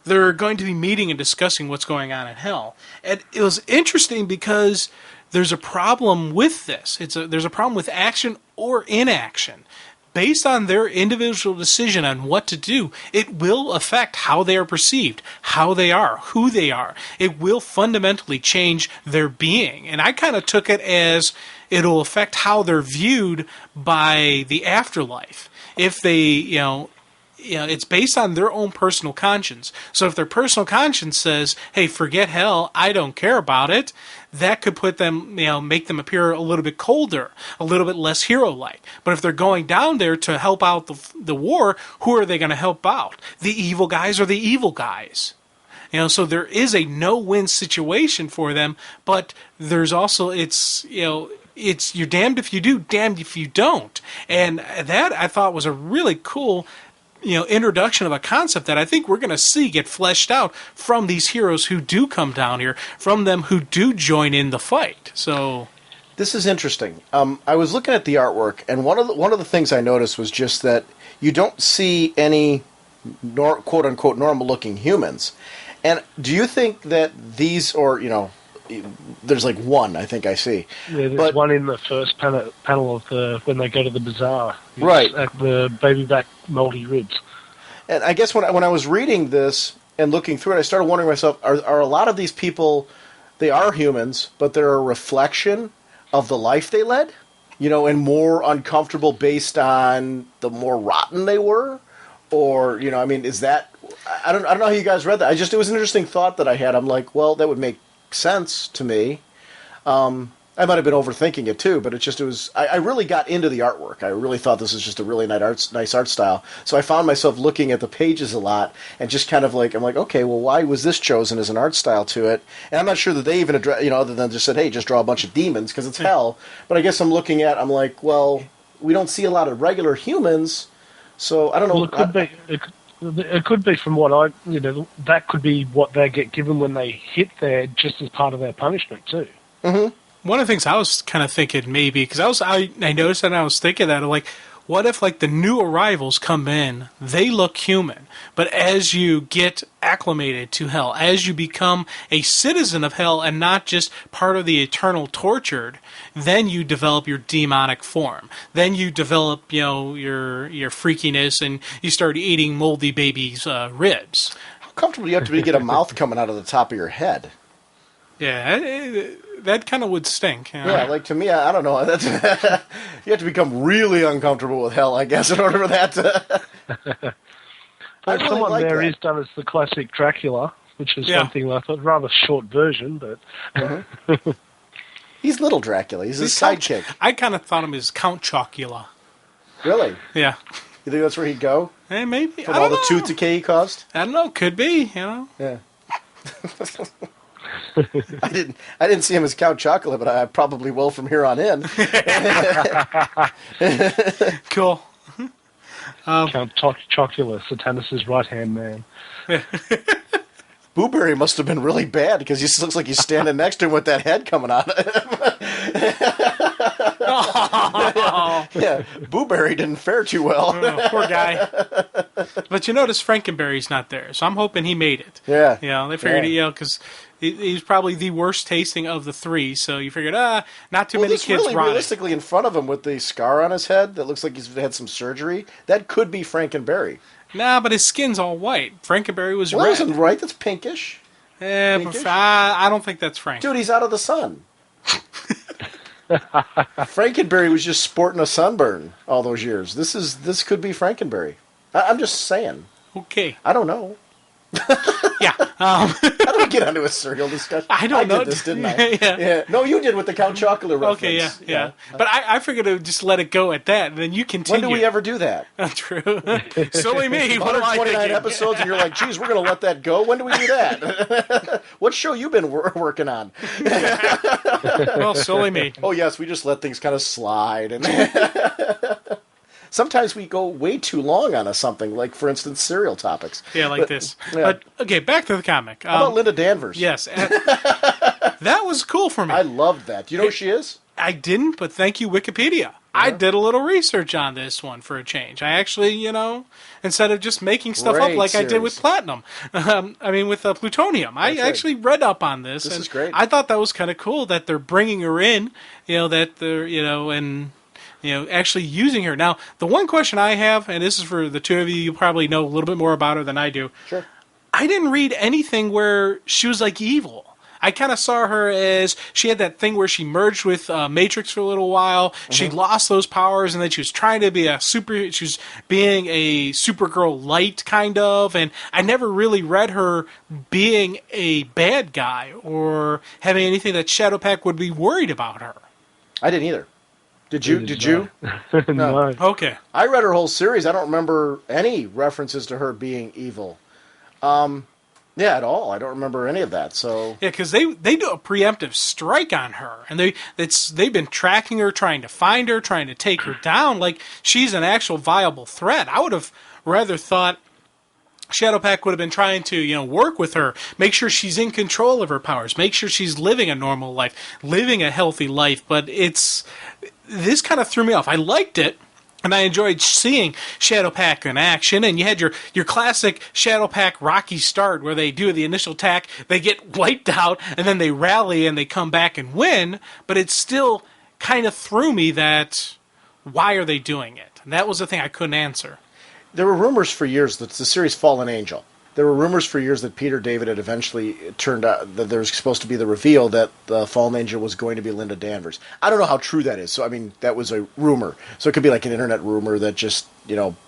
they're going to be meeting and discussing what's going on in hell. And it was interesting because there's a problem with this. There's a problem with action or inaction. Based on their individual decision on what to do, it will affect how they are perceived, how they are, who they are. It will fundamentally change their being. And I kind of took it as it'll affect how they're viewed by the afterlife. If they, it's based on their own personal conscience. So if their personal conscience says, hey, forget hell, I don't care about it, that could put them, make them appear a little bit colder, a little bit less hero-like. But if they're going down there to help out the war, who are they going to help out? The evil guys are the evil guys. So there is a no-win situation for them, but there's also, it's you're damned if you do, damned if you don't. And that, I thought, was a really cool introduction of a concept that I think we're going to see get fleshed out from these heroes who do come down here, from them who do join in the fight. So this is interesting. I was looking at the artwork, and one of the things I noticed was just that you don't see any quote unquote normal looking humans. And do you think that these, or there's like one I think I see. Yeah, there's one in the first panel of when they go to the bazaar. Right. At the baby back moldy ribs. And I guess when I was reading this and looking through it, I started wondering myself, are a lot of these people, they are humans, but they're a reflection of the life they led? And more uncomfortable based on the more rotten they were? Or, is that... I don't know how you guys read that. It was an interesting thought that I had. I'm like, well, that would make sense to me. I might have been overthinking it too, but I really got into the artwork. I really thought this was just a really nice art style. So I found myself looking at the pages a lot and just kind of like, I'm like, okay, well, why was this chosen as an art style to it? And I'm not sure that they even address, other than just said, hey, just draw a bunch of demons because it's hell. But I guess I'm like, well, we don't see a lot of regular humans, so I don't know. Well, it could be. It could be from what that could be what they get given when they hit there, just as part of their punishment too. Mm-hmm. One of the things I was kind of thinking maybe, because I noticed that and I was thinking that, like, what if like the new arrivals come in, they look human, but as you get acclimated to hell, as you become a citizen of hell and not just part of the eternal tortured, then you develop your demonic form. Then you develop, your freakiness, and you start eating moldy babies' ribs. How comfortable do you have to be to get a mouth coming out of the top of your head? Yeah, that kind of would stink. Yeah, like to me, I don't know. That's you have to become really uncomfortable with hell, I guess, in order for that to... Well, someone like there is done as the classic Dracula, which is something I thought rather short version, but... Mm-hmm. He's little Dracula. He's his sidekick. I kind of thought him as Count Chocula. Really? Yeah. You think that's where he'd go? Maybe. From all the tooth decay he caused? I don't know. Could be, Yeah. I didn't see him as Count Chocula, but I probably will from here on in. Cool. Count Chocula, Satanas' right-hand man. Booberry must have been really bad because he looks like he's standing next to him with that head coming out of him. Yeah, Booberry didn't fare too well. Oh, poor guy. But you notice Frankenberry's not there, so I'm hoping he made it. Yeah. They figured, because he's probably the worst tasting of the three, so you figured, not too many kids really rotting. Realistically, in front of him with the scar on his head that looks like he's had some surgery, that could be Frankenberry. Nah, but his skin's all white. Frankenberry was red. That isn't right. That's pinkish. Pinkish? I don't think that's Frank. Dude, he's out of the sun. Frankenberry was just sporting a sunburn all those years. This could be Frankenberry. I'm just saying. Okay. I don't know. Yeah. How do we get onto a cereal discussion? I don't know. I did this, didn't I? Yeah. No, you did with the Count Chocula reference. Okay, yeah. But I figured to just let it go at that, and then you continue. When do we ever do that? True. Silly me. What am I 129 thinking? episodes, and you're like, geez, we're going to let that go? When do we do that? What show you been working on? Well, silly me. Oh, yes, we just let things kind of slide. And sometimes we go way too long on something, like, for instance, cereal topics. Yeah, like this. Yeah. Okay, back to the comic. How about Linda Danvers? Yes. That was cool for me. I loved that. Do you know who she is? I didn't, but thank you, Wikipedia. I did a little research on this one for a change. I actually, instead of just making stuff up like I did with Platinum, with Plutonium, I actually read up on this. This is great. I thought that was kind of cool that they're bringing her in, that they're, actually using her. Now, the one question I have, and this is for the two of you, you probably know a little bit more about her than I do. Sure. I didn't read anything where she was like evil. I kind of saw her as she had that thing where she merged with Matrix for a little while. Mm-hmm. She lost those powers, and then she was trying to be she was being a Supergirl light kind of. And I never really read her being a bad guy or having anything that Shadowpact would be worried about her. I didn't either. Did you? Did you? No. Okay. I read her whole series. I don't remember any references to her being evil. Yeah, at all. I don't remember any of that. So yeah, because they do a preemptive strike on her, and they've been tracking her, trying to find her, trying to take her down. Like she's an actual viable threat. I would have rather thought Shadowpact would have been trying to work with her, make sure she's in control of her powers, make sure she's living a normal life, living a healthy life. But this kind of threw me off. I liked it. And I enjoyed seeing Shadowpact in action, and you had your classic Shadowpact Rocky start where they do the initial attack, they get wiped out, and then they rally and they come back and win, but it still kind of threw me that, why are they doing it? And that was the thing I couldn't answer. There were rumors for years that the series Fallen Angel. There were rumors for years that Peter David had eventually turned out that there was supposed to be the reveal that the Fallen Angel was going to be Linda Danvers. I don't know how true that is. So, that was a rumor. So it could be like an internet rumor that just,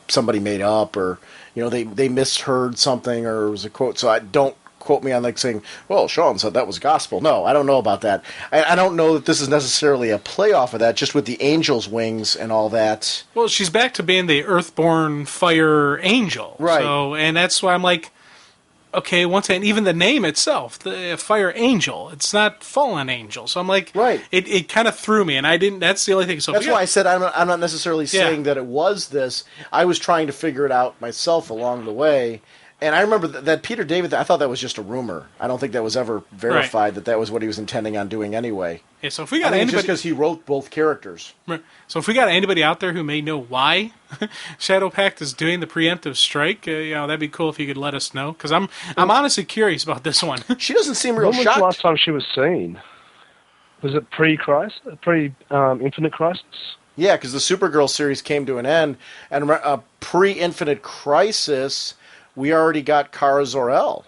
somebody made up or, they misheard something or it was a quote. So don't quote me on like saying, well, Sean said that was gospel. No, I don't know about that. I don't know that this is necessarily a play off of that, just with the angel's wings and all that. Well, she's back to being the Earthborn Fire Angel. Right. So, and that's why I'm like, okay, once again, even the name itself, the Fire Angel, it's not Fallen Angel. So I'm like, right. It kind of threw me, and I didn't. That's the only thing. So that's why I said I'm not necessarily saying that it was this. I was trying to figure it out myself along the way. And I remember that Peter David, I thought that was just a rumor. I don't think that was ever verified that was what he was intending on doing anyway. Yeah, so if we got anybody, just because he wrote both characters. So if we got anybody out there who may know why Shadowpact is doing the preemptive strike, that'd be cool if you could let us know. Because I'm honestly curious about this one. She doesn't seem real shocked. When was the last time she was seen? Was it pre-Infinite Crisis? Yeah, because the Supergirl series came to an end, and pre-Infinite Crisis, we already got Kara Zor-El,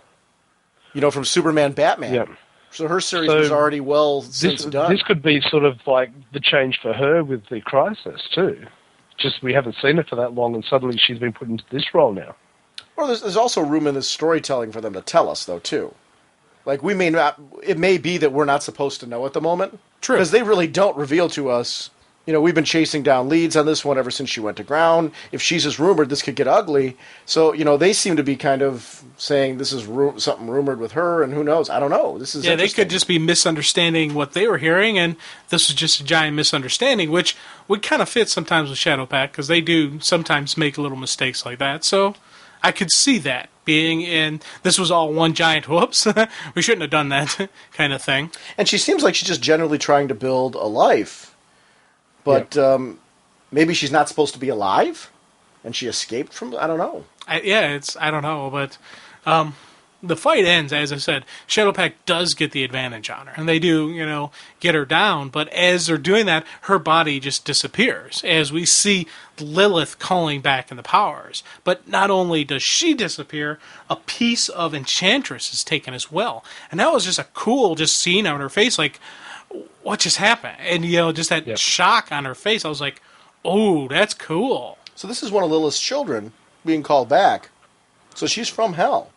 from Superman Batman. Yeah. So her series was already since done. This could be sort of like the change for her with the Crisis, too. Just we haven't seen her for that long, and suddenly she's been put into this role now. Well, there's also room in this storytelling for them to tell us, though, too. Like, we may not... It may be that we're not supposed to know at the moment. True. Because they really don't reveal to us... we've been chasing down leads on this one ever since she went to ground. If she's as rumored, this could get ugly. So, they seem to be kind of saying this is something rumored with her, and who knows? I don't know. This is they could just be misunderstanding what they were hearing, and this was just a giant misunderstanding, which would kind of fit sometimes with Shadowpact, because they do sometimes make little mistakes like that. So I could see that being in, this was all one giant whoops, we shouldn't have done that kind of thing. And she seems like she's just generally trying to build a life. But maybe she's not supposed to be alive, and she escaped from. I don't know. I don't know, but the fight ends. As I said, Shadowpact does get the advantage on her, and they do, get her down. But as they're doing that, her body just disappears. As we see Lilith calling back in the powers, but not only does she disappear, a piece of Enchantress is taken as well, and that was just a cool scene on her face, like. What just happened? And, just that shock on her face. I was like, oh, that's cool. So this is one of Lilith's children being called back. So she's from hell.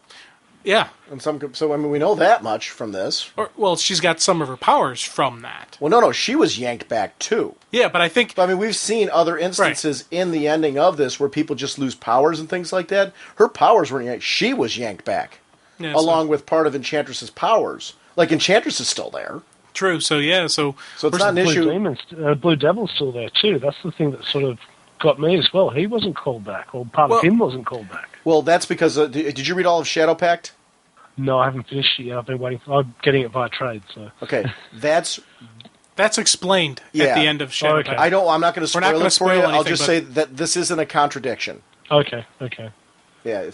Yeah. And so I mean, we know that much from this. Well, she's got some of her powers from that. Well, no, she was yanked back too. Yeah, but I think... But, I mean, we've seen other instances in the ending of this where people just lose powers and things like that. Her powers weren't yanked. She was yanked back, along with part of Enchantress's powers. Like, Enchantress is still there. True, so yeah, so it's not an issue. Blue Devil's still there too. That's the thing that sort of got me as well. He wasn't called back, or part of him wasn't called back. Well, that's because... did you read all of Shadow Pact? No, I haven't finished it yet. I've been waiting. I'm getting it via trade. So okay, that's explained at the end of Shadow Pact. I'm not going to spoil it for you. I'll just say that this isn't a contradiction. Okay. Yeah,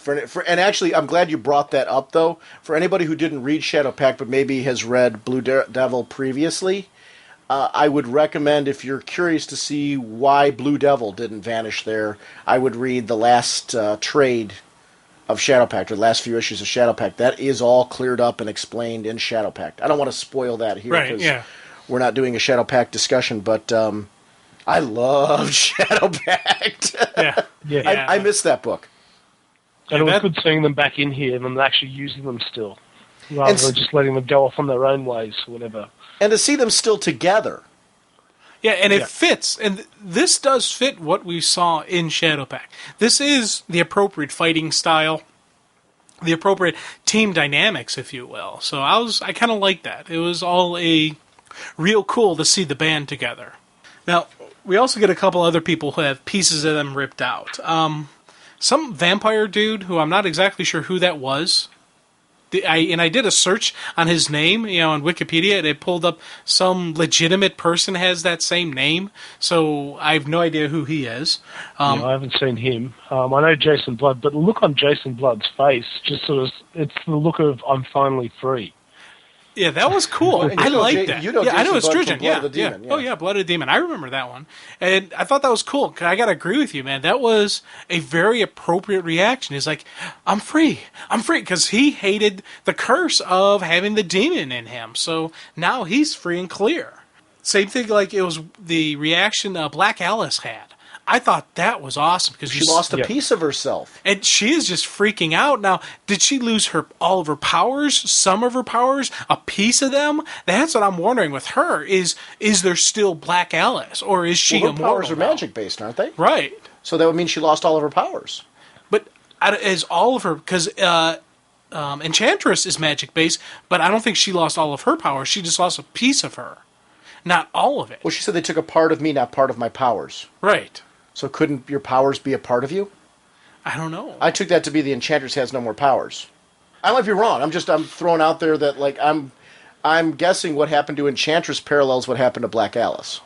and actually, I'm glad you brought that up, though. For anybody who didn't read Shadow Pact but maybe has read Blue Devil previously, I would recommend, if you're curious to see why Blue Devil didn't vanish there, I would read the last trade of Shadow Pact, or the last few issues of Shadow Pact. That is all cleared up and explained in Shadow Pact. I don't want to spoil that here because we're not doing a Shadow Pact discussion, but I loved Shadow Pact. Yeah. I missed that book. And it was good seeing them back in here and actually using them still, rather than just letting them go off on their own ways or whatever. And to see them still together. Yeah, and it fits. And this does fit what we saw in Shadow Pact. This is the appropriate fighting style, the appropriate team dynamics, if you will. So I kind of like that. It was all real cool to see the band together. Now, we also get a couple other people who have pieces of them ripped out. Some vampire dude, who I'm not exactly sure who that was. I did a search on his name, on Wikipedia, and it pulled up some legitimate person has that same name, so I have no idea who he is. I haven't seen him. I know Jason Blood, but the look on Jason Blood's face, just sort of, it's the look of, I'm finally free. Yeah, that was cool. I like that. I know it's Sturgeon. Yeah. Oh, yeah, Blood of the Demon. I remember that one. And I thought that was cool. 'Cause I got to agree with you, man. That was a very appropriate reaction. He's like, I'm free. Because he hated the curse of having the demon in him. So now he's free and clear. Same thing like it was the reaction Black Alice had. I thought that was awesome because she lost a piece of herself, and she is just freaking out now. Did she lose all of her powers? Some of her powers? A piece of them? That's what I'm wondering with her. Is there still Black Alice, or is she immortal? Her powers are magic based, aren't they? Right. So that would mean she lost all of her powers. But is all of her, because Enchantress is magic based, but I don't think she lost all of her powers. She just lost a piece of her, not all of it. Well, she said they took a part of me, not part of my powers. Right. So couldn't your powers be a part of you? I don't know. I took that to be the Enchantress has no more powers. I might be wrong. I'm throwing out there that I'm guessing what happened to Enchantress parallels what happened to Black Alice.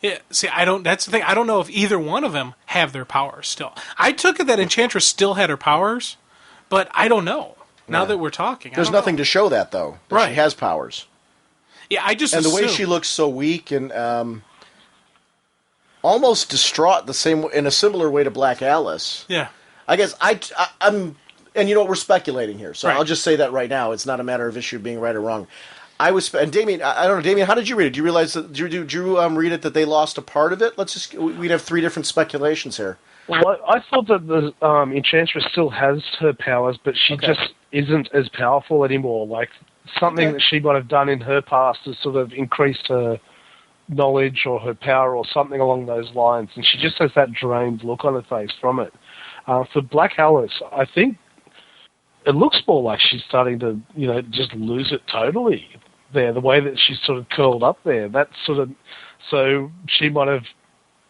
Yeah, see, that's the thing. I don't know if either one of them have their powers still. I took it that Enchantress still had her powers, but I don't know. Now that we're talking, there's nothing to show that though. That she has powers. Yeah, I just the way she looks so weak and almost distraught in a similar way to Black Alice. Yeah. I guess I'm, and we're speculating here, so I'll just say that right now. It's not a matter of issue being right or wrong. And Damien, I don't know, Damien, how did you read it? Do you realize that, did you read it that they lost a part of it? We'd have three different speculations here. Well, I thought that the Enchantress still has her powers, but she just isn't as powerful anymore. Like, something that she might have done in her past has sort of increased her knowledge or her power or something along those lines, and she just has that drained look on her face from it. For Black Alice, I think it looks more like she's starting to, just lose it totally there, the way that she's sort of curled up there. That's sort of, so she might have,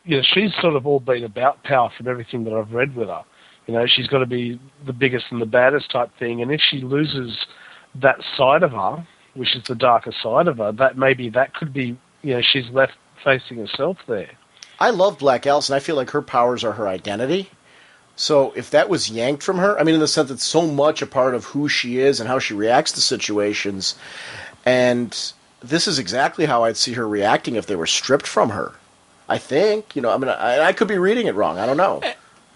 she's sort of all been about power from everything that I've read with her. She's got to be the biggest and the baddest type thing, and if she loses that side of her, which is the darker side of her, that could be, she's left facing herself there. I love Black Alice, and I feel like her powers are her identity. So if that was yanked from her, I mean, in the sense that it's so much a part of who she is and how she reacts to situations, and this is exactly how I'd see her reacting if they were stripped from her. I think, I could be reading it wrong. I don't know.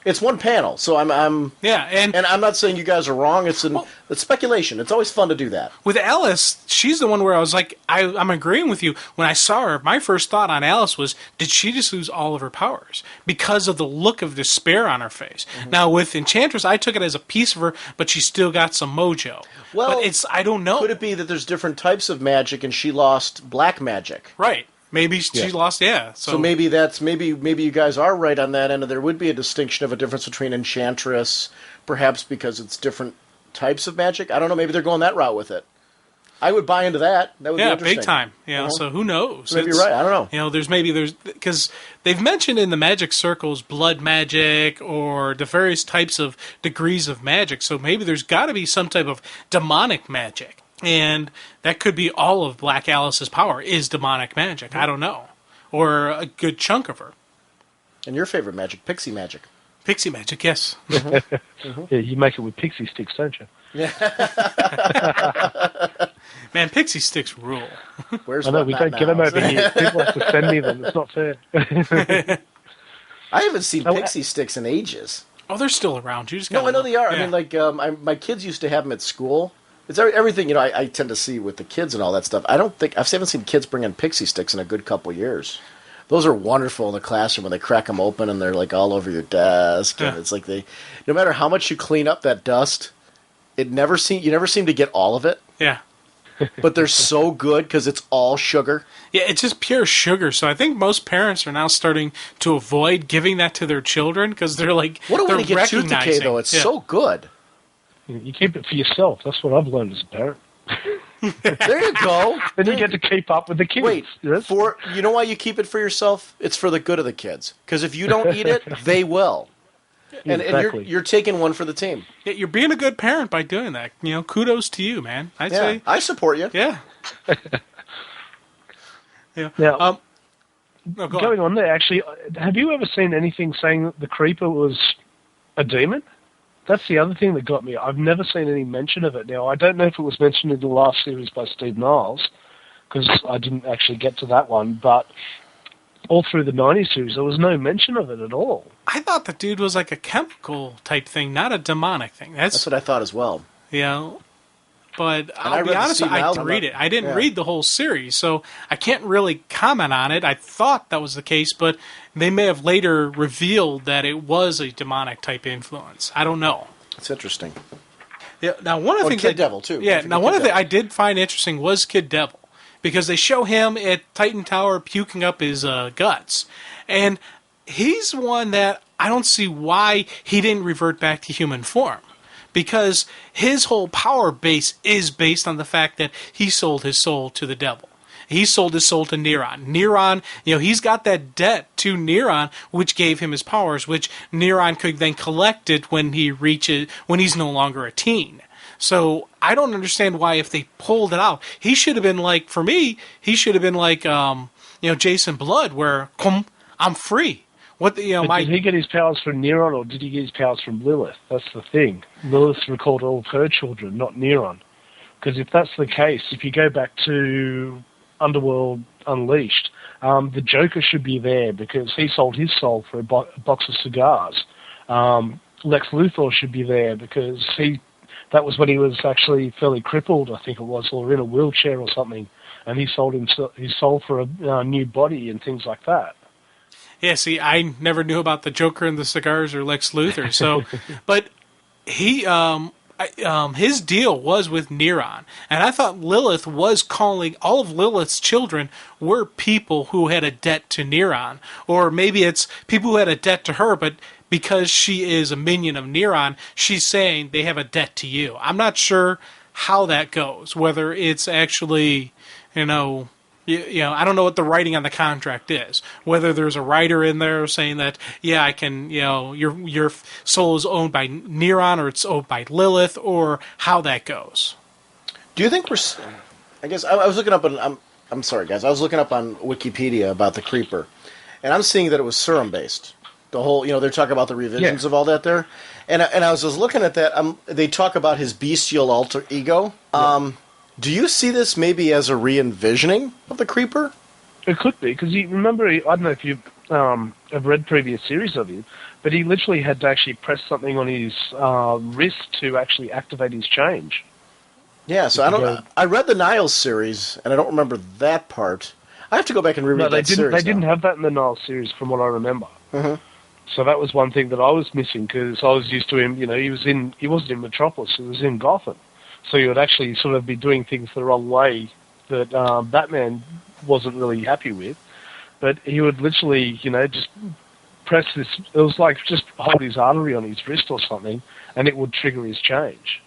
It's one panel, so I'm Yeah, and I'm not saying you guys are wrong. It's speculation. It's always fun to do that. with Alice, she's the one where I was like, I'm agreeing with you. When I saw her, my first thought on Alice was, did she just lose all of her powers because of the look of despair on her face? Mm-hmm. Now, with Enchantress, I took it as a piece of her, but she still got some mojo. Well, but I don't know. Could it be that there's different types of magic and she lost black magic? Right. Maybe she lost, yeah. So maybe maybe you guys are right on that end, and there would be a distinction of a difference between Enchantress, perhaps because it's different types of magic. I don't know. Maybe they're going that route with it. I would buy into that. That would be interesting. Big time. Yeah. So who knows? Maybe you're right. I don't know. You know, there's because they've mentioned in the magic circles blood magic or the various types of degrees of magic. So maybe there's got to be some type of demonic magic. And that could be all of Black Alice's power is demonic magic. I don't know. Or a good chunk of her. And your favorite magic, pixie magic. Pixie magic, yes. Mm-hmm. Yeah, you make it with pixie sticks, don't you? Man, pixie sticks rule. Where's I know, we don't get them over here. People have to send me them. It's not fair. I haven't seen pixie sticks in ages. Oh, they're still around. You just I know they are. Yeah. I mean, like, my kids used to have them at school. It's everything, you know, I tend to see with the kids and all that stuff. I haven't seen kids bring in pixie sticks in a good couple years. Those are wonderful in the classroom when they crack them open and they're like all over your desk. And it's like no matter how much you clean up that dust, you never seem to get all of it. Yeah. But they're so good because it's all sugar. Yeah, it's just pure sugar. So I think most parents are now starting to avoid giving that to their children because they're like, what a way to get tooth decay, though. It's so good. You keep it for yourself. That's what I've learned as a parent. There you go. Then you get to keep up with the kids. Wait, yes? you know why you keep it for yourself? It's for the good of the kids. Because if you don't eat it, they will. And you're taking one for the team. Yeah, you're being a good parent by doing that. You know, kudos to you, man. I'd say. I support you. Yeah. Yeah. Now, going on there, actually, have you ever seen anything saying that the Creeper was a demon? That's the other thing that got me. I've never seen any mention of it. Now, I don't know if it was mentioned in the last series by Steve Niles, because I didn't actually get to that one, but all through the 90s series, there was no mention of it at all. I thought the dude was like a chemical type thing, not a demonic thing. That's what I thought as well. You know, but I'll be honest, I didn't read it. I didn't read the whole series, so I can't really comment on it. I thought that was the case, but they may have later revealed that it was a demonic type influence. I don't know. It's interesting. Yeah. Now, one of the things Kid Devil too. Yeah. Now, one of the things I did find interesting was Kid Devil, because they show him at Titan Tower puking up his guts, and he's one that I don't see why he didn't revert back to human form. Because his whole power base is based on the fact that he sold his soul to the devil. He sold his soul to Neron. Neron, you know, he's got that debt to Neron, which gave him his powers, which Neron could then collect it when he's no longer a teen. So I don't understand why if they pulled it out, he should have been like, for me, he should have been like, Jason Blood, where, I'm free. Did he get his powers from Neron, or did he get his powers from Lilith? That's the thing. Lilith recalled all of her children, not Neron. Because if that's the case, if you go back to Underworld Unleashed, the Joker should be there because he sold his soul for a box of cigars. Lex Luthor should be there because that was when he was actually fairly crippled, I think it was, or in a wheelchair or something, and he sold his soul for a new body and things like that. Yeah, see, I never knew about the Joker and the cigars or Lex Luthor. So, but he, his deal was with Neron, and I thought Lilith was calling all of Lilith's children were people who had a debt to Neron, or maybe it's people who had a debt to her, but because she is a minion of Neron, she's saying they have a debt to you. I'm not sure how that goes. Whether it's actually, I don't know what the writing on the contract is. Whether there's a writer in there saying that, yeah, I can, your soul is owned by Neron or it's owned by Lilith, or how that goes. Do you think I guess I was looking up on. I'm sorry, guys. I was looking up on Wikipedia about the Creeper, and I'm seeing that it was serum based. The whole, they're talking about the revisions of all that there, and I was just looking at that. They talk about his bestial alter ego. Do you see this maybe as a re-envisioning of the Creeper? It could be, because you remember, I don't know if you I've read previous series of him, but he literally had to actually press something on his wrist to actually activate his change. Yeah, so I read the Niles series, and I don't remember that part. I have to go back and reread that series. They didn't have that in the Niles series, from what I remember. Mm-hmm. So that was one thing that I was missing, because I was used to him. You know, he wasn't in Metropolis; he was in Gotham. So he would actually sort of be doing things the wrong way that Batman wasn't really happy with. But he would literally, just press this. It was like just hold his artery on his wrist or something, and it would trigger his change.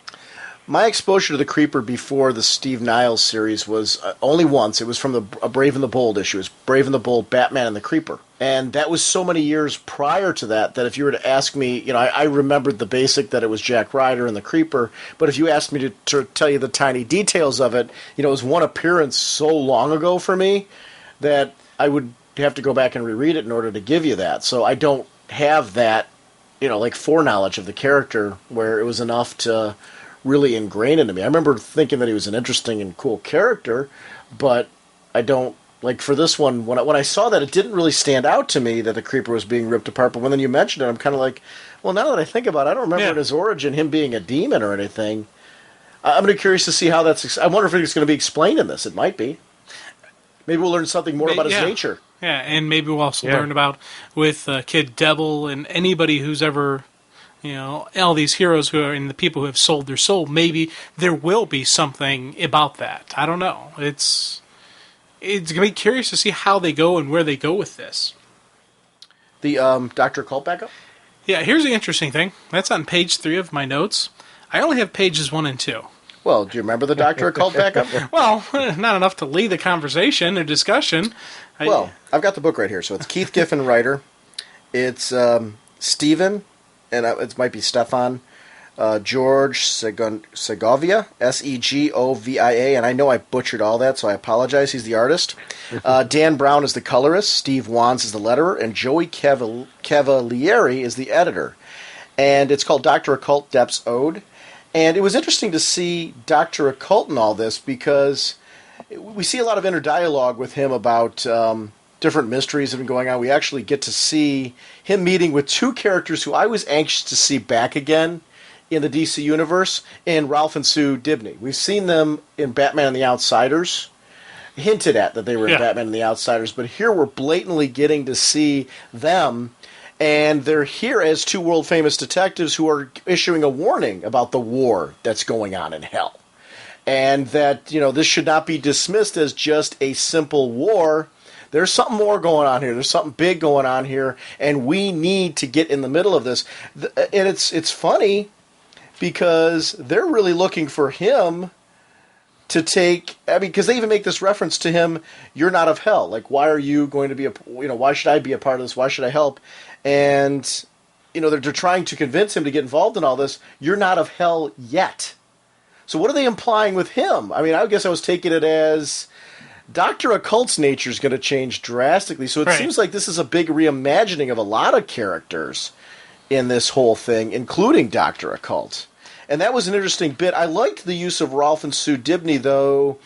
My exposure to the Creeper before the Steve Niles series was only once. It was from a Brave and the Bold issue. It was Brave and the Bold, Batman and the Creeper. And that was so many years prior to that if you were to ask me, I remembered the basic that it was Jack Ryder and the Creeper. But if you asked me to tell you the tiny details of it, it was one appearance so long ago for me that I would have to go back and reread it in order to give you that. So I don't have that, foreknowledge of the character where it was enough to really ingrained into me. I remember thinking that he was an interesting and cool character, but I don't, for this one, when I saw that, it didn't really stand out to me that the Creeper was being ripped apart, but when then you mentioned it, I'm kind of like, well, now that I think about it, I don't remember in his origin him being a demon or anything. I'm really curious to see how I wonder if it's going to be explained in this. It might be. Maybe we'll learn something more about his nature. Yeah, and maybe we'll also learn about with Kid Devil and anybody who's ever... all these heroes who are and the people who have sold their soul, maybe there will be something about that. I don't know. It's going to be curious to see how they go and where they go with this. The Dr. Occult backup? Yeah, here's the interesting thing. That's on page 3 of my notes. I only have pages 1 and 2. Well, do you remember the Dr. Occult backup? Well, not enough to lead the conversation or discussion. Well, I've got the book right here. So it's Keith Giffen, writer. It's Stephen... and it might be Stefan, George Segovia, Segovia, and I know I butchered all that, so I apologize. He's the artist. Dan Brown is the colorist, Steve Wands is the letterer, and Joey Cavalieri is the editor. And it's called Dr. Occult Depth's Ode. And it was interesting to see Dr. Occult in all this, because we see a lot of inner dialogue with him about... different mysteries have been going on. We actually get to see him meeting with two characters who I was anxious to see back again in the DC Universe, in Ralph and Sue Dibny. We've seen them in Batman and the Outsiders, hinted at that they were in Batman and the Outsiders, but here we're blatantly getting to see them, and they're here as two world-famous detectives who are issuing a warning about the war that's going on in hell. And that, this should not be dismissed as just a simple war. There's something more going on here. There's something big going on here, and we need to get in the middle of this. And it's funny because they're really looking for him to take. Because they even make this reference to him. You're not of hell. Like, why are you going to be why should I be a part of this? Why should I help? And they're trying to convince him to get involved in all this. You're not of hell yet. So what are they implying with him? I guess I was taking it as. Dr. Occult's nature is going to change drastically, so it seems like this is a big reimagining of a lot of characters in this whole thing, including Dr. Occult. And that was an interesting bit. I liked the use of Ralph and Sue Dibny, though,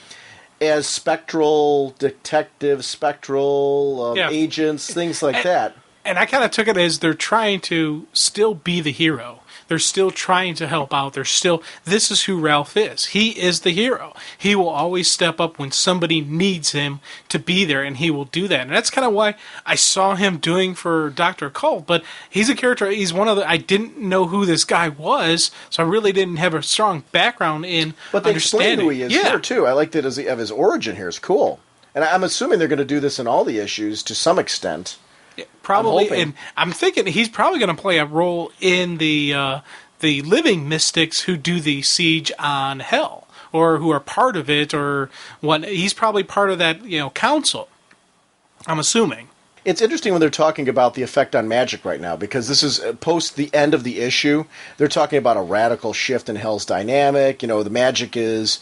as spectral detectives, spectral agents, things like that. And I kind of took it as they're trying to still be the hero. They're still trying to help out. This is who Ralph is. He is the hero. He will always step up when somebody needs him to be there, and he will do that. And that's kind of why I saw him doing for Dr. Occult. But he's a character, I didn't know who this guy was, so I really didn't have a strong background in But they understanding. explain who he is here, too. I liked it of his origin here. It's cool. And I'm assuming they're going to do this in all the issues to some extent. Probably, and I'm thinking he's probably going to play a role in the living mystics who do the siege on Hell, or who are part of it, or what. He's probably part of that, council. I'm assuming. It's interesting when they're talking about the effect on magic right now, because this is post the end of the issue. They're talking about a radical shift in Hell's dynamic. The magic is,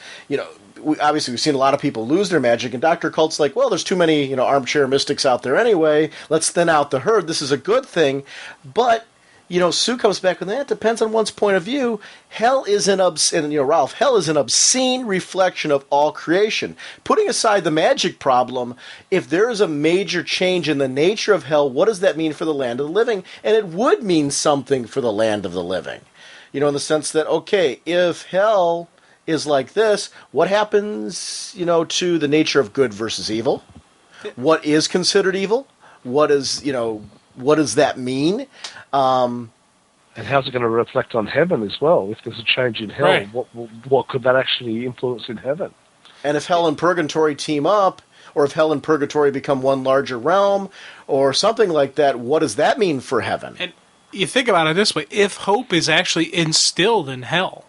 obviously we've seen a lot of people lose their magic, and Dr. Occult's like, well, there's too many, armchair mystics out there anyway. Let's thin out the herd. This is a good thing. But Sue comes back with that. It depends on one's point of view. Hell is Ralph, hell is an obscene reflection of all creation. Putting aside the magic problem, if there is a major change in the nature of hell, what does that mean for the land of the living? And it would mean something for the land of the living. In the sense that, okay, if hell is like this, what happens, to the nature of good versus evil? What is considered evil? What does that mean? And how's it going to reflect on heaven as well? If there's a change in hell, Right. what could that actually influence in heaven? And if hell and purgatory team up, or if hell and purgatory become one larger realm, or something like that, what does that mean for heaven? And you think about it this way: if hope is actually instilled in hell,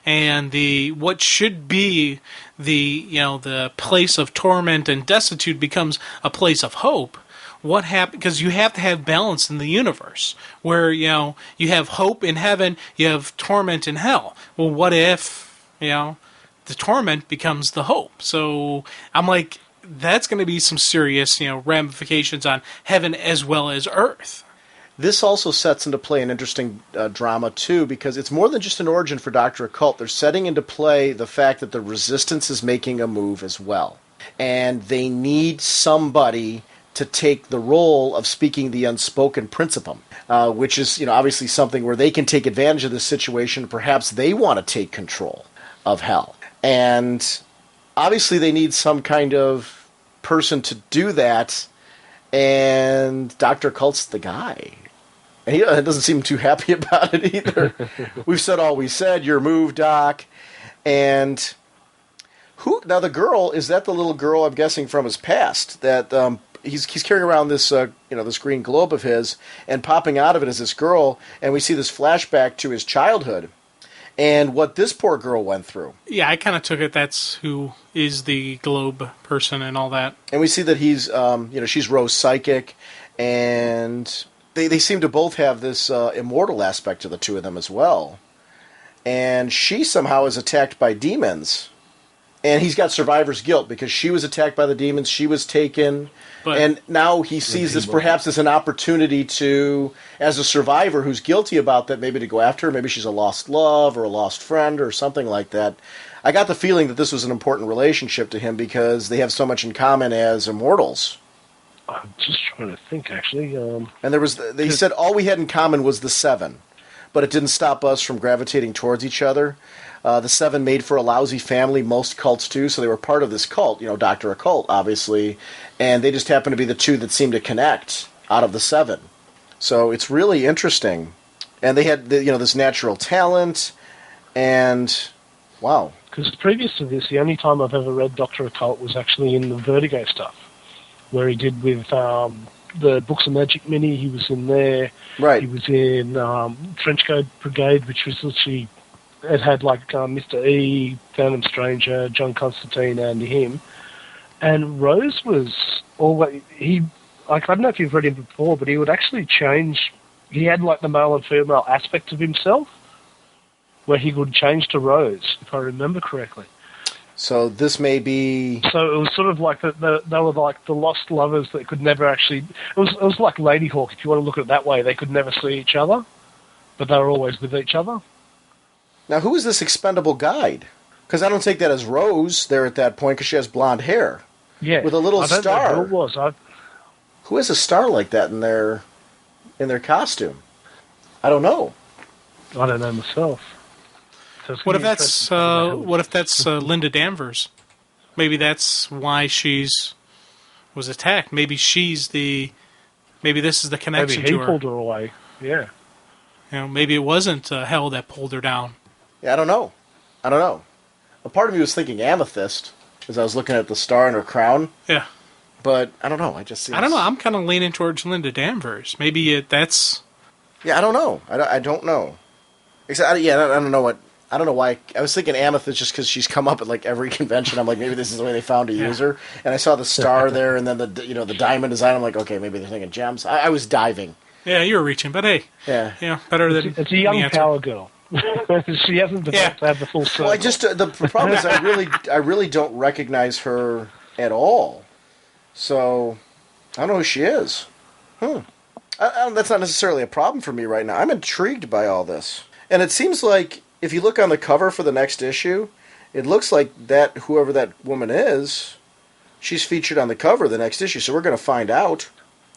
and what should be the place of torment and destitute becomes a place of hope, what happens? Because you have to have balance in the universe, where you have hope in heaven, you have torment in hell. Well, what if the torment becomes the hope? So I'm like, that's going to be some serious ramifications on heaven as well as earth. This also sets into play an interesting drama, too, because it's more than just an origin for Dr. Occult. They're setting into play the fact that the Resistance is making a move as well. And they need somebody to take the role of speaking the unspoken principum, which is obviously something where they can take advantage of this situation. Perhaps they want to take control of hell. And obviously they need some kind of person to do that, and Dr. Occult's the guy. And he doesn't seem too happy about it either. We've said all we said. Your move, Doc. And who? Now the girl, is that the little girl I'm guessing from his past? That he's carrying around this this green globe of his, and popping out of it is this girl, and we see this flashback to his childhood and what this poor girl went through. Yeah, I kind of took it that's who is the globe person and all that. And we see that he's she's Rose Psychic, and they seem to both have this immortal aspect to the two of them as well. And she somehow is attacked by demons. And he's got survivor's guilt because she was attacked by the demons, she was taken, and now he sees this perhaps as an opportunity to, as a survivor who's guilty about that, maybe to go after her. Maybe she's a lost love or a lost friend or something like that. I got the feeling that this was an important relationship to him because they have so much in common as immortals. I'm just trying to think, actually. And they said all we had in common was the seven, but it didn't stop us from gravitating towards each other. The seven made for a lousy family, most cults do, so they were part of this cult, Dr. Occult, obviously, and they just happened to be the two that seemed to connect out of the seven. So it's really interesting. And they had, this natural talent, and wow. Because previous to this, the only time I've ever read Dr. Occult was actually in the Vertigo stuff, where he did with the Books of Magic mini. He was in there. Right. He was in Trenchcoat Brigade, which was literally, it had like Mr. E, Phantom Stranger, John Constantine, and him. And Rose was always, I don't know if you've read him before, but he would actually change. He had like the male and female aspect of himself, where he would change to Rose, if I remember correctly. So this may be... So it was sort of like they were like the lost lovers that could never actually... It was like Lady Hawk, if you want to look at it that way. They could never see each other, but they were always with each other. Now, who is this expendable guide? Because I don't take that as Rose there at that point, because she has blonde hair. Yeah. With a little I don't star. know who it was. Who has a star like that in their costume? I don't know. I don't know myself. So What if that's Linda Danvers? Maybe that's why she's was attacked. Maybe she's maybe this is the connection Maybe he to her. pulled her away. Yeah. Maybe it wasn't hell that pulled her down. Yeah, I don't know. A part of me was thinking amethyst as I was looking at the star in her crown. Yeah. But I don't know. I don't know. I'm kind of leaning towards Linda Danvers. Maybe that's. Yeah, I don't know. I don't know. Except, I don't know what. I don't know why. I was thinking amethyst just because she's come up at like every convention. I'm like, maybe this is the way they found to use her. And I saw the star there, and then the diamond design. I'm like, okay, maybe they're thinking gems. I was diving. Yeah, you were reaching, but hey, better than it's a young power girl. She hasn't developed to have the full circle. Well, the problem is I really don't recognize her at all. So I don't know who she is. That's not necessarily a problem for me right now. I'm intrigued by all this. And it seems like, if you look on the cover for the next issue, it looks like that whoever that woman is, she's featured on the cover of the next issue, so we're going to find out.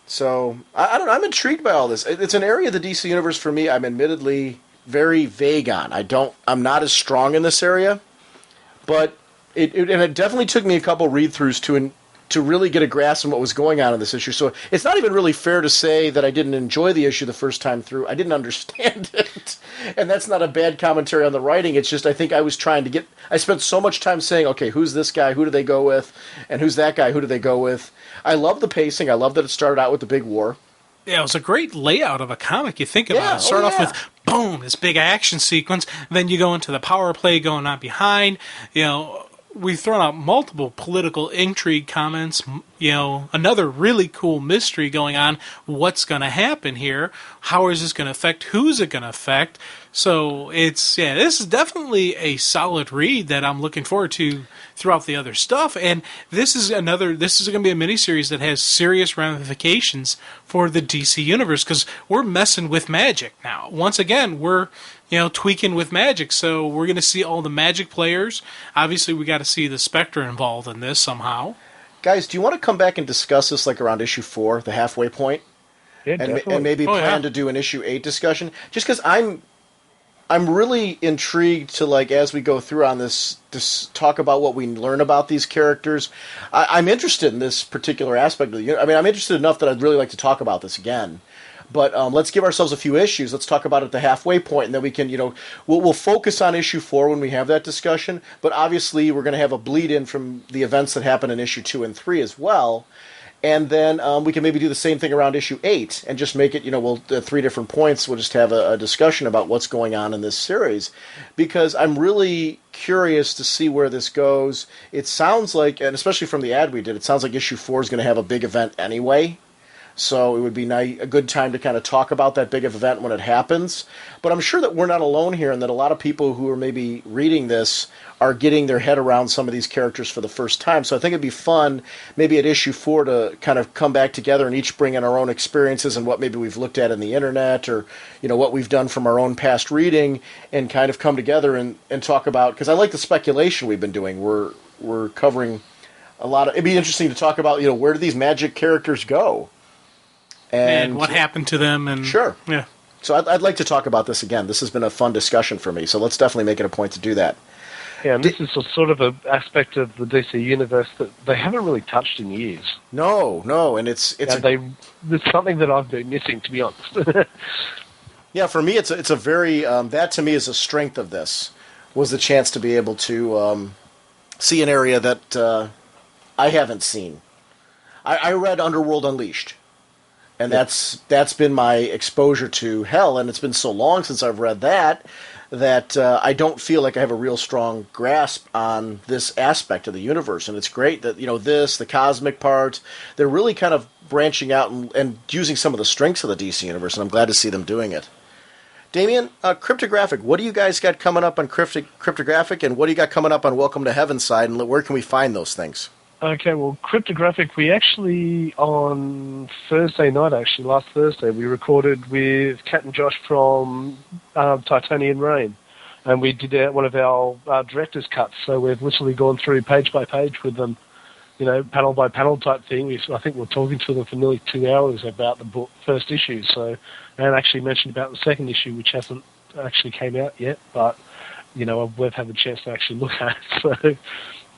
So, I don't know, I'm intrigued by all this. It's an area of the DC Universe for me I'm admittedly very vague on. I'm not as strong in this area, but it definitely took me a couple read-throughs to really get a grasp on what was going on in this issue. So it's not even really fair to say that I didn't enjoy the issue the first time through. I didn't understand it. And that's not a bad commentary on the writing. It's just I think I was trying to get... I spent so much time saying, okay, who's this guy? Who do they go with? And who's that guy? Who do they go with? I love the pacing. I love that it started out with the big war. Yeah, it was a great layout of a comic. You think about it. Start off with, boom, this big action sequence. Then you go into the power play going on behind. You know, we've thrown out multiple political intrigue comments. You know, another really cool mystery going on. What's going to happen here? How is this going to affect? Who's it going to affect? So this is definitely a solid read that I'm looking forward to throughout the other stuff. And this is going to be a miniseries that has serious ramifications for the DC Universe because we're messing with magic now. Once again, we're tweaking with magic. So we're going to see all the magic players. Obviously, we got to see the Spectre involved in this somehow. Guys, do you want to come back and discuss this like around issue 4, the halfway point? Yeah, and maybe plan to do an issue 8 discussion? Just because I'm really intrigued to, like, as we go through on this talk about what we learn about these characters. I'm interested in this particular aspect of the universe. I mean, I'm interested enough that I'd really like to talk about this again. But let's give ourselves a few issues. Let's talk about it at the halfway point, and then we can, we'll focus on issue 4 when we have that discussion. But obviously, we're going to have a bleed-in from the events that happen in issue 2 and 3 as well. And then we can maybe do the same thing around issue 8 and just make it, we'll 3 different points. We'll just have a discussion about what's going on in this series. Because I'm really curious to see where this goes. It sounds like, and especially from the ad we did, it sounds like issue 4 is going to have a big event anyway. So it would be a good time to kind of talk about that big event when it happens. But I'm sure that we're not alone here and that a lot of people who are maybe reading this are getting their head around some of these characters for the first time. So I think it'd be fun maybe at issue 4 to kind of come back together and each bring in our own experiences and what maybe we've looked at in the internet or, what we've done from our own past reading and kind of come together and talk about, because I like the speculation we've been doing. We're covering a lot of, it'd be interesting to talk about, where do these magic characters go? And what happened to them. And sure. Yeah. So I'd like to talk about this again. This has been a fun discussion for me, so let's definitely make it a point to do that. Yeah, and this is sort of an aspect of the DC Universe that they haven't really touched in years. No, and it's something that I've been missing, to be honest. Yeah, for me, it's a very that to me is a strength of this, was the chance to be able to see an area that I haven't seen. I read Underworld Unleashed. And that's been my exposure to Hell, and it's been so long since I've read that I don't feel like I have a real strong grasp on this aspect of the universe. And it's great that, the cosmic part, they're really kind of branching out and using some of the strengths of the DC universe, and I'm glad to see them doing it. Damien, Kryptographik, what do you guys got coming up on Kryptographik, and what do you got coming up on Welcome to Heavenside, and where can we find those things? Okay, well, Kryptographik, we actually, on Thursday night, last Thursday, we recorded with Kat and Josh from Titanian Rain, and we did one of our director's cuts, so we've literally gone through page by page with them, panel by panel type thing. I think we're talking to them for nearly 2 hours about the book, first issue, and actually mentioned about the second issue, which hasn't actually came out yet, but, we've had the chance to actually look at it, so...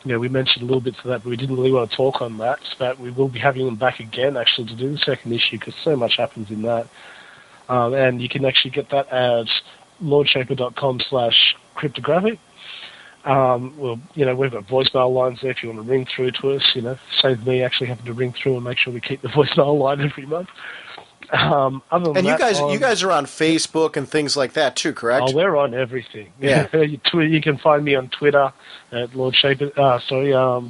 we mentioned a little bit to that, but we didn't really want to talk on that. But we will be having them back again, actually, to do the second issue, because so much happens in that. And you can actually get that at lordshaper.com/cryptographic. Well, we've got voicemail lines there if you want to ring through to us. Save me actually having to ring through and make sure we keep the voicemail line every month. Other than and that, you guys are on Facebook and things like that too, correct? Oh, we're on everything. Yeah. You can find me on Twitter at Lord Shaper.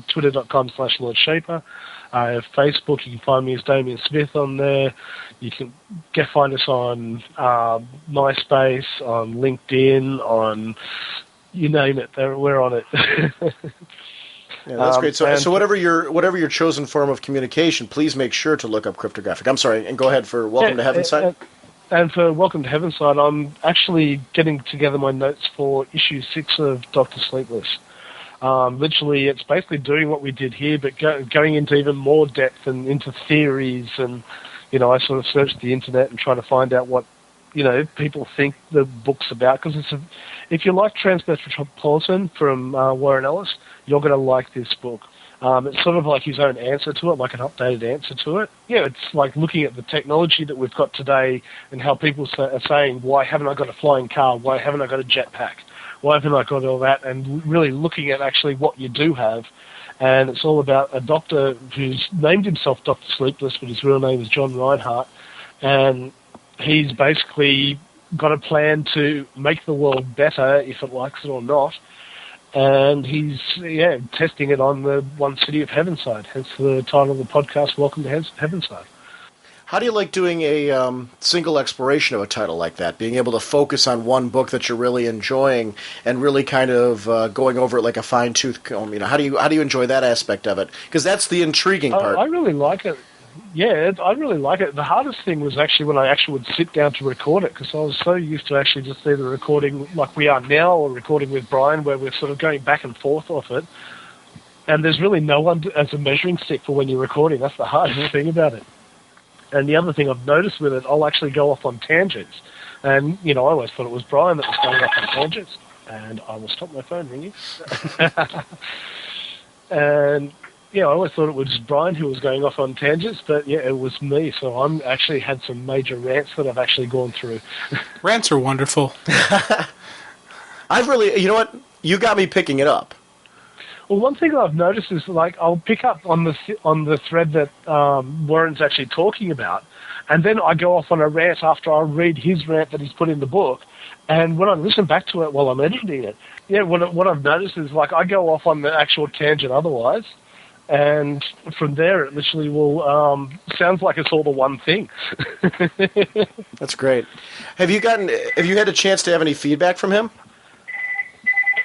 Twitter.com/Lord Facebook, you can find me as Damien Smith on there. You can find us on MySpace, on LinkedIn, on you name it. We're on it. Yeah, that's great. So whatever your chosen form of communication, please make sure to look up Kryptographik. I'm sorry, and go ahead for Welcome to Heavenside. And for Welcome to Heavenside, I'm actually getting together my notes for issue 6 of Dr. Sleepless. Literally, it's basically doing what we did here, but going into even more depth and into theories. And, I sort of searched the internet and try to find out what, people think the book's about. Because if you like Transmetropolitan from Warren Ellis, you're going to like this book. It's sort of like his own answer to it, like an updated answer to it. Yeah, it's like looking at the technology that we've got today and how people are saying, why haven't I got a flying car? Why haven't I got a jetpack? Why haven't I got all that? And really looking at actually what you do have. And it's all about a doctor who's named himself Dr. Sleepless, but his real name is John Reinhardt. And he's basically got a plan to make the world better, if it likes it or not. And he's, testing it on the one city of Heavenside. Hence the title of the podcast, Welcome to Heavenside. How do you like doing a single exploration of a title like that? Being able to focus on one book that you're really enjoying and really kind of going over it like a fine-tooth comb. How do you enjoy that aspect of it? Because that's the intriguing part. I really like it. Yeah, I really like it. The hardest thing was actually when I actually would sit down to record it, because I was so used to actually just either recording like we are now or recording with Brian, where we're sort of going back and forth off it. And there's really no one as a measuring stick for when you're recording. That's the hardest thing about it. And the other thing I've noticed with it, I'll actually go off on tangents. And, I always thought it was Brian that was going off on tangents. And I will stop my phone ringing. And... I always thought it was Brian who was going off on tangents, but it was me. So I'm actually had some major rants that I've actually gone through. Rants are wonderful. I've really, you know what? You got me picking it up. Well, one thing I've noticed is like I'll pick up on the thread that Warren's actually talking about, and then I go off on a rant after I read his rant that he's put in the book. And when I listen back to it while I'm editing it, what I've noticed is like I go off on the actual tangent otherwise. And from there, it literally will sounds like it's all the one thing. That's great. Have you had a chance to have any feedback from him?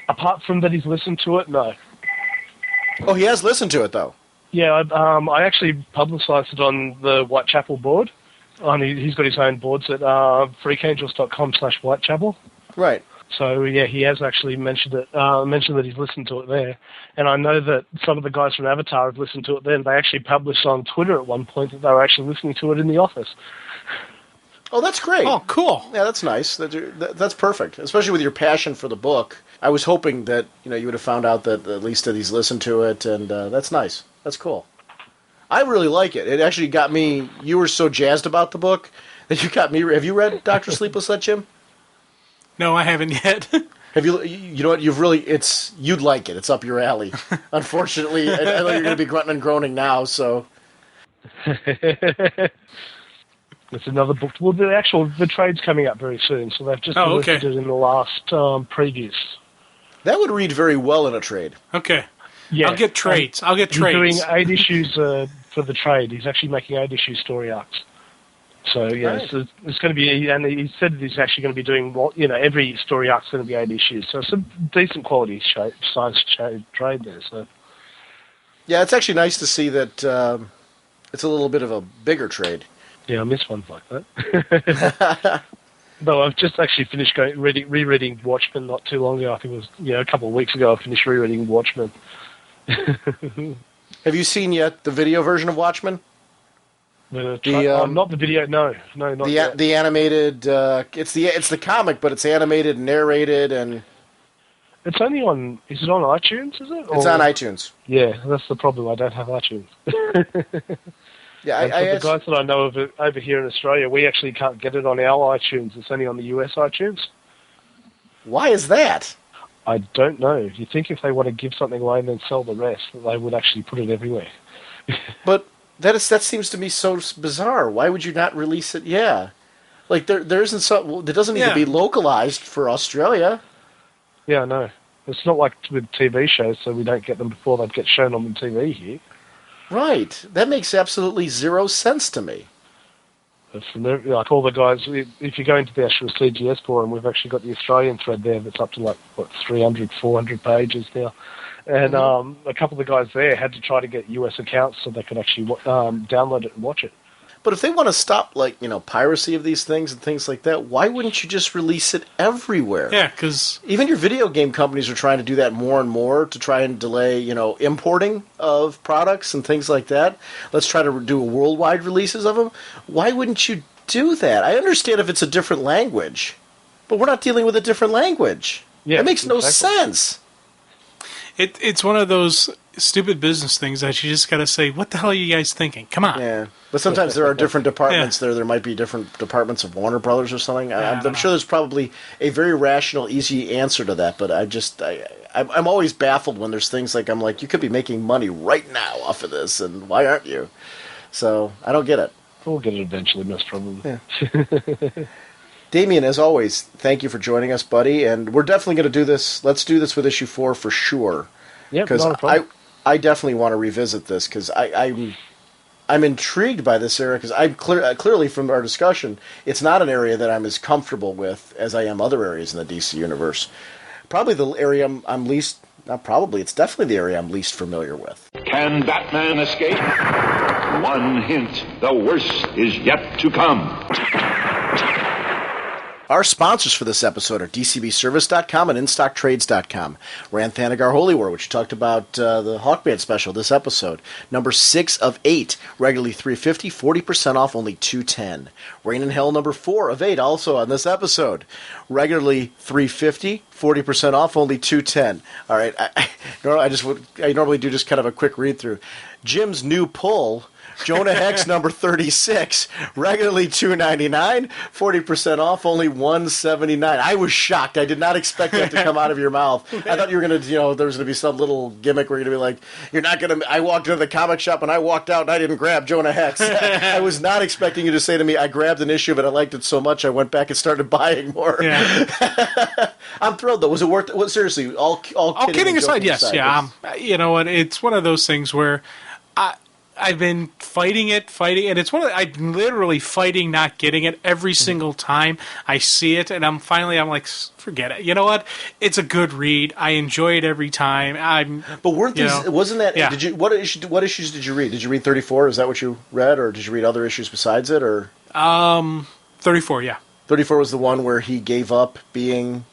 Apart from that, he's listened to it. No. Oh, he has listened to it though. Yeah, I actually publicised it on the Whitechapel board. He's got his own boards at freakangels.com/Whitechapel. Right. So he has actually mentioned that he's listened to it there, and I know that some of the guys from Avatar have listened to it there. And they actually published on Twitter at one point that they were actually listening to it in the office. Oh, that's great. Oh, cool. Yeah, that's nice. That's perfect, especially with your passion for the book. I was hoping that you would have found out that at least that he's listened to it, and that's nice. That's cool. I really like it. It actually got me. You were so jazzed about the book that you got me. Have you read Dr. Sleepless yet, Jim? No, I haven't yet. Have you? You know what? You'd like it. It's up your alley. Unfortunately, I know you're going to be grunting and groaning now. So, it's another book. Well, the trade's coming up very soon, so they've just listed it in the last previews. That would read very well in a trade. Okay. Yeah, I'll get trades. He's doing 8 issues for the trade. He's actually making 8-issue story arcs. So, Nice. so it's going to be, and he said that he's actually going to be doing, every story arc's going to be 8 issues. So it's a decent quality size trade there. So. Yeah, it's actually nice to see that it's a little bit of a bigger trade. Yeah, I miss ones like that. Though I've just actually finished rereading Watchmen not too long ago. I think it was, a couple of weeks ago I finished rereading Watchmen. Have you seen yet the video version of Watchmen? Not the video. No, not yet. The animated. It's the comic, but it's animated and narrated, and it's only on. Is it on iTunes? Is it? It's on iTunes. Yeah, that's the problem. I don't have iTunes. Yeah, the guys that I know of over here in Australia, we actually can't get it on our iTunes. It's only on the US iTunes. Why is that? I don't know. You think if they want to give something away and then sell the rest, that they would actually put it everywhere. But that seems to me so bizarre. Why would you not release it? Yeah, like there isn't some. There doesn't need to be localized for Australia. Yeah, I know. It's not like with TV shows, so we don't get them before they get shown on the TV here. Right. That makes absolutely zero sense to me. But from there, like all the guys, if you go into the actual CGS forum, we've actually got the Australian thread there that's up to 300, 400 pages now. And a couple of the guys there had to try to get US accounts so they could actually download it and watch it. But if they want to stop, piracy of these things and things like that, why wouldn't you just release it everywhere? Yeah, because even your video game companies are trying to do that more and more to try and delay, importing of products and things like that. Let's try to do worldwide releases of them. Why wouldn't you do that? I understand if it's a different language, but we're not dealing with a different language. Yeah, it makes no exactly. sense. it's one of those stupid business things that you just got to say, what the hell are you guys thinking? Come on. Yeah. But sometimes there are different departments there. There might be different departments of Warner Brothers or something. I'm sure there's probably a very rational, easy answer to that. But I'm always baffled when there's things I'm like, you could be making money right now off of this, and why aren't you? So I don't get it. We'll get it eventually, most probably. Yeah. Damien, as always, thank you for joining us, buddy. And we're definitely going to do this. Let's do this with issue 4 for sure. Yeah, because I definitely want to revisit this because I'm intrigued by this area because I'm clearly from our discussion, it's not an area that I'm as comfortable with as I am other areas in the DC universe. Probably the area I'm least, not probably, it's definitely the area I'm least familiar with. Can Batman escape? One hint, the worst is yet to come. Our sponsors for this episode are DCBService.com and InStockTrades.com. Ran Thanagar Holy War, which talked about the Hawkman Special this episode. Number 6 of 8, regularly $350, 40% off, only $210. Rain in Hell, number 4 of 8, also on this episode. Regularly $350, 40% off, only $210. All right, I normally do just kind of a quick read-through. Jim's new pull, Jonah Hex number 36, regularly $299, 40% off, only $179. I was shocked. I did not expect that to come out of your mouth. I thought you were going to, there was going to be some little gimmick where you're going to be like, you're not going to, I walked into the comic shop and I walked out and I didn't grab Jonah Hex. I was not expecting you to say to me, I grabbed an issue, but I liked it so much I went back and started buying more. Yeah. I'm thrilled, though. Was it worth it? Well, seriously, all kidding aside, yes. Yeah. You know what? It's one of those things where I've been fighting, and it's I'm literally fighting not getting it every single time I see it, and I'm like, forget it. You know what? It's a good read. I enjoy it every time. But weren't these? Wasn't that? Yeah. Did you? What issues did you read? Did you read 34? Is that what you read, or did you read other issues besides it, or? 34. Yeah. 34 was the one where he gave up being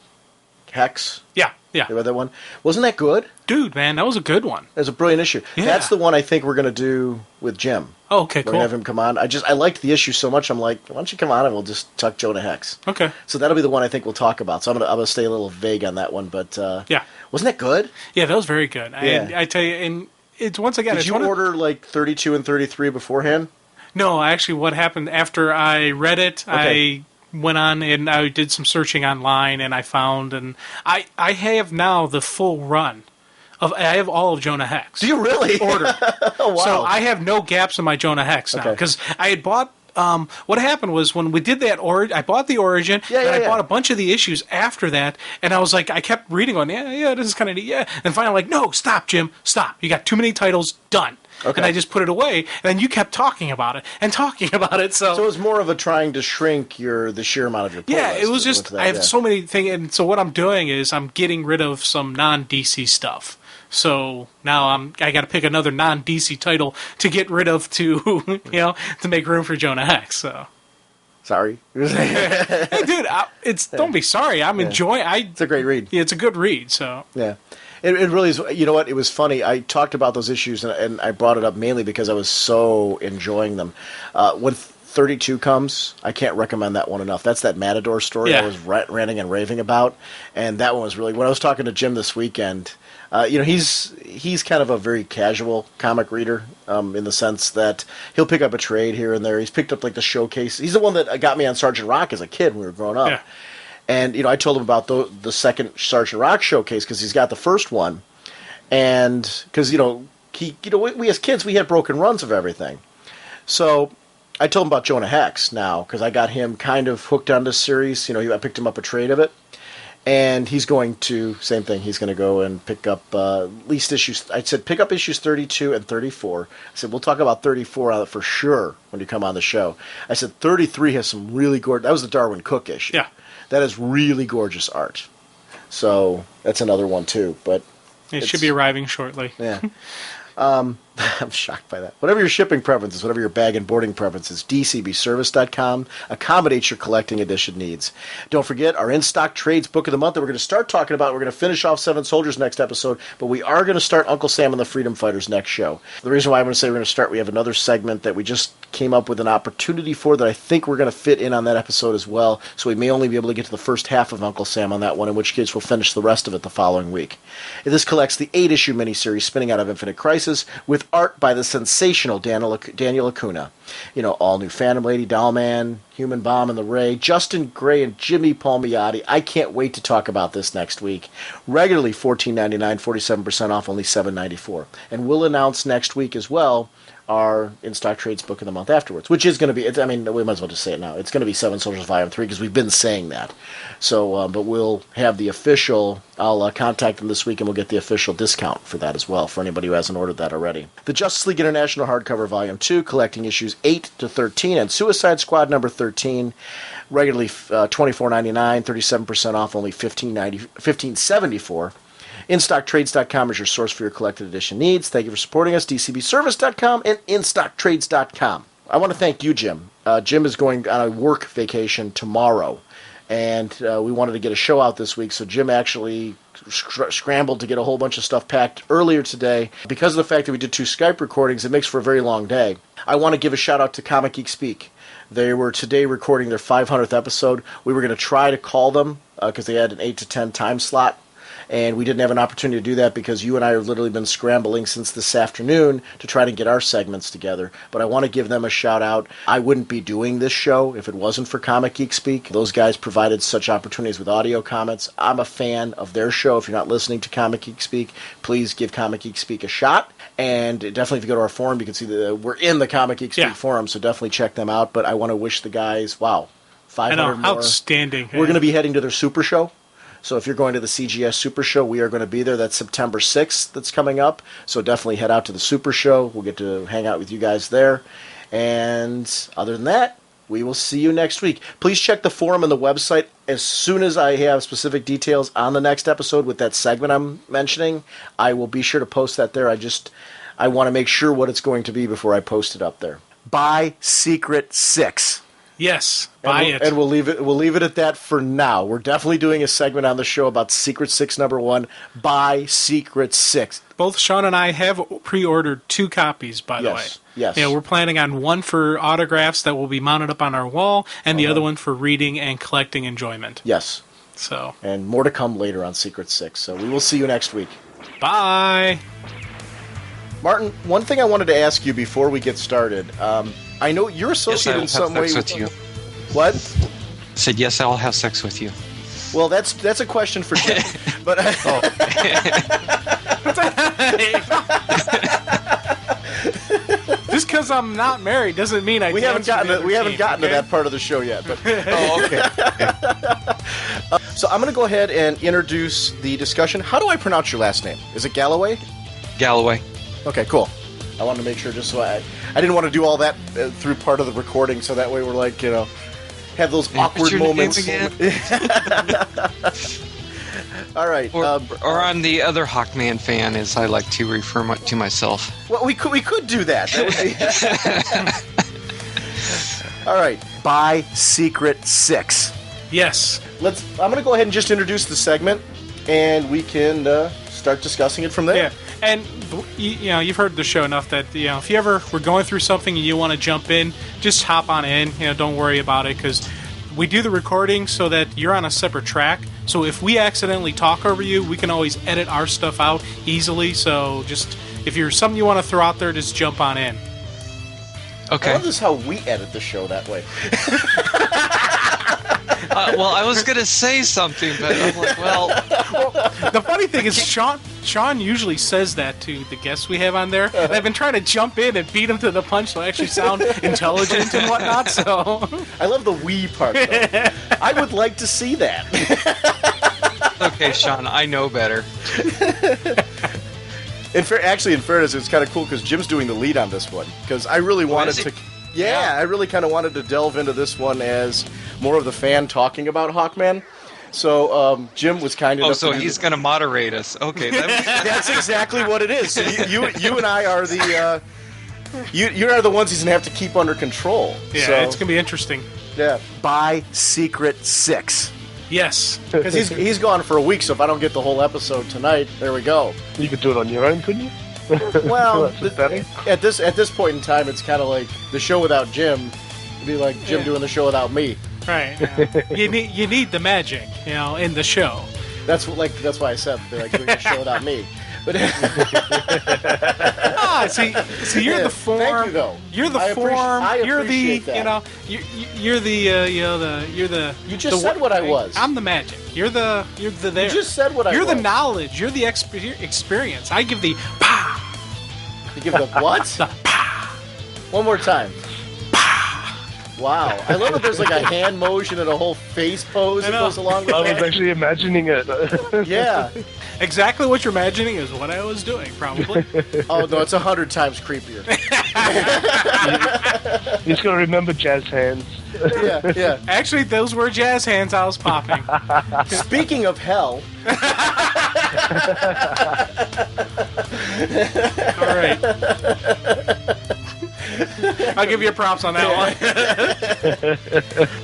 Hex. Yeah. Yeah. You read that one? Wasn't that good? Dude, man, that was a good one. It was a brilliant issue. Yeah. That's the one I think we're going to do with Jim. Oh, okay, cool. We're going to have him come on. I liked the issue so much, I'm like, why don't you come on and we'll just tuck Jonah Hex. Okay. So that'll be the one I think we'll talk about. So I'm gonna stay a little vague on that one, but yeah. Wasn't that good? Yeah, that was very good. Yeah. I tell you, and it's once again... Did you order like 32 and 33 beforehand? No, actually what happened after I read it, Okay. I went on and I did some searching online and I found, and I have now the full run. I have all of Jonah Hex. Do you really? Ordered. Oh, wow. So I have no gaps in my Jonah Hex now. Because I had bought... what happened was when we did that, I bought the Origin, and I bought a bunch of the issues after that, and I was like, I kept reading on, this is kind of neat, yeah. And finally, like, no, stop, Jim, stop. You got too many titles, done. Okay. And I just put it away, and then you kept talking about it, so it was more of a trying to shrink the sheer amount of your pull list. it was just, I have so many things, and so what I'm doing is I'm getting rid of some non-DC stuff. So now I got to pick another non-DC title to get rid of to make room for Jonah Hex. So sorry, hey, dude, don't be sorry. I'm enjoying. It's a great read. Yeah, it's a good read. So yeah, it really is. You know what? It was funny. I talked about those issues and I brought it up mainly because I was so enjoying them. When 32 comes, I can't recommend that one enough. That's that Matador story I was ranting and raving about, and that one was really. When I was talking to Jim this weekend. He's kind of a very casual comic reader in the sense that he'll pick up a trade here and there. He's picked up like the showcase. He's the one that got me on Sergeant Rock as a kid when we were growing up. Yeah. And I told him about the second Sergeant Rock showcase because he's got the first one, and because we as kids we had broken runs of everything. So I told him about Jonah Hex now because I got him kind of hooked on this series. I picked him up a trade of it. And he's going to, same thing, he's going to go and pick up at least issues, I said pick up issues 32 and 34. I said, we'll talk about 34 on it for sure when you come on the show. I said 33 has some really gorgeous, that was the Darwin Cook issue. Yeah. That is really gorgeous art. So that's another one too. But It should be arriving shortly. Yeah. I'm shocked by that. Whatever your shipping preferences, whatever your bag and boarding preferences, dcbservice.com accommodates your collecting edition needs. Don't forget our in-stock trades book of the month that we're going to start talking about. We're going to finish off Seven Soldiers next episode, but we are going to start Uncle Sam and the Freedom Fighters next show. The reason why I'm going to say we're going to start, we have another segment that we just came up with an opportunity for that I think we're going to fit in on that episode as well, so we may only be able to get to the first half of Uncle Sam on that one, in which case we'll finish the rest of it the following week. This collects the 8-issue miniseries Spinning Out of Infinite Crisis, with art by the sensational Daniel Acuna. You know, All New Phantom Lady, Dollman, Human Bomb and the Ray, Justin Gray, and Jimmy Palmiotti. I can't wait to talk about this next week. Regularly $14.99, 47% off, only $7.94. And we'll announce next week as well our in-stock trades book of the month afterwards, which is going to be, I mean, we might as well just say it now. It's going to be Seven Soldiers Volume 3, because we've been saying that. So, but we'll have the official, I'll contact them this week, and we'll get the official discount for that as well, for anybody who hasn't ordered that already. The Justice League International Hardcover Volume 2, collecting issues 8 to 13, and Suicide Squad number 13, regularly $24.99, 37% off, only $15.74. InStockTrades.com is your source for your collected edition needs. Thank you for supporting us. DCBService.com and InStockTrades.com. I want to thank you, Jim. Jim is going on a work vacation tomorrow, and we wanted to get a show out this week, so Jim actually scrambled to get a whole bunch of stuff packed earlier today. Because of the fact that we did 2 Skype recordings, it makes for a very long day. I want to give a shout-out to Comic Geek Speak. They were today recording their 500th episode. We were going to try to call them because they had an 8 to 10 time slot, and we didn't have an opportunity to do that because you and I have literally been scrambling since this afternoon to try to get our segments together. But I want to give them a shout out. I wouldn't be doing this show if it wasn't for Comic Geek Speak. Those guys provided such opportunities with audio comments. I'm a fan of their show. If you're not listening to Comic Geek Speak, please give Comic Geek Speak a shot. And definitely if you go to our forum, you can see that we're in the Comic Geek Speak forum, so definitely check them out. But I want to wish the guys, 500 more. Outstanding. We're going to be heading to their Super Show. So if you're going to the CGS Super Show, we are going to be there. That's September 6th that's coming up. So definitely head out to the Super Show. We'll get to hang out with you guys there. And other than that, we will see you next week. Please check the forum and the website as soon as I have specific details on the next episode with that segment I'm mentioning. I will be sure to post that there. I want to make sure what it's going to be before I post it up there. Buy Secret 6. Yes, buy it. And we'll leave it at that for now. We're definitely doing a segment on the show about Secret 6 number 1. Buy Secret 6. Both Sean and I have pre-ordered 2 copies, by the way. Yes. Yeah, we're planning on one for autographs that will be mounted up on our wall, and the other one for reading and collecting enjoyment. Yes. So. And more to come later on Secret 6. So we will see you next week. Bye. Martin, one thing I wanted to ask you before we get started. I know you're associated in some way with you. What? I said, yes, I'll have sex with you. Well, that's a question for Jim. But just because I'm not married doesn't mean we haven't gotten to that part of the show yet. But okay. So I'm going to go ahead and introduce the discussion. How do I pronounce your last name? Is it Galloway? Galloway. Okay, cool. I wanted to make sure, just so I didn't want to do all that through part of the recording, so that way we're like, have those awkward moments. All right. Or I'm the other Hawkman fan, as I like to refer to myself. Well, we could do that. That would be... All right. Buy Secret 6. Yes. I'm going to go ahead and just introduce the segment, and we can start discussing it from there. Yeah. And you've heard the show enough that if you ever were going through something and you want to jump in, just hop on in. Don't worry about it, because we do the recording so that you're on a separate track. So if we accidentally talk over you, we can always edit our stuff out easily. So just if you're something you want to throw out there, just jump on in. Okay. I love this how we edit the show that way. Well, I was going to say something, but I'm like, well... The funny thing is, Sean usually says that to the guests we have on there. And I've been trying to jump in and beat them to the punch so I actually sound intelligent and whatnot, so... I love the we part, though. I would like to see that. Okay, Sean, I know better. In fairness, it's kind of cool because Jim's doing the lead on this one. Because I really wanted to... Yeah, I really kind of wanted to delve into this one as more of the fan talking about Hawkman. So Jim was kind enough. Oh, so to do he's the- going to moderate us. Okay, That's exactly what it is. So you and I are the you are the ones he's gonna have to keep under control. Yeah, So, it's gonna be interesting. yeah. By Secret 6. Yes. Because he's gone for a week, so if I don't get the whole episode tonight, there we go. You could do it on your own, couldn't you? Well, That's just better. at this point in time, it's kind of like the show without Jim. It'd be like Jim doing the show without me. Right. Yeah. you need the magic, in the show. That's why I said they're like doing the show without me. But See, you're the form. Thank you, though. You're the I form. You're the, appreciate that. you're the. You just said what I was. I'm the magic. You're the there. You just said what I was. You're the knowledge. You're the experience. I give the pa. You give the what? The pa. One more time. Wow. I love that there's like a hand motion and a whole face pose that goes along with I was that. actually imagining it. Yeah. Exactly what you're imagining is what I was doing, probably. Oh, no, it's 100 times creepier. You just gotta remember jazz hands. Yeah. Actually, those were jazz hands I was popping. Speaking of hell, All right. I'll give you props on that one.